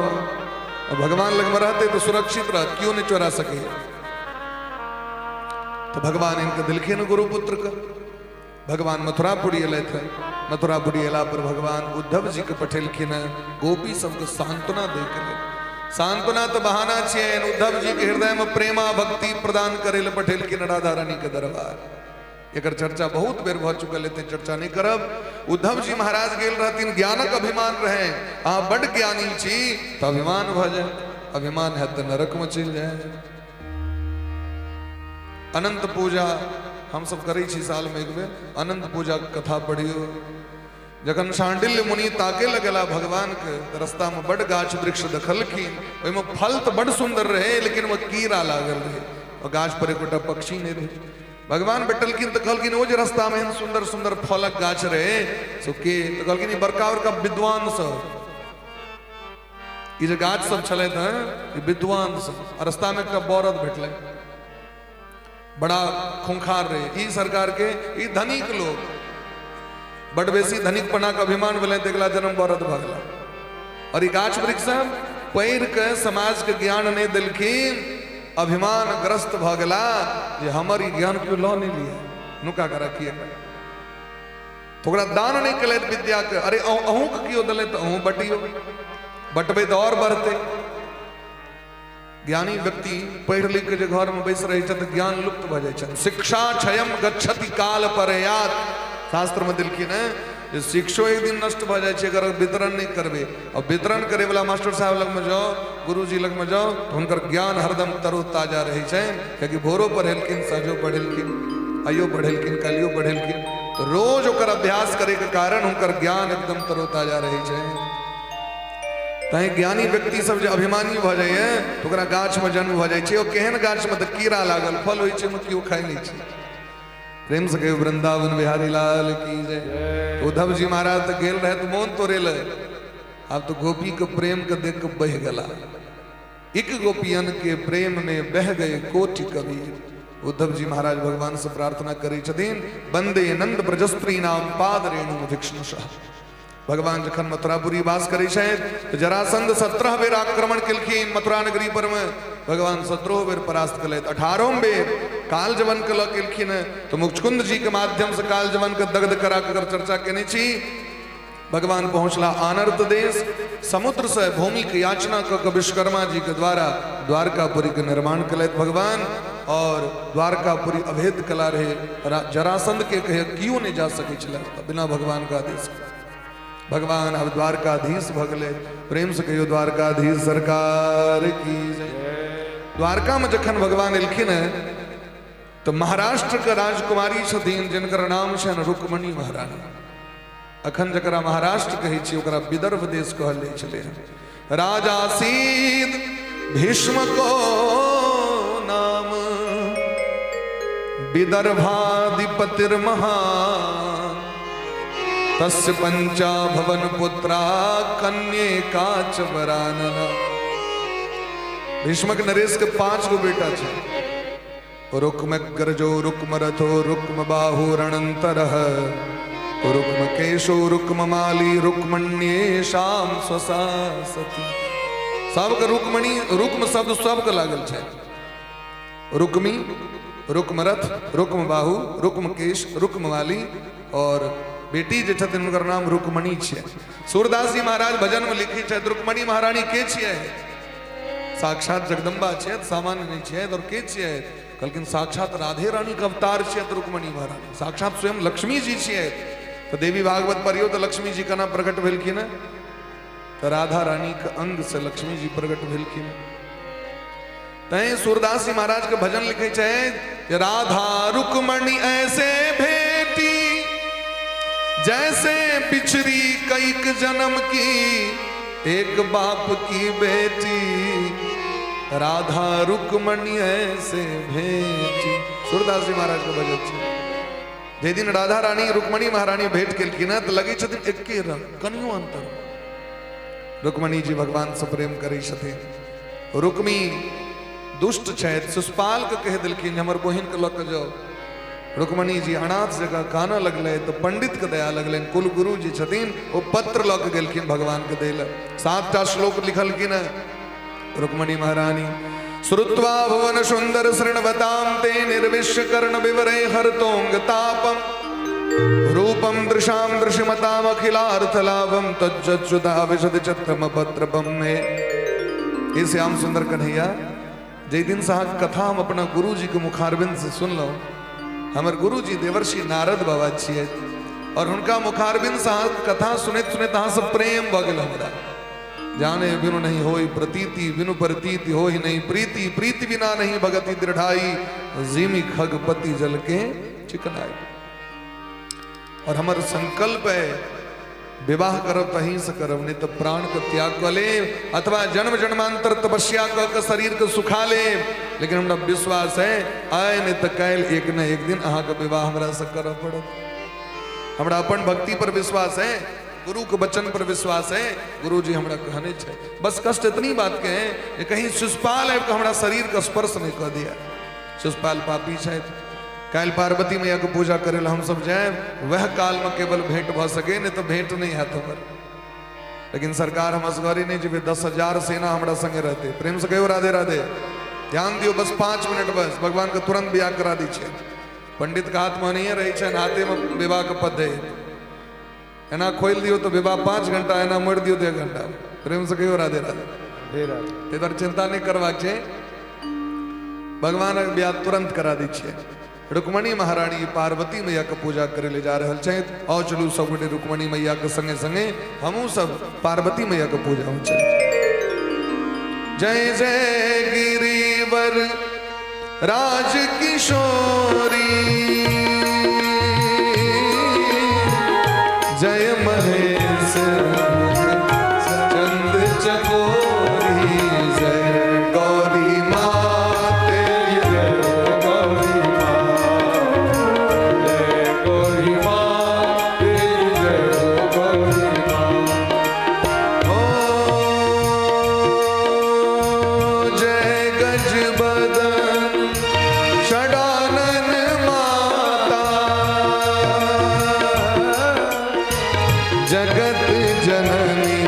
Speaker 3: और भगवान लग में रहते तो सुरक्षित रहत, क्यों नहीं चोरा सके। तो भगवान इनके दिलखिन गुरुपुत्र का। भगवान मथुरापुरी अयलथि है, मथुरापुरी अयला पर भगवान उद्धव जी के पठेलखिन है गोपी सबके सांत्वना दे के। सांत्वना तो बहाना छियन, उद्धव जी के हृदय में प्रेमा भक्ति प्रदान करे ले पठेलखिन राधा रानी के दरबार। एकर चर्चा बहुत बेर भ चुकल है, चर्चा नहीं करब। उद्धव जी महाराज गेल रहथिन, ज्ञानक अभिमान रहे, अहाँ बड़ ज्ञानी छी तो अभिमान भ जाए, अभिमान है तो नरक में चल जाए। अनंत पूजा हम सब करै छी साल में एक बेर, अनंत पूजा कथा पढ़ियो। जखन शांडिल्य मुनि ताके लगला भगवान के, रास्ता में बड़ गाछ वृक्ष देखलखिन, ओहिमे फल तो बड़ सुंदर रहे, लेकिन वो कीड़ा लागल रहे, और गाछ पर एकोटा पक्षी नहीं रहे। भगवान बैठलखिन तो कहलखिन ओ जे रास्ता में सुंदर सुंदर फलक गाछ रहे सो के, तो कहलखिन बड़का बड़का विद्वान सब, ये जो गाछ सब छले थे विद्वान सब। रास्ता में एक बौरद भेटले, बड़ा खूंखार रहे। ई सरकार के ई धनिक लोग बड़ बेसी धनिक पना का अभिमान भेले, देखला जन्म बरद भगला। और ई गाछ वृक्ष पैर के समाज के ज्ञान नहीं दिलखिन, अभिमान ग्रस्त भ गला जे हमर ई ज्ञान क्यों लॉ नहीं लिया, नुका कर रखिए तो ओकरा दान नहीं कले विद्या के। अरे अहूँ के क्यों दले तो अहूँ बटियो, बटबे तो और बढ़ते। ज्ञानी व्यक्ति पढ़ लिख के घर में बैस रहे तो ज्ञान लुप्त भ जाए। शिक्षा क्षयम गच्छति काल परयात, शास्त्र में दिलखिन है जे शिक्षो एक दिन नष्ट भ जाए अगर वितरण नहीं करबे। और वितरण करे वाला मास्टर साहब लग में जाओ, गुरुजी लग में जाओ तो उनकर ज्ञान हरदम तरोताजा रहे क्योंकि भोरो पढ़ेलखिन, साँझो पढ़ेलखिन, आइयो पढ़ेलखिन, कलियो पढ़ेलखिन, तो रोज ओकर अभ्यास करे के कारण उनकर ज्ञान एकदम तरोताजा रहे छे। तैं ज्ञानी व्यक्ति सब जो अभिमानी भ जाए तो ओकरा गाछ में जन्म भ जाए। और केहन गाछ में तो कीड़ा लागल, फल होइ छे केओ खाई नहीं छे। प्रेम से कहियो वृंदावन बिहारी लाल की जय। उद्धव जी महाराज तो गेल रहे तो मोन तोड़ेल, अब तो गोपी के प्रेम के देख के बह गला। एक गोपियन के प्रेम में बह गए कोटि कबीर। उद्धव जी महाराज भगवान से प्रार्थना करे छथिन, वंदे नंद ब्रजस्त्री नाम पाद रेणु भिक्षुषः। भगवान जखन मथुरापुरी वास करे तो जरासंध 17 बेर आक्रमण केलखिन मथुरा नगरी पर में, भगवान 17 बेर परास्त कले। 18 बेर काल जवन के लऽ केलखिन तो मुचकुंद जी के माध्यम से काल जवन के दग्ध करा कर चर्चा केने छी। भगवान पहुंचला आनर्त देश, समुद्र से भूमि की याचना क विश्वकर्मा जी के द्वारा द्वारकापुरी के निर्माण कले भगवान। और द्वारकापुरी अभेद कला रहे, जरासंध के कहे क्यों नहीं जा सके चला बिना भगवान का आदेश। भगवान अब द्वारकाधीश भगले। प्रेम से कहियो द्वारकाधीश सरकार की जय। द्वारका में जखन भगवान एलखिन तो महाराष्ट्र के राजकुमारी छथिन जिनकर नाम छन रुक्मणी महारानी। अखन जकरा महाराष्ट्र कहे छी ओकरा विदर्भ देश कहल जाय छले। राजा सीद भीष्म को नाम, विदर्भाधिपतिर महान, तस्य पंचा भवन पुत्रा कन्ये काच वरानना। भीष्मक नरेश के 5 गो बेटा छे। रुक्म गर्जो रुक्म रथो रुक्म बाहु रणंतरः, रुक्म केशो रुक्म माली रुक्मण्ये शाम स्वसा सती। सबके रुक्मणी रुक्म शब्द सबके लागल छे। रुक्मी, रुक्म रथ, रुक्म बाहु, रुक्म केश, रुक्म माली और बेटी जे छथिन हुनकर नाम रुक्मणी छे। सूरदास जी महाराज भजन में लिखी छे रुक्मणी महारानी के छिए? साक्षात जगदम्बा छे, सामान्य नहीं छे। और के छिए? कहलखिन साक्षात राधे रानी के अवतार छे रुक्मणी महारानी, साक्षात स्वयं लक्ष्मी जी छे। तो देवी भागवत पढ़ियो तो लक्ष्मी जी केना प्रकट भेलखिन? तो राधा रानी के अंग से लक्ष्मी जी प्रकट भेलखिन। तैं सूरदास जी महाराज के भजन लिखे छे राधा रुक्मणी ऐसे भेटी जैसे बिछड़ी कईक जन्म की एक बाप की बेटी। राधा रुक्मणी ऐसे भेटी। सूरदास जी महाराज के भजन छे। जे दिन राधा रानी रुक्मणी महारानी भेंट केलखिन तो लगे छथिन एके रंग, कनियो अंतर। रुक्मणी जी भगवान से प्रेम करे छथिन। रुक्मी दुष्ट छथि, शिशुपाल के कह दिलखिन हमर बहिन के लऽ के जाओ। रुक्मणी जी अनाथ जगह काना लगले तो पंडित के दया लगले। कुल गुरु जी छथिन वो पत्र लऽ के गेलखिन भगवान के देल। 7टा श्लोक लिखलखिन रुक्मणी महारानी। श्रुत्वा भुवन सुंदर शृण्वतां ते निर्विश्य कर्ण विवरे हरतोंग तापम, रूपम दृशाम दृश्यमताम अखिलार्थ लाभम तज्जच्युता विशद चत्रम पत्रपम में। हे श्याम सुंदर कन्हैया, जे दिन से कथा हम अपना गुरु जी के मुखारबिंद से सुन लो। हमर गुरु जी देवर्षि नारद बाबा छिए और उनका मुखारबिंद से कथा सुनैत सुनैत अहाँ से प्रेम भ गेल हमरा। जाने बिनु नहीं होई प्रतीति, बिनु प्रतीति होई नहीं प्रीति, प्रीति बिना नहीं भगति दृढ़ाई, जिमी खगपति जल के चिकनाई। और हमार संकल्प है विवाह करब तहीं से करब, नहीं तो प्राण के त्याग कर ले अथवा जन्म जन्मांतर तपस्या कर शरीर के सुखा ले। लेकिन हमरा विश्वास है आए नहीं तो कैल एक न एक दिन अहाँ के विवाह हमरा से करब पड़त। हमरा अपन भक्ति पर विश्वास है, गुरु के वचन पर विश्वास है। गुरु जी हमरा कहने छे। बस कष्ट इतनी बात के है कि कहीं शिशुपाल है हमरा शरीर का स्पर्श नहीं कर दिया। शिशुपाल पापी छे। काल पार्वती मैया को पूजा करे हम सब जाए, वह काल में केवल भेंट भ सके, नहीं तो भेंट नहीं है। लेकिन सरकार हम असगरी नहीं जी 10,000 सेना हमारा संगे रहते। प्रेम से कहो राधे राधे। ध्यान दियो बस 5 मिनट बस भगवान का तुरंत ब्याह करा दीजिए। पंडित का हाथ में नहीं रही है हाथे में विवाह का पद है एना खोल दियो तो विवाह 5 घंटा एना मोड़ दियो तो 1 घंटा। प्रेम से कहो राधे राधे। इधर चिंता नहीं करवा छे भगवान ब्याह तुरंत करा दीजिए। रुक्मणी महारानी पार्वती मैया का पूजा करे ले जा रहे छे और चलू सब गोटे रुक्मणी मैया के संगे संगे हमू सब पार्वती मैया का पूजा हो चल। जय जय गिरिवर राज किशोरी जय महेश चंद चकोरी जय गौरी माते जय गौरी जय गौरी माते जय गौरी ओ जय गजबदन षडानन माता जगत जननी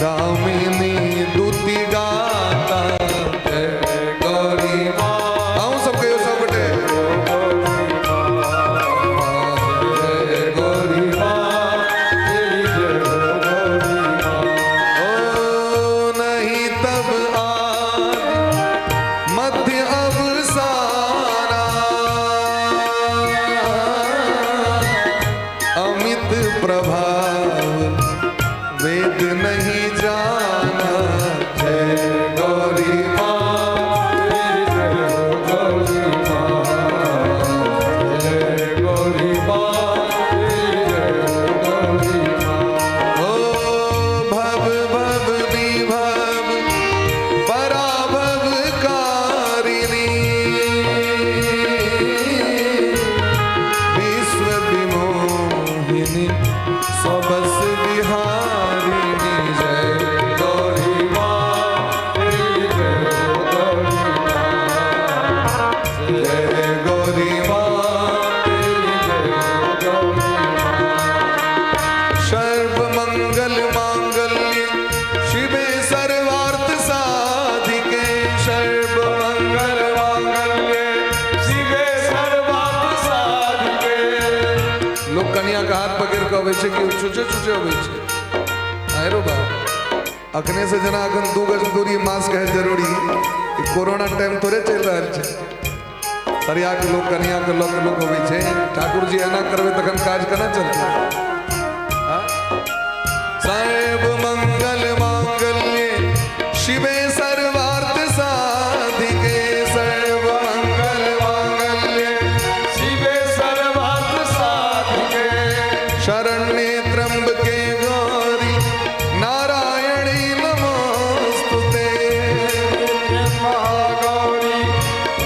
Speaker 3: दामिनी दूती गाता जय गौरी माँ। आऊं सब कहो सब बटे जय गौरी माँ ओ नहीं तब आदि मध्य अवसाना अमित प्रभाव वेद नहीं जाना जय गौरी माँ जय गौरी माँ जय गौरी माँ जय गौरी माँ। ओ भव भव विभव पराभव कारिणी विश्व विमोहिनी सबस विहारिणी जय गौरी माँ जय गौरी माँ जय गौरी माँ जय गौरी माँ। सर्व मंगल मांगल्य शिवे सर्वार्थ साधिके सर्व मंगल मांगल्य शिवे सर्वार्थ साधिके। लोग कन्या का हाथ पकड़ के अबै छै कि छुचे छुचे अबै छै आयरो बा अखने से जना अखन 2 गज दूरी मास्क है जरूरी कि कोरोना टाइम थोड़े चल रहल छै सरिया के लोग कन्या के लोग अबै छै। ठाकुर जी एना करबै तखन काज केना चलतै। सर्व मंगल मांगल्य शिवे सर्वार्थ साधिके सर्व मंगल मांगल्य शिवे सर्वार्थ साधिके शरण्ये त्र्यंबके गौरी नारायणी नमोस्तुते महागौरी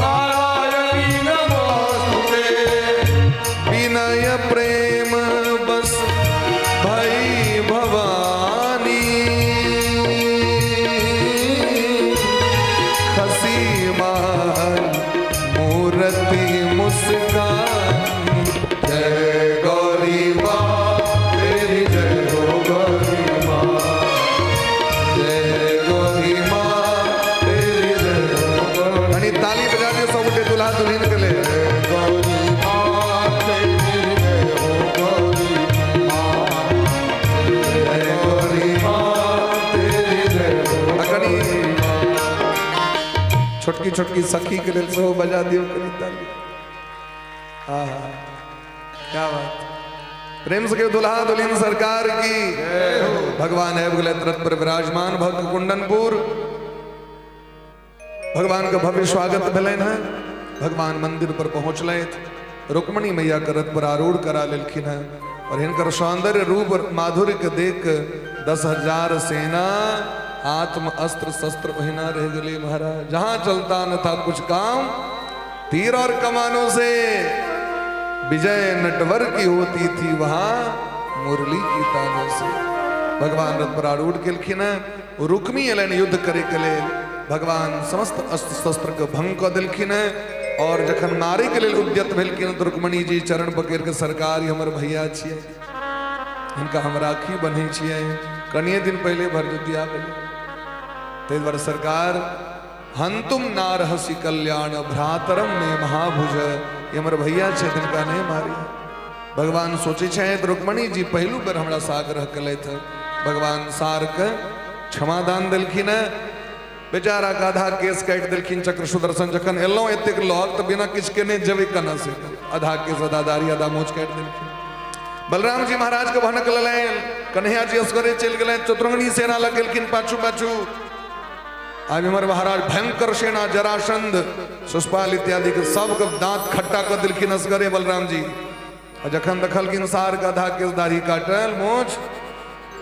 Speaker 3: नारायणी नमोस्तुते। विनय प्रेम बस भई भवानी खसी मान मूर्ति मुस्कानी जय गौरी माँ तेरी जय हो गौरी माँ जय गौरी माँ तेरी जय हो गौरी। आणि ताली बजा दियो सब उठे दुल्हा दुल्हन के लिए गौरी माँ तेरी जय हो गौरी माँ जय गौरी माँ तेरी जय हो अखनी छोटकी छोटकी सखी के लिए सब बजा दियो करी ताली। आहा क्या बात। प्रेम से दुल्हा दुल्हन सरकार की भगवान है बगले रथ पर विराजमान भक्त कुंडनपुर भगवान का भव्य स्वागत भेलन है। भगवान मंदिर पर पहुंचले रुक्मणी मैया के रथ पर आरूढ़ करा लेलखिन है और हिनकर सौंदर्य रूप और माधुर्य के देख 10,000 सेना आत्म अस्त्र शस्त्र पहिना रह गली महाराज। जहां चलता न था कुछ काम तीर और कमानों से विजय नटवर की होती थी वहां मुरली की तानों से। भगवान रथ पर आरूढ़ केलखिन रुक्मी एलन युद्ध करे के लेल भगवान समस्त अस्त्र शस्त्र के भंग क देलखिन और जखन मारे के लेल उद्यत भेलखिन तो रुक्मणी जी चरण पकड़ के सरकार हमर भैया छियै हिनका हम राखी बन्है छियै कनिए दिन पहले भरदुतिया भेल ते द्वारा सरकार हंतुम नारहसी कल्याण भ्रातरम ने महाभुज ये हमर भैया छे तिनका नहीं मारी। भगवान सोचे छे तो रुक्मणी जी पहलू पर हमरा साग्रह कलैथ भगवान सार के क्षमादान दिलखिन बेचारा गाधा केस काट दिलखिन चक्र सुदर्शन जखन एलो एतेक लोग तो बिना किछ के ने जवे कना से आधा केस आधादारी आधा मोच काट दिलखिन। बलराम जी महाराज के भनक ललैन कन्हैया जी असगरे चल गए चतुरंगनी सेना लग गेलखिन पाछू पाछू। आज हमर महाराज भयंकर सेना जरासंध सुष्पाल इत्यादि के सब के दांत खट्टा कर दिलखिन असगरे बलराम जी। जखन देखलखिन सार के आधा केस दाढ़ी काटल मोछ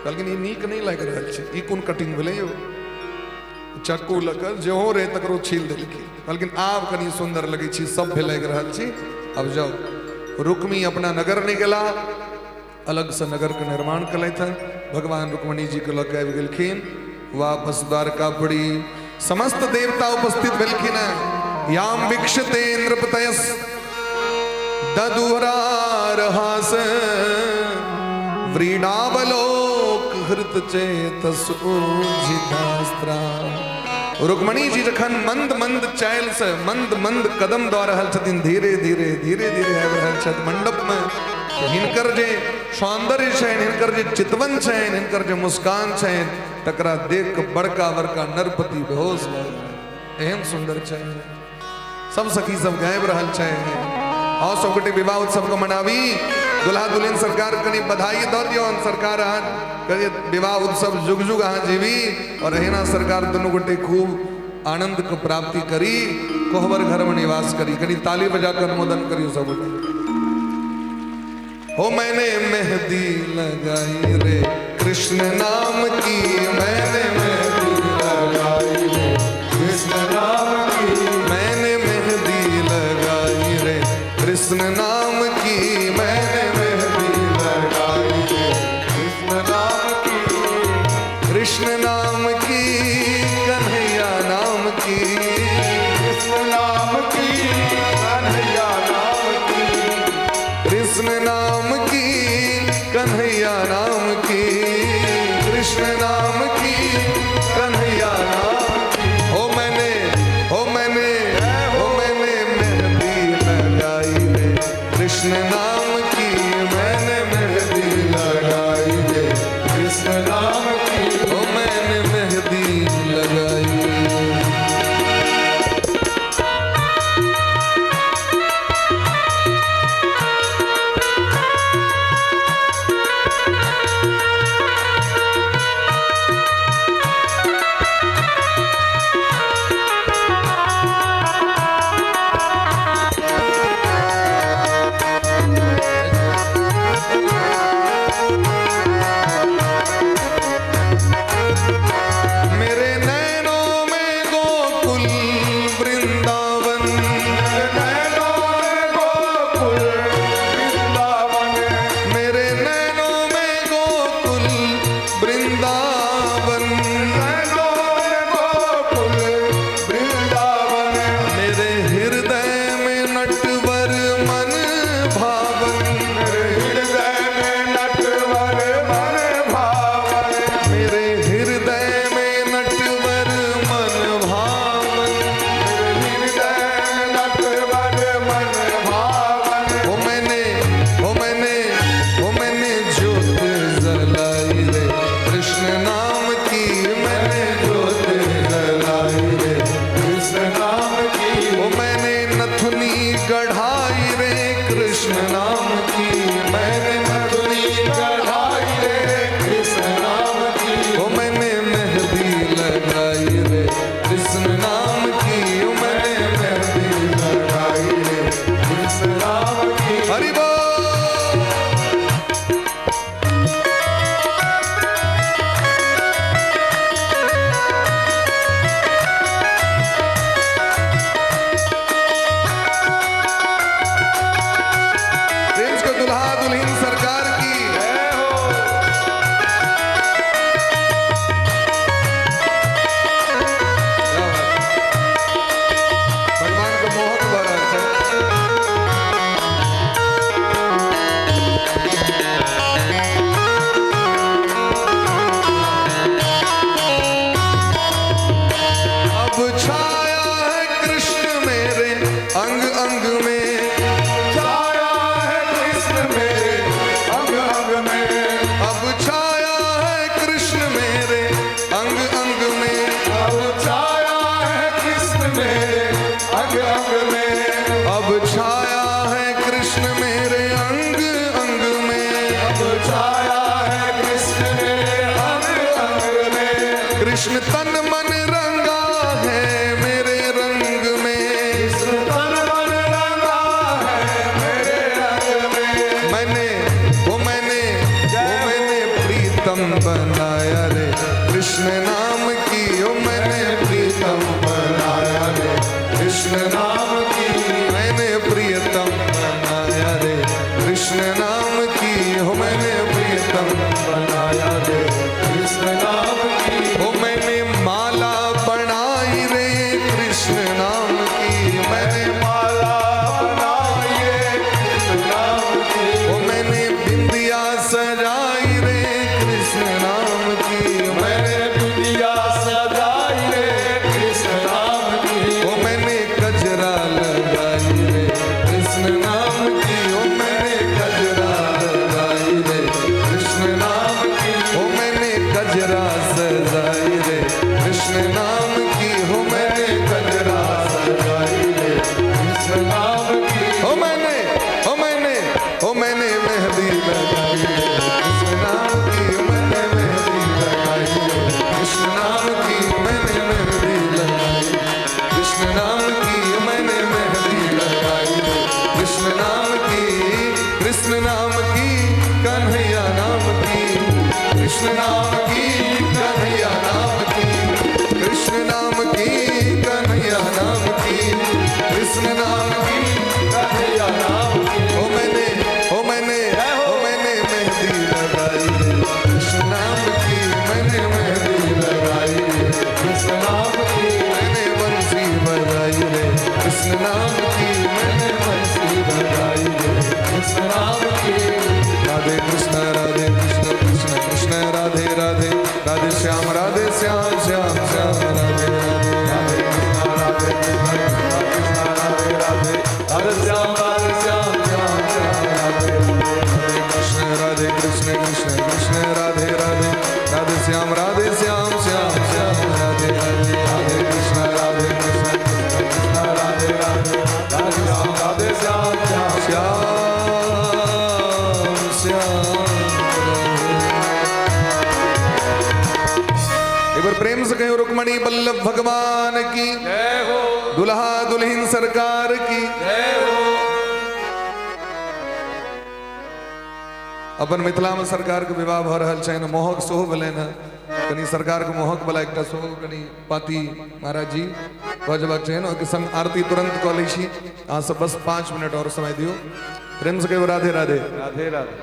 Speaker 3: कहलखिन ई नीक नहीं लग रहल छै ई कोन कटिंग भेलै यौ चक्कू लकर जेहो रे तकरो छील देलखिन कहलखिन आब कनी सुंदर लगै छी सब लग रहल छी अब जाओ। रुक्मी अपना नगर नहीं गेला अलग से नगर के निर्माण कलैथ भगवान रुक्मणी जी के लग आबि गेलखिन वापस द्वारकापुरी समस्त देवता उपस्थित भेलखिन याम वीक्षते नृपतयस ददुहरा रहास व्रीडावलोक हृत चेतस ऊर्जितास्त्रा। रुक्मणी जी जखन मंद मंद चैल से मंद मंद कदम दऽ रहल छथिन धीरे धीरे धीरे धीरे आबि रहल छथि मंडप में हिनकर जे सौंदर्य छनि हिनकर जे चितवन छनि हिनकर जे मुस्कान छनि तकरा देख के बड़का बड़का नरपति बेहोश भऽ गेल एहन सुंदर छनि। सब सखी सब गाबि रहल छनि और सब गोटे विवाह उत्सव को मनावी दुल्हा दुल्हन सरकार कनी बधाई दऽ दियौ सरकार कहे विवाह उत्सव जुग जुग अहाँ जीवी और एहिना सरकार दुनू गोटे खूब आनंद के प्राप्ति करी कोहबर घर में निवास करी। कनी ताली बजाकर अनुमोदन करियो सब गोटे। हो मैंने मेहंदी लगाई रे कृष्ण नाम की मैंने मेहंदी लगाई रे कृष्ण नाम की मैंने मेहंदी लगाई रे कृष्ण नाम की मैंने मेहंदी लगाई रे कृष्ण नाम की कृष्ण नाम की कन्हैया नाम की कृष्ण नाम की कन्हैया नाम की कृष्ण नाम की कन्हैया नाम की कृष्ण नाम की कन्हैया नाम की। हो मैंने मेहंदी लगाई रे कृष्ण नाम की मैंने मेहंदी लगाई रे कृष्ण नाम की हो मैंने मेहंदी लगाई। कृष्ण मेरे अंग अंग में,
Speaker 1: अब छाया है कृष्ण मेरे अंग अंग में।
Speaker 3: कृष्ण तन मन रंगा है मेरे रंग में,
Speaker 1: कृष्ण तन मन रंगा है मेरे रंग में।
Speaker 3: मैंने प्रीतम बनाया रे कृष्ण नाम की, ओ मैंने प्रीतम बनाया रे कृष्ण नाम की, मैंने प्रियतम बनाया रे कृष्ण नाम की, हो मैंने प्रियतम बनाया रे कृष्ण नाम की, ओ मैंने माला बनाई रे कृष्ण नाम की, मैंने
Speaker 1: माला बनाई रे कृष्ण नाम की।
Speaker 3: ओ मैंने बिंदिया सजाई रे कृष्ण नाम की,
Speaker 1: मैंने बिंदिया सजाई रे कृष्ण नाम की।
Speaker 3: ओ मैंने गजरा लगाई रे कृष्ण नाम की, ओ मैंने गजरा लगाई रे कृष्ण नाम की, ओ मैंने गजरा सजाई रे कृष्ण नाम की, हो मैंने गजरा सजाई रे कृष्ण नाम की, ओ मैंने मेहंदी लगाई रे कृष्ण नाम की, ओ मैंने मेहंदी लगाई रे कृष्ण नाम की, मैंने मेहंदी लगाई कृष्ण नाम की, मैंने मेहंदी लगाई रे कृष्ण नाम की, कृष्ण नाम की कन्हैया नाम की, कृष्ण नाम की कन्हैया नाम की, कृष्ण नाम की कन्हैया नाम की, कृष्ण नाम की
Speaker 1: कन्हैया नाम की।
Speaker 3: ओ मैंने मेहंदी लगाई रे कृष्ण नाम की, मैंने मेहंदी लगाई रे
Speaker 1: कृष्ण नाम की।
Speaker 3: मैंने बंसी बजाई रे कृष्ण नाम की, मैंने बंसी बजाई रे
Speaker 1: कृष्ण नाम की।
Speaker 3: राधे कृष्ण कृष्ण कृष्ण राधे राधे, राधे श्याम श्याम श्याम राधे राधे,
Speaker 1: राधे कृष्ण राधे कृष्ण कृष्ण राधे राधे, राधे श्याम श्याम श्याम राधे
Speaker 3: हरे कृष्ण राधे कृष्ण कृष्ण कृष्ण राधे राधे, राधे श्याम श्याम श्याम राधे राधे,
Speaker 1: राधे कृष्ण राधे कृष्ण कृष्ण राधे राधे, राधे श्याम श्याम
Speaker 3: श्याम श्याम एक बार प्रेम से कहो रुक्मणी बल्लभ भगवान की
Speaker 1: जय हो,
Speaker 3: दुल्हा दुल्हन सरकार की।
Speaker 1: जय हो।
Speaker 3: अपन मिथिला में सरकार के विवाह भ रहल छै, मोहक सेहो भेलनि हँ, कनी सरकार के मोहक वाला एकटा सेहो कनी पाती महाराज जी भऽ जेबाक छै, ओहिके संग आरती तुरंत कऽ लै छी। अहाँ सब बस 5 मिनट और समय दियौ। प्रेम से कहियो राधे राधे।
Speaker 1: राधे राधे।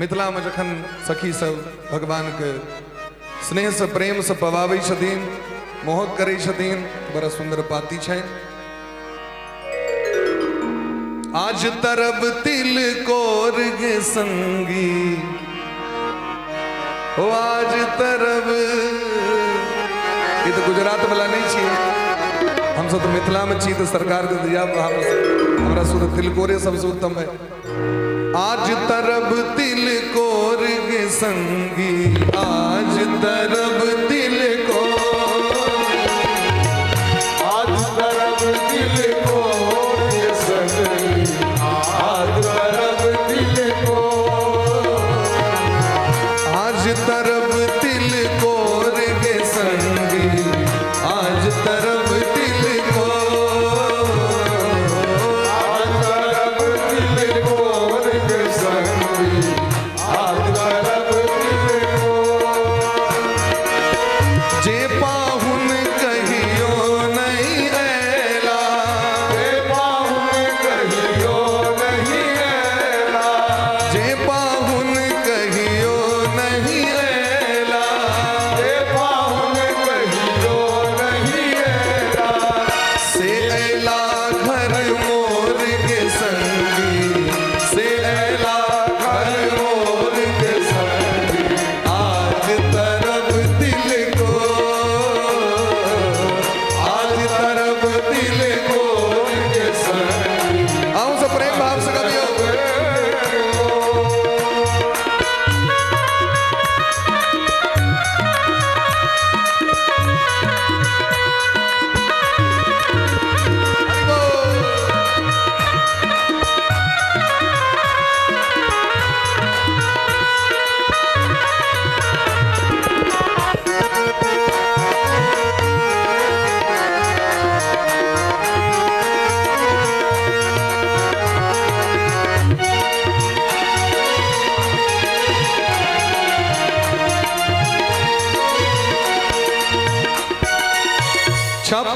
Speaker 3: मिथिला में जखन सखी सब भगवान के स्नेह से प्रेम से पवाबै छथिन, मोहक करै छथिन, बड़ा सुंदर पाती छै। आज तरब तिल कोर गे संगी, ओ आज तरब, ये तो गुजरात वाला नहीं छियै, हम सब तो मिथिला में छी, तो सरकार के दिया हमरा शुद्ध तिलकोरे सबसे उत्तम है। आज तरब तिल कोर गे संगी, आज तरब तिल कोर,
Speaker 1: आज तरब दिल को ये संगी, आज तरब दिल को,
Speaker 3: आज तरब तिल कोर गे संगी, आज तरब तिल को,
Speaker 1: आज तरब दिल को ये संगी, आज तरब दिल को।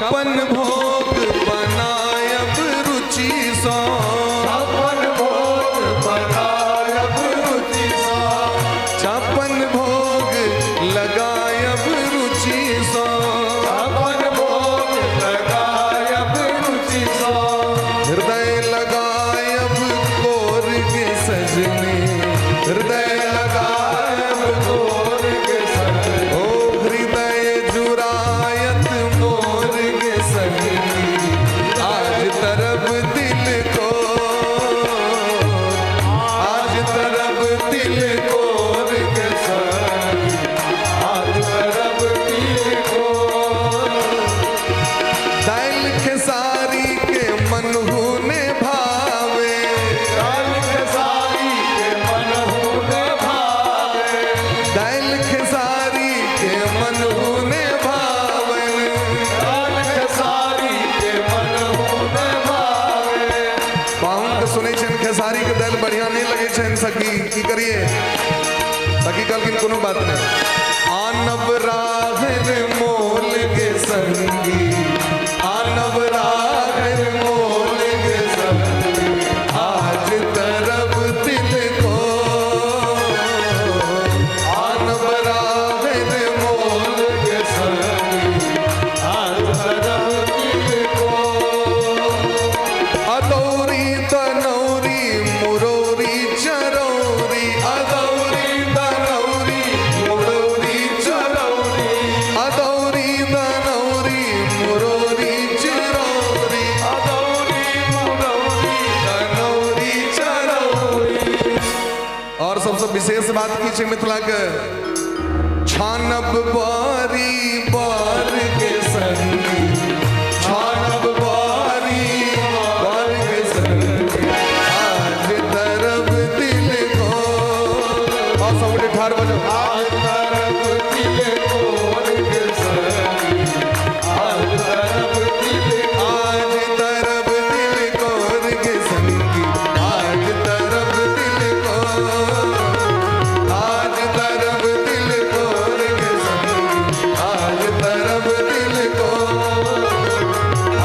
Speaker 3: छप्पन भोग बनायब रुचि सो,
Speaker 1: छप्पन भोग बनायब रुचि सो,
Speaker 3: छप्पन भोग लगायब रुचि सो,
Speaker 1: छप्पन भोग लगायब रुचि सो,
Speaker 3: हृदय लगायब कोर के सजने, हृदय लगायब
Speaker 1: गोर के सजने,
Speaker 3: ओ हृदय जुरायत मोर के सजनी, आज तरफ दिल को, आज तरफ दिल
Speaker 1: गोर के सजने, आज तरफ दिल को,
Speaker 3: दैल खेसारी के मनहू ने भावे,
Speaker 1: काल खेसारी के मनहु ने भावे,
Speaker 3: दैल खेसारी के मनहू ने भावन,
Speaker 1: काल खेसारी के मनहु ने भावे,
Speaker 3: पाहुन के सुनै छन खेसारी के दैल बढ़िया नहीं लगे छन, सखी की करिए, सखी कहलखिन कोनो बात नहीं, आनब राहर मोल के संगी, आनब राहर मोल के संगी, आज तरफ दिल को, आनब राहर मोल
Speaker 1: के संगी, आज तरफ दिल को,
Speaker 3: अदौरी तनौरी मुरौरी चरौरी, अदौरी तनौरी मुरौरी चरौरी, अदौरी तनौरी मुरौरी चरौरी,
Speaker 1: अदौरी मुरौरी
Speaker 3: तनौरी चरौरी। और सबसे विशेष बात की छै मिथिला के, छानब बारी बार के संगी, छानब बारी बार के संगी, आज तरफ दिल को, और सब उठे ठाड़ बजो,
Speaker 1: आज तरफ दिल गोर के संगी, आज तरफ दिल
Speaker 3: आज तरफ दिल कोर के संगी, आज तरफ दिल को, आज तरफ दिल कोर के संगी, आज तरफ दिल को,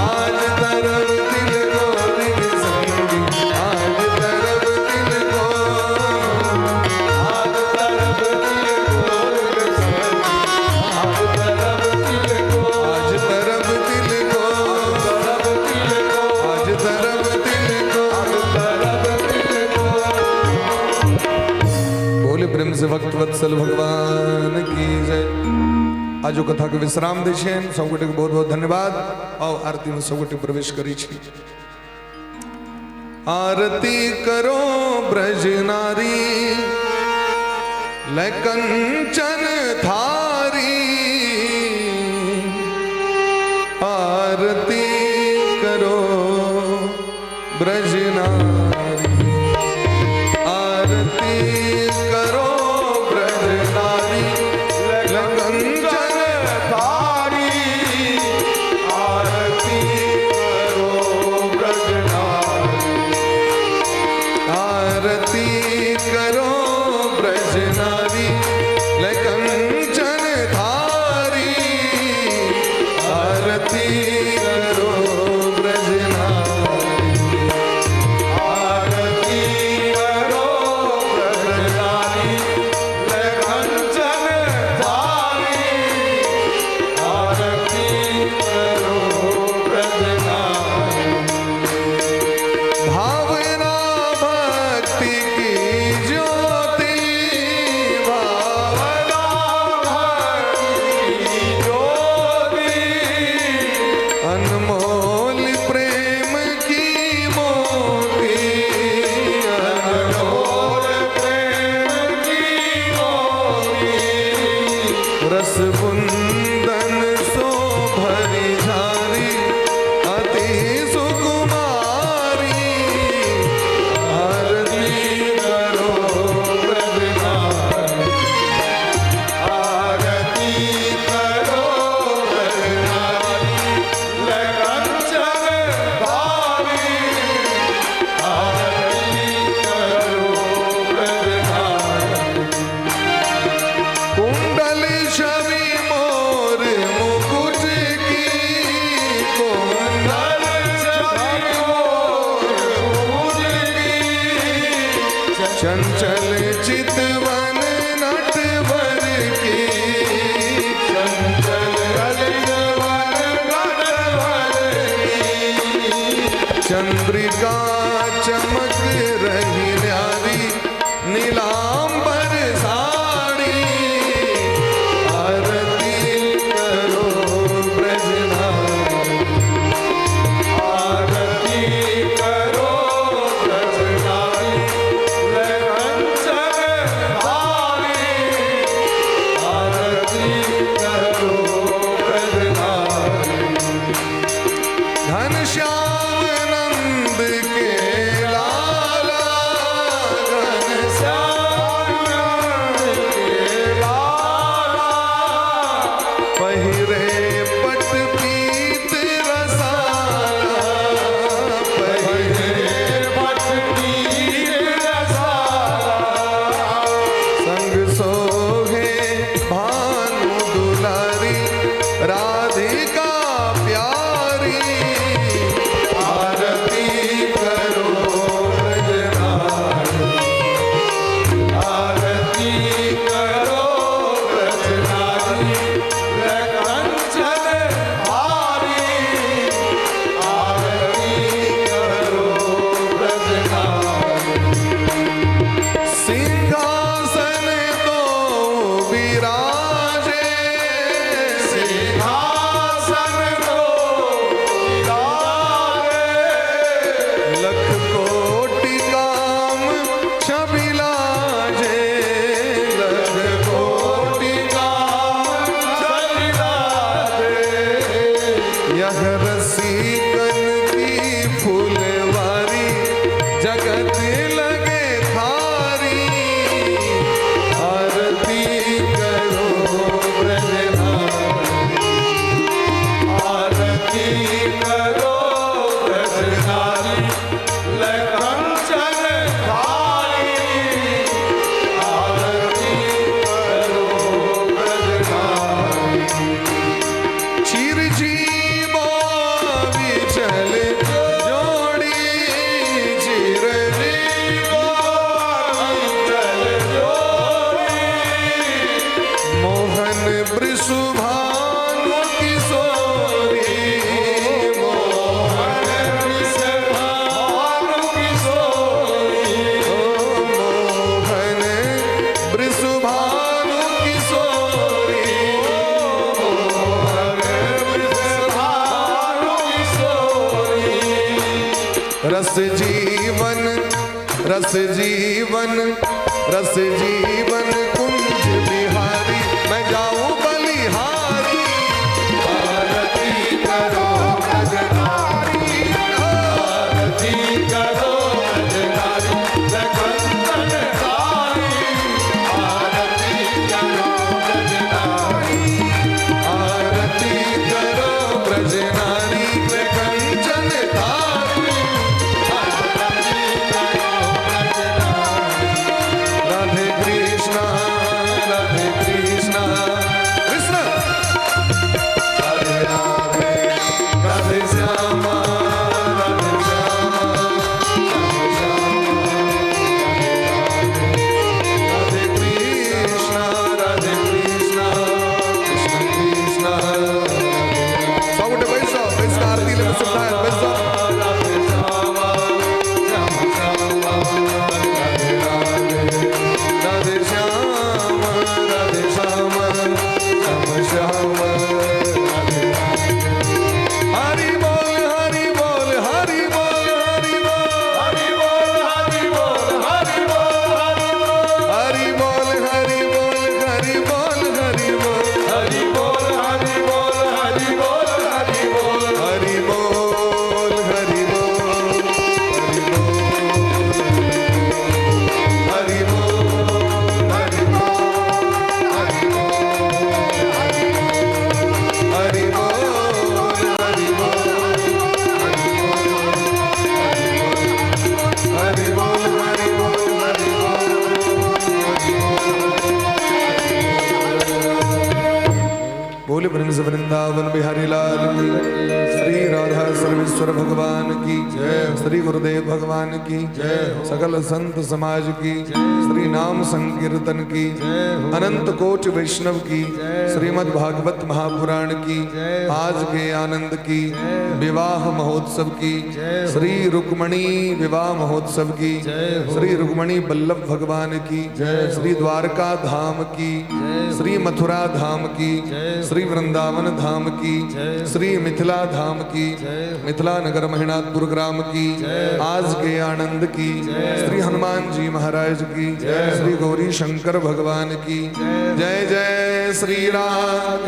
Speaker 3: आज तरफ दिल कोर के संगी, आज तरफ दिल को,
Speaker 1: आज तरफ दिल गोर के संगी, आज तरफ दिल को,
Speaker 3: आज तरफ दिल को,
Speaker 1: तरफ दिल को,
Speaker 3: आज तरफ दिल को।
Speaker 1: तरफ दिल को।
Speaker 3: बोले प्रेम से भक्त वत्सल भगवान की जय। आजो कथा के विश्राम दै छेन, सब गोटे के बहुत बहुत धन्यवाद। आओ आरती में सब गोटे प्रवेश करी छी। आरती करो ब्रज नारी, लै कंचन थारी, आरती करो ब्रज नारी, आरती करो ब्रज नारी, कंचन
Speaker 1: तारी, आरती करो ब्रज नारी,
Speaker 3: आरती करो ब्रज नारी, कंचन चंचल चितवन नटवर की चंचल चितवन नटवर की चंद्रिका चमक रही न्यारी नीलांबर साड़ी आरती करो ब्रजनारी आरती करो ब्रजनारी कंचन धारी आरती करो ब्रजनारी घनश्याम नंद के लाला घनश्याम नंद के लाला पहिरे पट पीत रसाला पहिरे पट पीत रसाला संग सोहे भानु दुलारी राधिका प्यारी आरती करो ब्रजनारी आरती करो ब्रजनारी कंचन धारी आरती करो ब्रजनारी सिंहासन तो विराजे सिंहासन तो विराजे लख कोटि काम छबिलाजे लख कोटि काम छबिलाजे यह रसीकन की फूलवारी जगत लगे खारी आरती करो ब्रजनारी आरती करो ब्रजनारी कंचन धारी आरती करो ब्रजनारी चिरजीवो विचल जोड़ी चिरजीवो विचल जोड़ी मोहन वृषभानु किशोरी मोहन वृषभानु किशोरी मोहन वृषभानु किशोरी मोहन वृषभानु किशोरी रस जीवन रस जीवन रस जीवन कुंज बिहारी मैं जाऊं बलिहारी आरती करो ब्रजनारी आरती करो ब्रजनारी कंचन धारी आरती करो ब्रजनारी आरती करो ब्रजनारी कंचन धारी आरती करो ब्रजनारी राधे कृष्णा कृष्ण राधे राधे राधे श्यामा राधे श्यामा राधे कृष्णा कृष्ण कृष्ण सब उठे बैसो आरती ले सुनता है बैसो राधे श्यामा राधे राधे राधे श्यामा राधे श्यामा श्याम हरि बोल हरि बोल हरि बोल हरि बोल हरि बोल हरि बोल हरि बोल हरि बोल हरि बोल हरि बोल हरि बोल हरि बोल हरि बोल हरि बोल हरि बोल हरि बोल हरि बोल हरि बोल हरि बोले वृंदावन बिहारी लाल की श्री राधा सर्व रामेश्वर भगवान की
Speaker 1: जय हो।
Speaker 3: श्री गुरुदेव भगवान की
Speaker 1: जय हो।
Speaker 3: सकल संत समाज की श्री नाम संकीर्तन की
Speaker 2: जय हो।
Speaker 3: अनंत कोटि वैष्णव की
Speaker 2: जय हो।
Speaker 3: श्रीमद् भागवत महापुराण की
Speaker 2: जय हो।
Speaker 3: आज के आनंद की विवाह महोत्सव की
Speaker 2: जय हो।
Speaker 3: श्री रुक्मणी विवाह महोत्सव की
Speaker 2: जय हो।
Speaker 3: श्री रुक्मणी बल्लभ भगवान की
Speaker 2: जय हो।
Speaker 3: श्री द्वारका धाम की
Speaker 2: जय हो।
Speaker 3: श्री मथुरा धाम की
Speaker 2: जय हो।
Speaker 3: श्री वृंदावन धाम की
Speaker 2: जय हो।
Speaker 3: श्री मिथिला धाम की
Speaker 2: जय हो।
Speaker 3: मिथिला नगर महिनाथपुर ग्राम की
Speaker 2: जय हो।
Speaker 3: आज के आनंद की
Speaker 2: जय हो।
Speaker 3: श्री हनुमान जी महाराज की
Speaker 2: जय हो।
Speaker 3: श्री गौरी शंकर भगवान की
Speaker 2: जय हो।
Speaker 3: जय जय श्री राम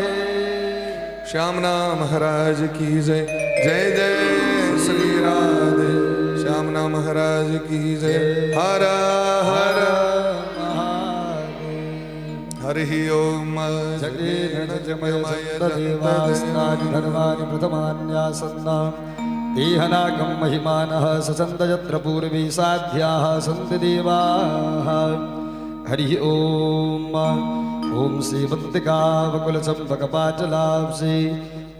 Speaker 3: श्यामना महाराज की जय जय जय श्री राधे श्यामना महाराज की जय हर हर हरि ओम
Speaker 2: देवास्तानि धर्माणि प्रथमान्यासन्ना देहनागं महिमानः ससन्त यत्र पूर्वी साध्याः सन्ति देवाः हरिः ॐ ॐ श्रीमन्तिकावकुलचम्पकपाटलाब्जे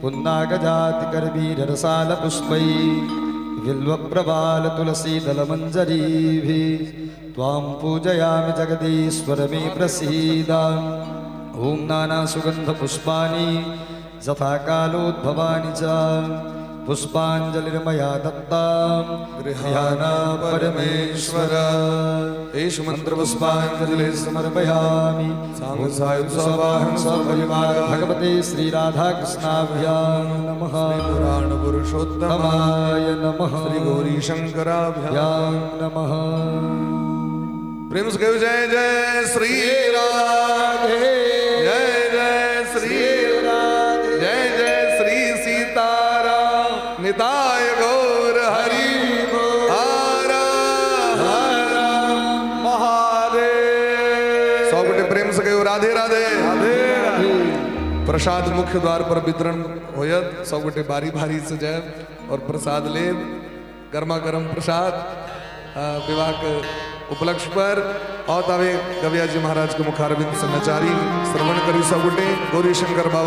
Speaker 2: पुन्नागजातिकरवीररसालपुष्पै बिल्वप्रवालतुलसीदलमञ्जरीभिः त्वां पूजयामि जगदीश्वर मे प्रसीद ॐ नानासुगन्धपुष्पाणि यथा कालोद्भवानि च पुष्पाञ्जलिर्मया दत्ता गृहाणा परमेश्वर
Speaker 3: एष मंत्रपुष्पाञ्जलिः
Speaker 2: समर्पयामि
Speaker 3: साङ्गसायुधसवाहन
Speaker 2: सपरिवार भगवते श्रीराधाकृष्णाभ्यां नमः
Speaker 3: पुराण पुरुषोत्तमाय
Speaker 2: तमाय नमः
Speaker 3: श्री गौरी शंकराभ्याम
Speaker 2: नमः
Speaker 3: प्रेम से कहो जय जय श्री राधे जय जय श्री राधे जय जय श्री सीताराम निताय गौर हरि हर हर महादेव सौ बटे प्रेम से कहो राधे राधे प्रसाद मुख्य द्वार पर वितरण होयत सब गोटे बारी बारी से जाए और प्रसाद ले गर्मा गर्म प्रसाद विवाह के उपलक्ष्य पर और तवे कविया जी महाराज के मुखारविंद से नचारी श्रवण करी सब गोटे गौरी शंकर बाबा